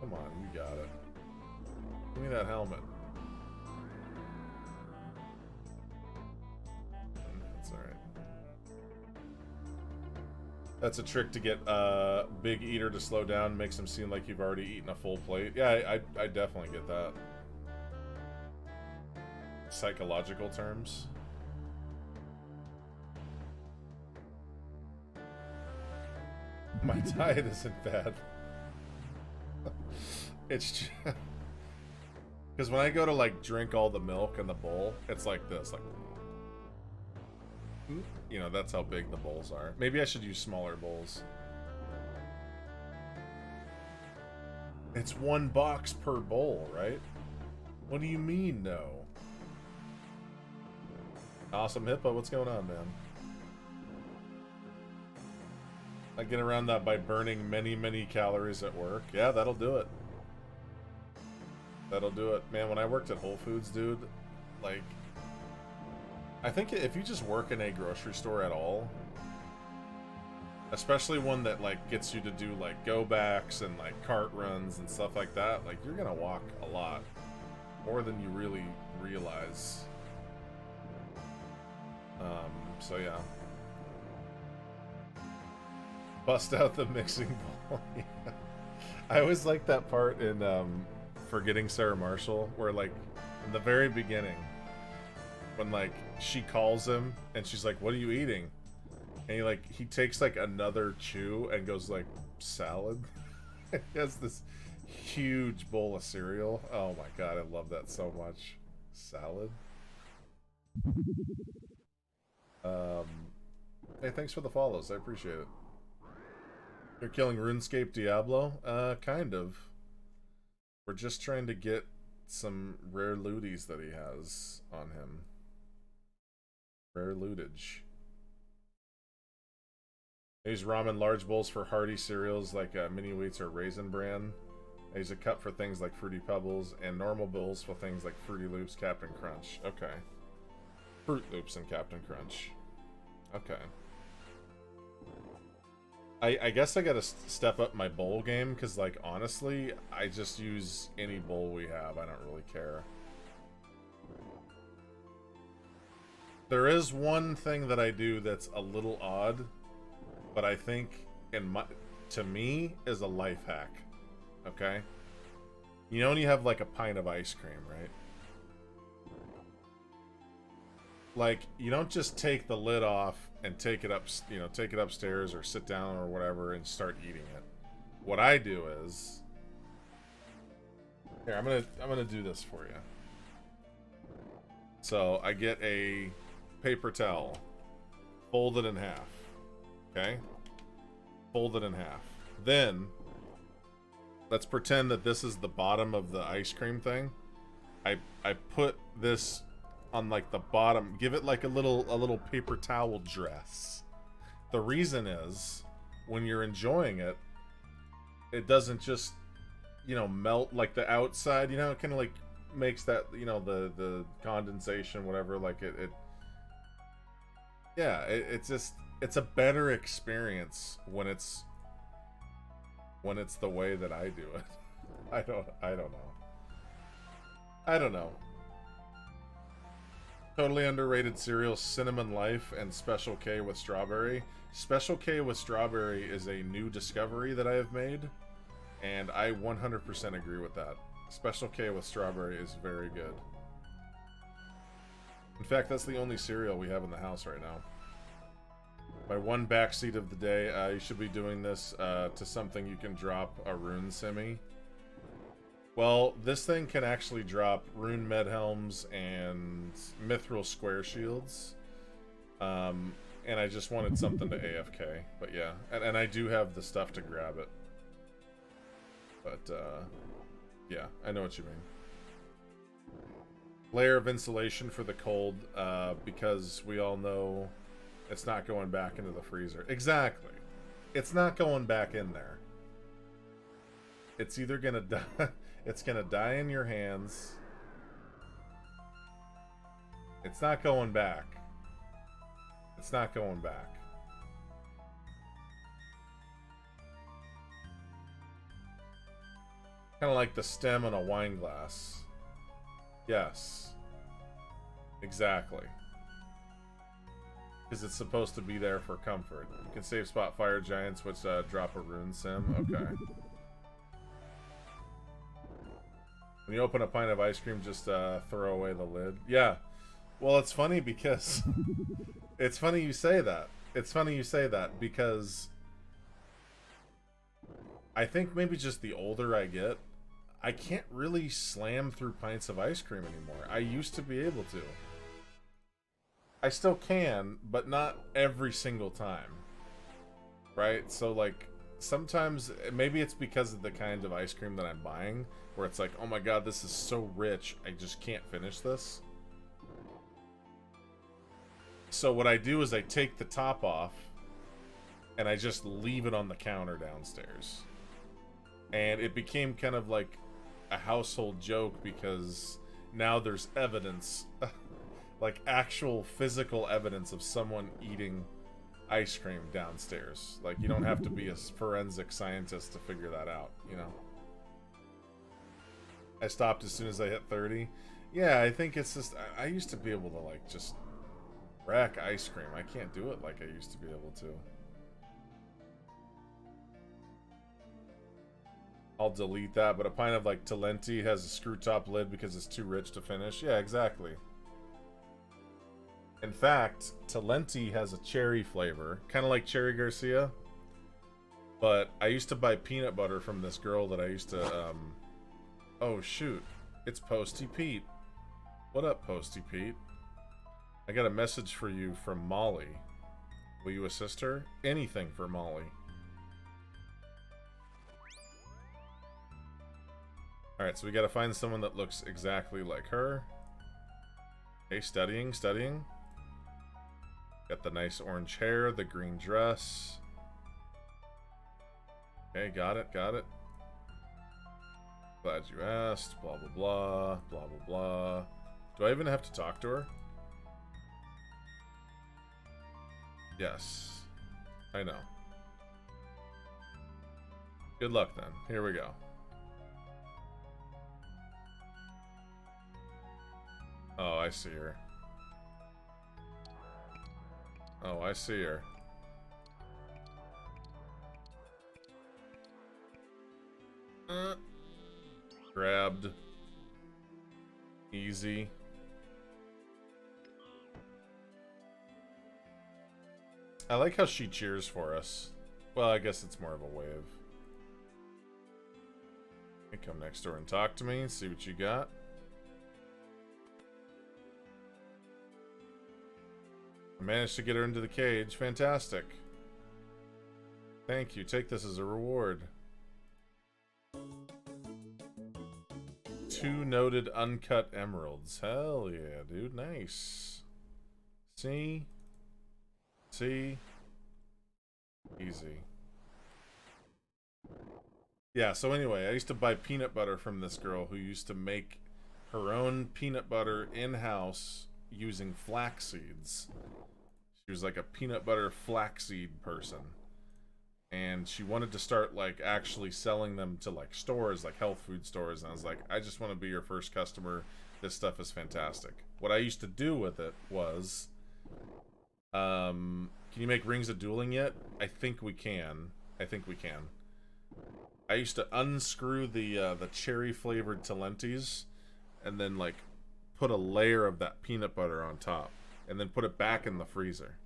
Come on, you got it. Give me that helmet. That's alright. That's a trick to get Big Eater to slow down, makes him seem like you've already eaten a full plate. Yeah, I definitely get that. Psychological terms. My diet isn't bad. It's just... Because when I go to, like, drink all the milk in the bowl, it's like this, like... You know, that's how big the bowls are. Maybe I should use smaller bowls. It's 1 box per bowl, right? What do you mean, no? Awesome Hippo, what's going on, man? I get around that by burning many calories at work. Yeah, that'll do it. That'll do it. Man, when I worked at Whole Foods, dude, like, I think if you just work in a grocery store at all, especially one that, like, gets you to do, like, go-backs and, like, cart runs and stuff like that, like, you're gonna walk a lot. More than you really realize. So yeah. Bust out the mixing bowl. Yeah. I always like that part in Forgetting Sarah Marshall, where, like, in the very beginning, when, like, she calls him and she's like, "What are you eating?" And he takes like another chew and goes like, "Salad." He has this huge bowl of cereal. Oh my god, I love that so much. Salad. Hey, thanks for the follows. I appreciate it. You're killing RuneScape Diablo? Kind of. We're just trying to get some rare looties that he has on him. Rare lootage. I use ramen large bowls for hearty cereals like mini wheats or raisin bran. I use a cup for things like Fruity Pebbles, and normal bowls for things like Fruity Loops, Captain Crunch. Okay. Fruit Loops and Captain Crunch. Okay. I guess I gotta step up my bowl game, because, like, honestly, I just use any bowl we have. I don't really care. There is one thing that I do that's a little odd, but I think, to me, is a life hack. Okay? You know when you have, like, a pint of ice cream, right? Like, you don't just take the lid off and take it up, you know, take it upstairs or sit down or whatever and start eating it. What I do is, here, I'm gonna do this for you. So I get a paper towel, fold it in half. Okay? Fold it in half. Then let's pretend that this is the bottom of the ice cream thing. I put this on, like, the bottom, give it like a little paper towel dress. The reason is, when you're enjoying it, it doesn't just, you know, melt like the outside, you know, it kind of like makes that, you know, the condensation, whatever, like it Yeah, it's just it's a better experience when it's the way that I do it. I don't know. I don't know. Totally underrated cereal, Cinnamon Life and Special K with strawberry. Special K with strawberry is a new discovery that I have made, and I 100% agree with that. Special K with strawberry is very good. In fact, that's the only cereal we have in the house right now. My one backseat of the day, you should be doing this to something you can drop a rune simi. Well, this thing can actually drop rune med helms and mithril square shields. And I just wanted something to AFK. But yeah, and I do have the stuff to grab it. But yeah, I know what you mean. Layer of insulation for the cold, because we all know it's not going back into the freezer. Exactly. It's not going back in there. It's either gonna die. It's gonna die in your hands. It's not going back. It's not going back. Kind of like the stem on a wine glass. Yes. Exactly. Because it's supposed to be there for comfort. You can save spot fire giants, which drop a rune sim. Okay. When you open a pint of ice cream, just throw away the lid. Yeah. Well, it's funny because... it's funny you say that. It's funny you say that because... I think maybe just the older I get, I can't really slam through pints of ice cream anymore. I used to be able to. I still can, but not every single time. Right? So, like, sometimes, maybe it's because of the kind of ice cream that I'm buying, where it's like, oh my god, this is so rich, I just can't finish this. So what I do is I take the top off, and I just leave it on the counter downstairs. And it became kind of like a household joke, because now there's evidence, like actual physical evidence of someone eating ice cream downstairs. Like, you don't have to be a forensic scientist to figure that out, you know? I stopped as soon as I hit 30. Yeah, I think it's just, I used to be able to, like, just rack ice cream. I can't do it like I used to be able to. I'll delete that, but a pint of, like, Talenti has a screw top lid because it's too rich to finish. Yeah, exactly. In fact, Talenti has a cherry flavor, kind of like Cherry Garcia. But I used to buy peanut butter from this girl that I used to, oh, shoot. It's Posty Pete. What up, Posty Pete? I got a message for you from Molly. Will you assist her? Anything for Molly. Alright, so we gotta find someone that looks exactly like her. Okay, studying. Got the nice orange hair, the green dress. Okay, got it. Glad you asked. Blah, blah, blah. Blah, blah, blah. Do I even have to talk to her? Yes. I know. Good luck, then. Here we go. Oh, I see her. Oh, I see her. Grabbed. Easy. I like how she cheers for us. Well, I guess it's more of a wave. Okay, come next door and talk to me, see what you got. I managed to get her into the cage. Fantastic. Thank you. Take this as a reward. 2 noted uncut emeralds. Hell yeah, dude. Nice. See? Easy. Yeah, so anyway, I used to buy peanut butter from this girl who used to make her own peanut butter in-house using flax seeds. She was like a peanut butter flaxseed person. And she wanted to start like actually selling them to like stores, like health food stores. And I was like, I just want to be your first customer. This stuff is fantastic. What I used to do with it was, can you make Rings of Dueling yet? I think we can. I used to unscrew the cherry flavored Talentes, and then like put a layer of that peanut butter on top, and then put it back in the freezer.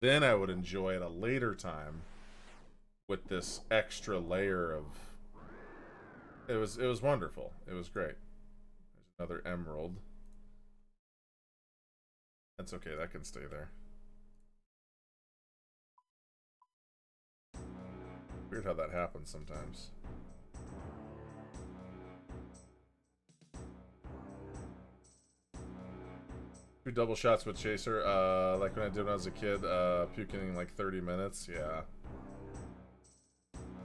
Then I would enjoy at a later time with this extra layer of. It was wonderful. It was great. There's another emerald. That's okay. That can stay there. Weird how that happens sometimes. 2 double shots with Chaser, like when I did when I was a kid, puking in like 30 minutes, yeah.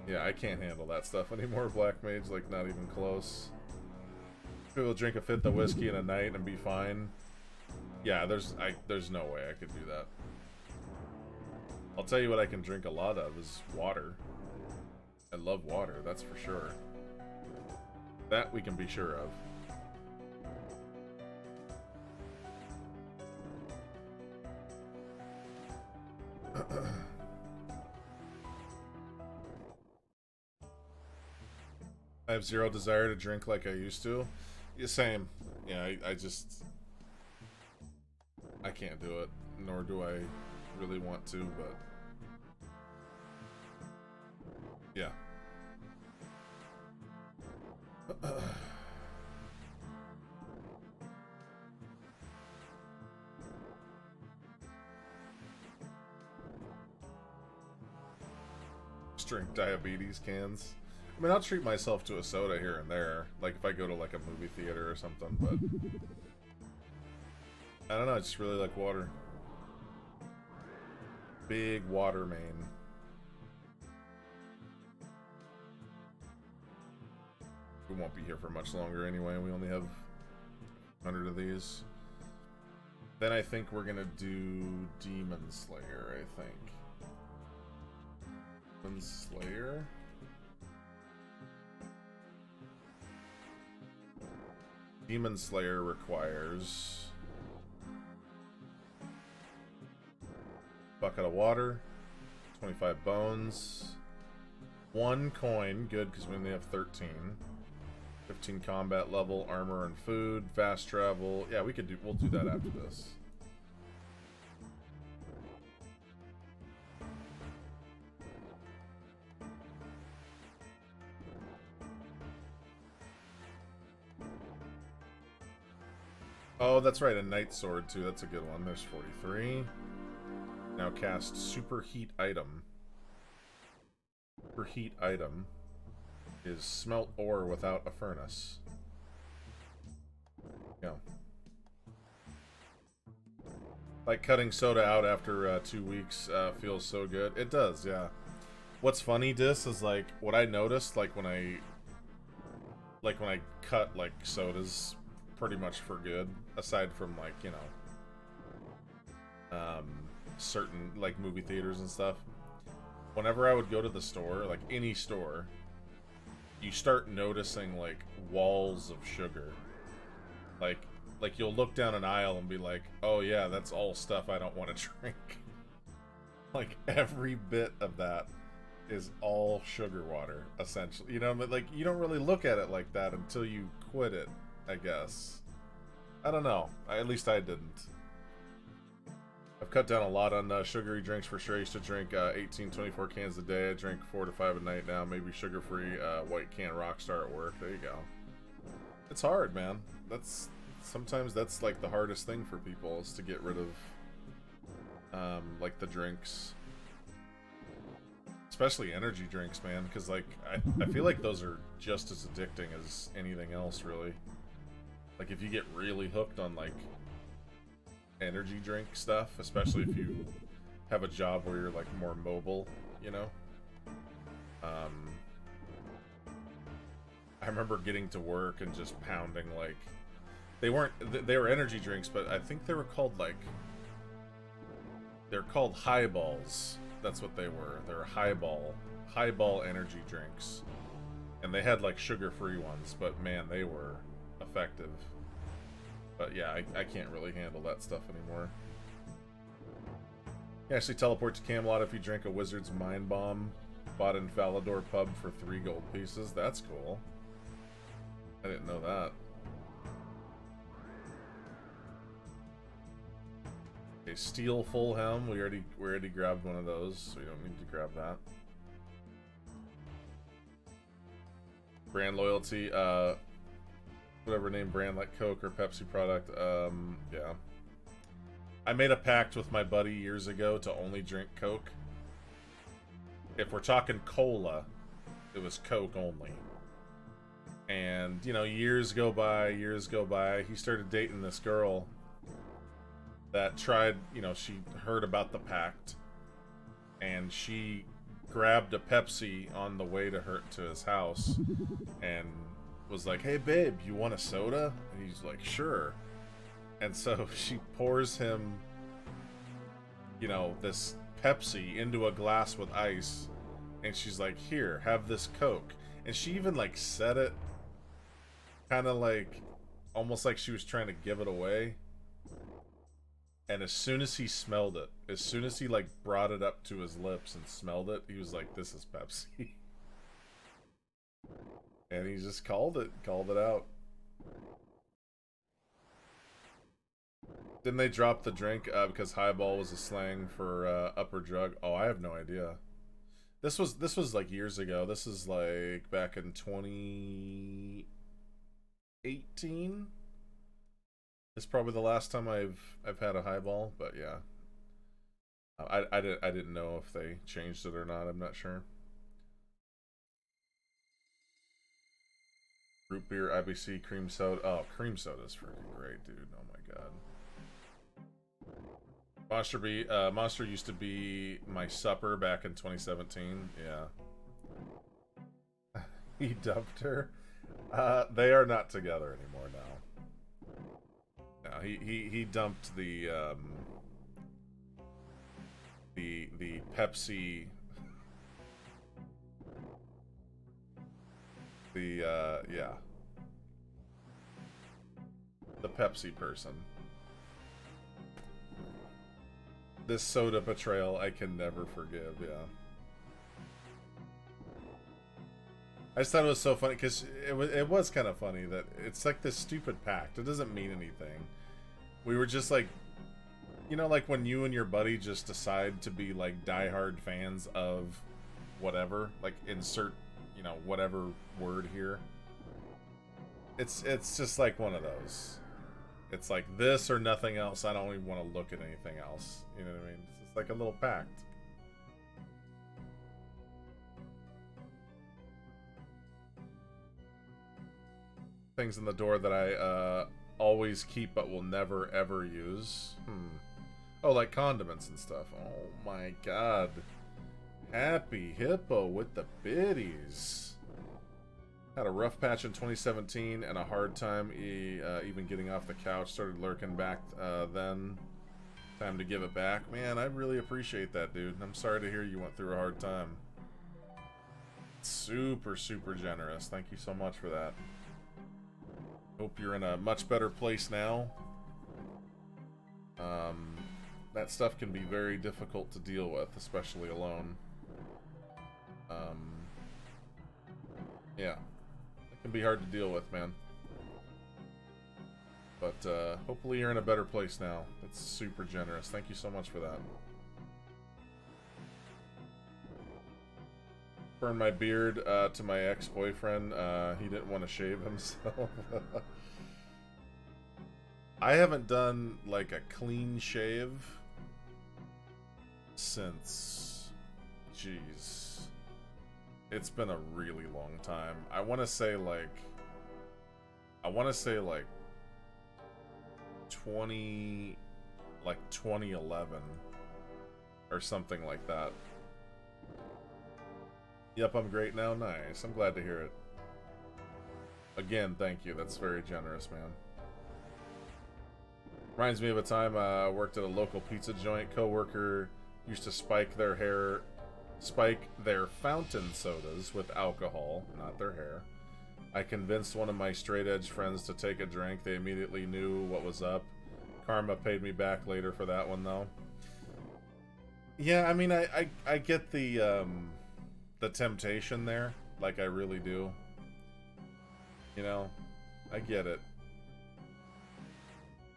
Yeah, I can't handle that stuff anymore, Black Mage, like not even close. People drink a fifth of whiskey in a night and be fine. Yeah, there's no way I could do that. I'll tell you what I can drink a lot of is water. I love water, that's for sure. That we can be sure of. I have zero desire to drink like I used to. Yeah, same. Yeah, I just... I can't do it, nor do I really want to, but... Yeah. Just drink diabetes cans. I mean, I'll treat myself to a soda here and there, like if I go to like a movie theater or something, but I don't know, I just really like water. Big water main. We won't be here for much longer anyway, we only have 100 of these. Then I think we're gonna do Demon Slayer, I think. Demon Slayer? Demon Slayer requires bucket of water, 25 bones, 1 coin, good because we only have 13, 15 combat level, armor and food, fast travel. Yeah, we'll do that after this. Oh, that's right, a Night Sword too. That's a good one. There's 43. Now cast Super Heat Item. Super Heat Item is smelt ore without a furnace. Yeah. Like cutting soda out after 2 weeks feels so good. It does, yeah. What's funny, Dis, is like what I noticed, like when I cut like sodas pretty much for good, aside from like, you know, certain like movie theaters and stuff. Whenever I would go to the store, like any store, you start noticing like walls of sugar. Like you'll look down an aisle and be like, oh yeah, that's all stuff I don't want to drink. Like every bit of that is all sugar water, essentially. You know, but like you don't really look at it like that until you quit it, I guess. I don't know. At least I didn't. I've cut down a lot on sugary drinks for sure. I used to drink 18, 24 cans a day. I drink 4 to 5 a night now. Maybe sugar-free white can Rockstar at work. There you go. It's hard, man. Sometimes that's like the hardest thing for people is to get rid of like the drinks. Especially energy drinks, man, because like I feel like those are just as addicting as anything else, really. Like if you get really hooked on like energy drink stuff, especially if you have a job where you're like more mobile, you know. I remember getting to work and just pounding like they were energy drinks, but I think they were called like They're called highballs. That's what they were. They're highball energy drinks. And they had like sugar-free ones, but man, they were effective. But yeah, I can't really handle that stuff anymore. You can actually teleport to Camelot if you drink a Wizard's Mind Bomb bought in Valador Pub for 3 gold pieces. That's cool. I didn't know that. Okay, Steel Full Helm. We already grabbed one of those, so we don't need to grab that. Brand loyalty. Whatever name brand, like Coke or Pepsi product. Yeah. I made a pact with my buddy years ago to only drink Coke. If we're talking cola, it was Coke only. And, you know, years go by. He started dating this girl that tried, you know, she heard about the pact. And she grabbed a Pepsi on the way to his house. And was like, hey, babe, you want a soda? And he's like, sure. And so she pours him, you know, this Pepsi into a glass with ice, and she's like, here, have this Coke. And she even like said it kind of like almost like she was trying to give it away. And as soon as he smelled it, as soon as he like brought it up to his lips and smelled it, he was like, this is Pepsi. And he just called it out. Didn't they drop the drink because highball was a slang for upper drug? Oh, I have no idea. This was like years ago. This is like back in 2018. It's probably the last time I've had a highball, but yeah. I didn't know if they changed it or not. I'm not sure. Root beer, IBC, cream soda. Oh, cream soda is freaking great, dude. Oh my god. Monster used to be my supper back in 2017. Yeah. He dumped her. They are not together anymore now. No, he dumped the Pepsi. Yeah. The Pepsi person. This soda betrayal I can never forgive, yeah. I just thought it was so funny, because it was kind of funny that it's like this stupid pact. It doesn't mean anything. We were just like, you know, like when you and your buddy just decide to be like diehard fans of whatever, like insert, you know, whatever word here. It's just like one of those. It's like this or nothing else. I don't even want to look at anything else. You know what I mean? It's just like a little pact. Things in the door that I always keep but will never ever use. Oh, like condiments and stuff. Oh my god. Happy Hippo with the biddies. Had a rough patch in 2017 and a hard time even getting off the couch. Started lurking back then. Time to give it back. Man, I really appreciate that, dude. I'm sorry to hear you went through a hard time. Super, super generous. Thank you so much for that. Hope you're in a much better place now. That stuff can be very difficult to deal with, especially alone. Yeah. It can be hard to deal with, man. But hopefully you're in a better place now. That's super generous. Thank you so much for that. Burned my beard to my ex-boyfriend. He didn't want to shave himself. I haven't done like a clean shave since, jeez, it's been a really long time. I want to say like 2011 or something like that. Yep, I'm great now. Nice. I'm glad to hear it. Again, thank you. That's very generous, man. Reminds me of a time I worked at a local pizza joint. Coworker used to spike their fountain sodas with alcohol, not their hair. I convinced one of my straight edge friends to take a drink. They immediately knew what was up. Karma paid me back later for that one though. Yeah, I mean I get the temptation there, like I really do. You know, I get it.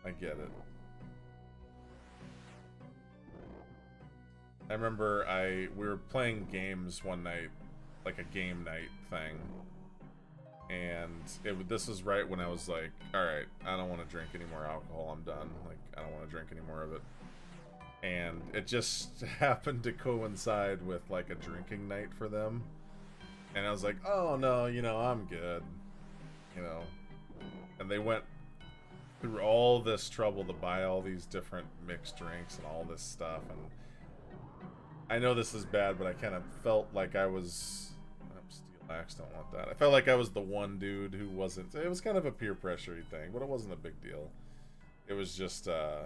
I get it. I remember we were playing games one night, like a game night thing, and this was right when I was like, all right, I don't want to drink any more alcohol. I'm done. Like, I don't want to drink any more of it. And it just happened to coincide with like a drinking night for them, and I was like, oh no, you know, I'm good, you know. And they went through all this trouble to buy all these different mixed drinks and all this stuff, and I know this is bad, but I kind of felt like I was... Steel Axe, don't want that. I felt like I was the one dude who wasn't... It was kind of a peer pressure thing, but it wasn't a big deal. It was just, I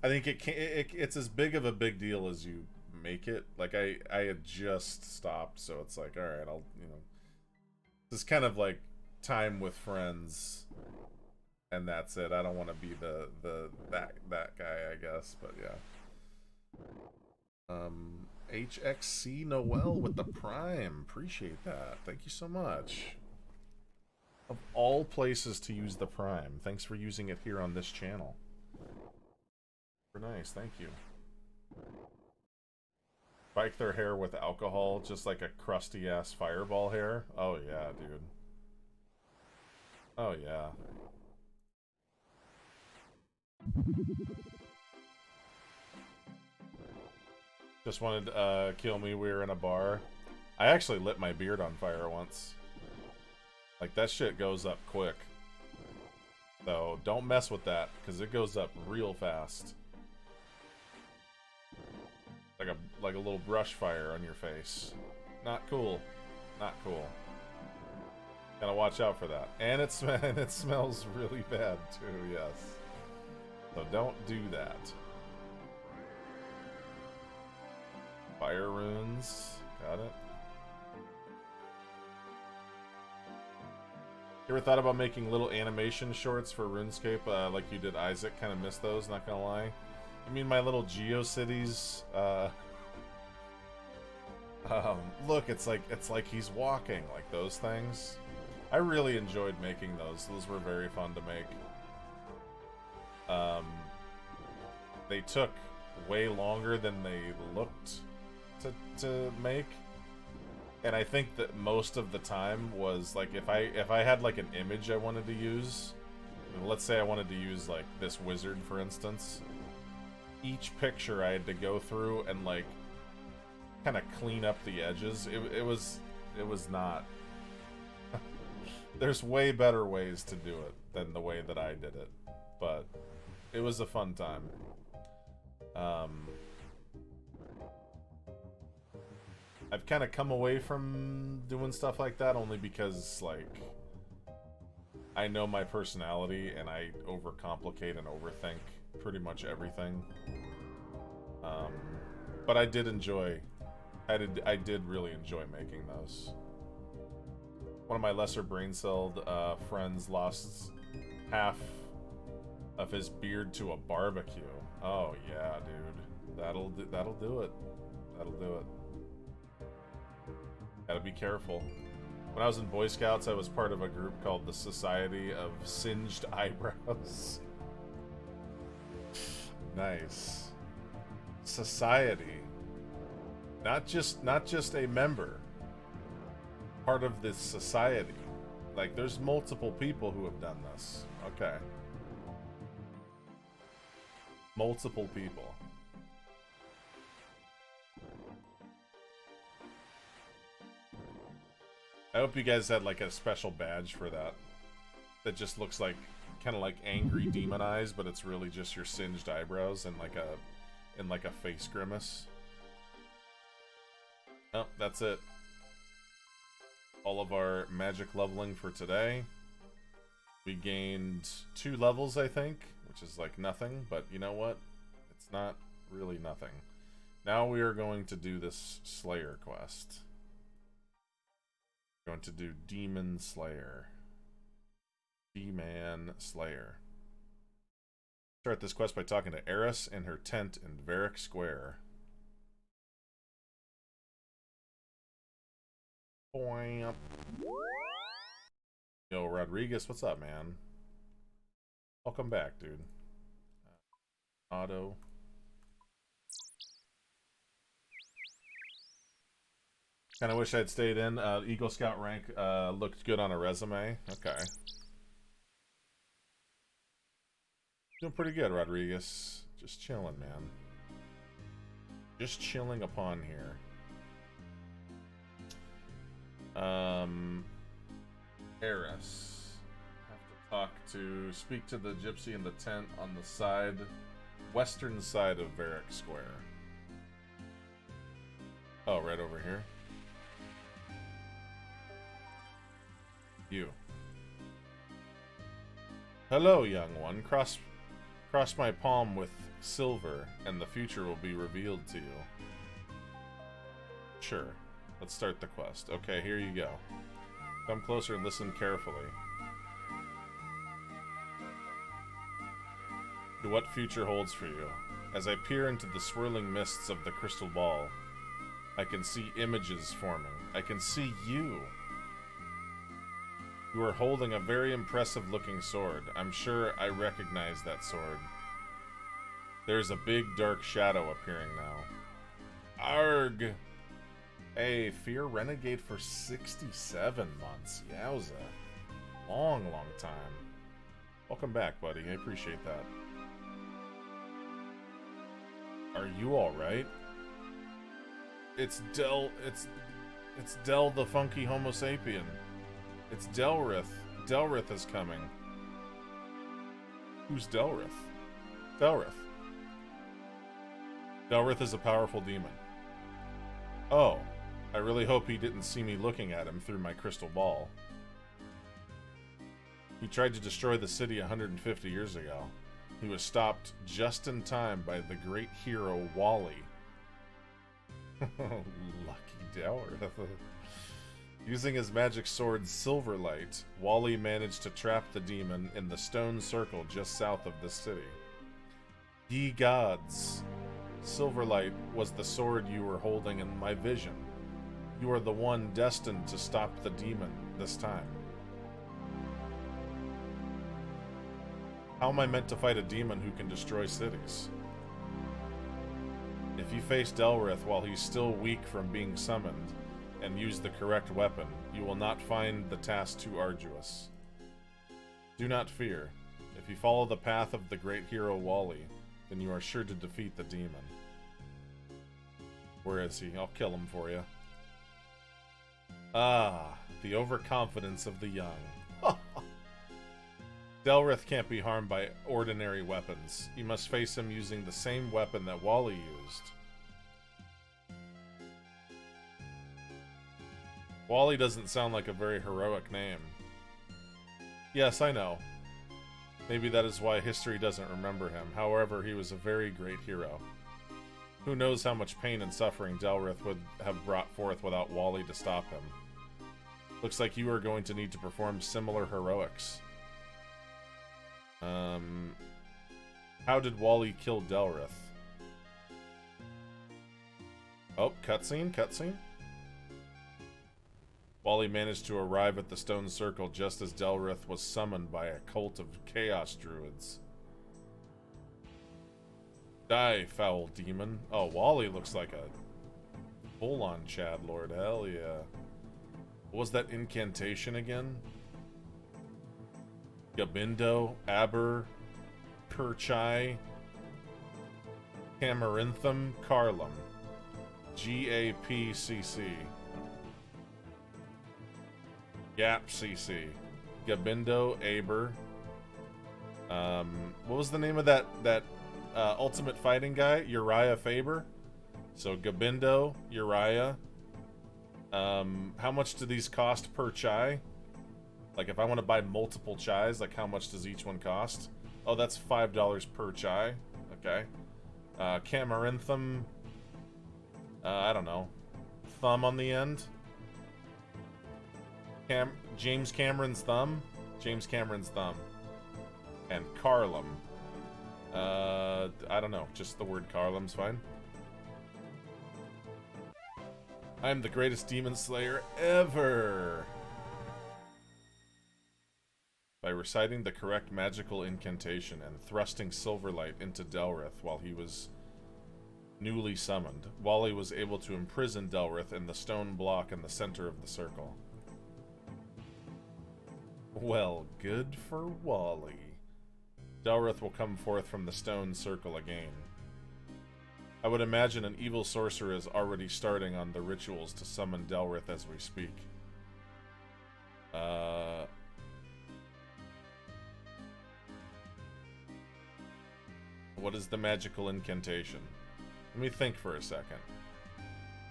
think it's as big of a big deal as you make it. Like, I had just stopped, so it's like, alright, I'll, you know... This is kind of like time with friends, and that's it. I don't want to be that guy, I guess, but yeah. HXC Noel with the Prime. Appreciate that. Thank you so much. Of all places to use the Prime, thanks for using it here on this channel. Super nice, thank you. Spike their hair with alcohol, just like a crusty ass fireball hair. Oh yeah, dude. Oh yeah. Just wanted to kill me. We were in a bar. I actually lit my beard on fire once. Like, that shit goes up quick. So, don't mess with that, because it goes up real fast. Like a little brush fire on your face. Not cool. Not cool. Gotta watch out for that. And it smells really bad, too, yes. So don't do that. Fire runes. Got it. You ever thought about making little animation shorts for RuneScape like you did Isaac? Kind of missed those, not gonna lie. You mean my little GeoCities? Look, it's like he's walking, like those things. I really enjoyed making those. Those were very fun to make. They took way longer than they looked to make, and I think that most of the time was like if I had like an image I wanted to use, let's say I wanted to use like this wizard for instance, each picture I had to go through and like kind of clean up the edges. It was not there's way better ways to do it than the way that I did it, but it was a fun time. I've kind of come away from doing stuff like that only because, like, I know my personality and I overcomplicate and overthink pretty much everything. But I did enjoy, I did really enjoy making those. One of my lesser brain-celled friends lost half of his beard to a barbecue. Oh yeah, dude, that'll do it. That'll do it. Gotta be careful. When I was in Boy Scouts, I was part of a group called the Society of Singed Eyebrows. Nice. Society. Not just a member. Part of this society. Like, there's multiple people who have done this. Okay. Multiple people. I hope you guys had like a special badge for that. That just looks like kind of like angry demon eyes, but it's really just your singed eyebrows and like a face grimace. Oh, that's it. All of our magic leveling for today. We gained 2 levels, I think. which is like nothing, but you know what? It's not really nothing. Now we are going to do this Slayer quest. We're going to do Demon Slayer. D-Man Slayer. Start this quest by talking to Eris in her tent in Varick Square. Boing. Yo, Rodriguez, what's up, man? Welcome back, dude. Auto. Kind of wish I'd stayed in. Eagle Scout rank looked good on a resume. Okay. Doing pretty good, Rodriguez. Just chilling, man. Just chilling upon here. Eris. Have to speak to the gypsy in the tent on the side, western side of Varick Square. Oh, right over here. You. Hello, young one. Cross my palm with silver, and the future will be revealed to you. Sure. Let's start the quest. Okay, here you go. Come closer and listen carefully. To what future holds for you. As I peer into the swirling mists of the crystal ball, I can see images forming. I can see you. You are holding a very impressive looking sword. I'm sure I recognize that sword. There's a big dark shadow appearing now. Arg! Hey, Fear Renegade for 67 months. Yowza. Long time. Welcome back, buddy. I appreciate that. Are you alright? It's Del the funky Homo sapien. It's Delrith. Delrith is coming. Who's Delrith? Delrith. Delrith is a powerful demon. Oh. I really hope he didn't see me looking at him through my crystal ball. He tried to destroy the city 150 years ago. He was stopped just in time by the great hero Wally. Lucky Delrith. Using his magic sword Silverlight, Wally managed to trap the demon in the stone circle just south of the city. Ye gods! Silverlight was the sword you were holding in my vision. You are the one destined to stop the demon this time. How am I meant to fight a demon who can destroy cities? If you face Delrith while he's still weak from being summoned, and use the correct weapon, you will not find the task too arduous. Do not fear. If you follow the path of the great hero Wally, then you are sure to defeat the demon. Where is he? I'll kill him for you. Ah, the overconfidence of the young. Delrith can't be harmed by ordinary weapons. You must face him using the same weapon that Wally used. Wally doesn't sound like a very heroic name. Yes, I know. Maybe that is why history doesn't remember him. However, he was a very great hero. Who knows how much pain and suffering Delrith would have brought forth without Wally to stop him. Looks like you are going to need to perform similar heroics. How did Wally kill Delrith? Oh, cutscene? Wally managed to arrive at the stone circle just as Delrith was summoned by a cult of chaos druids. Die, foul demon. Oh, Wally looks like a full-on Chad Lord. Hell yeah. What was that incantation again? Gabindo, Aber, Perchai, Camarinthum, Carlum. GAPCC. Gap CC. Gabindo, Aber. What was the name of that ultimate fighting guy? Uriah Faber? So Gabindo, Uriah. How much do these cost per chai? Like if I want to buy multiple chais, like how much does each one cost? Oh, that's $5 per chai. Okay. Camaranthum. I don't know. Thumb on the end. James Cameron's thumb. James Cameron's thumb. And Carlum. I don't know. Just the word Carlum's fine. I'm the greatest demon slayer ever! By reciting the correct magical incantation and thrusting Silverlight into Delrith while he was newly summoned, Wally was able to imprison Delrith in the stone block in the center of the circle. Well, good for Wally. Delrith will come forth from the stone circle again. I would imagine an evil sorcerer is already starting on the rituals to summon Delrith as we speak. What is the magical incantation? Let me think for a second.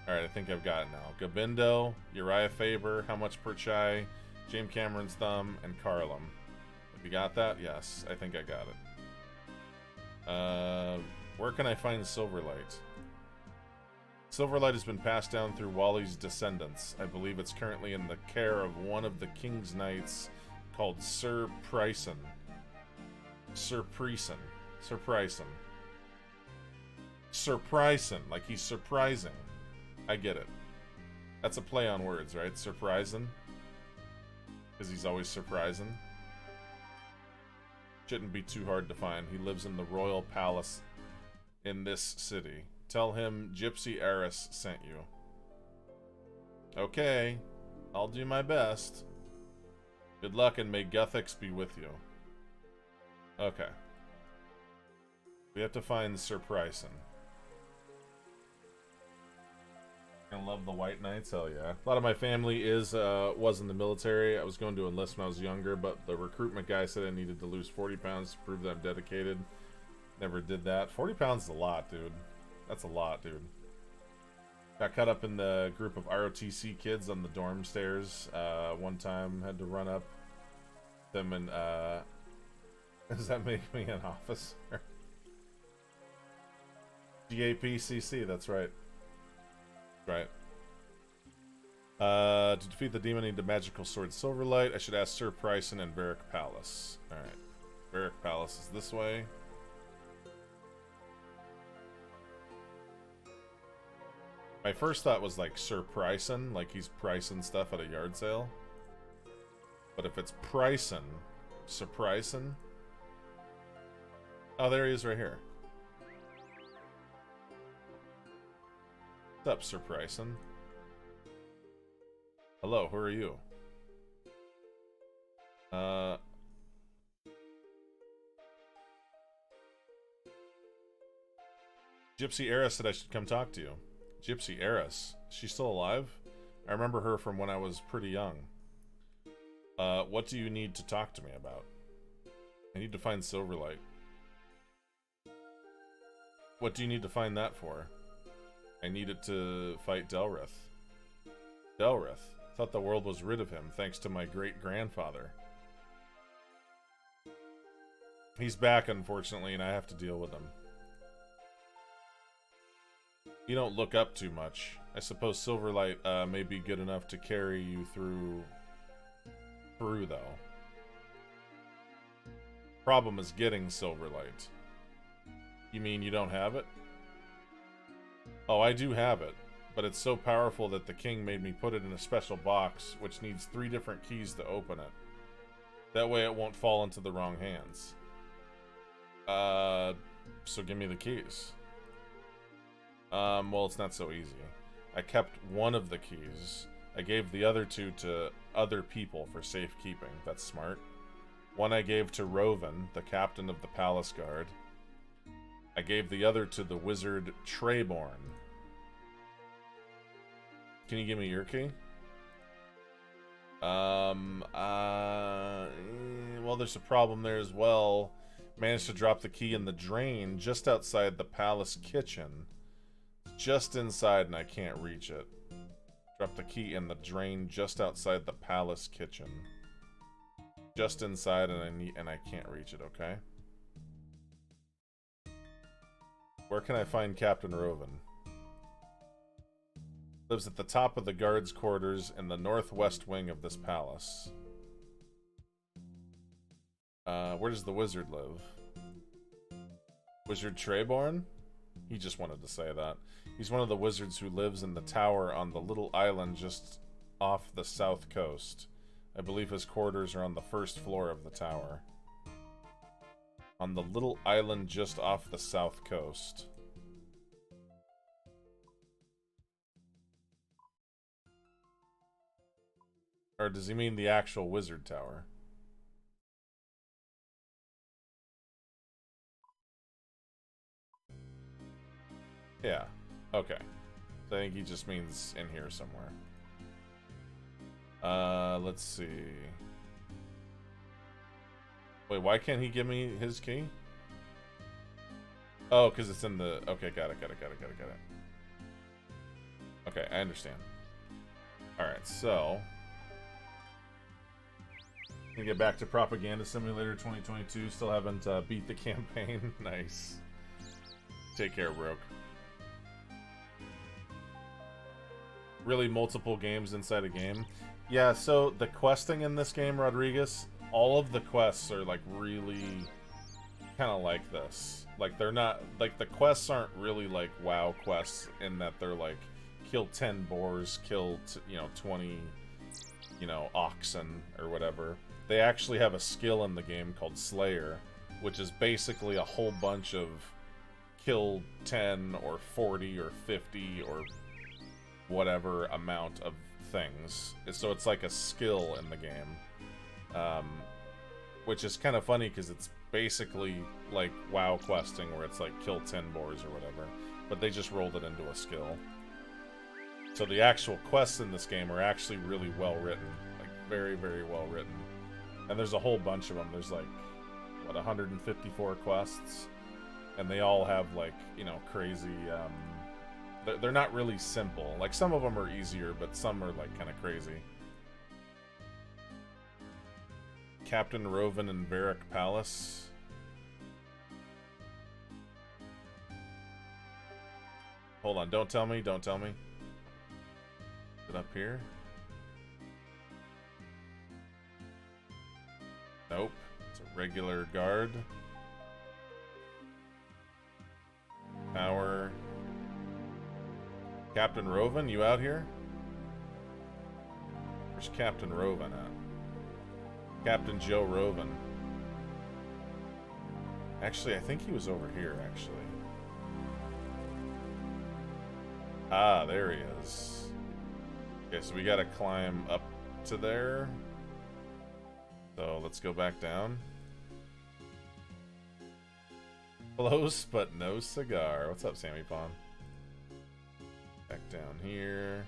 Alright, I think I've got it now. Gabindo, Uriah Faber, How Much Per Chai, James Cameron's Thumb, and Carlum. Have you got that? Yes, I think I got it. Where can I find Silverlight? Silverlight has been passed down through Wally's descendants. I believe it's currently in the care of one of the King's Knights called Sir Pryson. Sir Pryson. Sir Pryson. Sir Pryson, like he's surprising. I get it. That's a play on words, right? Surprising? Because he's always surprising. Shouldn't be too hard to find. He lives in the royal palace in this city. Tell him Gypsy Eris sent you. Okay. I'll do my best. Good luck and may Guthix be with you. Okay. We have to find Sir Pryson. I love the White Knights, hell yeah. A lot of my family was in the military. I was going to enlist when I was younger, but the recruitment guy said I needed to lose 40 pounds to prove that I'm dedicated. Never did that. 40 pounds is a lot, dude. That's a lot, dude. Got caught up in the group of ROTC kids on the dorm stairs one time. Had to run up them and, does that make me an officer? GAPCC, that's right. Right. To defeat the demon, I need the magical sword Silverlight. I should ask Sir Pryson and Varric Palace. Alright. Varric Palace is this way. My first thought was like Sir Pryson, like he's pricing stuff at a yard sale. But if it's Pryson, Sir Pryson. Oh, there he is right here. What's up, Sir Pryson? Hello, who are you? Gypsy Eris said I should come talk to you. Gypsy Eris? She's still alive? I remember her from when I was pretty young. What do you need to talk to me about? I need to find Silverlight. What do you need to find that for? I needed to fight Delrith. Delrith? Thought the world was rid of him, thanks to my great-grandfather. He's back, unfortunately, and I have to deal with him. You don't look up too much. I suppose Silverlight may be good enough to carry you through, though. Problem is getting Silverlight. You mean you don't have it? Oh, I do have it, but it's so powerful that the king made me put it in a special box, which needs 3 different keys to open it. That way it won't fall into the wrong hands. So give me the keys. Well, it's not so easy. I kept one of the keys. I gave the other 2 to other people for safekeeping. That's smart. One I gave to Roven, the captain of the palace guard. I gave the other to the wizard Treyborn. Can you give me your key? Well, there's a problem there as well. Managed to drop the key in the drain just outside the palace kitchen. Just inside and I can't reach it. Drop the key in the drain just outside the palace kitchen. Just inside and I can't reach it, okay? Where can I find Captain Roven? Lives at the top of the guards' quarters in the northwest wing of this palace. Where does the wizard live? Wizard Treyborn? He just wanted to say that. He's one of the wizards who lives in the tower on the little island just off the south coast. I believe his quarters are on the first floor of the tower. On the little island just off the south coast. Or does he mean the actual wizard tower? Yeah. Okay. So I think he just means in here somewhere. Let's see. Wait, why can't he give me his key? Oh, because it's in the... Okay, got it. Okay, I understand. Alright, so... Gonna get back to Propaganda Simulator 2022. Still haven't beat the campaign. Nice. Take care, Broke. Really multiple games inside a game. Yeah, so the questing in this game, Rodriguez, all of the quests are like really kind of like this. Like they're not, like the quests aren't really like WoW quests in that they're like kill 10 boars, kill 20 oxen or whatever. They actually have a skill in the game called Slayer, which is basically a whole bunch of kill 10 or 40 or 50 or whatever amount of things. So it's like a skill in the game, which is kind of funny because it's basically like WoW questing where it's like kill 10 boars or whatever, but they just rolled it into a skill. So the actual quests in this game are actually really well written, like very, very well written. And there's a whole bunch of them. There's like, what, 154 quests? And they all have like, crazy, they're not really simple. Like, some of them are easier, but some are, like, kind of crazy. Captain Roven and Varric Palace. Hold on, don't tell me. Is it up here? Nope. It's a regular guard. Power. Captain Roven, you out here? Where's Captain Roven at? Captain Joe Roven. Actually, I think he was over here, actually. Ah, there he is. Okay, so we gotta climb up to there. So let's go back down. Close, but no cigar. What's up, Sammy Pond? Back down here.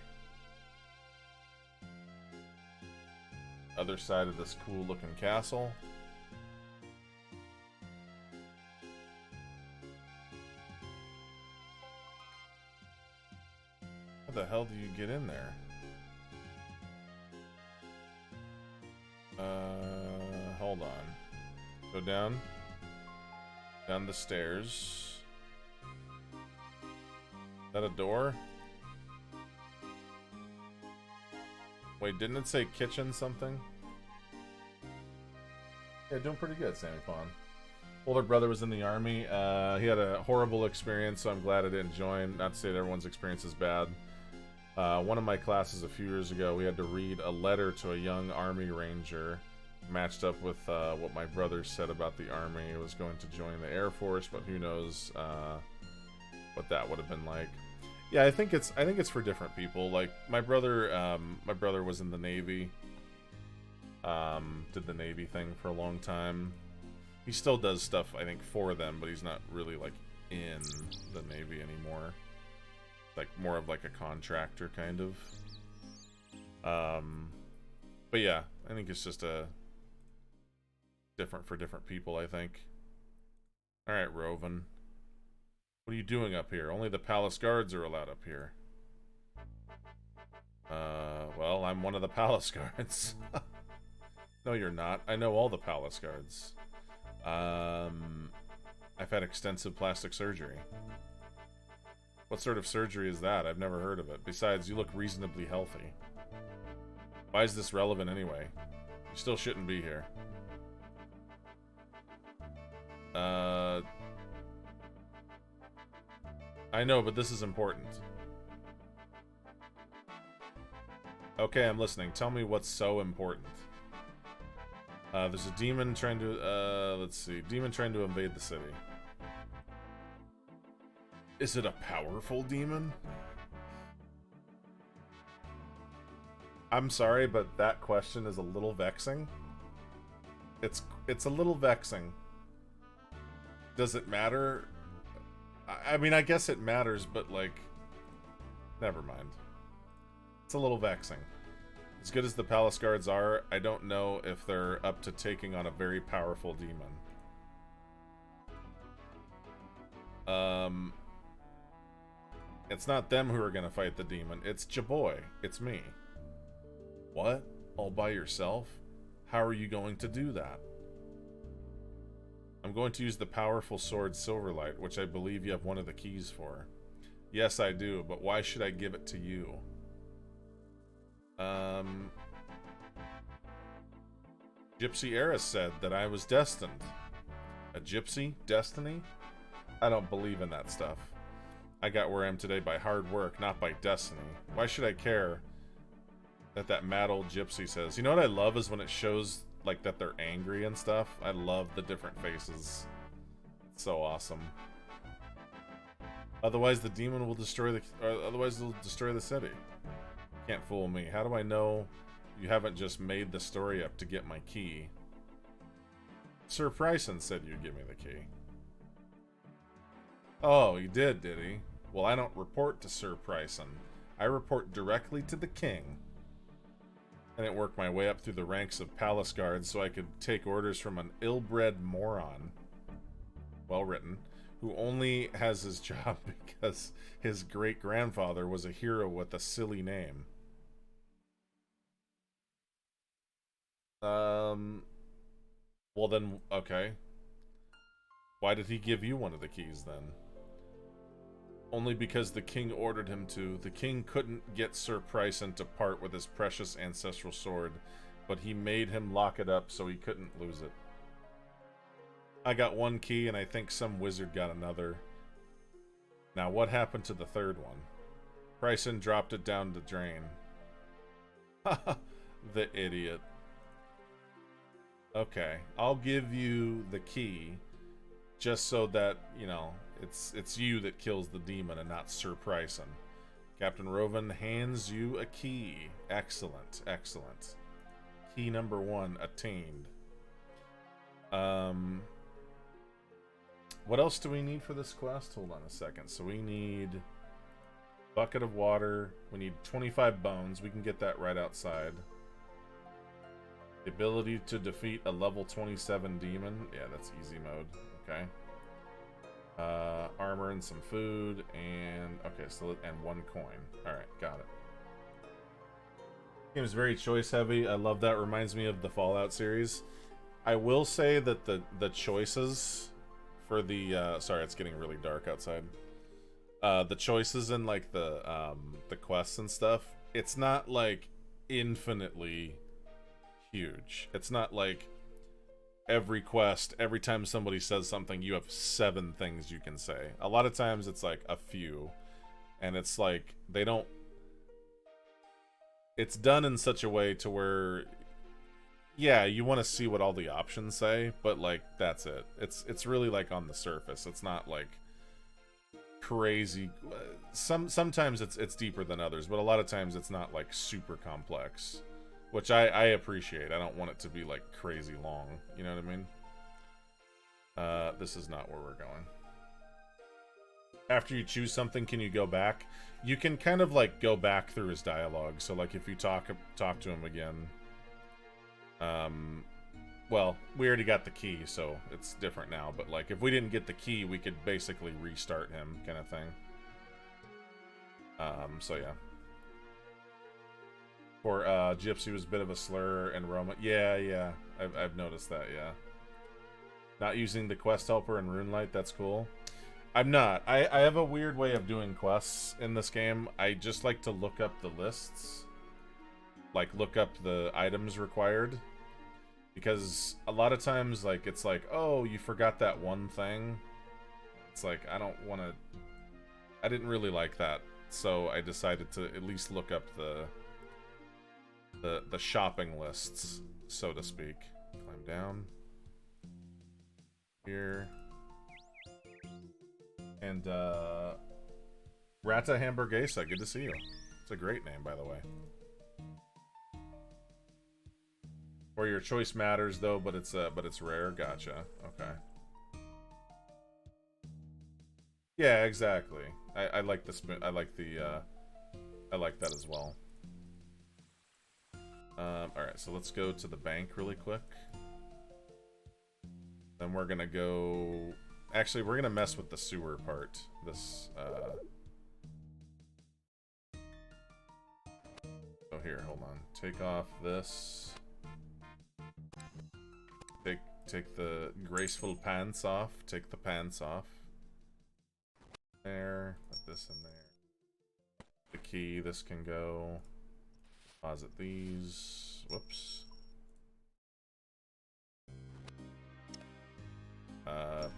Other side of this cool looking castle. How the hell do you get in there? Hold on. Go down. Down the stairs. Is that a door? Wait, didn't it say kitchen something? Yeah, doing pretty good, Sammy Pond. Older brother was in the army. He had a horrible experience, so I'm glad I didn't join. Not to say that everyone's experience is bad. One of my classes a few years ago, we had to read a letter to a young army ranger, matched up with what my brother said about the army. He was going to join the Air Force, but who knows what that would have been like. Yeah, I think it's for different people. Like my brother was in the Navy. Did the Navy thing for a long time. He still does stuff, I think, for them, but he's not really like in the Navy anymore. Like more of like a contractor kind of. But yeah, I think it's just a different for different people, I think. All right, Roven. What are you doing up here? Only the palace guards are allowed up here. Well, I'm one of the palace guards. No, you're not. I know all the palace guards. I've had extensive plastic surgery. What sort of surgery is that? I've never heard of it. Besides, you look reasonably healthy. Why is this relevant anyway? You still shouldn't be here. I know, but this is important. Okay, I'm listening. Tell me what's so important. There's a demon trying to, let's see. Demon trying to invade the city. Is it a powerful demon? I'm sorry, but that question is a little vexing. It's a little vexing. Does it matter? I mean, I guess it matters, but, like, never mind. It's a little vexing. As good as the palace guards are, I don't know if they're up to taking on a very powerful demon. It's not them who are gonna fight the demon. It's Jaboy. It's me. What? All by yourself? How are you going to do that? I'm going to use the powerful sword Silverlight, which I believe you have one of the keys for. Yes, I do, but why should I give it to you? Gypsy Eris said that I was destined. A gypsy? Destiny? I don't believe in that stuff. I got where I am today by hard work, not by destiny. Why should I care that mad old gypsy says? You know what I love is when it shows, like, that they're angry and stuff. I love the different faces. It's so awesome. Otherwise, the demon will destroy the... otherwise, it'll destroy the city. Can't fool me. How do I know you haven't just made the story up to get my key? Sir Pryson said you'd give me the key. Oh, he did he? Well, I don't report to Sir Pryson. I report directly to the king. I didn't work my way up through the ranks of palace guards so I could take orders from an ill-bred moron. Well written. Who only has his job because his great-grandfather was a hero with a silly name. Well then, okay. Why did he give you one of the keys then? Only because the king ordered him to. The king couldn't get Sir Pryson to part with his precious ancestral sword, but he made him lock it up so he couldn't lose it. I got one key, and I think some wizard got another. Now, what happened to the third one? Pryson dropped it down the drain. Haha, the idiot. Okay, I'll give you the key, just so that, you know, it's you that kills the demon and not Sir Pryson. Captain Rovan hands you a key. Excellent, excellent. Key number 1 attained. What else do we need for this quest? Hold on a second. So we need bucket of water. We need 25 bones. We can get that right outside. The ability to defeat a level 27 demon. Yeah, that's easy mode. Okay. Armor and some food, and okay, so and 1 coin. All right, got it. Game is very choice heavy. I love that. Reminds me of the Fallout series. I will say that the choices for the sorry, it's getting really dark outside. The choices in like the quests and stuff. It's not like infinitely huge. It's not like every quest, every time somebody says something, you have 7 things you can say. A lot of times it's like a few, and it's like they don't... It's done in such a way to where, yeah, you want to see what all the options say, but like that's it. It's really like on the surface. It's not like crazy. Sometimes it's deeper than others, but a lot of times it's not like super complex. Which I appreciate. I don't want it to be, like, crazy long. You know what I mean? This is not where we're going. After you choose something, can you go back? You can kind of, like, go back through his dialogue. So, like, if you talk to him again... well, we already got the key, so it's different now. But, like, if we didn't get the key, we could basically restart him, kind of thing. So, yeah. Or Gypsy was a bit of a slur, and Roma... Yeah, I've noticed that, yeah. Not using the quest helper and Runelight, that's cool. I'm not. I have a weird way of doing quests in this game. I just like to look up the lists. Like, look up the items required. Because a lot of times, like, it's like, oh, you forgot that one thing. It's like, I don't want to... I didn't really like that. So I decided to at least look up the shopping lists, so to speak. Climb down. Here. And, Rata Hamburguesa, good to see you. It's a great name, by the way. Or your choice matters, though, but it's rare. Gotcha. Okay. Yeah, exactly. I like the spin. I like the, I like that as well. Alright, so let's go to the bank really quick. Then we're gonna go... Actually, we're gonna mess with the sewer part. This, Oh, here, hold on. Take off this. Take the graceful pants off. Take the pants off. There. Put this in there. The key, this can go. Deposit these. Whoops.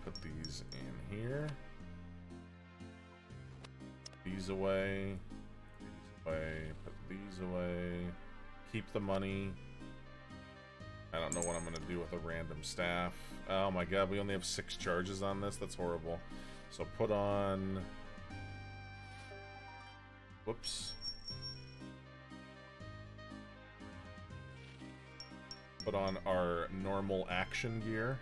Put these in here. These away. These away. Put these away. Keep the money. I don't know what I'm gonna do with a random staff. Oh my god, we only have 6 charges on this? That's horrible. So put on... Whoops. Put on our normal action gear.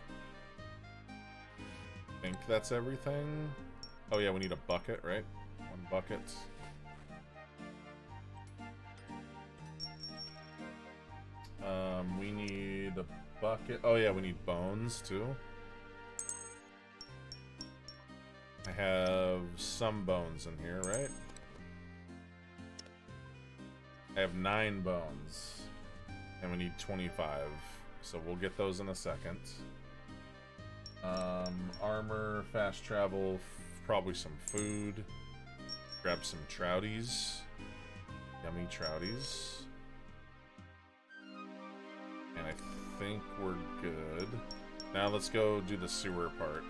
I think that's everything. Oh yeah, we need a bucket, right? 1 bucket. We need a bucket. Oh yeah, we need bones too. I have some bones in here, right? I have 9 bones. And we need 25. So we'll get those in a second. Armor, fast travel, probably some food. Grab some trouties. Yummy trouties. And I think we're good. Now let's go do the sewer part.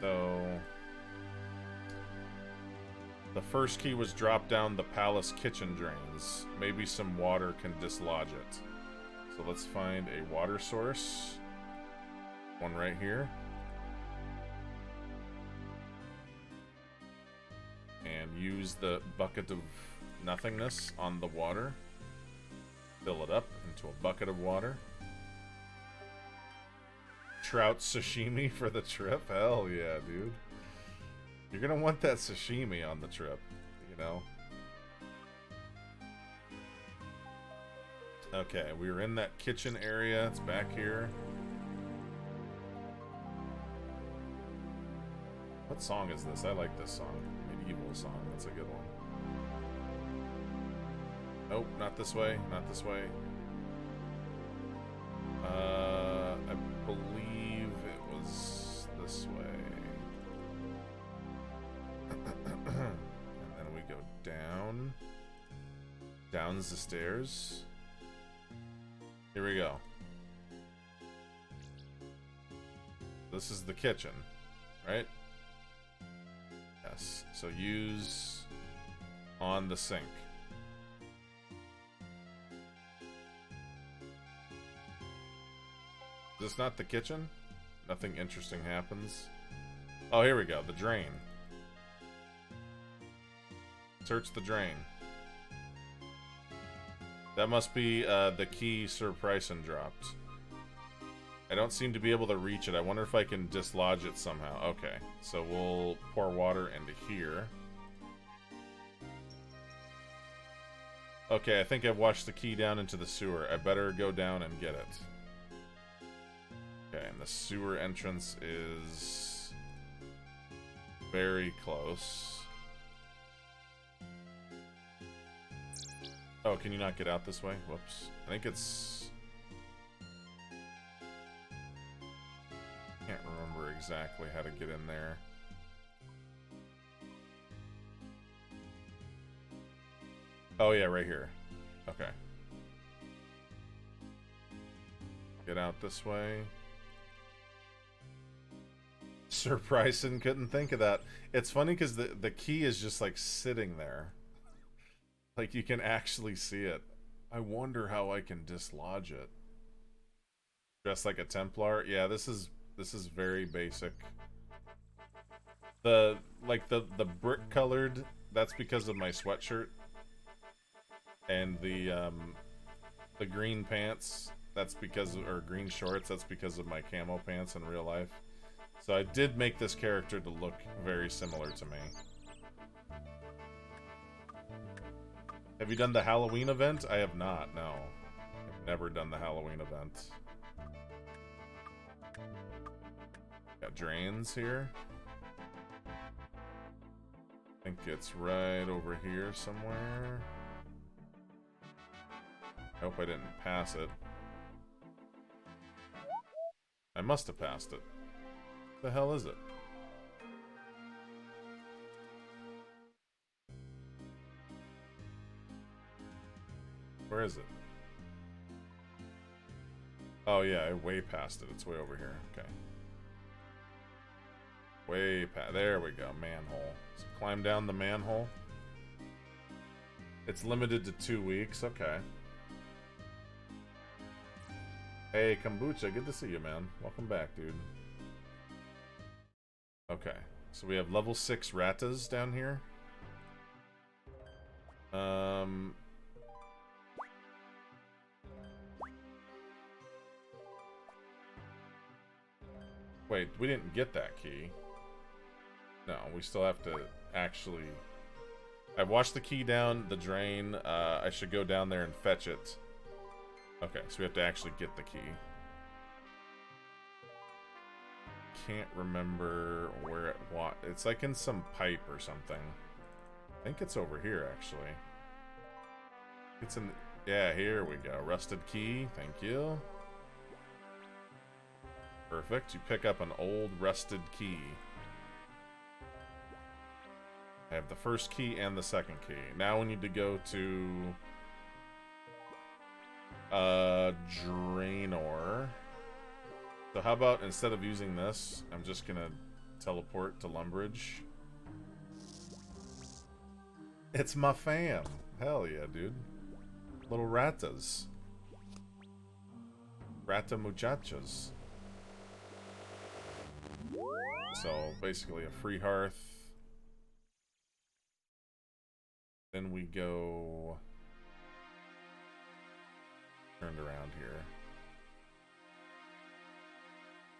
So... The first key was drop down the palace kitchen drains. Maybe some water can dislodge it. So let's find a water source. One right here. And use the bucket of nothingness on the water. Fill it up into a bucket of water. Trout sashimi for the trip? Hell yeah, dude. You're gonna want that sashimi on the trip, you know? Okay, we were in that kitchen area. It's back here. What song is this? I like this song. Medieval song. That's a good one. Nope, not this way. Not this way. I believe it was this way. And then we go down. Down's the stairs. Here we go. This is the kitchen, right? Yes. So use on the sink. Is this not the kitchen? Nothing interesting happens. Oh, here we go. The drain. Search the drain. That must be the key Sir Pryson dropped. I don't seem to be able to reach it. I wonder if I can dislodge it somehow. Okay, so we'll pour water into here. Okay, I think I've washed the key down into the sewer. I better go down and get it. Okay, and the sewer entrance is very close. Oh, can you not get out this way? Whoops. I think it's... Can't remember exactly how to get in there. Oh yeah, right here. Okay. Get out this way. Sir Bryson couldn't think of that. It's funny because the key is just like sitting there. Like you can actually see it. I wonder how I can dislodge it. Dressed like a Templar? Yeah, this is very basic. The brick colored, that's because of my sweatshirt. And the green pants, that's because or green shorts, that's because of my camo pants in real life. So I did make this character to look very similar to me. Have you done the Halloween event? I have not, no. I've never done the Halloween event. Got drains here. I think it's right over here somewhere. I hope I didn't pass it. I must have passed it. What the hell is it? Where is it? Oh yeah, I way past it. It's way over here. Okay. Way past. There we go. Manhole. So climb down the manhole. It's limited to 2 weeks. Okay. Hey, Kombucha. Good to see you, man. Welcome back, dude. Okay. So we have level 6 Ratas down here. Wait, we didn't get that key. No, we still have to actually... I've washed the key down the drain. I should go down there and fetch it. Okay, so we have to actually get the key. Can't remember where it was. It's like in some pipe or something. I think it's over here, actually. It's in... Yeah, here we go. Rusted key. Thank you. Perfect. You pick up an old rusted key. I have the first key and the second key. Now we need to go to... Draenor. So how about instead of using this, I'm just gonna teleport to Lumbridge. It's my fam. Hell yeah, dude. Little ratas. Rata muchachos. So basically a free hearth. Then we go turned around here.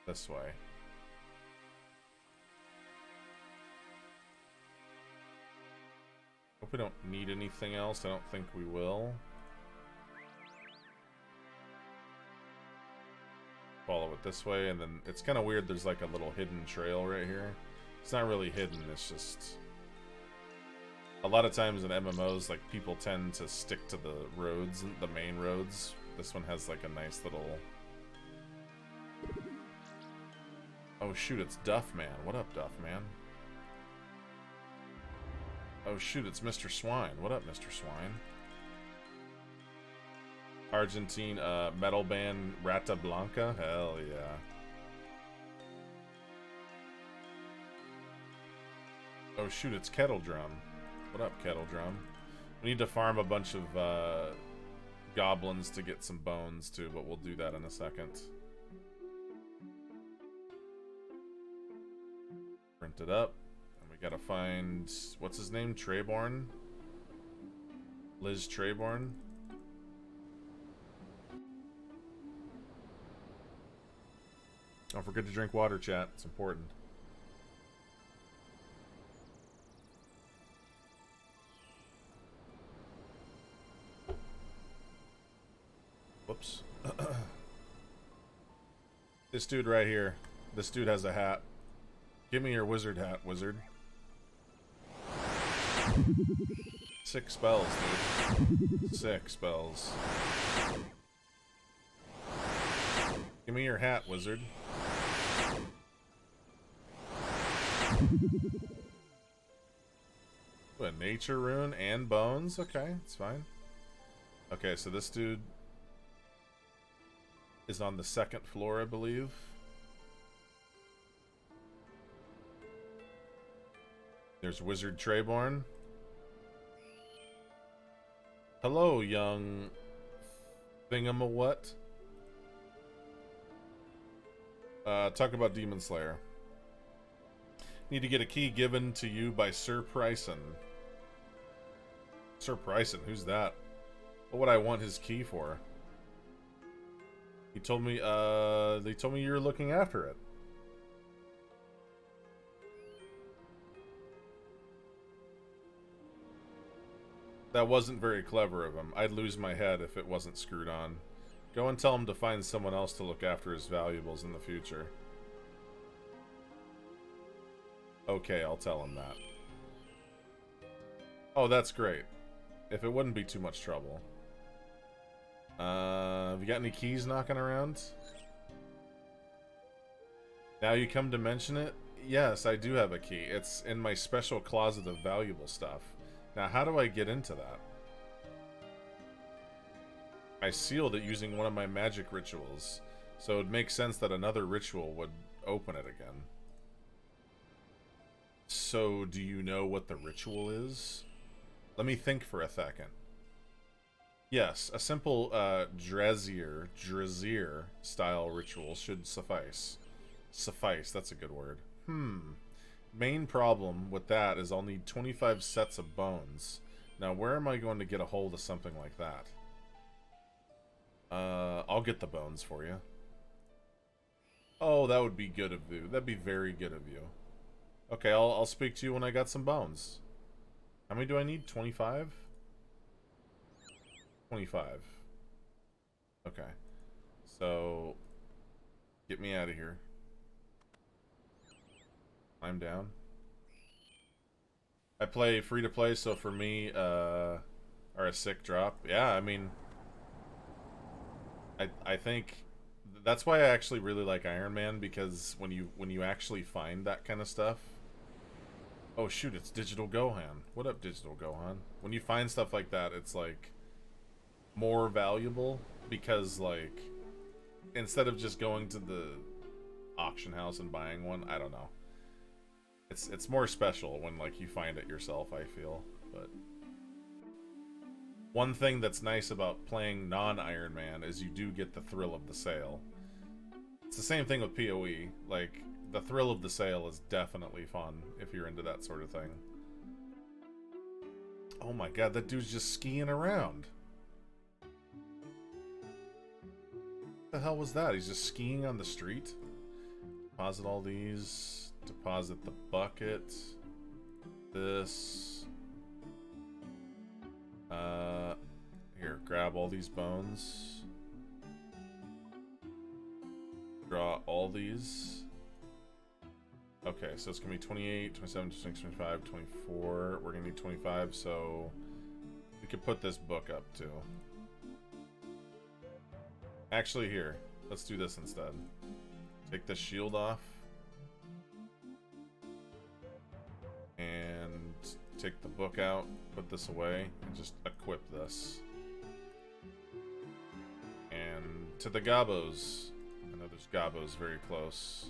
This way. Hope we don't need anything else. I don't think we will. Follow it this way, and then it's kind of weird. There's like a little hidden trail right here. It's not really hidden. It's just a lot of times in MMOs, like people tend to stick to the roads, the main roads. This one has like a nice little. Oh shoot, it's Duffman. What up, Duffman? Oh shoot, it's Mr. Swine. What up, Mr. Swine? Argentine metal band Rata Blanca. Hell yeah. Oh shoot, it's Kettle Drum. What up, Kettle Drum? We need to farm a bunch of goblins to get some bones too, but we'll do that in a second. Print it up. And we gotta find... What's his name? Trayborn? Liz Trayborn? Don't forget to drink water, chat. It's important. Whoops. This dude right here. This dude has a hat. Give me your wizard hat, wizard. 6 spells, dude. 6 spells. Give me your hat, wizard. A nature rune and bones? Okay, it's fine. Okay, so this dude is on the second floor, I believe. There's Wizard Treyborn. Hello, young thingamawhat. Talk about Demon Slayer. Need to get a key given to you by Sir Pryson. Sir Pryson, who's that? What would I want his key for? He told me, they told me you were looking after it. That wasn't very clever of him. I'd lose my head if it wasn't screwed on. Go and tell him to find someone else to look after his valuables in the future. Okay, I'll tell him that. Oh, that's great. If it wouldn't be too much trouble. Have you got any keys knocking around? Now you come to mention it? Yes, I do have a key. It's in my special closet of valuable stuff. Now, how do I get into that? I sealed it using one of my magic rituals, so it makes sense that another ritual would open it again. So, do you know what the ritual is? Let me think for a second. Yes, a simple Drazier style ritual should suffice. Suffice, that's a good word. Main problem with that is I'll need 25 sets of bones. Now, where am I going to get a hold of something like that? I'll get the bones for you. Oh, that would be good of you. That'd be very good of you. Okay, I'll speak to you when I got some bones. How many do I need? 25? 25. Okay. So, get me out of here. I'm down. I play free to play, so for me, are a sick drop. Yeah, I mean, I think that's why I actually really like Iron Man, because when you actually find that kind of stuff. Oh shoot, it's Digital Gohan. What up, Digital Gohan? When you find stuff like that, it's like more valuable because like instead of just going to the auction house and buying one, I don't know. It's more special when like you find it yourself, I feel. But one thing that's nice about playing non-Iron Man is you do get the thrill of the sale. It's the same thing with PoE. Like, the thrill of the sale is definitely fun if you're into that sort of thing. Oh my god, that dude's just skiing around. What the hell was that? He's just skiing on the street? Deposit all these. Deposit the bucket. This. Here, grab all these bones. Draw all these. Okay, so it's gonna be 28, 27, 26, 25, 24. We're gonna need 25, so we could put this book up too. Actually, here, let's do this instead. Take this shield off. And take the book out, put this away, and just equip this. And to the Gabos. I know there's Gabos very close.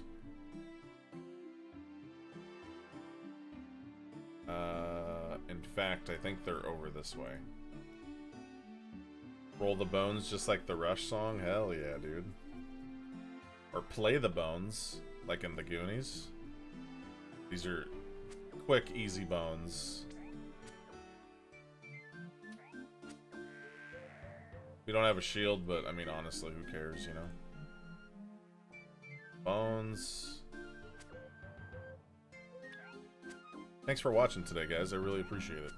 In fact, I think they're over this way. Roll the bones just like the Rush song? Hell yeah, dude. Or play the bones, like in the Goonies. These are quick, easy bones. We don't have a shield, but I mean, honestly, who cares, you know? Bones. Thanks for watching today, guys. I really appreciate it.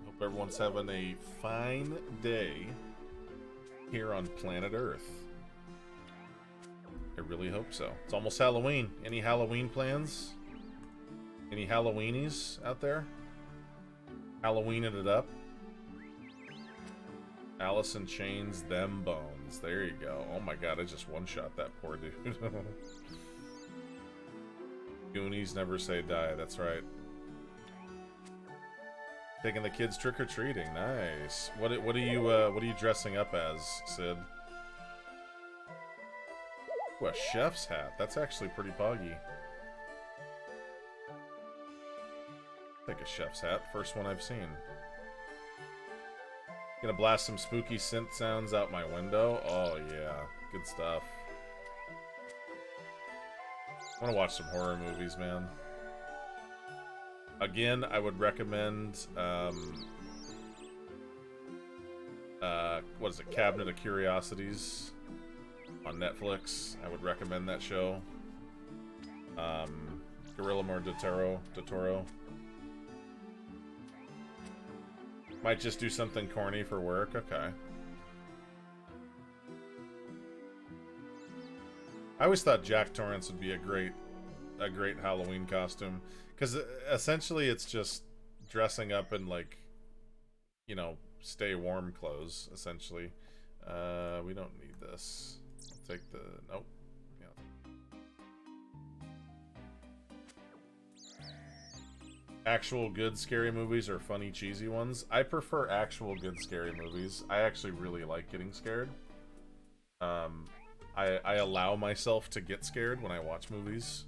Hope everyone's having a fine day here on planet Earth. I really hope so. It's almost Halloween. Any Halloween plans? Any Halloweenies out there? Halloweening it up? Alice in Chains, them bones. There you go. Oh my god, I just one-shot that poor dude. Goonies never say die, that's right. Taking the kids trick-or-treating, nice. What are you dressing up as, Sid? Ooh, a chef's hat. That's actually pretty buggy. Take a chef's hat. First one I've seen. Gonna blast some spooky synth sounds out my window. Oh yeah, good stuff. I want to watch some horror movies, man. Again, I would recommend what is it, Cabinet of Curiosities on Netflix. I would recommend that show. Guillermo del Toro. Might just do something corny for work. Okay. I always thought Jack Torrance would be a great Halloween costume, because essentially it's just dressing up in, like, you know, stay warm clothes, essentially. We don't need this. I'll take the... Nope. Yeah. Actual good scary movies or funny cheesy ones? I prefer actual good scary movies. I actually really like getting scared. I allow myself to get scared when I watch movies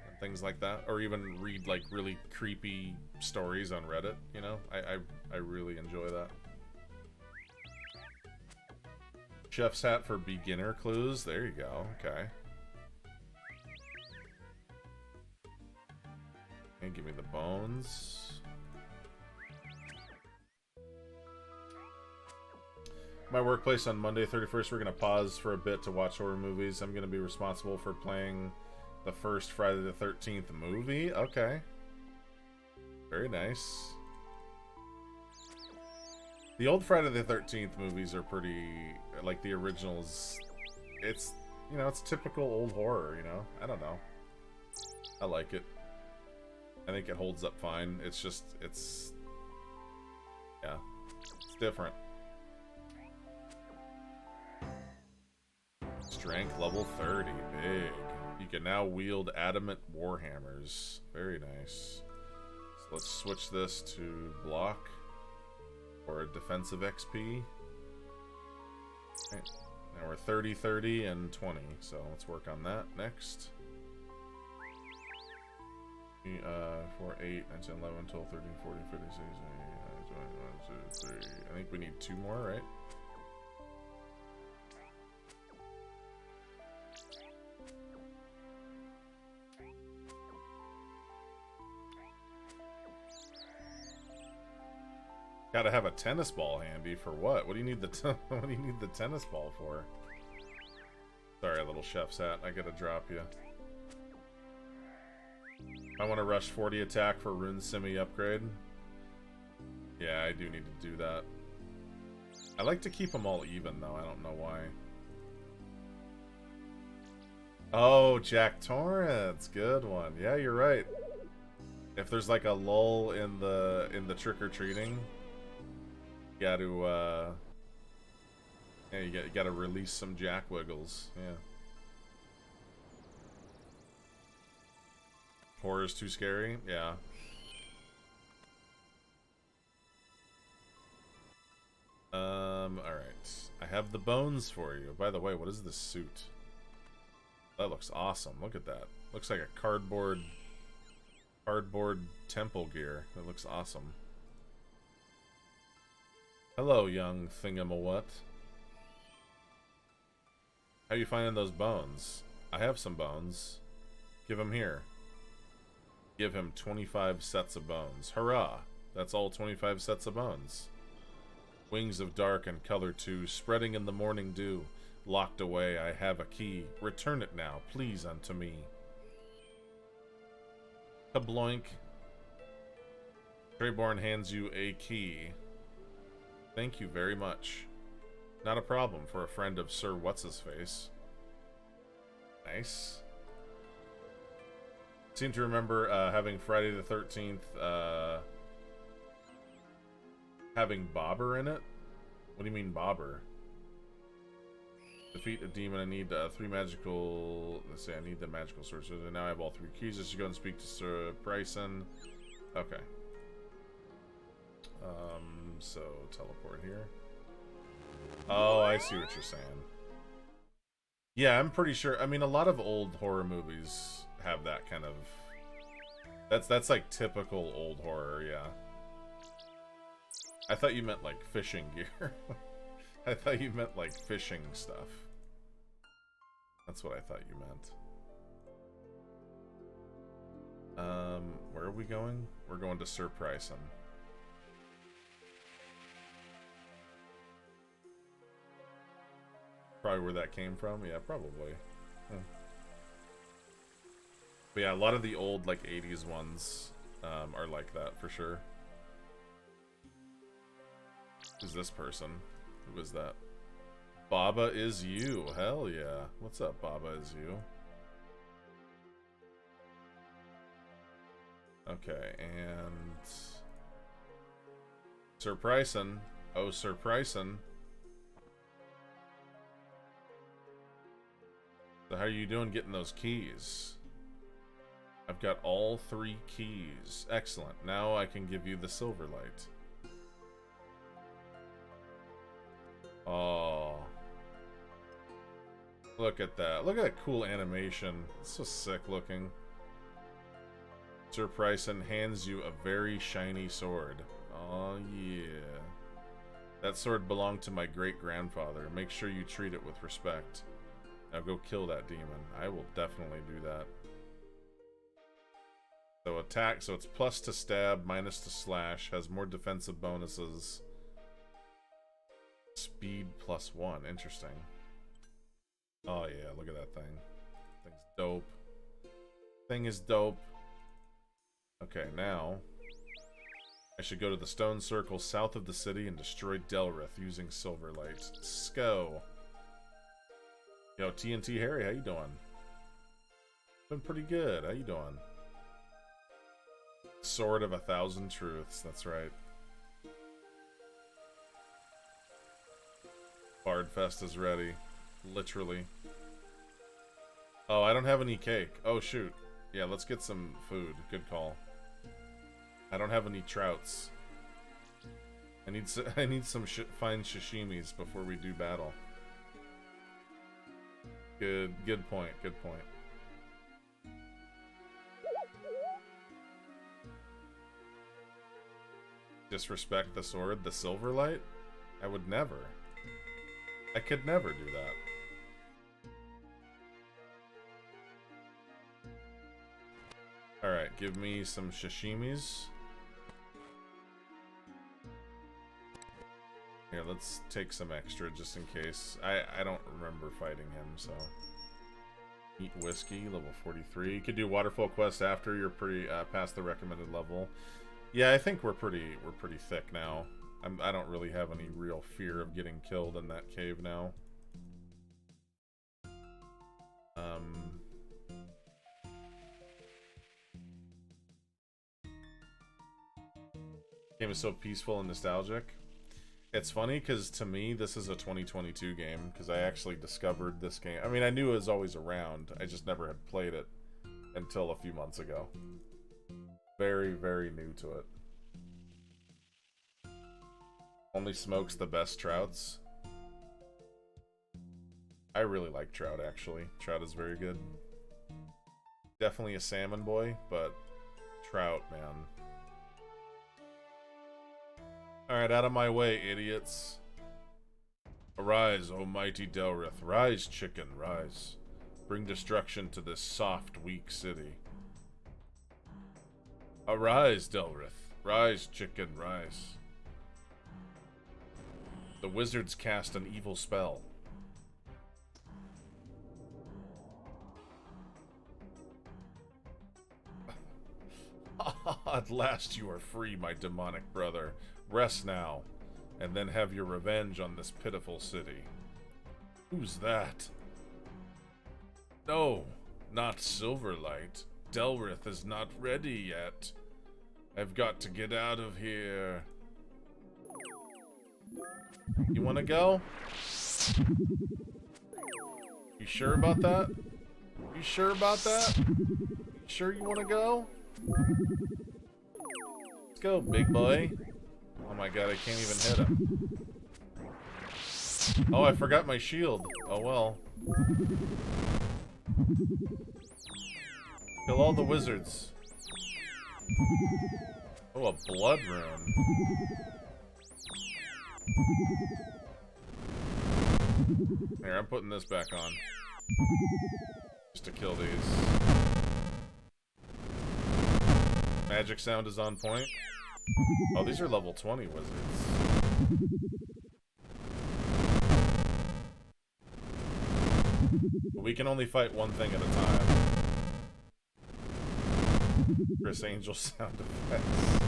and things like that, or even read, like, really creepy stories on Reddit, you know? I really enjoy that. Chef's hat for beginner clues. There you go. Okay. And give me the bones. My workplace on Monday 31st, we're going to pause for a bit to watch horror movies. I'm going to be responsible for playing the first Friday the 13th movie. Okay. Very nice. The old Friday the 13th movies are pretty, like, the originals. It's, you know, it's typical old horror, you know? I don't know. I like it. I think it holds up fine. It's just, yeah, it's different. Strength level 30, big. You can now wield adamant warhammers. Very nice. So let's switch this to block or defensive XP. Right. Now we're 30, 30, and 20. So let's work on that next. 4, 8, 9, 10, 11, 12, 13, 14, 15, 16, 17, 18, 19, 20, 21, 22, 23. I think we need 2 more, right? Gotta have a tennis ball handy for what? What do you need what do you need the tennis ball for? Sorry, little chef's hat. I gotta drop you. I want to rush 40 attack for Rune Simi upgrade. Yeah, I do need to do that. I like to keep them all even, though. I don't know why. Oh, Jack Torrance. Good one. Yeah, you're right. If there's like a lull in the trick-or-treating, you gotta, yeah, you gotta release some Jack Wiggles. Yeah. Horror's too scary? Yeah. Alright. I have the bones for you. By the way, what is this suit? That looks awesome. Look at that. Looks like a cardboard temple gear. That looks awesome. Hello, young thingamawhat. How you finding those bones? I have some bones. Give them here. Give him 25 sets of bones. Hurrah! That's all 25 sets of bones. Wings of dark and color too, spreading in the morning dew. Locked away, I have a key. Return it now, please, unto me. Kabloink. Treyborn hands you a key. Thank you very much. Not a problem for a friend of Sir What's-His-Face. Nice. Seem to remember having Friday the 13th having Bobber in it. What do you mean Bobber? Defeat a demon. I need 3 magical. Let's say I need the magical sword. So now I have all 3 keys. Just go and speak to Sir Bryson. Okay. So teleport here. Oh, I see what you're saying. Yeah, I'm pretty sure. I mean, a lot of old horror movies have that kind of. That's like typical old horror. Yeah. I thought you meant like fishing gear. I thought you meant like fishing stuff. That's what I thought you meant. Where are we going? We're going to Sir Bryson. Probably where that came from. Yeah, probably. But yeah, a lot of the old like 80s ones are like that for sure. Who's this person? Who is that? Baba is you. Hell yeah. What's up, Baba is you? Okay, and Sir Bryson. Oh, Sir Bryson. So how are you doing getting those keys? I've got all 3 keys. Excellent. Now I can give you the silver light. Oh. Look at that. Look at that cool animation. It's so sick looking. Sir Bryson hands you a very shiny sword. Oh yeah. That sword belonged to my great-grandfather. Make sure you treat it with respect. Now go kill that demon. I will definitely do that. So attack, so it's plus to stab, minus to slash, has more defensive bonuses. Speed +1, interesting. Oh yeah, look at that thing. Thing's dope. Thing is dope. Okay, now I should go to the stone circle south of the city and destroy Delrith using Silverlight. Sco. Yo, TNT Harry, how you doing? Been pretty good. How you doing? Sword of 1,000 Truths. That's right. Bardfest is ready. Literally. Oh, I don't have any cake. Oh, shoot. Yeah, let's get some food. Good call. I don't have any trouts. I need some fine sashimis before we do battle. Good point. Good point. Disrespect the sword, the Silverlight? I would never. I could never do that. Alright, give me some sashimis. Here, let's take some extra just in case. I don't remember fighting him, so. Eat whiskey, level 43. You could do waterfall quest after you're pretty past the recommended level. Yeah, I think we're pretty thick now. I don't really have any real fear of getting killed in that cave now. Game is so peaceful and nostalgic. It's funny because to me this is a 2022 game because I actually discovered this game. I mean, I knew it was always around. I just never had played it until a few months ago. Very, very new to it. Only smokes the best trouts. I really like trout, actually. Trout is very good. Definitely a salmon boy, but trout, man. Alright, out of my way, idiots. Arise, O mighty Delrith. Rise, chicken, rise. Bring destruction to this soft, weak city. Arise, Delrith. Rise, chicken, rise. The wizards cast an evil spell. At last you are free, my demonic brother. Rest now, and then have your revenge on this pitiful city. Who's that? No, not Silverlight. Delrith is not ready yet. I've got to get out of here. You wanna go? You sure about that? You sure about that? You sure you want to go? Let's go, big boy. Oh my god, I can't even hit him. Oh, I forgot my shield. Oh well. Kill all the wizards. Oh, a blood rune. Here, I'm putting this back on. Just to kill these. Magic sound is on point. Oh, these are level 20 wizards. We can only fight one thing at a time. Chris Angel sound effects.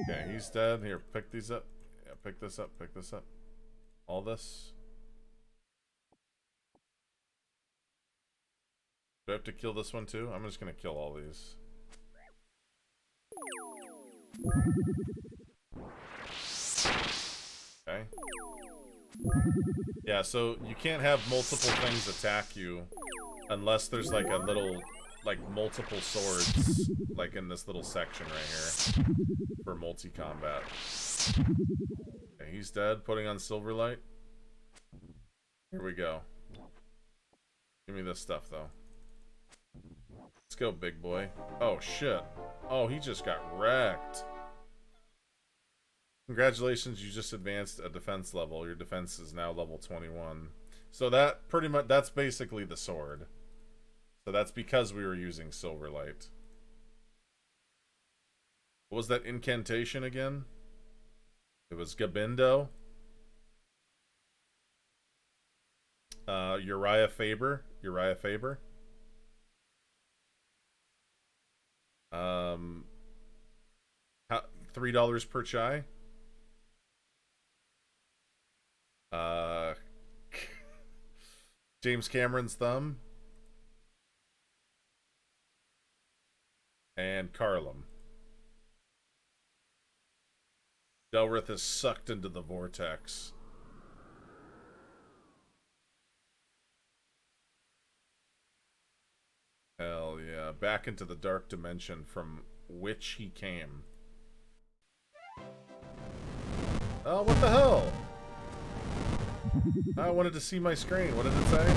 Okay, he's dead. Here, pick these up. Yeah, pick this up, pick this up. All this. Do I have to kill this one too? I'm just gonna kill all these. Okay. Yeah, so you can't have multiple things attack you unless there's like a little, like multiple swords, like in this little section right here for multi-combat. Okay, he's dead. Putting on Silverlight. Here we go. Give me this stuff though. Let's go, big boy. Oh shit. Oh, he just got wrecked. Congratulations, you just advanced a defense level. Your defense is now level 21. So that pretty much, that's basically the sword. So that's because we were using Silverlight. What was that incantation again? It was Gabindo. Uriah Faber. Uriah Faber. $3 per chai. James Cameron's thumb. And Carlum. Delrith is sucked into the vortex. Hell yeah. Back into the dark dimension from which he came. Oh, what the hell? I wanted to see my screen. What did it say?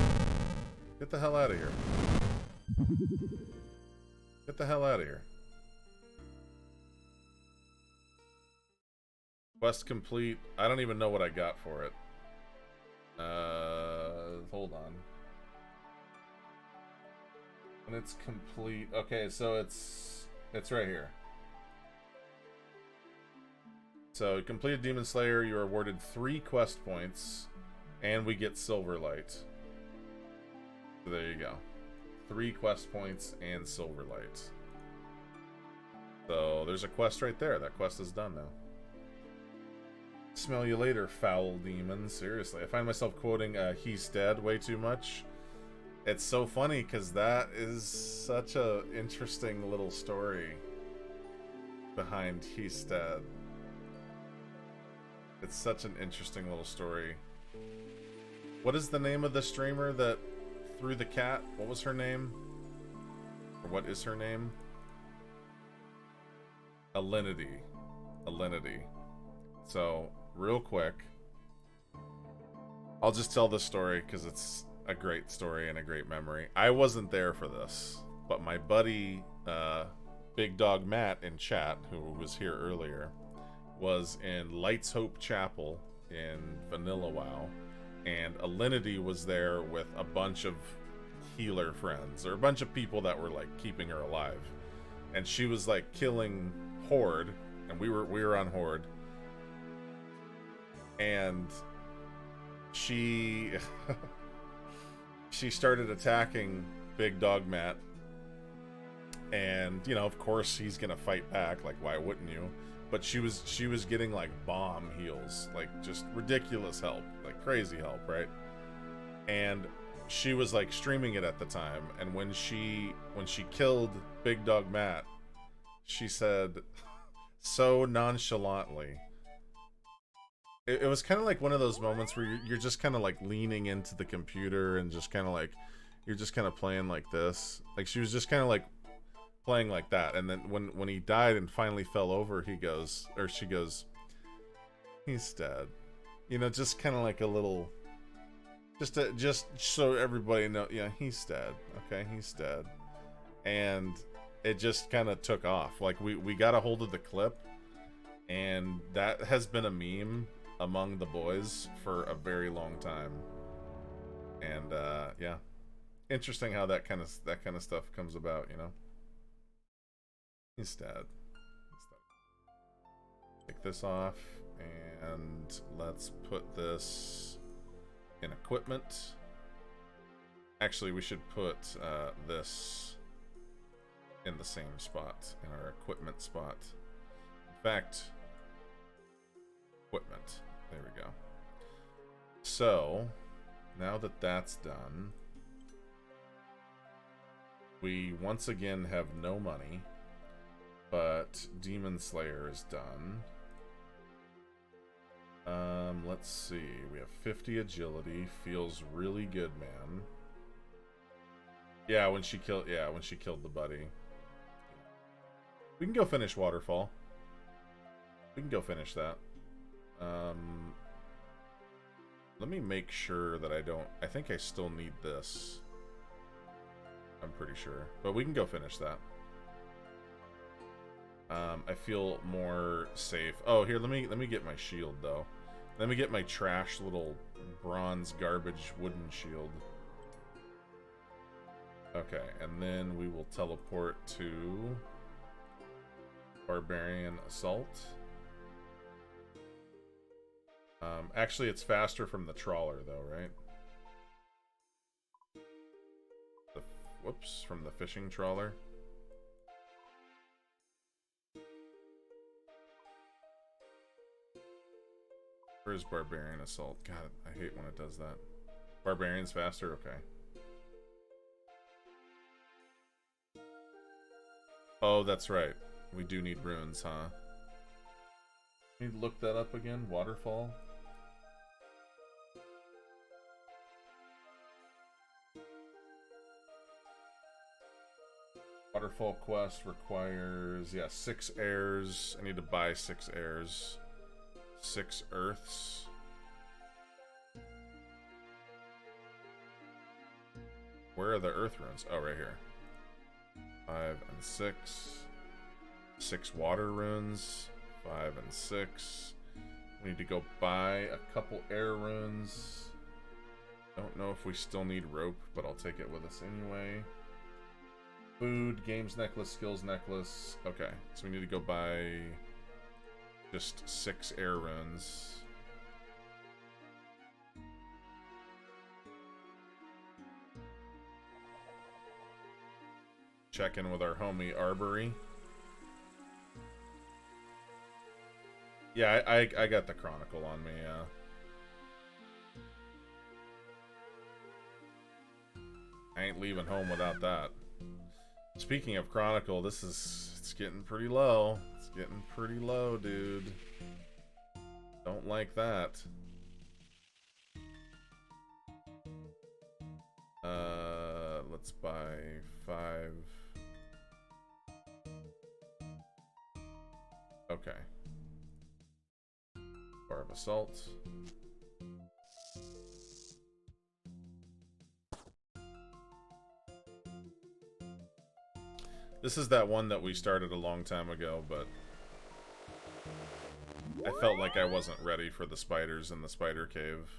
Get the hell out of here. Get the hell out of here. Quest complete. I don't even know what I got for it. Hold on. When it's complete. Okay, so it's right here. So, completed Demon Slayer, you're awarded 3 quest points, and we get Silverlight. So there you go. 3 quest points and Silverlight. So, there's a quest right there. That quest is done now. Smell you later, foul demon. Seriously, I find myself quoting He's Dead way too much. It's so funny, because that is such a interesting little story behind He's Dead. It's such an interesting little story. What is the name of the streamer that threw the cat? What was her name? Or what is her name? Alinity. Alinity. So, real quick, I'll just tell this story because it's a great story and a great memory. I wasn't there for this, but my buddy, Big Dog Matt in chat, who was here earlier, was in Lights Hope Chapel in Vanilla WoW, and Alinity was there with a bunch of healer friends, or a bunch of people that were like keeping her alive, and she was like killing Horde, and we were on Horde, and she she started attacking Big Dog Matt, and you know, of course he's gonna fight back, like why wouldn't you? But she was getting like bomb heals, like just ridiculous help, like crazy help, right? And she was like streaming it at the time, and when she killed Big Dog Matt, she said so nonchalantly, it was kind of like one of those moments where you're just kind of like leaning into the computer and just kind of like you're just kind of playing like this. Like she was just kind of like playing like that, and then when he died and finally fell over, he goes, or she goes, he's dead. You know, just kind of like a little, just so everybody know, yeah, he's dead. Okay, he's dead. And it just kind of took off. Like we got a hold of the clip, and that has been a meme among the boys for a very long time. And yeah, interesting how that kind of stuff comes about, you know. He's dead. Take this off, and let's put this in equipment. Actually, we should put this in the same spot, in our equipment spot. In fact, equipment. There we go. So, now that that's done, we once again have no money. But Demon Slayer is done. Let's see. We have 50 agility. Feels really good, man. Yeah, when she killed the buddy. We can go finish Waterfall. We can go finish that. Let me make sure that I think I still need this. I'm pretty sure. But we can go finish that. I feel more safe. Oh, here, let me get my shield, though. Let me get my trash little bronze garbage wooden shield. Okay, and then we will teleport to Barbarian Assault. Actually, it's faster from the trawler, though, right? Whoops, from the fishing trawler. Where's Barbarian Assault? God, I hate when it does that. Barbarian's faster? Okay. Oh, that's right. We do need runes, huh? Need to look that up again. Waterfall? Waterfall quest requires, yeah, 6 airs. I need to buy 6 airs. 6 earths. Where are the earth runes? Oh, right here. 5 and 6. 6 water runes. 5 and 6. We need to go buy a couple air runes. Don't know if we still need rope, but I'll take it with us anyway. Food, games necklace, skills necklace. Okay, so we need to go buy just 6 air runes. Check in with our homie Arbory. Yeah, I got the Chronicle on me, yeah. I ain't leaving home without that. Speaking of Chronicle, it's getting pretty low. It's getting pretty low, dude. Don't like that. Let's buy 5. Okay. Bar of Assault. This is that one that we started a long time ago, but I felt like I wasn't ready for the spiders in the spider cave.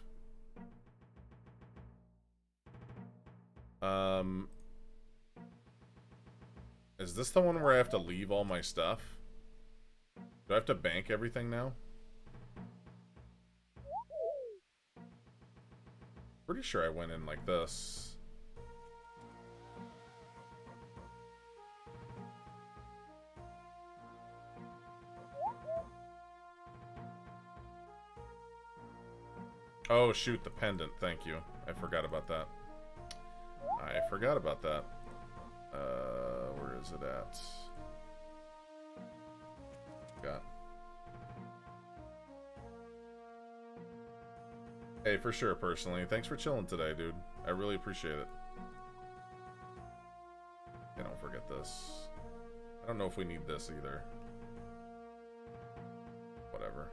Is this the one where I have to leave all my stuff? Do I have to bank everything now? Pretty sure I went in like this. Oh shoot, the pendant, thank you. I forgot about that. I forgot about that. Where is it at? Got Hey, for sure, personally. Thanks for chilling today, dude. I really appreciate it. Yeah, don't forget this. I don't know if we need this either. Whatever.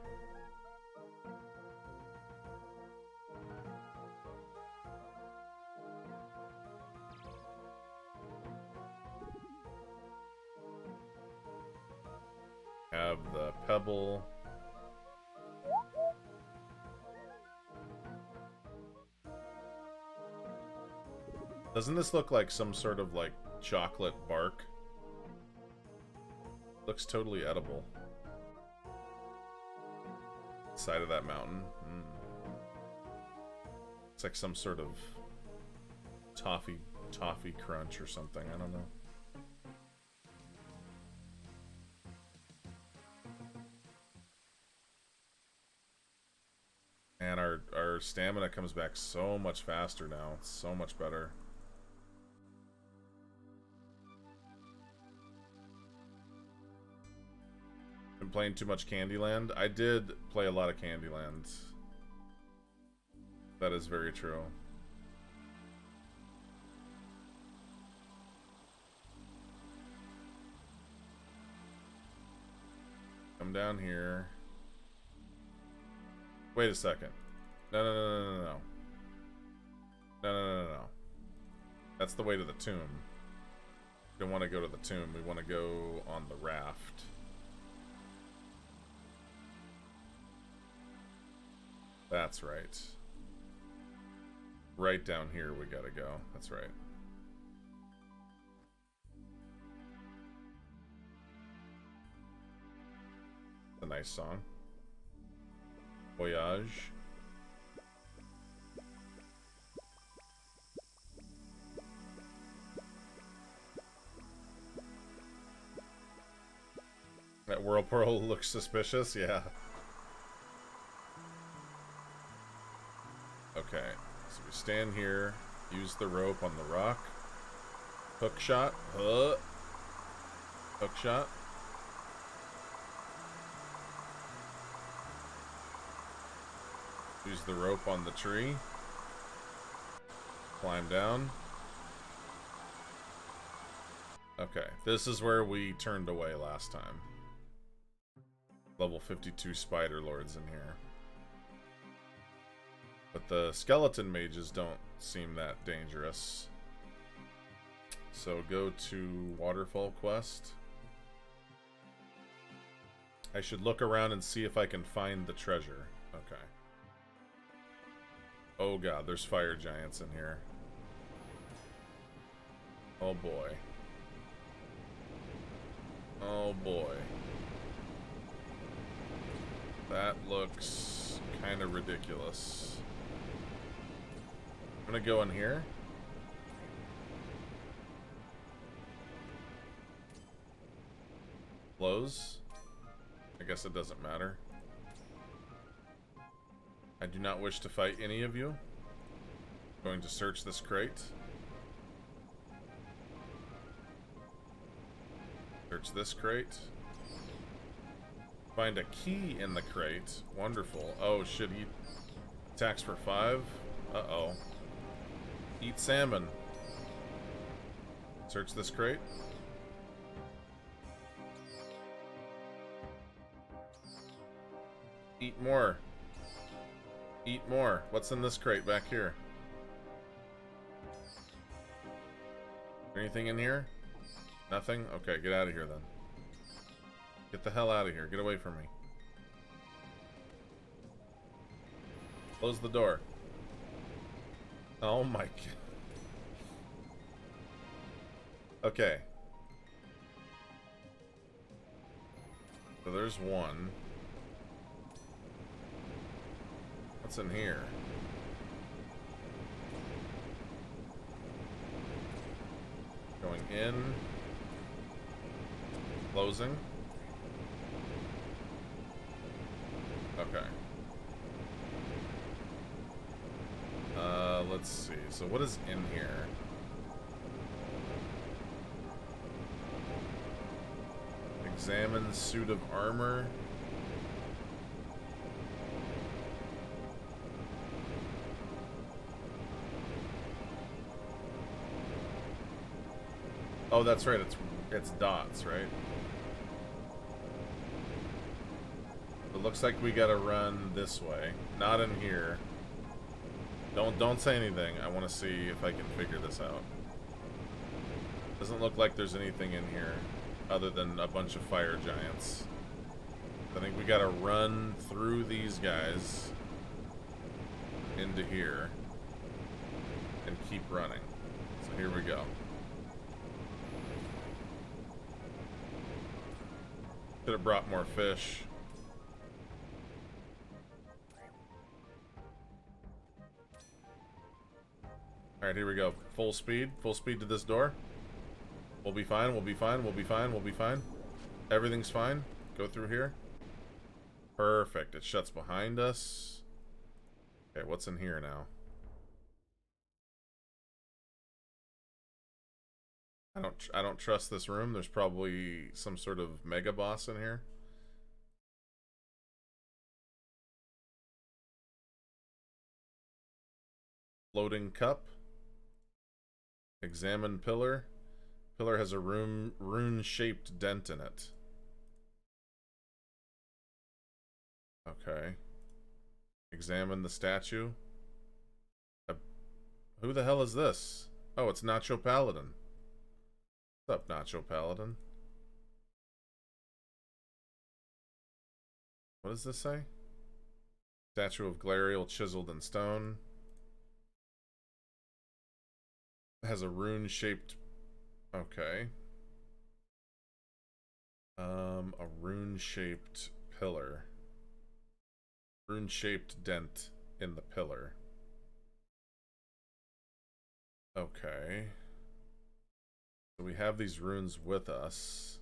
Have the pebble. Doesn't this look like some sort of like chocolate bark? Looks totally edible. Side of that mountain. It's like some sort of toffee crunch or something. I don't know. And our stamina comes back so much faster now. It's so much better. Been playing too much Candyland? I did play a lot of Candyland. That is very true. Come down here. Wait a second. No. No. That's the way to the tomb. We don't want to go to the tomb. We want to go on the raft. That's right. Right down here we gotta go. That's right. A nice song. Voyage. That whirlpool looks suspicious, yeah. Okay, so we stand here, use the rope on the rock. Hook shot. Hook shot. Use the rope on the tree. Climb down. Okay, this is where we turned away last time. Level 52 spider lords in here. But the skeleton mages don't seem that dangerous. So go to Waterfall Quest. I should look around and see if I can find the treasure. Okay. Oh god, there's fire giants in here. Oh boy. Oh boy. That looks kind of ridiculous. I'm gonna go in here. Close. I guess it doesn't matter. I do not wish to fight any of you. I'm going to search this crate. Search this crate. Find a key in the crate. Wonderful. Oh shit, he attacks for 5. Uh-oh. Eat salmon. Search this crate. Eat more. Eat more. What's in this crate back here? Anything in here? Nothing? Okay, get out of here then. Get the hell out of here. Get away from me. Close the door. Oh my god. Okay. So there's one. What's in here? Going in. Closing. Okay. Let's see. So what is in here? Examine suit of armor. Oh, that's right. It's dots, right? It looks like we gotta run this way. Not in here. Don't say anything. I want to see if I can figure this out. Doesn't look like there's anything in here other than a bunch of fire giants. I think we gotta run through these guys into here and keep running. So here we go. Should have brought more fish. Alright, here we go. Full speed. Full speed to this door. We'll be fine. We'll be fine. We'll be fine. We'll be fine. Everything's fine. Go through here. Perfect. It shuts behind us. Okay, what's in here now? I don't trust this room. There's probably some sort of mega boss in here. Floating cup. Examine pillar. Pillar has a rune-shaped dent in it. Okay. Examine the statue. Who the hell is this? Oh, it's Nacho Paladin. What's up, Nacho Paladin? What does this say? Statue of Glariel chiseled in stone. It has a rune-shaped... Okay. A rune-shaped pillar. Rune-shaped dent in the pillar. Okay. So we have these runes with us.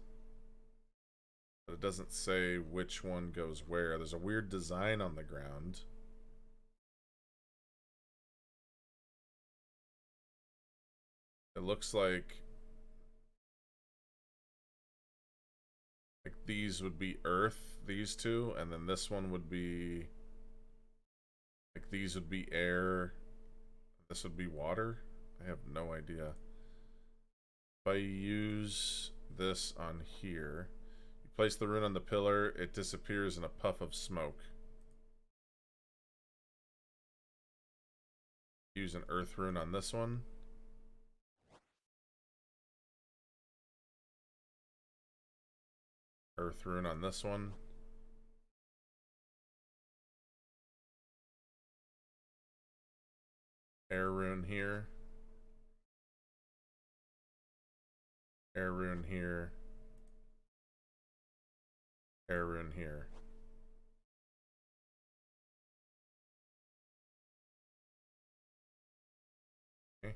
But it doesn't say which one goes where. There's a weird design on the ground. It looks like these would be earth, these two, and then this one would be like these would be air, this would be water. I have no idea. If I use this on here, you place the rune on the pillar, it disappears in a puff of smoke. Use an earth rune on this one. Earth rune on this one. Air rune here. Air rune here. Air rune here. Okay.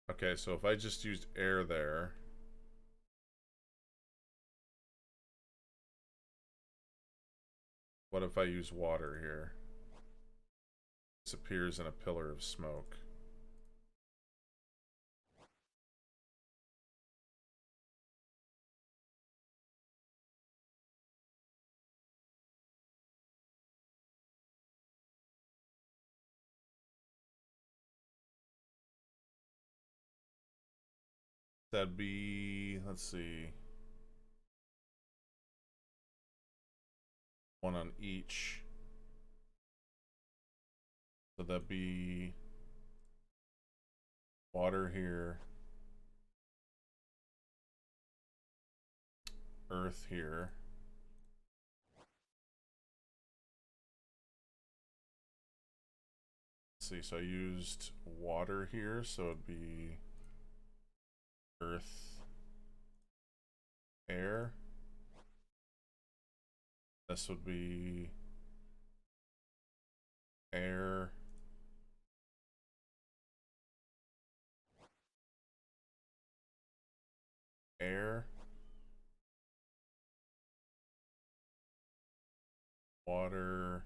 Okay, so if I just used air there, what if I use water here? Disappears in a pillar of smoke. That'd be, let's see, one on each. So that'd be water here, earth here. Let's see, so I used water here, so it'd be earth, air. This would be air, air, water,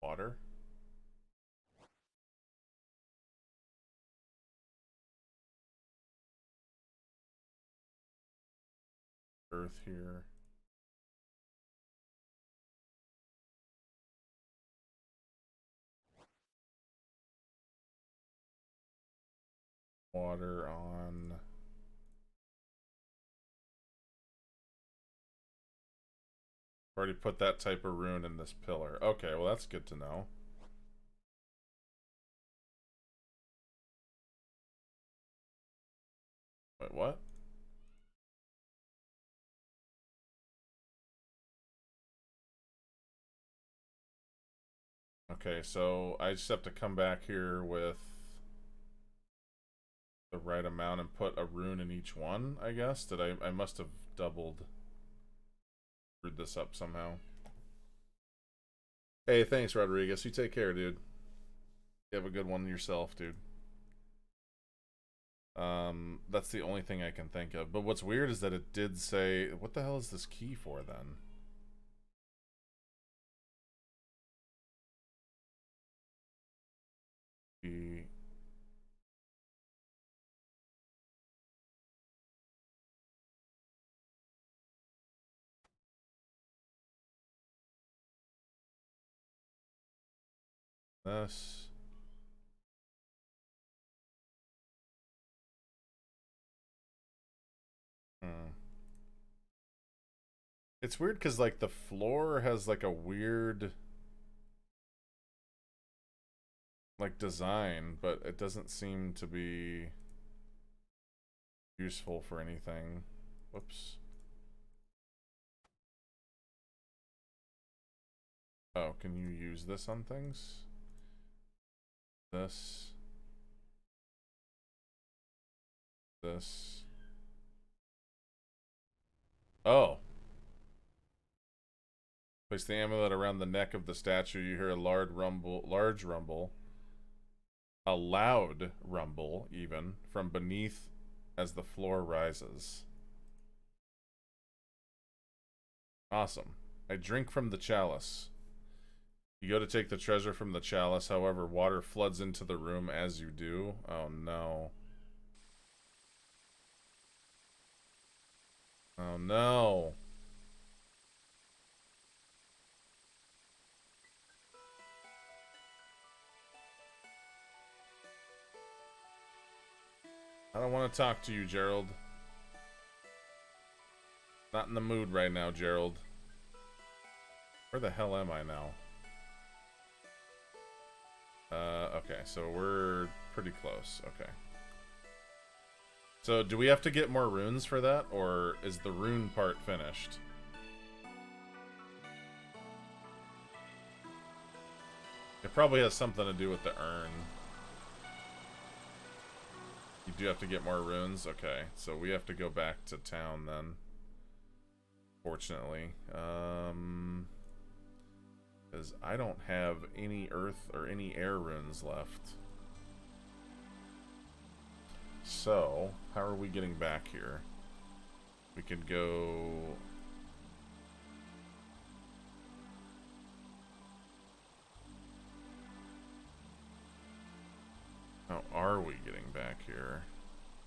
water. earth here. Water on. Already put that type of rune in this pillar. Okay, well that's good to know. Wait, what? Okay, so I just have to come back here with the right amount and put a rune in each one, I guess? Did I must have screwed this up somehow. Hey, thanks, Rodriguez. You take care, dude. You have a good one yourself, dude. That's the only thing I can think of. But what's weird is that it did say... What the hell is this key for, then? The... This... It's weird because, like, the floor has, like, a weird... like, design, but it doesn't seem to be useful for anything. Whoops. Oh, can you use this on things? This. This. Oh. Place the amulet around the neck of the statue. You hear a large rumble, a loud rumble, even, from beneath as the floor rises. Awesome. I drink from the chalice. You go to take the treasure from the chalice, however, water floods into the room as you do. Oh no. Oh no. I don't want to talk to you, Gerald. Not in the mood right now, Gerald. Where the hell am I now? Okay, so we're pretty close. Okay. So, do we have to get more runes for that, or is the rune part finished? It probably has something to do with the urn. You do have to get more runes? Okay, so we have to go back to town then. Fortunately. Because I don't have any earth or any air runes left. So, how are we getting back here? We could go... How are we getting back here?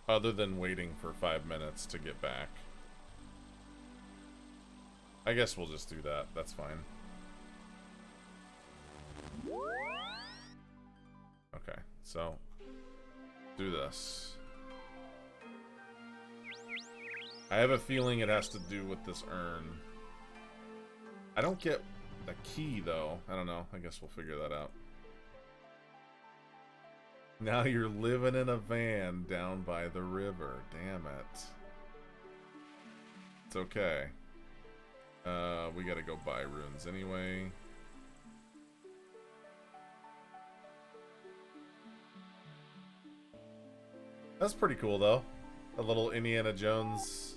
Other than waiting for 5 minutes to get back. I guess we'll just do that. That's fine. Okay, so... do this. I have a feeling it has to do with this urn. I don't get a key, though. I don't know. I guess we'll figure that out. Now you're living in a van down by the river. Damn it. It's okay. We gotta go buy runes anyway. That's pretty cool, though. A little Indiana Jones-esque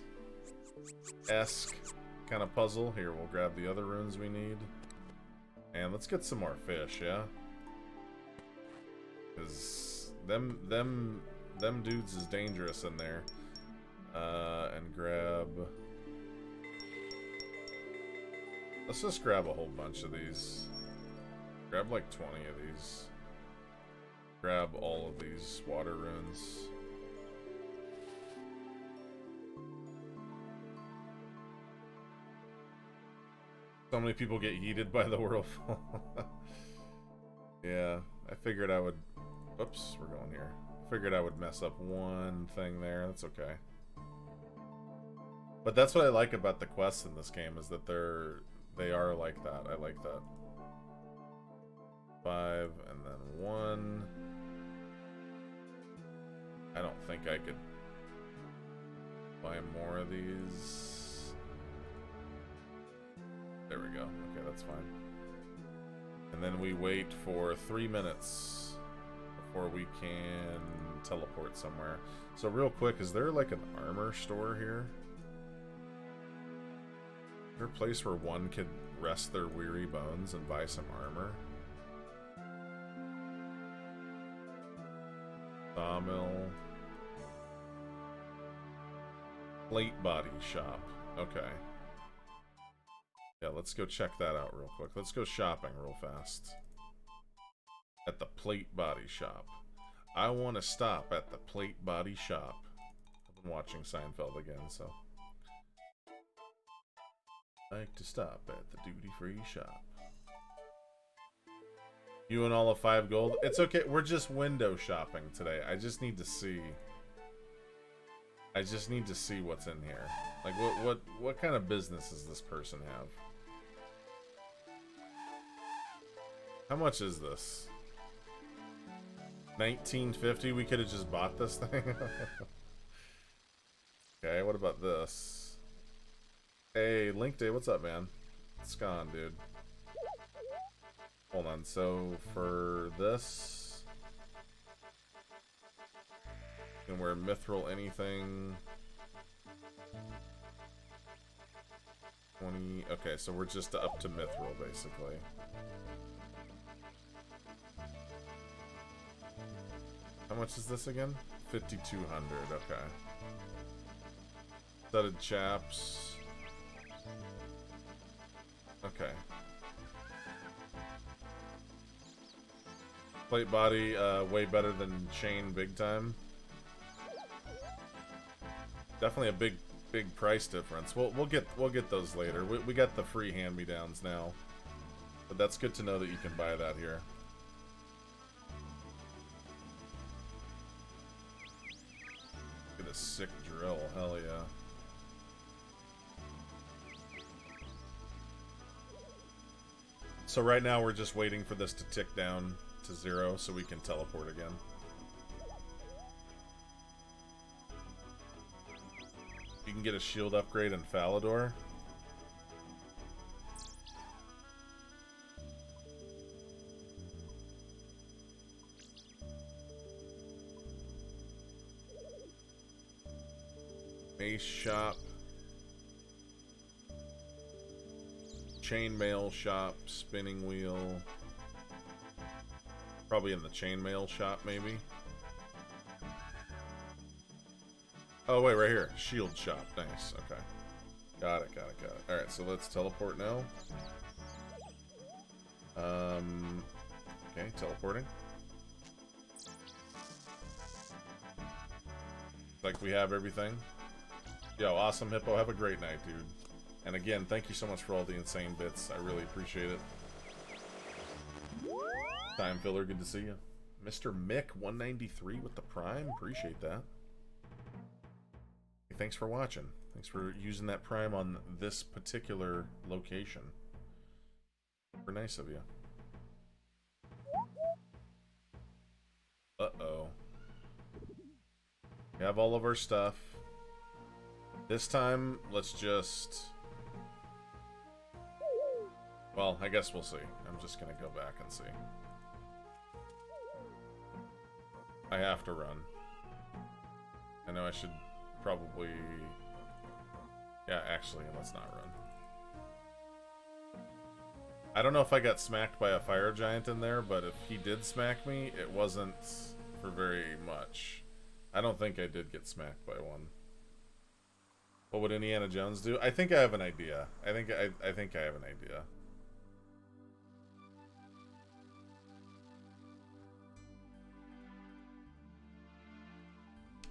kind of puzzle. Here, we'll grab the other runes we need. And let's get some more fish, yeah? Because them dudes is dangerous in there. And grab... Let's just grab a whole bunch of these. Grab like 20 of these. Grab all of these water runes. So many people get yeeted by the whirlpool. Yeah, I figured I would... Oops, we're going here. Figured I would mess up one thing there. That's okay. But that's what I like about the quests in this game, is that they are like that. I like that. 5 and then 1. I don't think I could buy more of these. There we go. Okay, that's fine. And then we wait for 3 minutes before we can teleport somewhere. So real quick, is there like an armor store here? Is there a place where one could rest their weary bones and buy some armor? Sawmill. Plate body shop. Okay. Yeah, let's go check that out real quick. Let's go shopping real fast. At the plate body shop. I want to stop at the plate body shop. I've been watching Seinfeld again, so. I like to stop at the duty-free shop. You and all of 5 gold? It's okay, we're just window shopping today. I just need to see. I just need to see what's in here. Like, what kind of business does this person have? How much is this? 1950? We could have just bought this thing. Okay, what about this? Hey, Link Day, what's up, man? It's gone, dude. Hold on, so for this, you can wear mithril anything. 20. Okay, so we're just up to mithril, basically. How much is this again? 5,200. Okay. Studded chaps. Okay. Plate body, way better than chain big time. Definitely a big price difference. We'll get those later. We got the free hand-me-downs now, but that's good to know that you can buy that here. Get a sick drill, hell yeah. So right now we're just waiting for this to tick down to 0 so we can teleport again. You can get a shield upgrade in Falador. Mace shop. Chainmail shop, spinning wheel. Probably in the chainmail shop, maybe. Oh, wait, right here. Shield shop. Nice. Okay. Got it. Alright, so let's teleport now. Okay, teleporting. Like we have everything. Yo, awesome, Hippo. Have a great night, dude. And again, thank you so much for all the insane bits. I really appreciate it. Time filler, good to see you. Mr. Mick 193 with the Prime. Appreciate that. Hey, thanks for watching. Thanks for using that Prime on this particular location. Super nice of you. Uh-oh. We have all of our stuff. This time, let's just... Well, I guess we'll see. I'm just gonna go back and see. I have to run. I know I should probably... Yeah, actually, let's not run. I don't know if I got smacked by a fire giant in there, but if he did smack me, it wasn't for very much. I don't think I did get smacked by one. What would Indiana Jones do? I think I have an idea. I think I have an idea.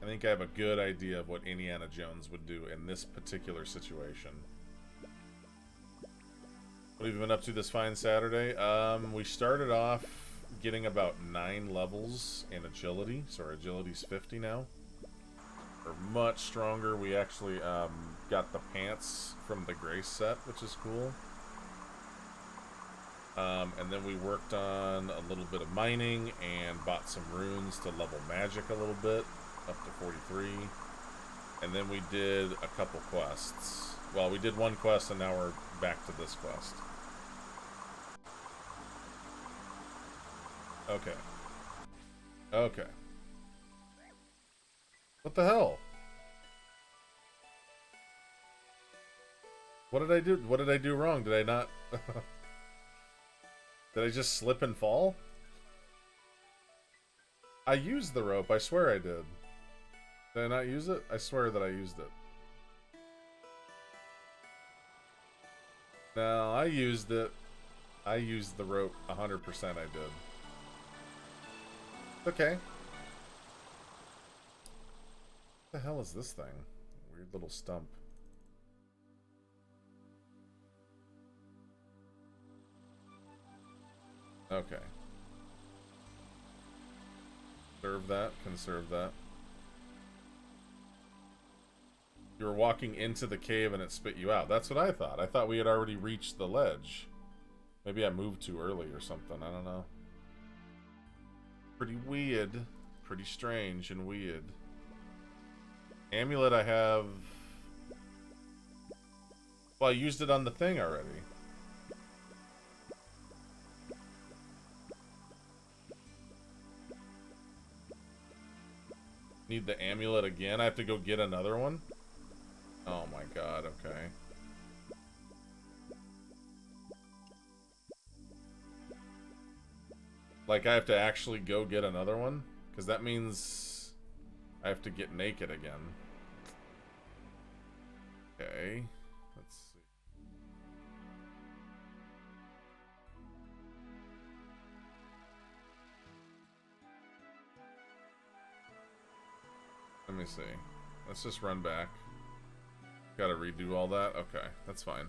I think I have a good idea of what Indiana Jones would do in this particular situation. What have you been up to this fine Saturday? We started off getting about 9 levels in agility, so our agility's 50 now. We're much stronger. We actually got the pants from the Grace set, which is cool. And then we worked on a little bit of mining and bought some runes to level magic a little bit, up to 43. And then we did a couple quests. Well, we did one quest and now we're back to this quest. Okay. Okay. What the hell? What did I do? What did I do wrong? Did I not... Did I just slip and fall? I used the rope. I swear I did. Did I not use it? I swear that I used it. No, I used it. I used the rope 100%. I did. Okay. What the hell is this thing? Weird little stump. Okay. Conserve that. Conserve that. You were walking into the cave and it spit you out. That's what I thought. I thought we had already reached the ledge. Maybe I moved too early or something. I don't know. Pretty weird. Pretty strange and weird. Amulet I have... Well, I used it on the thing already. Need the amulet again? I have to go get another one? Oh my god, okay. Like, I have to actually go get another one? Because that means I have to get naked again. Okay. Let's see. Let me see. Let's just run back. Gotta redo all that? Okay, that's fine.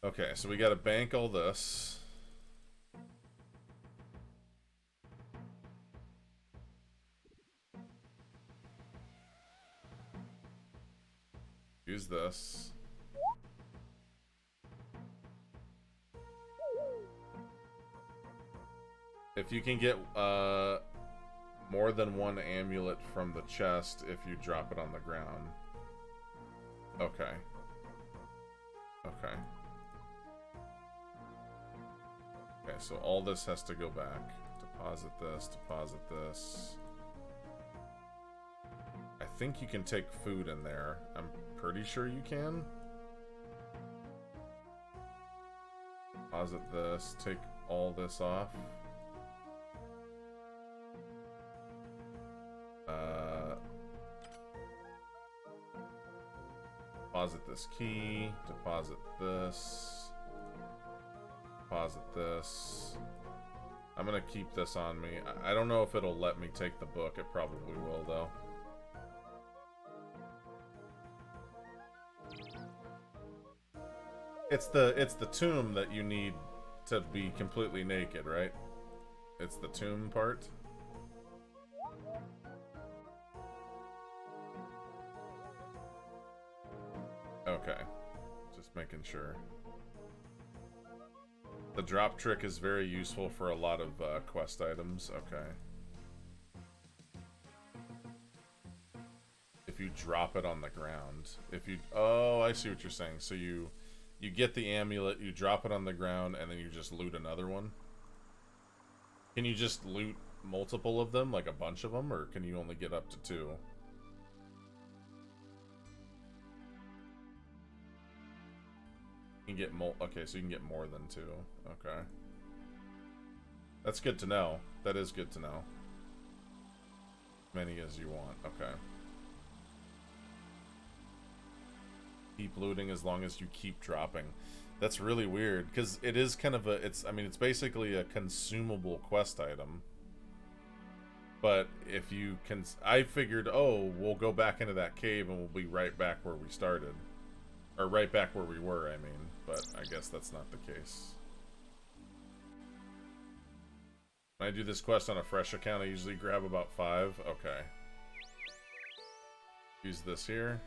Okay, so we gotta bank all this. Use this. If you can get more than one amulet from the chest if you drop it on the ground. Okay. Okay. Okay, so all this has to go back. Deposit this, deposit this. I think you can take food in there. I'm pretty sure you can. Deposit this, take all this off. Deposit this key, deposit this, deposit this. I'm gonna keep this on me. I don't know if it'll let me take the book. It probably will, though. It's the tomb that you need to be completely naked, right? It's the tomb part. Okay, just making sure. The drop trick is very useful for a lot of quest items. Okay. If you drop it on the ground. If you... Oh, I see what you're saying. So you get the amulet, you drop it on the ground, and then you just loot another one? Can you just loot multiple of them, like a bunch of them, or can you only get up to 2? You can get okay, so you can get more than 2. Okay. That's good to know. That is good to know. Many as you want. Okay. Keep looting as long as you keep dropping. That's really weird, because it is kind of a... I mean, it's basically a consumable quest item. But if you can... I figured, oh, we'll go back into that cave and we'll be right back where we started. Or right back where we were, I mean. But I guess that's not the case. When I do this quest on a fresh account, I usually grab about 5. Okay. Use this here.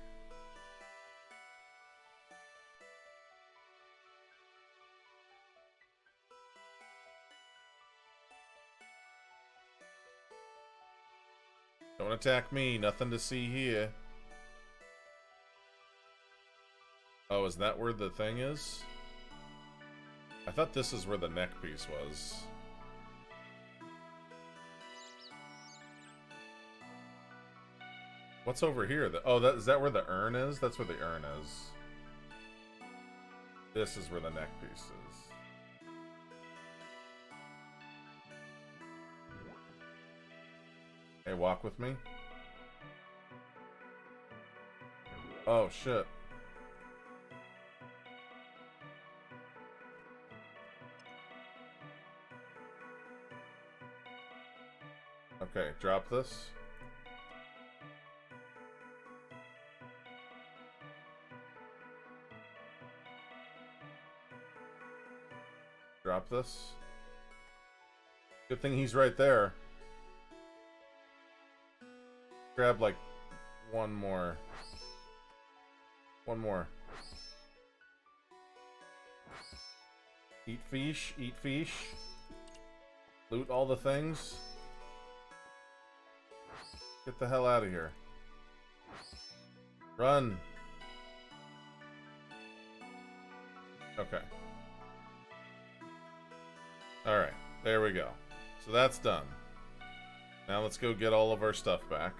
Don't attack me. Nothing to see here. Oh, is that where the thing is? I thought this is where the neck piece was. What's over here? Oh, is that where the urn is? That's where the urn is. This is where the neck piece is. Hey, walk with me. Oh, shit. Okay, drop this. Drop this. Good thing he's right there. Grab like one more. One more. Eat fish, eat fish. Loot all the things. Get the hell out of here. Run. Okay. Alright, there we go. So that's done. Now let's go get all of our stuff back.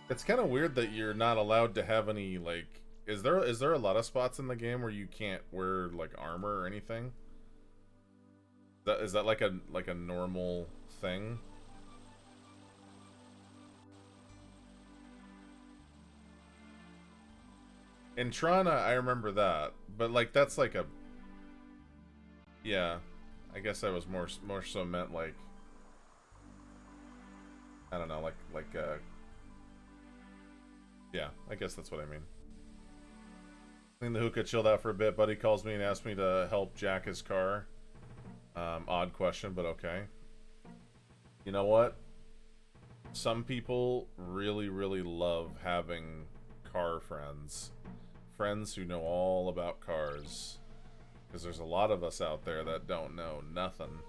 It's kind of weird that you're not allowed to have any, like... Is there a lot of spots in the game where you can't wear, like, armor or anything? Is that like a normal thing? In Trana, I remember that. But, like, that's like a... Yeah. I guess I was more so meant, like... I don't know, yeah, I guess that's what I mean. Clean the hookah, chilled out for a bit. Buddy calls me and asks me to help jack his car. Odd question, but okay. You know what? Some people really, really love having car friends. Friends who know all about cars. Because there's a lot of us out there that don't know nothing.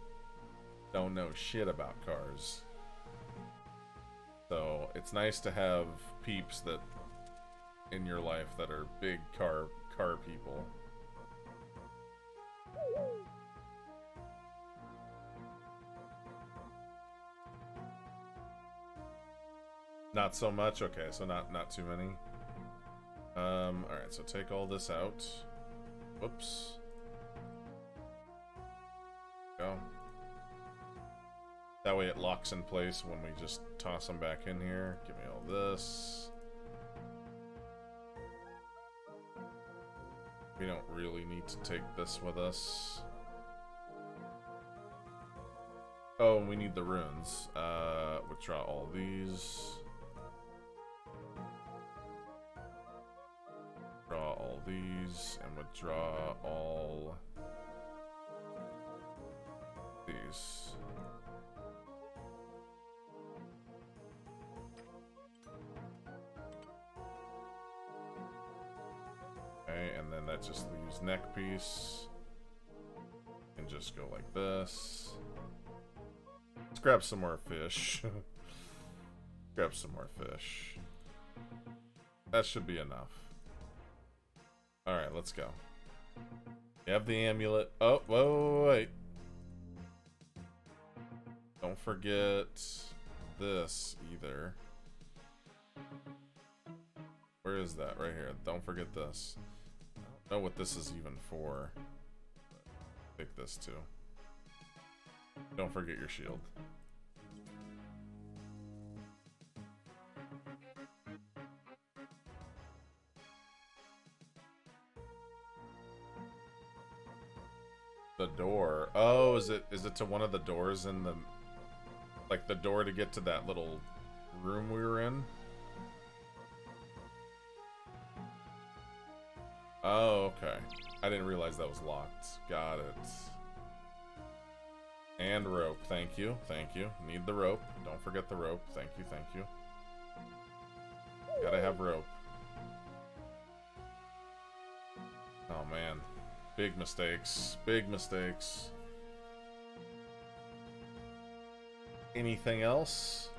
Don't know shit about cars. So it's nice to have peeps that in your life that are big car people. Not so much? Okay, so not too many. Alright, so take all this out. Whoops. Go. That way it locks in place when we just toss them back in here. Give me all this. We don't really need to take this with us. Oh, we need the runes. Withdraw all these. Withdraw all these, and withdraw all these. Okay, and then that just leaves neck piece. And just go like this. Let's grab some more fish. Grab some more fish. That should be enough. Alright, let's go. You have the amulet. Oh, whoa, wait. Don't forget this either. Where is that? Right here. Don't forget this. I don't know what this is even for. Take this too. Don't forget your shield. The door. Oh, is it to one of the doors in the... Like the door to get to that little room we were in? Oh, okay. I didn't realize that was locked. Got it. And rope. Thank you. Thank you. Need the rope. Don't forget the rope. Thank you. Thank you. Gotta have rope. Oh, man. Big mistakes. Big mistakes. Anything else?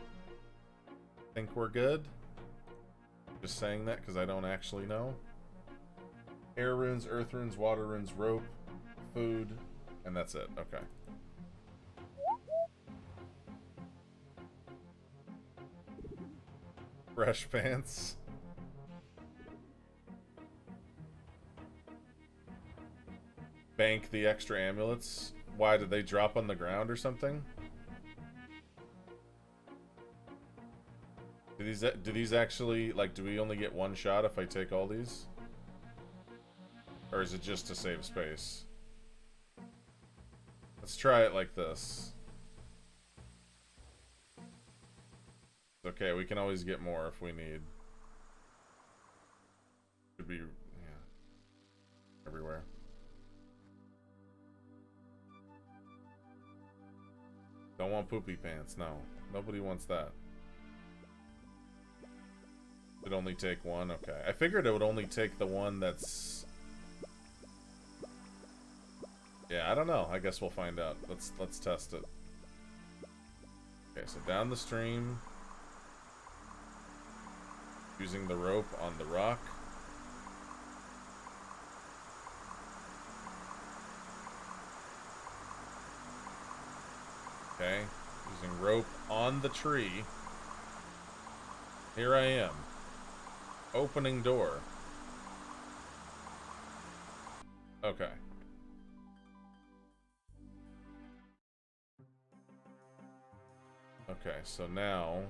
Think we're good? Just saying that because I don't actually know. Air runes, earth runes, water runes, rope, food, and that's it. Okay. Fresh pants. Bank the extra amulets. Why, did they drop on the ground or something? Do these actually, like, do we only get one shot if I take all these? Or is it just to save space? Let's try it like this. Okay, we can always get more if we need. Could be, yeah, everywhere. Don't want poopy pants, no. Nobody wants that. It'd only take one? Okay. I figured it would only take the one that's... Yeah, I don't know. I guess we'll find out. Let's test it. Okay, so down the stream. Using the rope on the rock. Okay. Using rope on the tree. Here I am. Opening door. Okay. Okay, so now...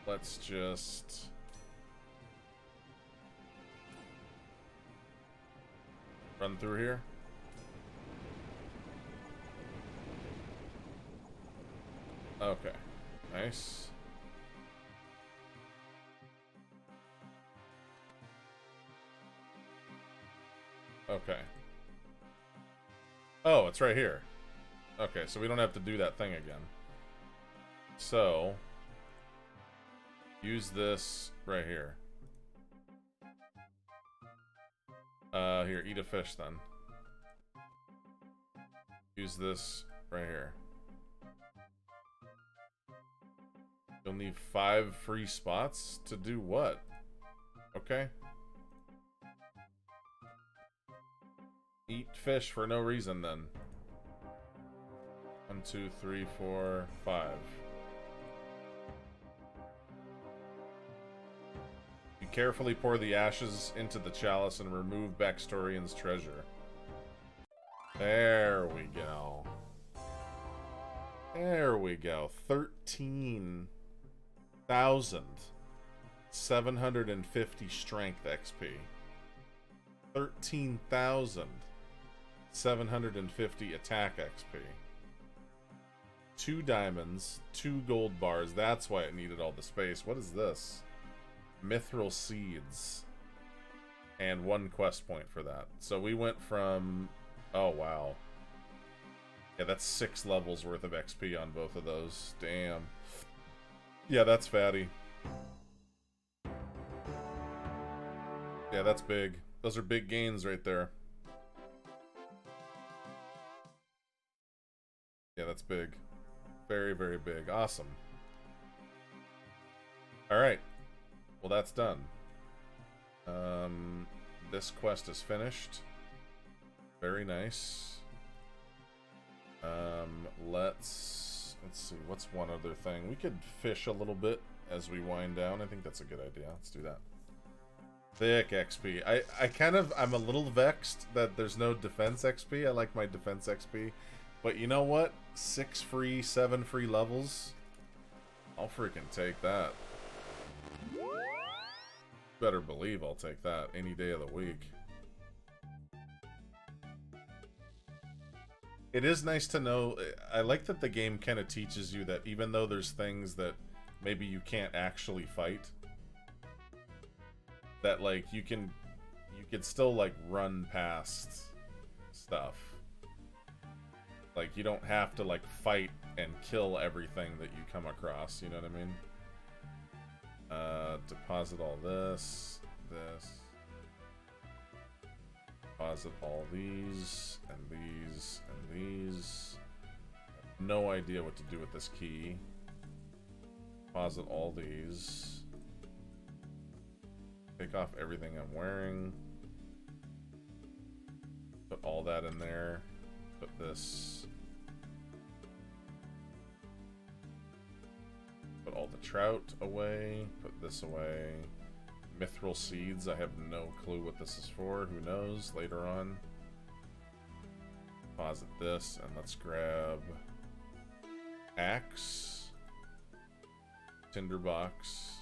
Let's just... run through here. Okay. Nice. Okay. Oh, it's right here. Okay, so we don't have to do that thing again. So... use this right here. Here, eat a fish then. Use this right here. You'll need 5 free spots to do what? Okay. Eat fish for no reason then. 1, 2, 3, 4, 5. You carefully pour the ashes into the chalice and remove Baxtorian's treasure. There we go. There we go. 13,750 strength XP. 13,750 attack XP. 2 diamonds, 2 gold bars. That's why it needed all the space. What is this? Mithril seeds. And 1 quest point for that. So we went from... oh, wow. Yeah, that's 6 levels worth of XP on both of those. Damn. Yeah, that's fatty. Yeah, that's big. Those are big gains right there. Yeah, that's big. Very, very big. Awesome. Alright. Well, that's done. This quest is finished. Very nice. Let's see, what's one other thing? We could fish a little bit as we wind down. I think that's a good idea. Let's do that. Thick XP. I'm a little vexed that there's no defense XP. I like my defense XP. But you know what? 6 free, 7 free levels. I'll freaking take that. Better believe I'll take that any day of the week. It is nice to know. I like that the game kind of teaches you that even though there's things that maybe you can't actually fight. That like you could still like run past stuff. Like you don't have to like fight and kill everything that you come across, you know what I mean? Deposit all this. Deposit all these, and these, and these. No idea what to do with this key. Deposit all these. Take off everything I'm wearing. Put all that in there. Put this. Put all the trout away. Put this away. Mithril seeds. I have no clue what this is for. Who knows? Later on. Deposit this, and let's grab axe, tinderbox,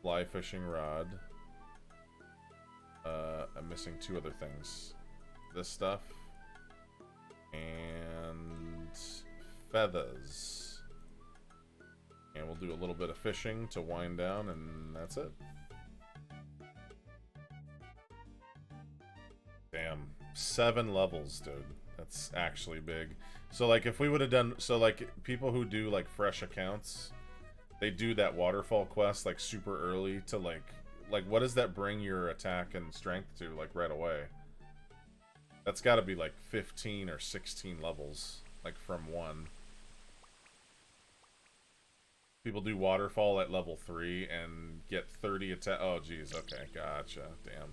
fly fishing rod. I'm missing 2 other things. This stuff and feathers. And we'll do a little bit of fishing to wind down, and that's it. Damn. 7 levels, dude. That's actually big. So, like, if we would have done... So, like, people who do, like, fresh accounts, they do that waterfall quest, like, super early to, like... Like, what does that bring your attack and strength to, like, right away? That's gotta be, like, 15 or 16 levels. Like, from 1. People do waterfall at level 3 and get 30 attack... Oh, geez. Okay, gotcha. Damn.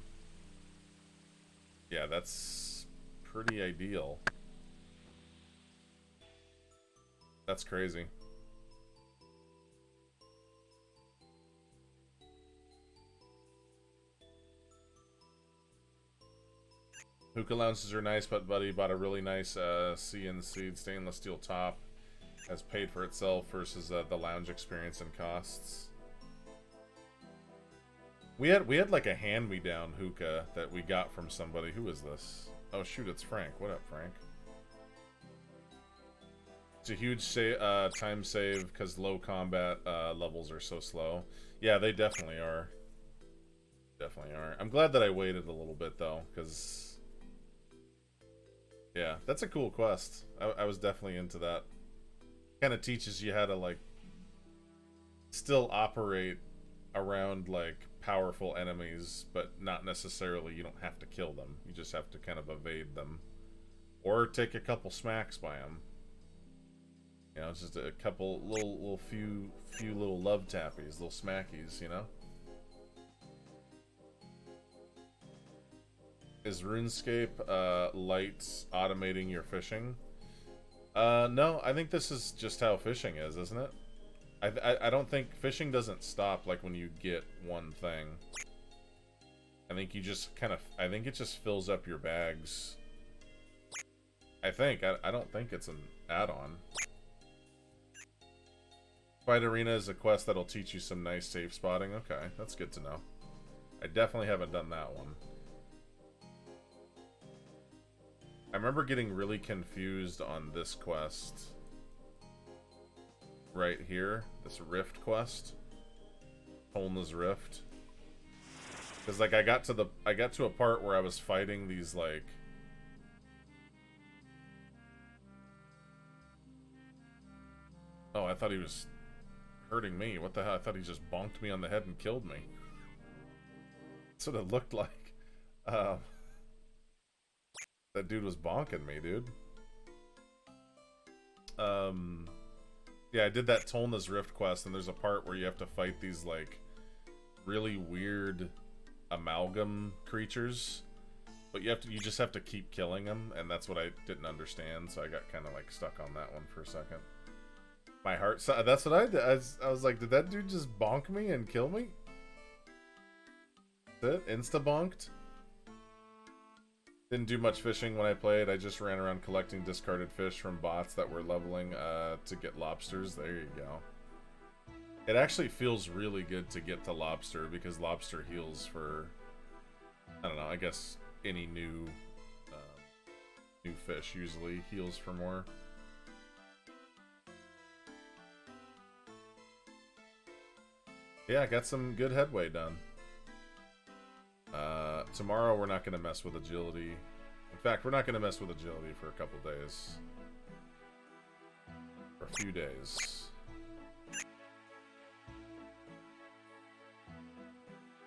Yeah, that's pretty ideal. That's crazy. Hookah lounges are nice, but Buddy bought a really nice CNC stainless steel top. Has paid for itself versus the lounge experience and costs. We had like a hand-me-down hookah that we got from somebody. Who is this? Oh shoot, it's Frank. What up, Frank? It's a huge time save because low combat levels are so slow. Yeah, they definitely are. Definitely are. I'm glad that I waited a little bit though, because yeah, that's a cool quest. I was definitely into that. Kind of teaches you how to like still operate around like powerful enemies, but not necessarily, you don't have to kill them. You just have to kind of evade them or take a couple smacks by them. You know, it's just a couple few little love tappies, little smackies, you know. Is RuneScape light automating your fishing? No, I think this is just how fishing is, isn't it? I don't think fishing doesn't stop like when you get one thing. I think you just kind of... I think it just fills up your bags. I think. I don't think it's an add-on. Fight Arena is a quest that'll teach you some nice safe spotting. Okay, that's good to know. I definitely haven't done that one. I remember getting really confused on this quest. Right here. This Rift quest. Holna's Rift. Because like I got to a part where I was fighting these like... Oh, I thought he was hurting me. What the hell? I thought he just bonked me on the head and killed me. That's what it looked like. That dude was bonking me, dude. Yeah, I did that Tolna's Rift quest, and there's a part where you have to fight these, like, really weird amalgam creatures. But you just have to keep killing them, and that's what I didn't understand, so I got kind of, like, stuck on that one for a second. My heart... That's what I did. I was like, did that dude just bonk me and kill me? That's it? Insta-bonked? Didn't do much fishing when I played. I just ran around collecting discarded fish from bots that were leveling to get lobsters. There you go. It actually feels really good to get to lobster because lobster heals for, I don't know, I guess any new fish usually heals for more. Yeah, I got some good headway done. Tomorrow we're not going to mess with agility. In fact, we're not going to mess with agility for a couple days. For a few days.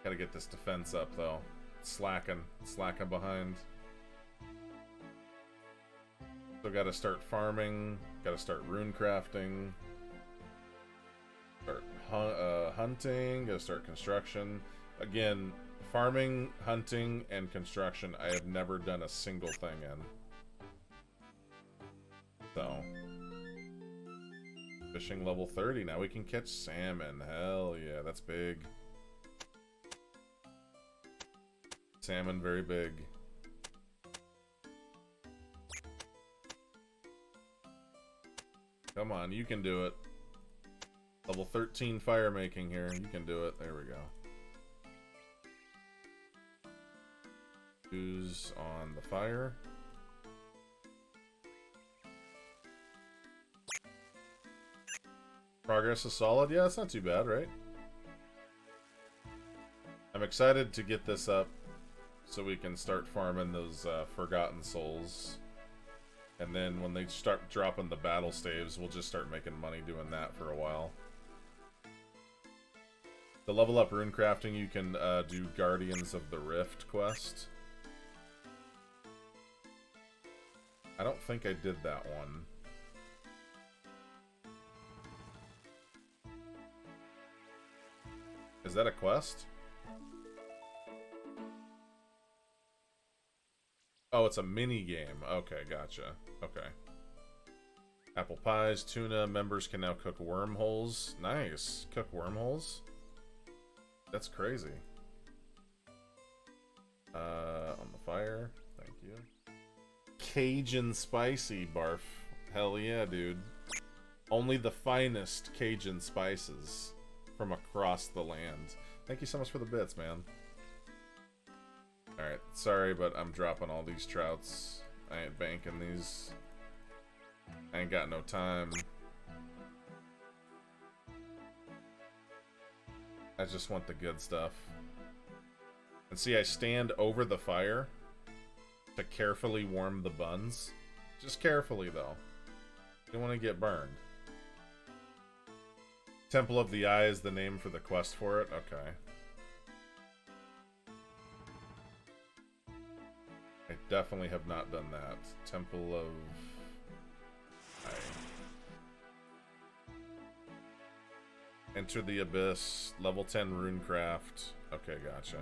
Gotta get this defense up, though. Slacking behind. So gotta start farming. Gotta start rune crafting. Start hunting. Gotta start construction. Again, farming, hunting, and construction I have never done a single thing in. So. Fishing level 30. Now we can catch salmon. Hell yeah, that's big. Salmon, very big. Come on, you can do it. Level 13 fire making here. You can do it. There we go. Who's on the fire? Progress is solid. Yeah, it's not too bad, right? I'm excited to get this up so we can start farming those forgotten souls. And then when they start dropping the battle staves, we'll just start making money doing that for a while. To level up rune crafting, you can do Guardians of the Rift quest. I don't think I did that one. Is that a quest? Oh, it's a mini game. Okay, gotcha. Okay. Apple pies, tuna. Members can now cook wormholes. Nice. Cook wormholes? That's crazy. On the fire. Thank you. Cajun spicy barf. Hell yeah, dude. Only the finest Cajun spices from across the land. Thank you so much for the bits, man. Alright, sorry, but I'm dropping all these trouts. I ain't banking these. I ain't got no time. I just want the good stuff. And see, I stand over the fire to carefully warm the buns. Just carefully, though. You don't want to get burned. Temple of the Eye is the name for the quest for it? Okay. I definitely have not done that. Temple of Eye. Enter the Abyss. Level 10 runecraft. Okay, gotcha.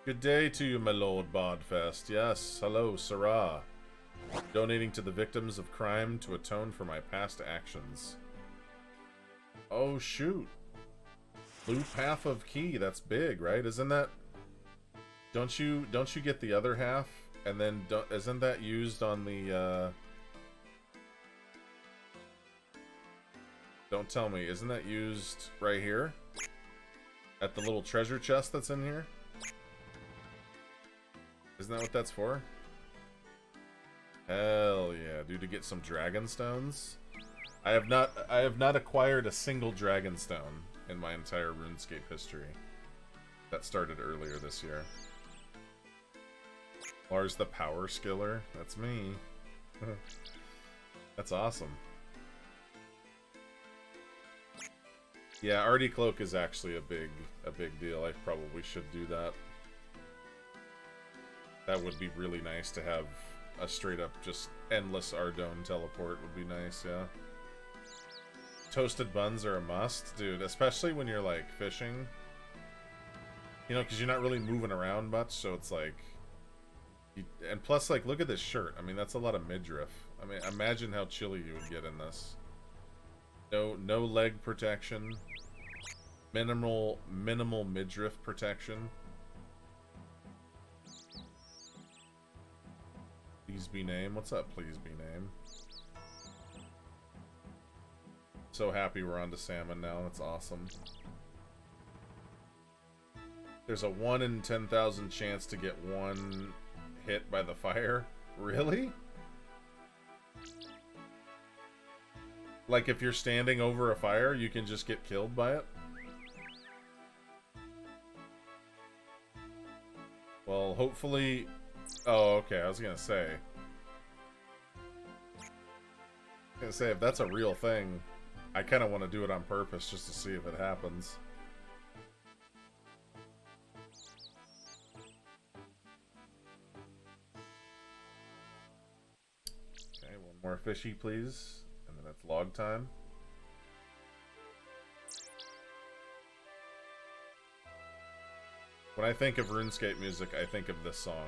Good day to you, my lord Bardfest. Yes, hello, Sarah. Donating to the victims of crime to atone for my past actions. Oh, shoot. Blue Path of Key, that's big, right? Isn't that... Don't you get the other half? And then, isn't that used on the, Don't tell me, isn't that used right here? At the little treasure chest that's in here? Isn't that what that's for? Hell yeah, dude, to get some dragon stones? I have not acquired a single dragon stone in my entire RuneScape history. That started earlier this year. Lars the Power Skiller? That's me. That's awesome. Yeah, Artie Cloak is actually a big deal. I probably should do that. That would be really nice to have a straight up just endless Ardone teleport would be nice, yeah. Toasted buns are a must, dude, especially when you're like fishing. You know, because you're not really moving around much, so it's like... and plus, like, look at this shirt. I mean, that's a lot of midriff. I mean, imagine how chilly you would get in this. No leg protection. Minimal midriff protection. Please be name. What's up, please be name? So happy we're on to salmon now. That's awesome. There's a 1 in 10,000 chance to get one hit by the fire. Really? Like, if you're standing over a fire, you can just get killed by it? Well, hopefully... Oh, okay, I was gonna say. If that's a real thing, I kind of want to do it on purpose just to see if it happens. Okay, one more fishy, please. And then it's log time. When I think of RuneScape music, I think of this song.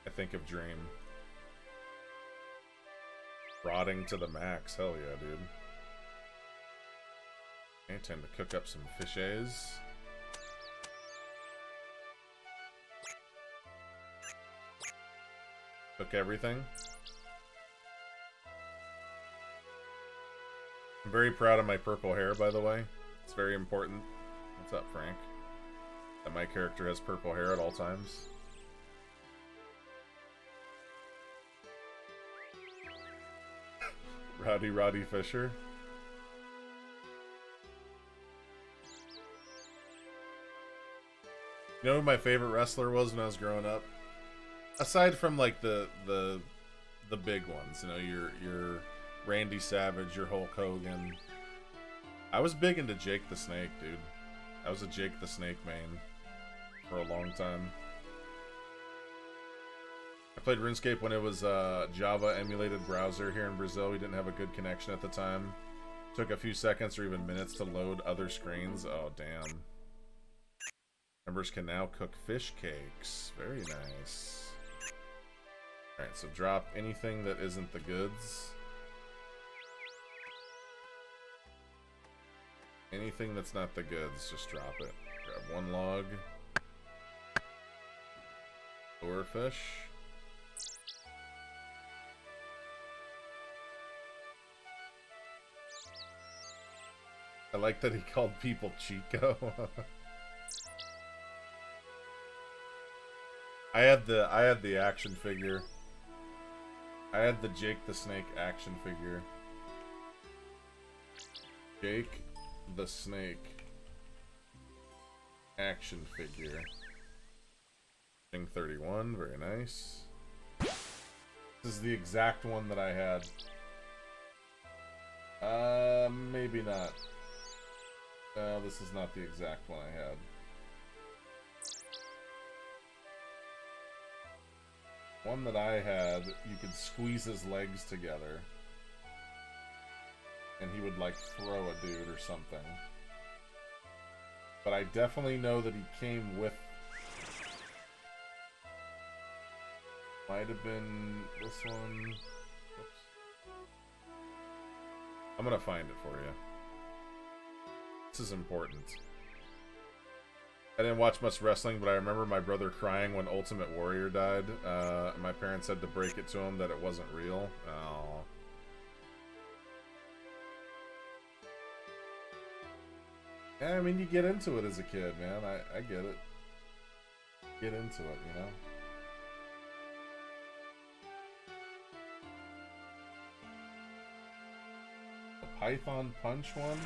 I think of Dream. Rotting to the max. Hell yeah, dude. Okay, time to cook up some fishets. Cook everything. I'm very proud of my purple hair, by the way. It's very important. What's up, Frank? That my character has purple hair at all times. Roddy Fisher. You know who my favorite wrestler was when I was growing up? Aside from like the big ones, you know, your Randy Savage, your Hulk Hogan. I was big into Jake the Snake, dude. I was a Jake the Snake main for a long time. I played RuneScape when it was a Java emulated browser here in Brazil. We didn't have a good connection at the time. Took a few seconds or even minutes to load other screens. Oh, damn. Members can now cook fish cakes. Very nice. Alright, so drop anything that isn't the goods. Anything that's not the goods, just drop it. Grab one log. Lure fish. I like that he called people Chico. I had the action figure. I had the Jake the Snake action figure. Jake the Snake action figure. Thing 31, very nice. This is the exact one that I had. Maybe not. No, this is not the exact one I had. One that I had, you could squeeze his legs together. And he would, like, throw a dude or something. But I definitely know that he came with... Might have been this one. Oops. I'm gonna find it for you. This is important. I didn't watch much wrestling, but I remember my brother crying when Ultimate Warrior died. My parents had to break it to him that it wasn't real. Oh. Yeah, I mean, you get into it as a kid, man. I get it. Get into it, you know? The Python Punch one?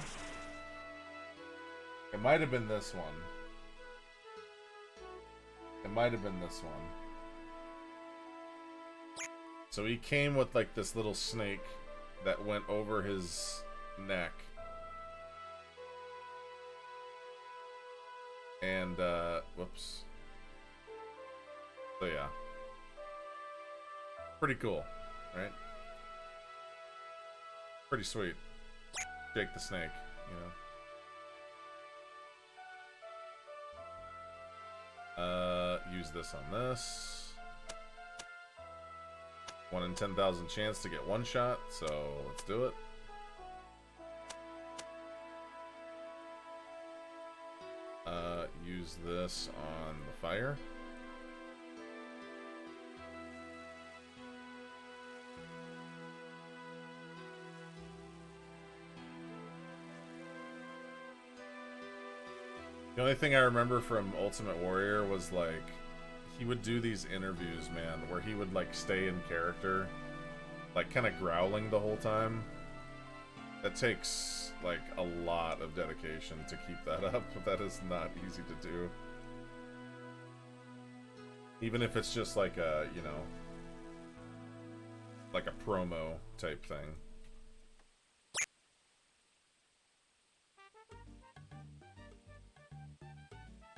It might have been this one. It might have been this one. So he came with like this little snake that went over his neck. And, whoops. So yeah. Pretty cool, right? Pretty sweet. Jake the Snake, you know? Use this on this. 1 in 10,000 chance to get one shot, so let's do it. Use this on the fire. The only thing I remember from Ultimate Warrior was, like, he would do these interviews, man, where he would, like, stay in character. like kind of growling the whole time. That takes like a lot of dedication to keep that up. That is not easy to do. Even if it's just like a, you know, like a promo type thing.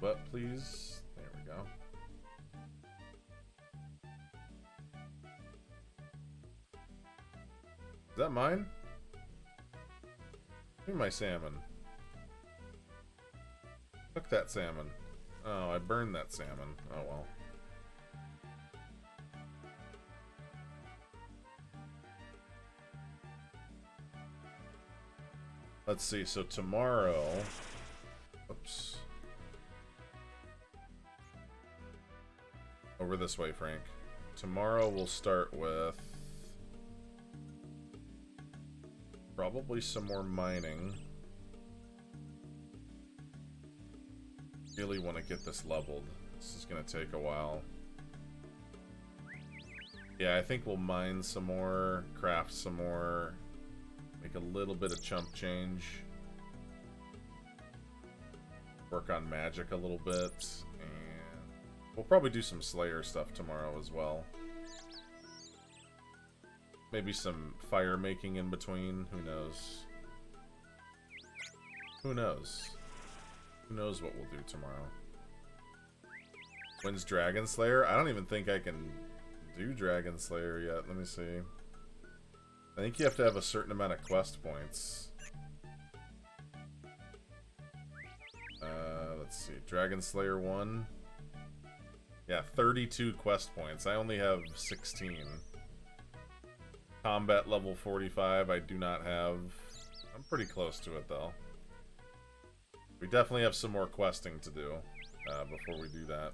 But please, there we go. Is that mine? Give me my salmon. Cook that salmon. Oh, I burned that salmon. Oh well. Let's see, so tomorrow... Oops. Over this way, Frank. Tomorrow we'll start with... probably some more mining. Really want to get this leveled. This is going to take a while. Yeah, I think we'll mine some more, craft some more, make a little bit of chump change. Work on magic a little bit. And we'll probably do some Slayer stuff tomorrow as well. Maybe some fire making in between. Who knows? Who knows? Who knows what we'll do tomorrow? When's Dragon Slayer? I don't even think I can do Dragon Slayer yet. Let me see. I think you have to have a certain amount of quest points. Let's see. Dragon Slayer 1. Yeah, 32 quest points. I only have 16. Combat level 45, I do not have. I'm pretty close to it, though. We definitely have some more questing to do before we do that.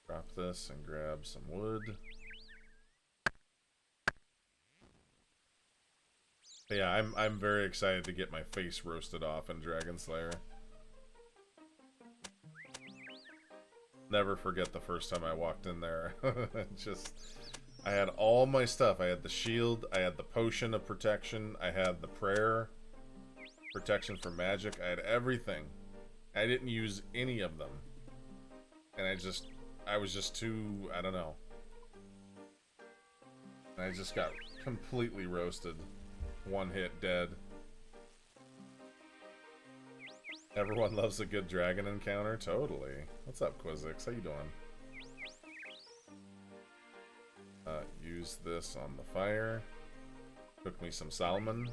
Drop this and grab some wood. But yeah, I'm very excited to get my face roasted off in Dragon Slayer. Never forget the first time I walked in there. Just... I had all my stuff. I had the shield, I had the potion of protection, I had the prayer, protection from magic, I had everything. I didn't use any of them. And I was just too, I don't know. And I just got completely roasted. One hit, dead. Everyone loves a good dragon encounter? Totally. What's up, Quizix? How you doing? Use this on the fire. Cook me some salmon.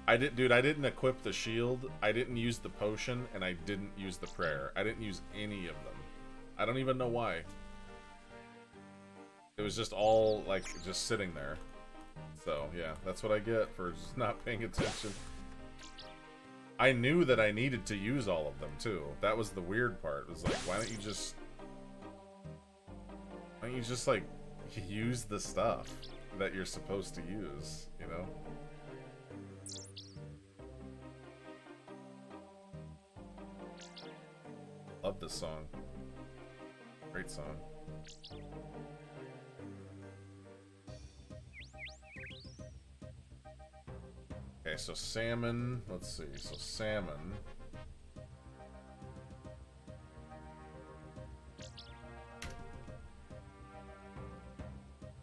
I didn't equip the shield. I didn't use the potion, and I didn't use the prayer. I didn't use any of them. I don't even know why. It was just all, like, just sitting there. So, yeah, that's what I get for just not paying attention. I knew that I needed to use all of them, too. That was the weird part. It was like, why don't you just... Why don't you just, like, use the stuff that you're supposed to use, you know? Love this song. Great song. Okay, so salmon. Let's see. So salmon.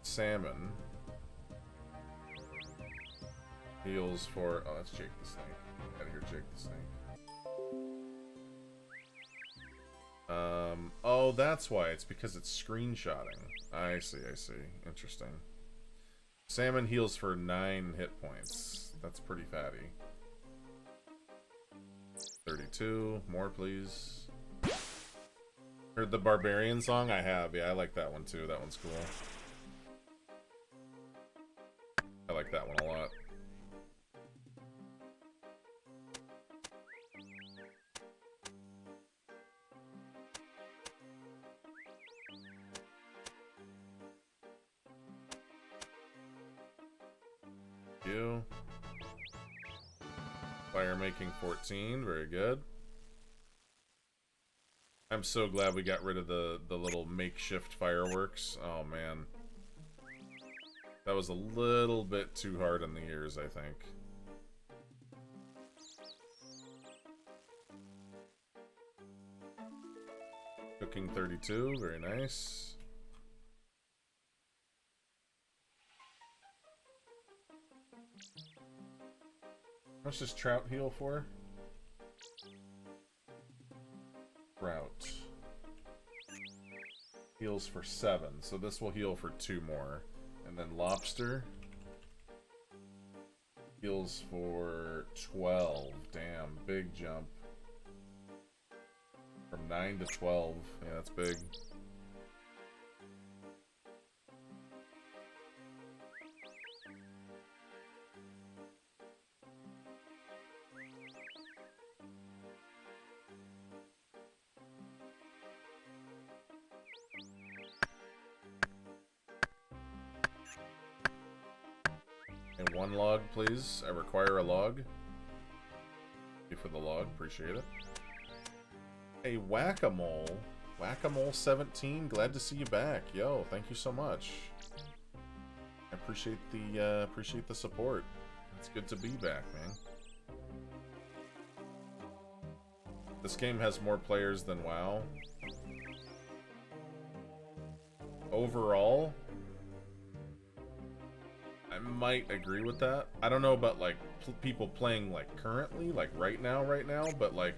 Salmon. Heals for... Oh, that's Jake the Snake. Gotta hear Jake the Snake. Oh, that's why. It's because it's screenshotting. I see, I see. Interesting. Salmon heals for 9 hit points. That's pretty fatty. 32. More, please. Heard the Barbarian song? I have. Yeah, I like that one, too. That one's cool. I like that one a lot. You. Fire making 14, very good. I'm so glad we got rid of the little makeshift fireworks. Oh man. That was a little bit too hard in the ears, I think. Cooking 32, very nice. How much does Trout heal for? Trout. Heals for 7, so this will heal for 2 more. And then Lobster heals for 12. Damn, big jump. From 9 to 12. Yeah, that's big. And 1 log, please. I require a log. Thank you for the log. Appreciate it. Hey, Whack-A-Mole. Whack-A-Mole 17. Glad to see you back. Yo, thank you so much. I appreciate the support. It's good to be back, man. This game has more players than WoW. Overall, I might agree with that. I don't know about like people playing like currently, like right now, but like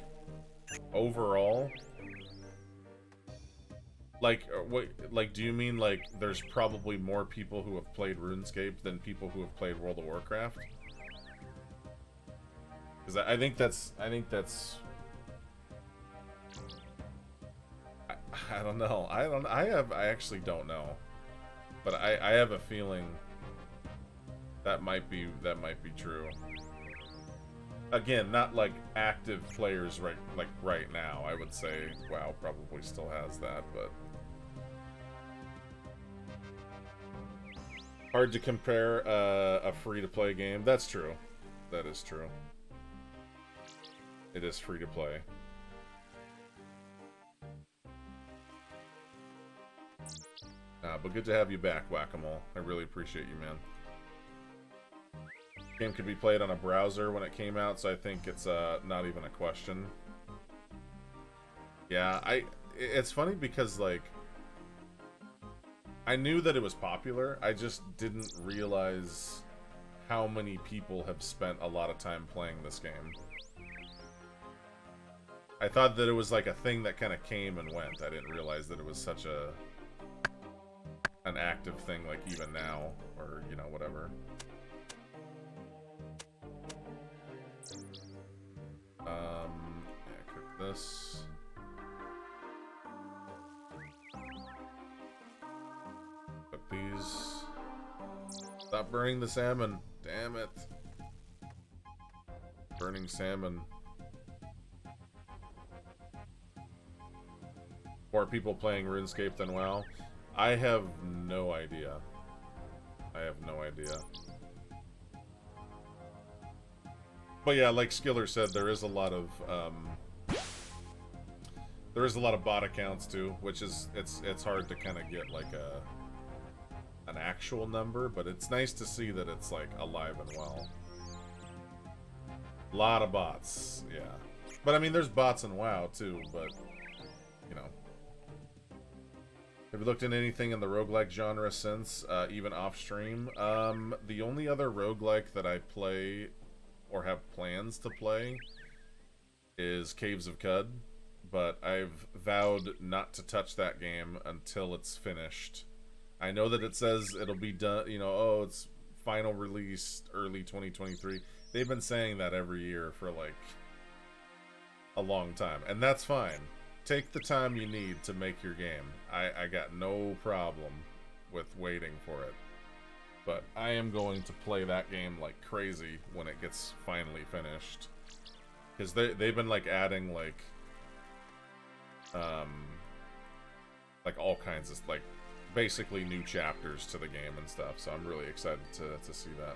overall, like what? Like, do you mean like there's probably more people who have played RuneScape than people who have played World of Warcraft? Because I think that's. I don't know. I actually don't know, but I have a feeling that might be true. Again, not like active players right now. I would say WoW probably still has that, but hard to compare a free-to-play game. That's true. That is true. It is free to play. But good to have you back, Whack-A-Mole. I really appreciate you, man. Game could be played on a browser when it came out, so I think it's not even a question. Yeah, it's funny because, like, I knew that it was popular, I just didn't realize how many people have spent a lot of time playing this game. I thought that it was like a thing that kind of came and went. I didn't realize that it was such an active thing, like even now, or, you know, whatever. Yeah, cook this. Cook these. Stop burning the salmon. Damn it. Burning salmon. More people playing RuneScape than WoW? I have no idea. I have no idea. But yeah, like Skiller said, there is a lot of bot accounts too, which is it's hard to kind of get like an actual number, but it's nice to see that it's like alive and well. A lot of bots, yeah. But I mean, there's bots in WoW too, but you know. Have you looked at anything in the roguelike genre since, even off-stream? The only other roguelike that I play, or have plans to play, is Caves of Cud, but I've vowed not to touch that game until it's finished. I know that it says it'll be done, you know, oh, it's final release early 2023. They've been saying that every year for, like, a long time, and that's fine. Take the time you need to make your game. I got no problem with waiting for it. But I am going to play that game like crazy when it gets finally finished. Because they've been like adding like all kinds of like basically new chapters to the game and stuff. So I'm really excited to see that.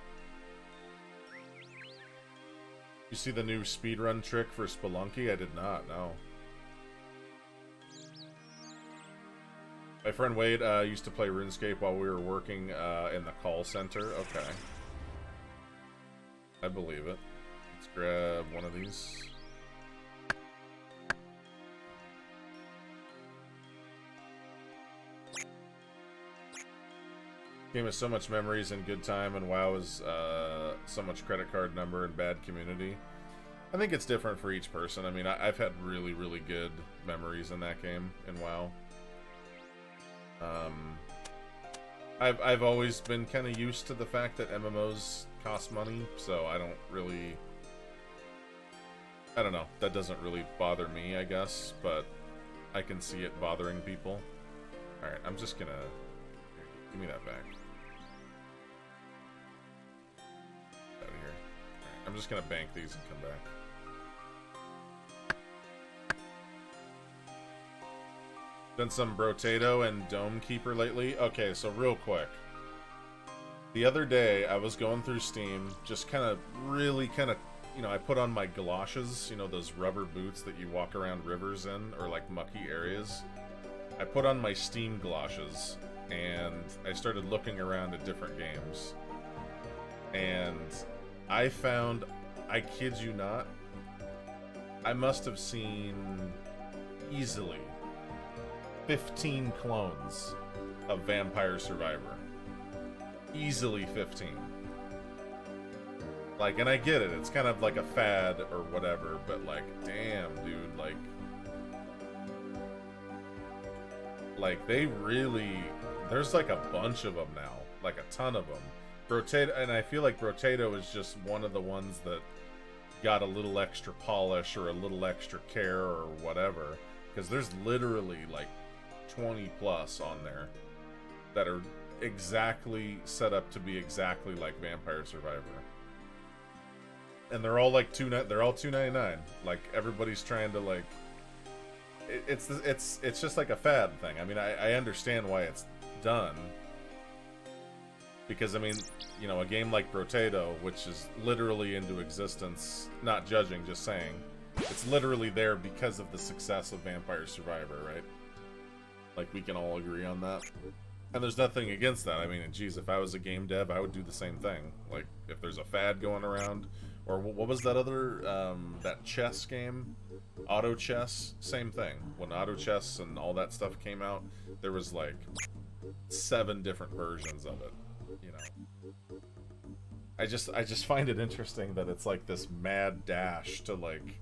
You see the new speedrun trick for Spelunky? I did not, no. My friend Wade used to play RuneScape while we were working in the call center. Okay. I believe it. Let's grab one of these. Game has so much memories and good time, and WoW is so much credit card number and bad community. I think it's different for each person. I mean, I've had really, really good memories in that game in WoW. I've always been kind of used to the fact that MMOs cost money, so I don't really... I don't know. That doesn't really bother me, I guess, but I can see it bothering people. Alright, I'm just gonna... Give me that back. Out of here. Alright, I'm just gonna bank these and come back. Done some Brotato and Dome Keeper lately. Okay, so real quick. The other day, I was going through Steam, just kind of, really kind of, you know, I put on my galoshes, you know, those rubber boots that you walk around rivers in, or like mucky areas. I put on my Steam galoshes, and I started looking around at different games. And I found, I kid you not, I must have seen easily 15 clones of Vampire Survivor. Easily 15. Like, and I get it, it's kind of like a fad or whatever, but like, damn, dude, like they really, there's like a bunch of them now, like a ton of them. Brotato, and I feel like Brotato is just one of the ones that got a little extra polish or a little extra care or whatever, because there's literally like 20 plus on there that are exactly set up to be exactly like Vampire Survivor, and they're all like they're all $2.99. Like everybody's trying to like, it's just like a fad thing. I mean, I understand why it's done, because I mean, you know, a game like Brotato, which is literally into existence, not judging, just saying, it's literally there because of the success of Vampire Survivor, right? Like, we can all agree on that. And there's nothing against that. I mean, geez, if I was a game dev, I would do the same thing. Like, if there's a fad going around, or what was that other, that chess game? Auto Chess? Same thing. When Auto Chess and all that stuff came out, there was like 7 different versions of it, you know. I just find it interesting that it's like this mad dash to like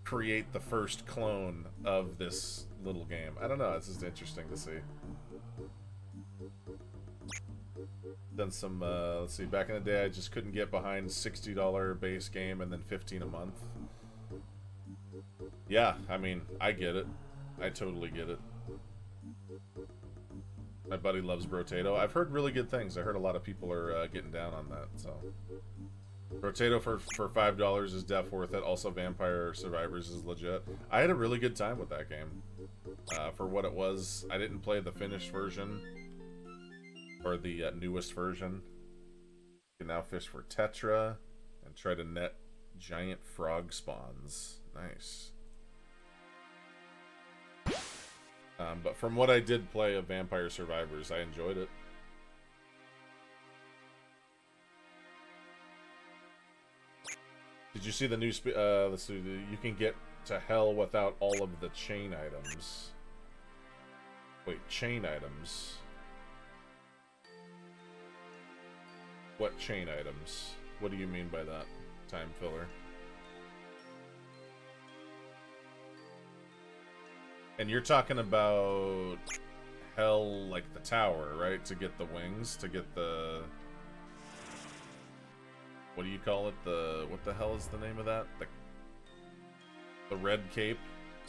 create the first clone of this little game. I don't know, it's just interesting to see. Done some, let's see, back in the day I just couldn't get behind $60 base game and then $15 a month. Yeah, I mean, I get it. I totally get it. My buddy loves Brotato. I've heard really good things. I heard a lot of people are getting down on that, so... Brotato for $5 is def worth it. Also, Vampire Survivors is legit. I had a really good time with that game. For what it was, I didn't play the finished version, or the newest version. You can now fish for Tetra, and try to net giant frog spawns. Nice. But from what I did play of Vampire Survivors, I enjoyed it. Did you see the new let's see, you can get to hell without all of the chain items. Wait, chain items? What chain items? What do you mean by that? Time filler. And you're talking about hell, like the tower, right? To get the wings, to get the... What do you call it? What the hell is the name of that? The red cape?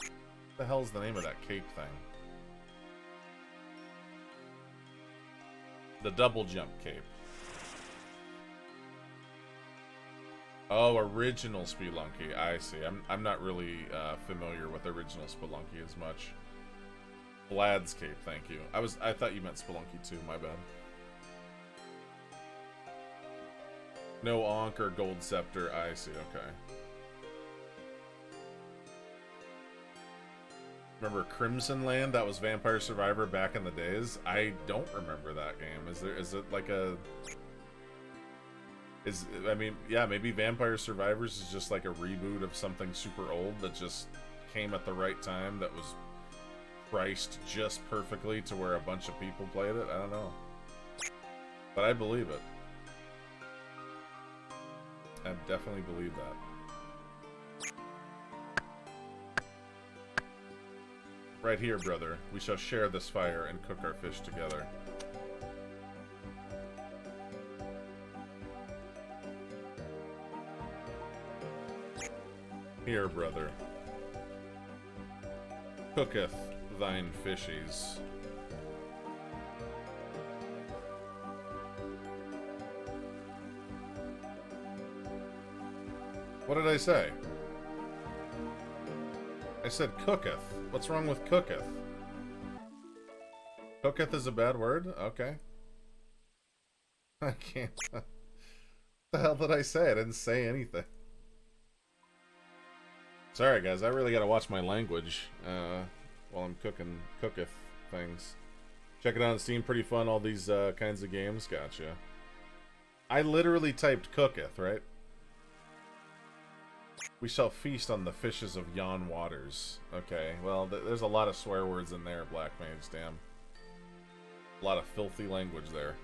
What the hell is the name of that cape thing? The double jump cape. Oh, original Spelunky. I see. I'm not really familiar with original Spelunky as much. Vlad's cape, thank you. I thought you meant Spelunky too, my bad. No Ankh or Gold Scepter. I see, okay. Remember Crimson Land? That was Vampire Survivor back in the days. I don't remember that game. Is it like a... I mean, yeah, maybe Vampire Survivors is just like a reboot of something super old that just came at the right time, that was priced just perfectly to where a bunch of people played it. I don't know. But I believe it. I definitely believe that. Right here, brother. We shall share this fire and cook our fish together. Here, brother. Cooketh thine fishies. What did I say? I said cooketh. What's wrong with cooketh? Cooketh is a bad word? Okay. I can't. What the hell did I say? I didn't say anything. Sorry, guys. I really gotta watch my language while I'm cooketh things. Check it out on Steam. Pretty fun. All these kinds of games. Gotcha. I literally typed cooketh, right? We shall feast on the fishes of yon waters. Okay, well, there's a lot of swear words in there, Black Mage, damn. A lot of filthy language there.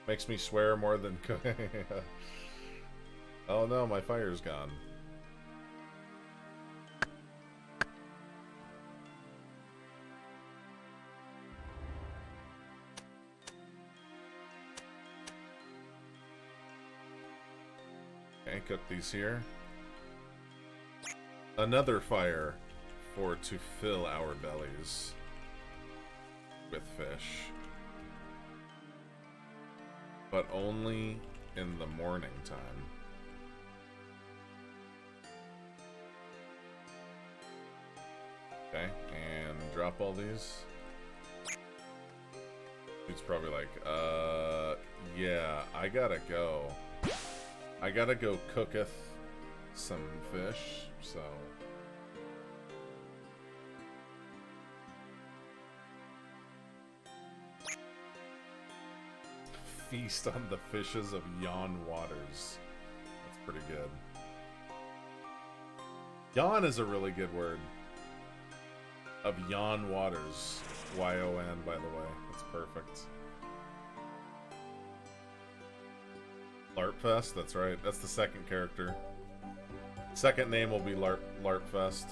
Makes me swear more than... Oh no, my fire's gone. Okay, cook these here. Another fire for to fill our bellies with fish. But only in the morning time. Okay, and drop all these. Dude's probably like, yeah, I gotta go. I gotta go cooketh some fish, so... Feast on the fishes of yon waters. That's pretty good. Yon is a really good word. Of yon waters. Y-O-N, by the way. That's perfect. Larpfest? That's right. That's the second character. Second name will be Larpfest.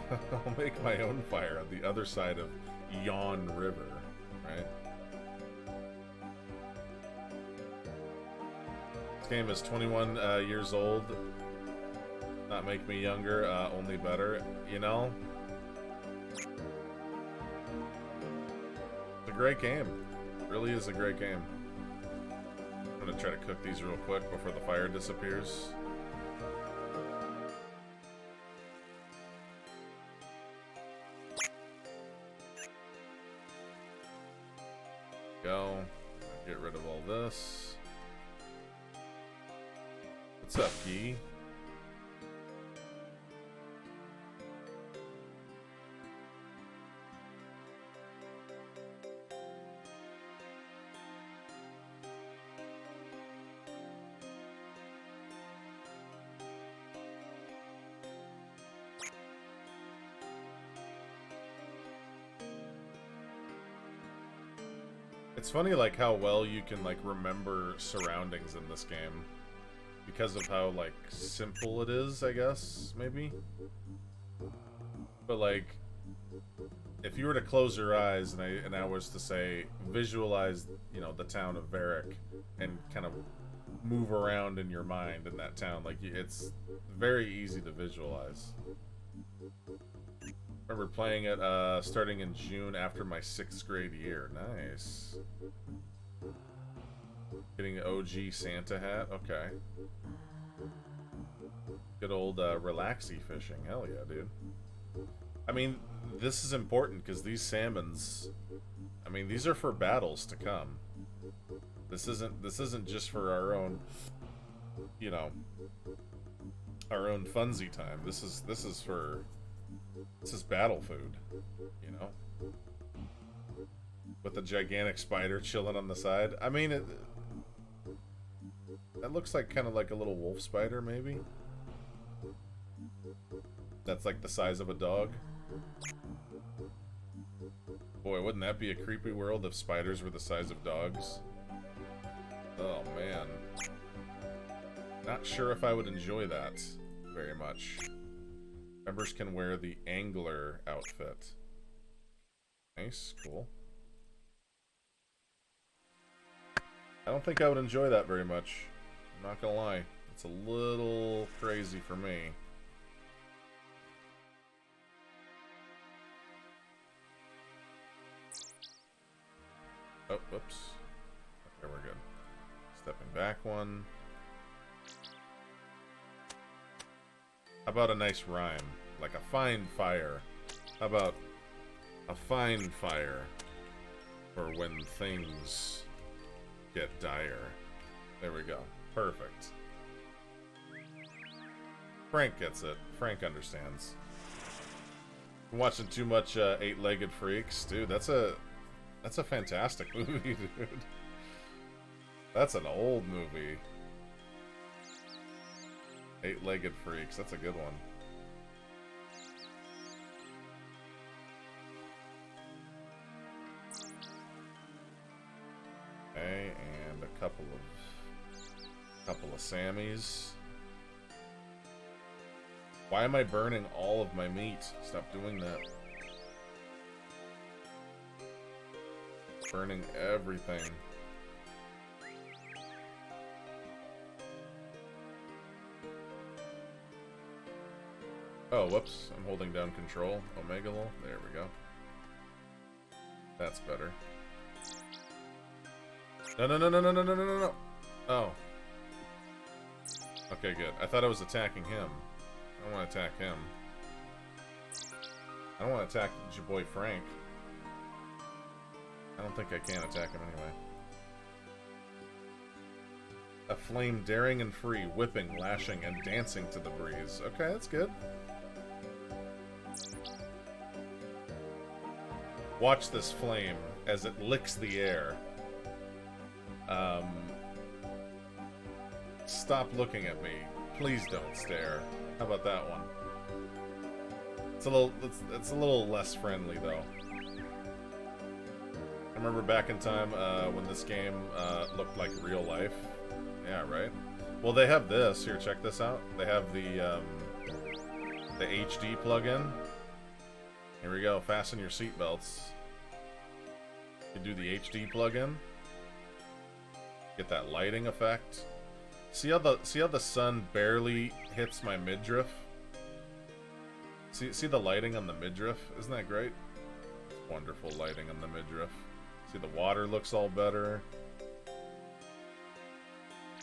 I'll make my own fire on the other side of Yon River, right? This game is 21 years old. Not make me younger, only better. You know? It's a great game. It really is a great game. I'm gonna try to cook these real quick before the fire disappears. Go. Get rid of all this. What's up, Gee? It's funny, like, how well you can, like, remember surroundings in this game. Because of how, like, simple it is, I guess, maybe? But, like, if you were to close your eyes and I was to say, visualize, you know, the town of Varric and kind of move around in your mind in that town, like, it's very easy to visualize. I remember playing it starting in June after my 6th grade year. Nice. Getting an OG Santa hat. Okay. Good old relaxy fishing. Hell yeah, dude. I mean, this is important because these salmons, I mean, these are for battles to come. This isn't just for our own, you know, our own funsy time. This is battle food, you know? With a gigantic spider chilling on the side. I mean, that looks like kind of like a little wolf spider, maybe? That's like the size of a dog. Boy, wouldn't that be a creepy world if spiders were the size of dogs? Oh, man. Not sure if I would enjoy that very much. Members can wear the angler outfit. Nice, cool. I don't think I would enjoy that very much. I'm not gonna lie. It's a little crazy for me. Oh, whoops. Okay, we're good. Stepping back one. How about a nice rhyme? Like a fine fire. How about a fine fire for when things get dire? There we go. Perfect. Frank gets it. Frank understands. I'm watching too much Eight-Legged Freaks. Dude, that's a fantastic movie, dude. That's an old movie. Eight-Legged Freaks. That's a good one. Okay, and a couple of Sammys. Why am I burning all of my meat? Stop doing that. Burning everything. Oh, whoops. I'm holding down control. Omegalol. There we go. That's better. No, no, no, no, no, no, no, no, no. Oh. Okay, good. I thought I was attacking him. I don't want to attack him. I don't want to attack your boy Frank. I don't think I can attack him anyway. A flame daring and free, whipping, lashing, and dancing to the breeze. Okay, that's good. Watch this flame as it licks the air. Stop looking at me. Please don't stare. How about that one? It's a little less friendly though. I remember back in time when this game looked like real life. Yeah, right. Well, they have this here. Check this out. They have the HD plugin. Here we go. Fasten your seatbelts. You do the HD plugin. Get that lighting effect. See how the sun barely hits my midriff? See the lighting on the midriff? Isn't that great? Wonderful lighting on the midriff. See, the water looks all better.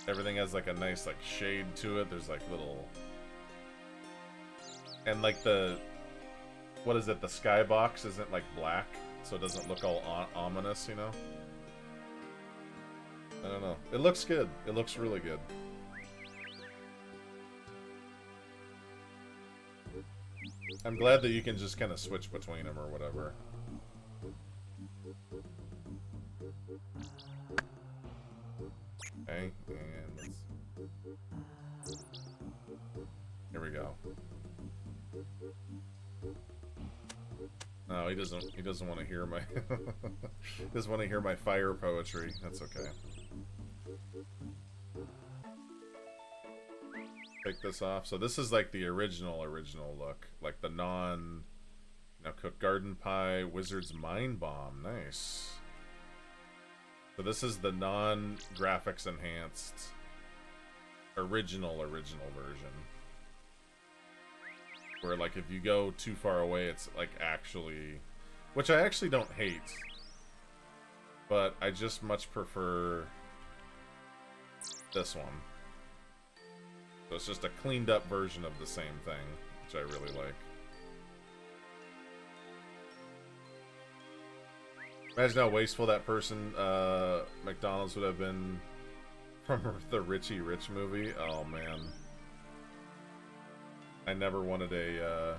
Everything has like a nice like shade to it. There's like little, and like what is it? The skybox isn't like black, so it doesn't look all ominous, you know? I don't know. It looks good. It looks really good. I'm glad that you can just kind of switch between them or whatever. Okay, and here we go. No, he doesn't want to hear my he doesn't want to hear my fire poetry. That's okay. Take this off. So this is like the original look, like the cook garden pie, wizard's mind bomb. Nice. So this is the non-graphics enhanced original version. Where like if you go too far away, it's like actually, which I actually don't hate, but I just much prefer this one. So it's just a cleaned up version of the same thing, which I really like. Imagine how wasteful that person, McDonald's would have been from the Richie Rich movie. Oh, man. I never wanted a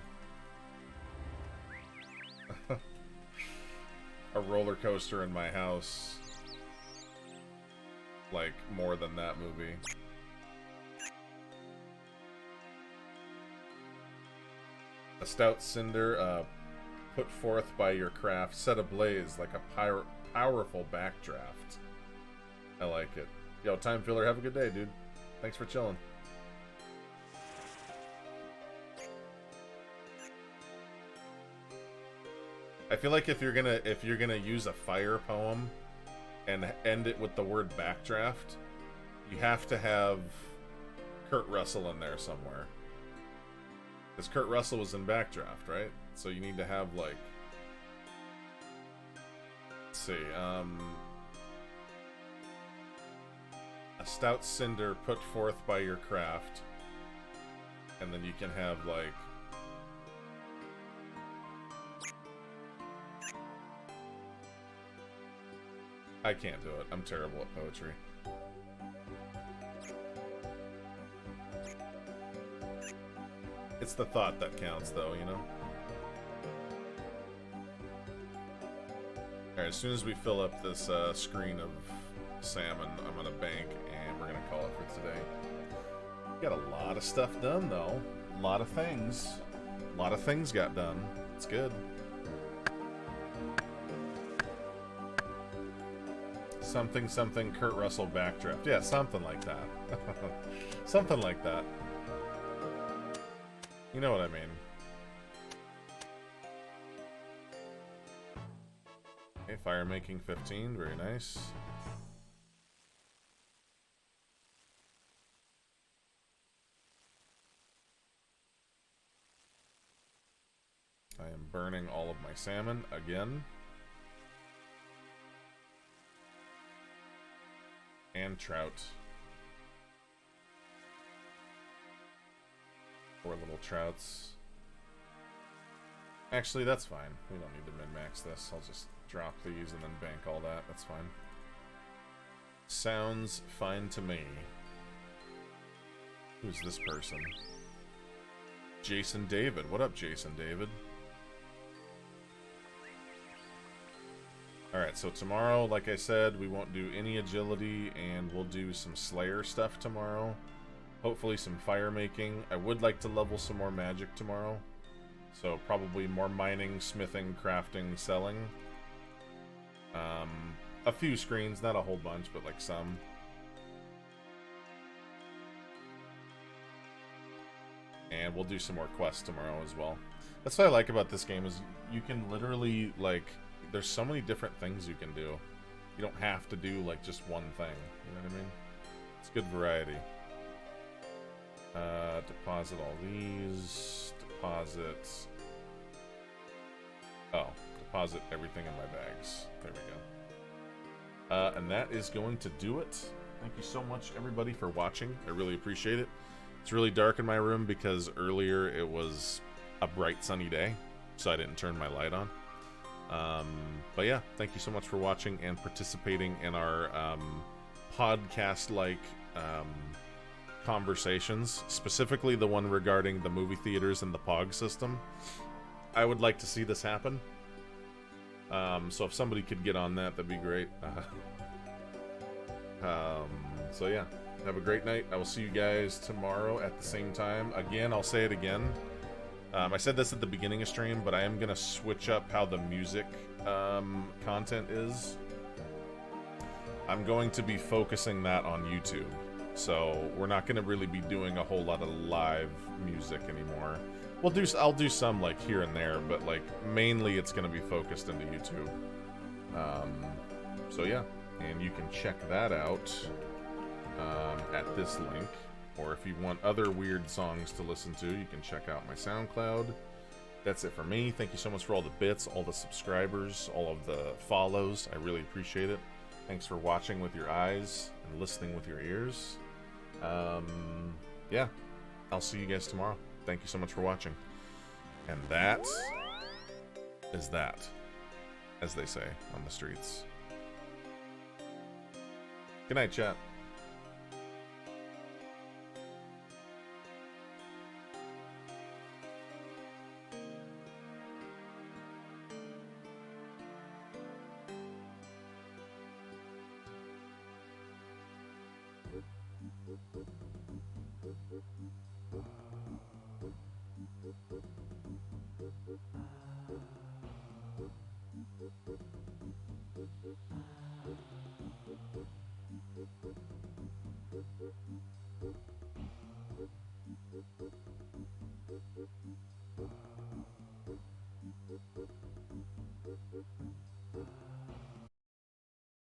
a roller coaster in my house like more than that movie. A stout cinder put forth by your craft, set ablaze like a powerful backdraft. I like it. Yo, Time Filler, have a good day, dude. Thanks for chilling. I feel like if you're gonna use a fire poem and end it with the word backdraft, you have to have Kurt Russell in there somewhere. Because Kurt Russell was in Backdraft, right? So you need to have, like... Let's see, a stout cinder put forth by your craft. And then you can have, like... I can't do it. I'm terrible at poetry. It's the thought that counts, though, you know? Alright, as soon as we fill up this screen of salmon, I'm gonna bank, and we're gonna call it for today. Got a lot of stuff done, though. A lot of things. A lot of things got done. It's good. Something, something, Kurt Russell backdraft. Yeah, something like that. Something like that. You know what I mean. Okay, fire making 15, very nice. I am burning all of my salmon again. And trout. 4 little trouts. Actually, that's fine. We don't need to min-max this. I'll just drop these and then bank all that. That's fine. Sounds fine to me. Who's this person? Jason David. What up, Jason David? Alright, so tomorrow, like I said, we won't do any agility, and we'll do some Slayer stuff tomorrow. Hopefully some fire making. I would like to level some more magic tomorrow. So probably more mining, smithing, crafting, selling. A few screens, not a whole bunch, but like some. And we'll do some more quests tomorrow as well. That's what I like about this game, is you can literally, like... There's so many different things you can do. You don't have to do, like, just one thing. You know what I mean? It's good variety. Deposit all these. Deposit... Oh. Deposit everything in my bags. There we go. And that is going to do it. Thank you so much, everybody, for watching. I really appreciate it. It's really dark in my room because earlier it was a bright sunny day, so I didn't turn my light on. But yeah, thank you so much for watching and participating in our podcast-like conversations, specifically the one regarding the movie theaters and the POG system. I would like to see this happen. So if somebody could get on that, that'd be great. So yeah, have a great night. I will see you guys tomorrow at the same time. Again, I'll say it again. I said this at the beginning of stream, but I am going to switch up how the music content is. I'm going to be focusing that on YouTube. So we're not going to really be doing a whole lot of live music anymore. I'll do some like here and there, but like mainly it's going to be focused into YouTube. So yeah, and you can check that out at this link. Or if you want other weird songs to listen to, you can check out my SoundCloud. That's it for me. Thank you so much for all the bits, all the subscribers, all of the follows. I really appreciate it. Thanks for watching with your eyes and listening with your ears. Yeah, I'll see you guys tomorrow. Thank you so much for watching. And that is that. as they say on the streets. Good night, chat.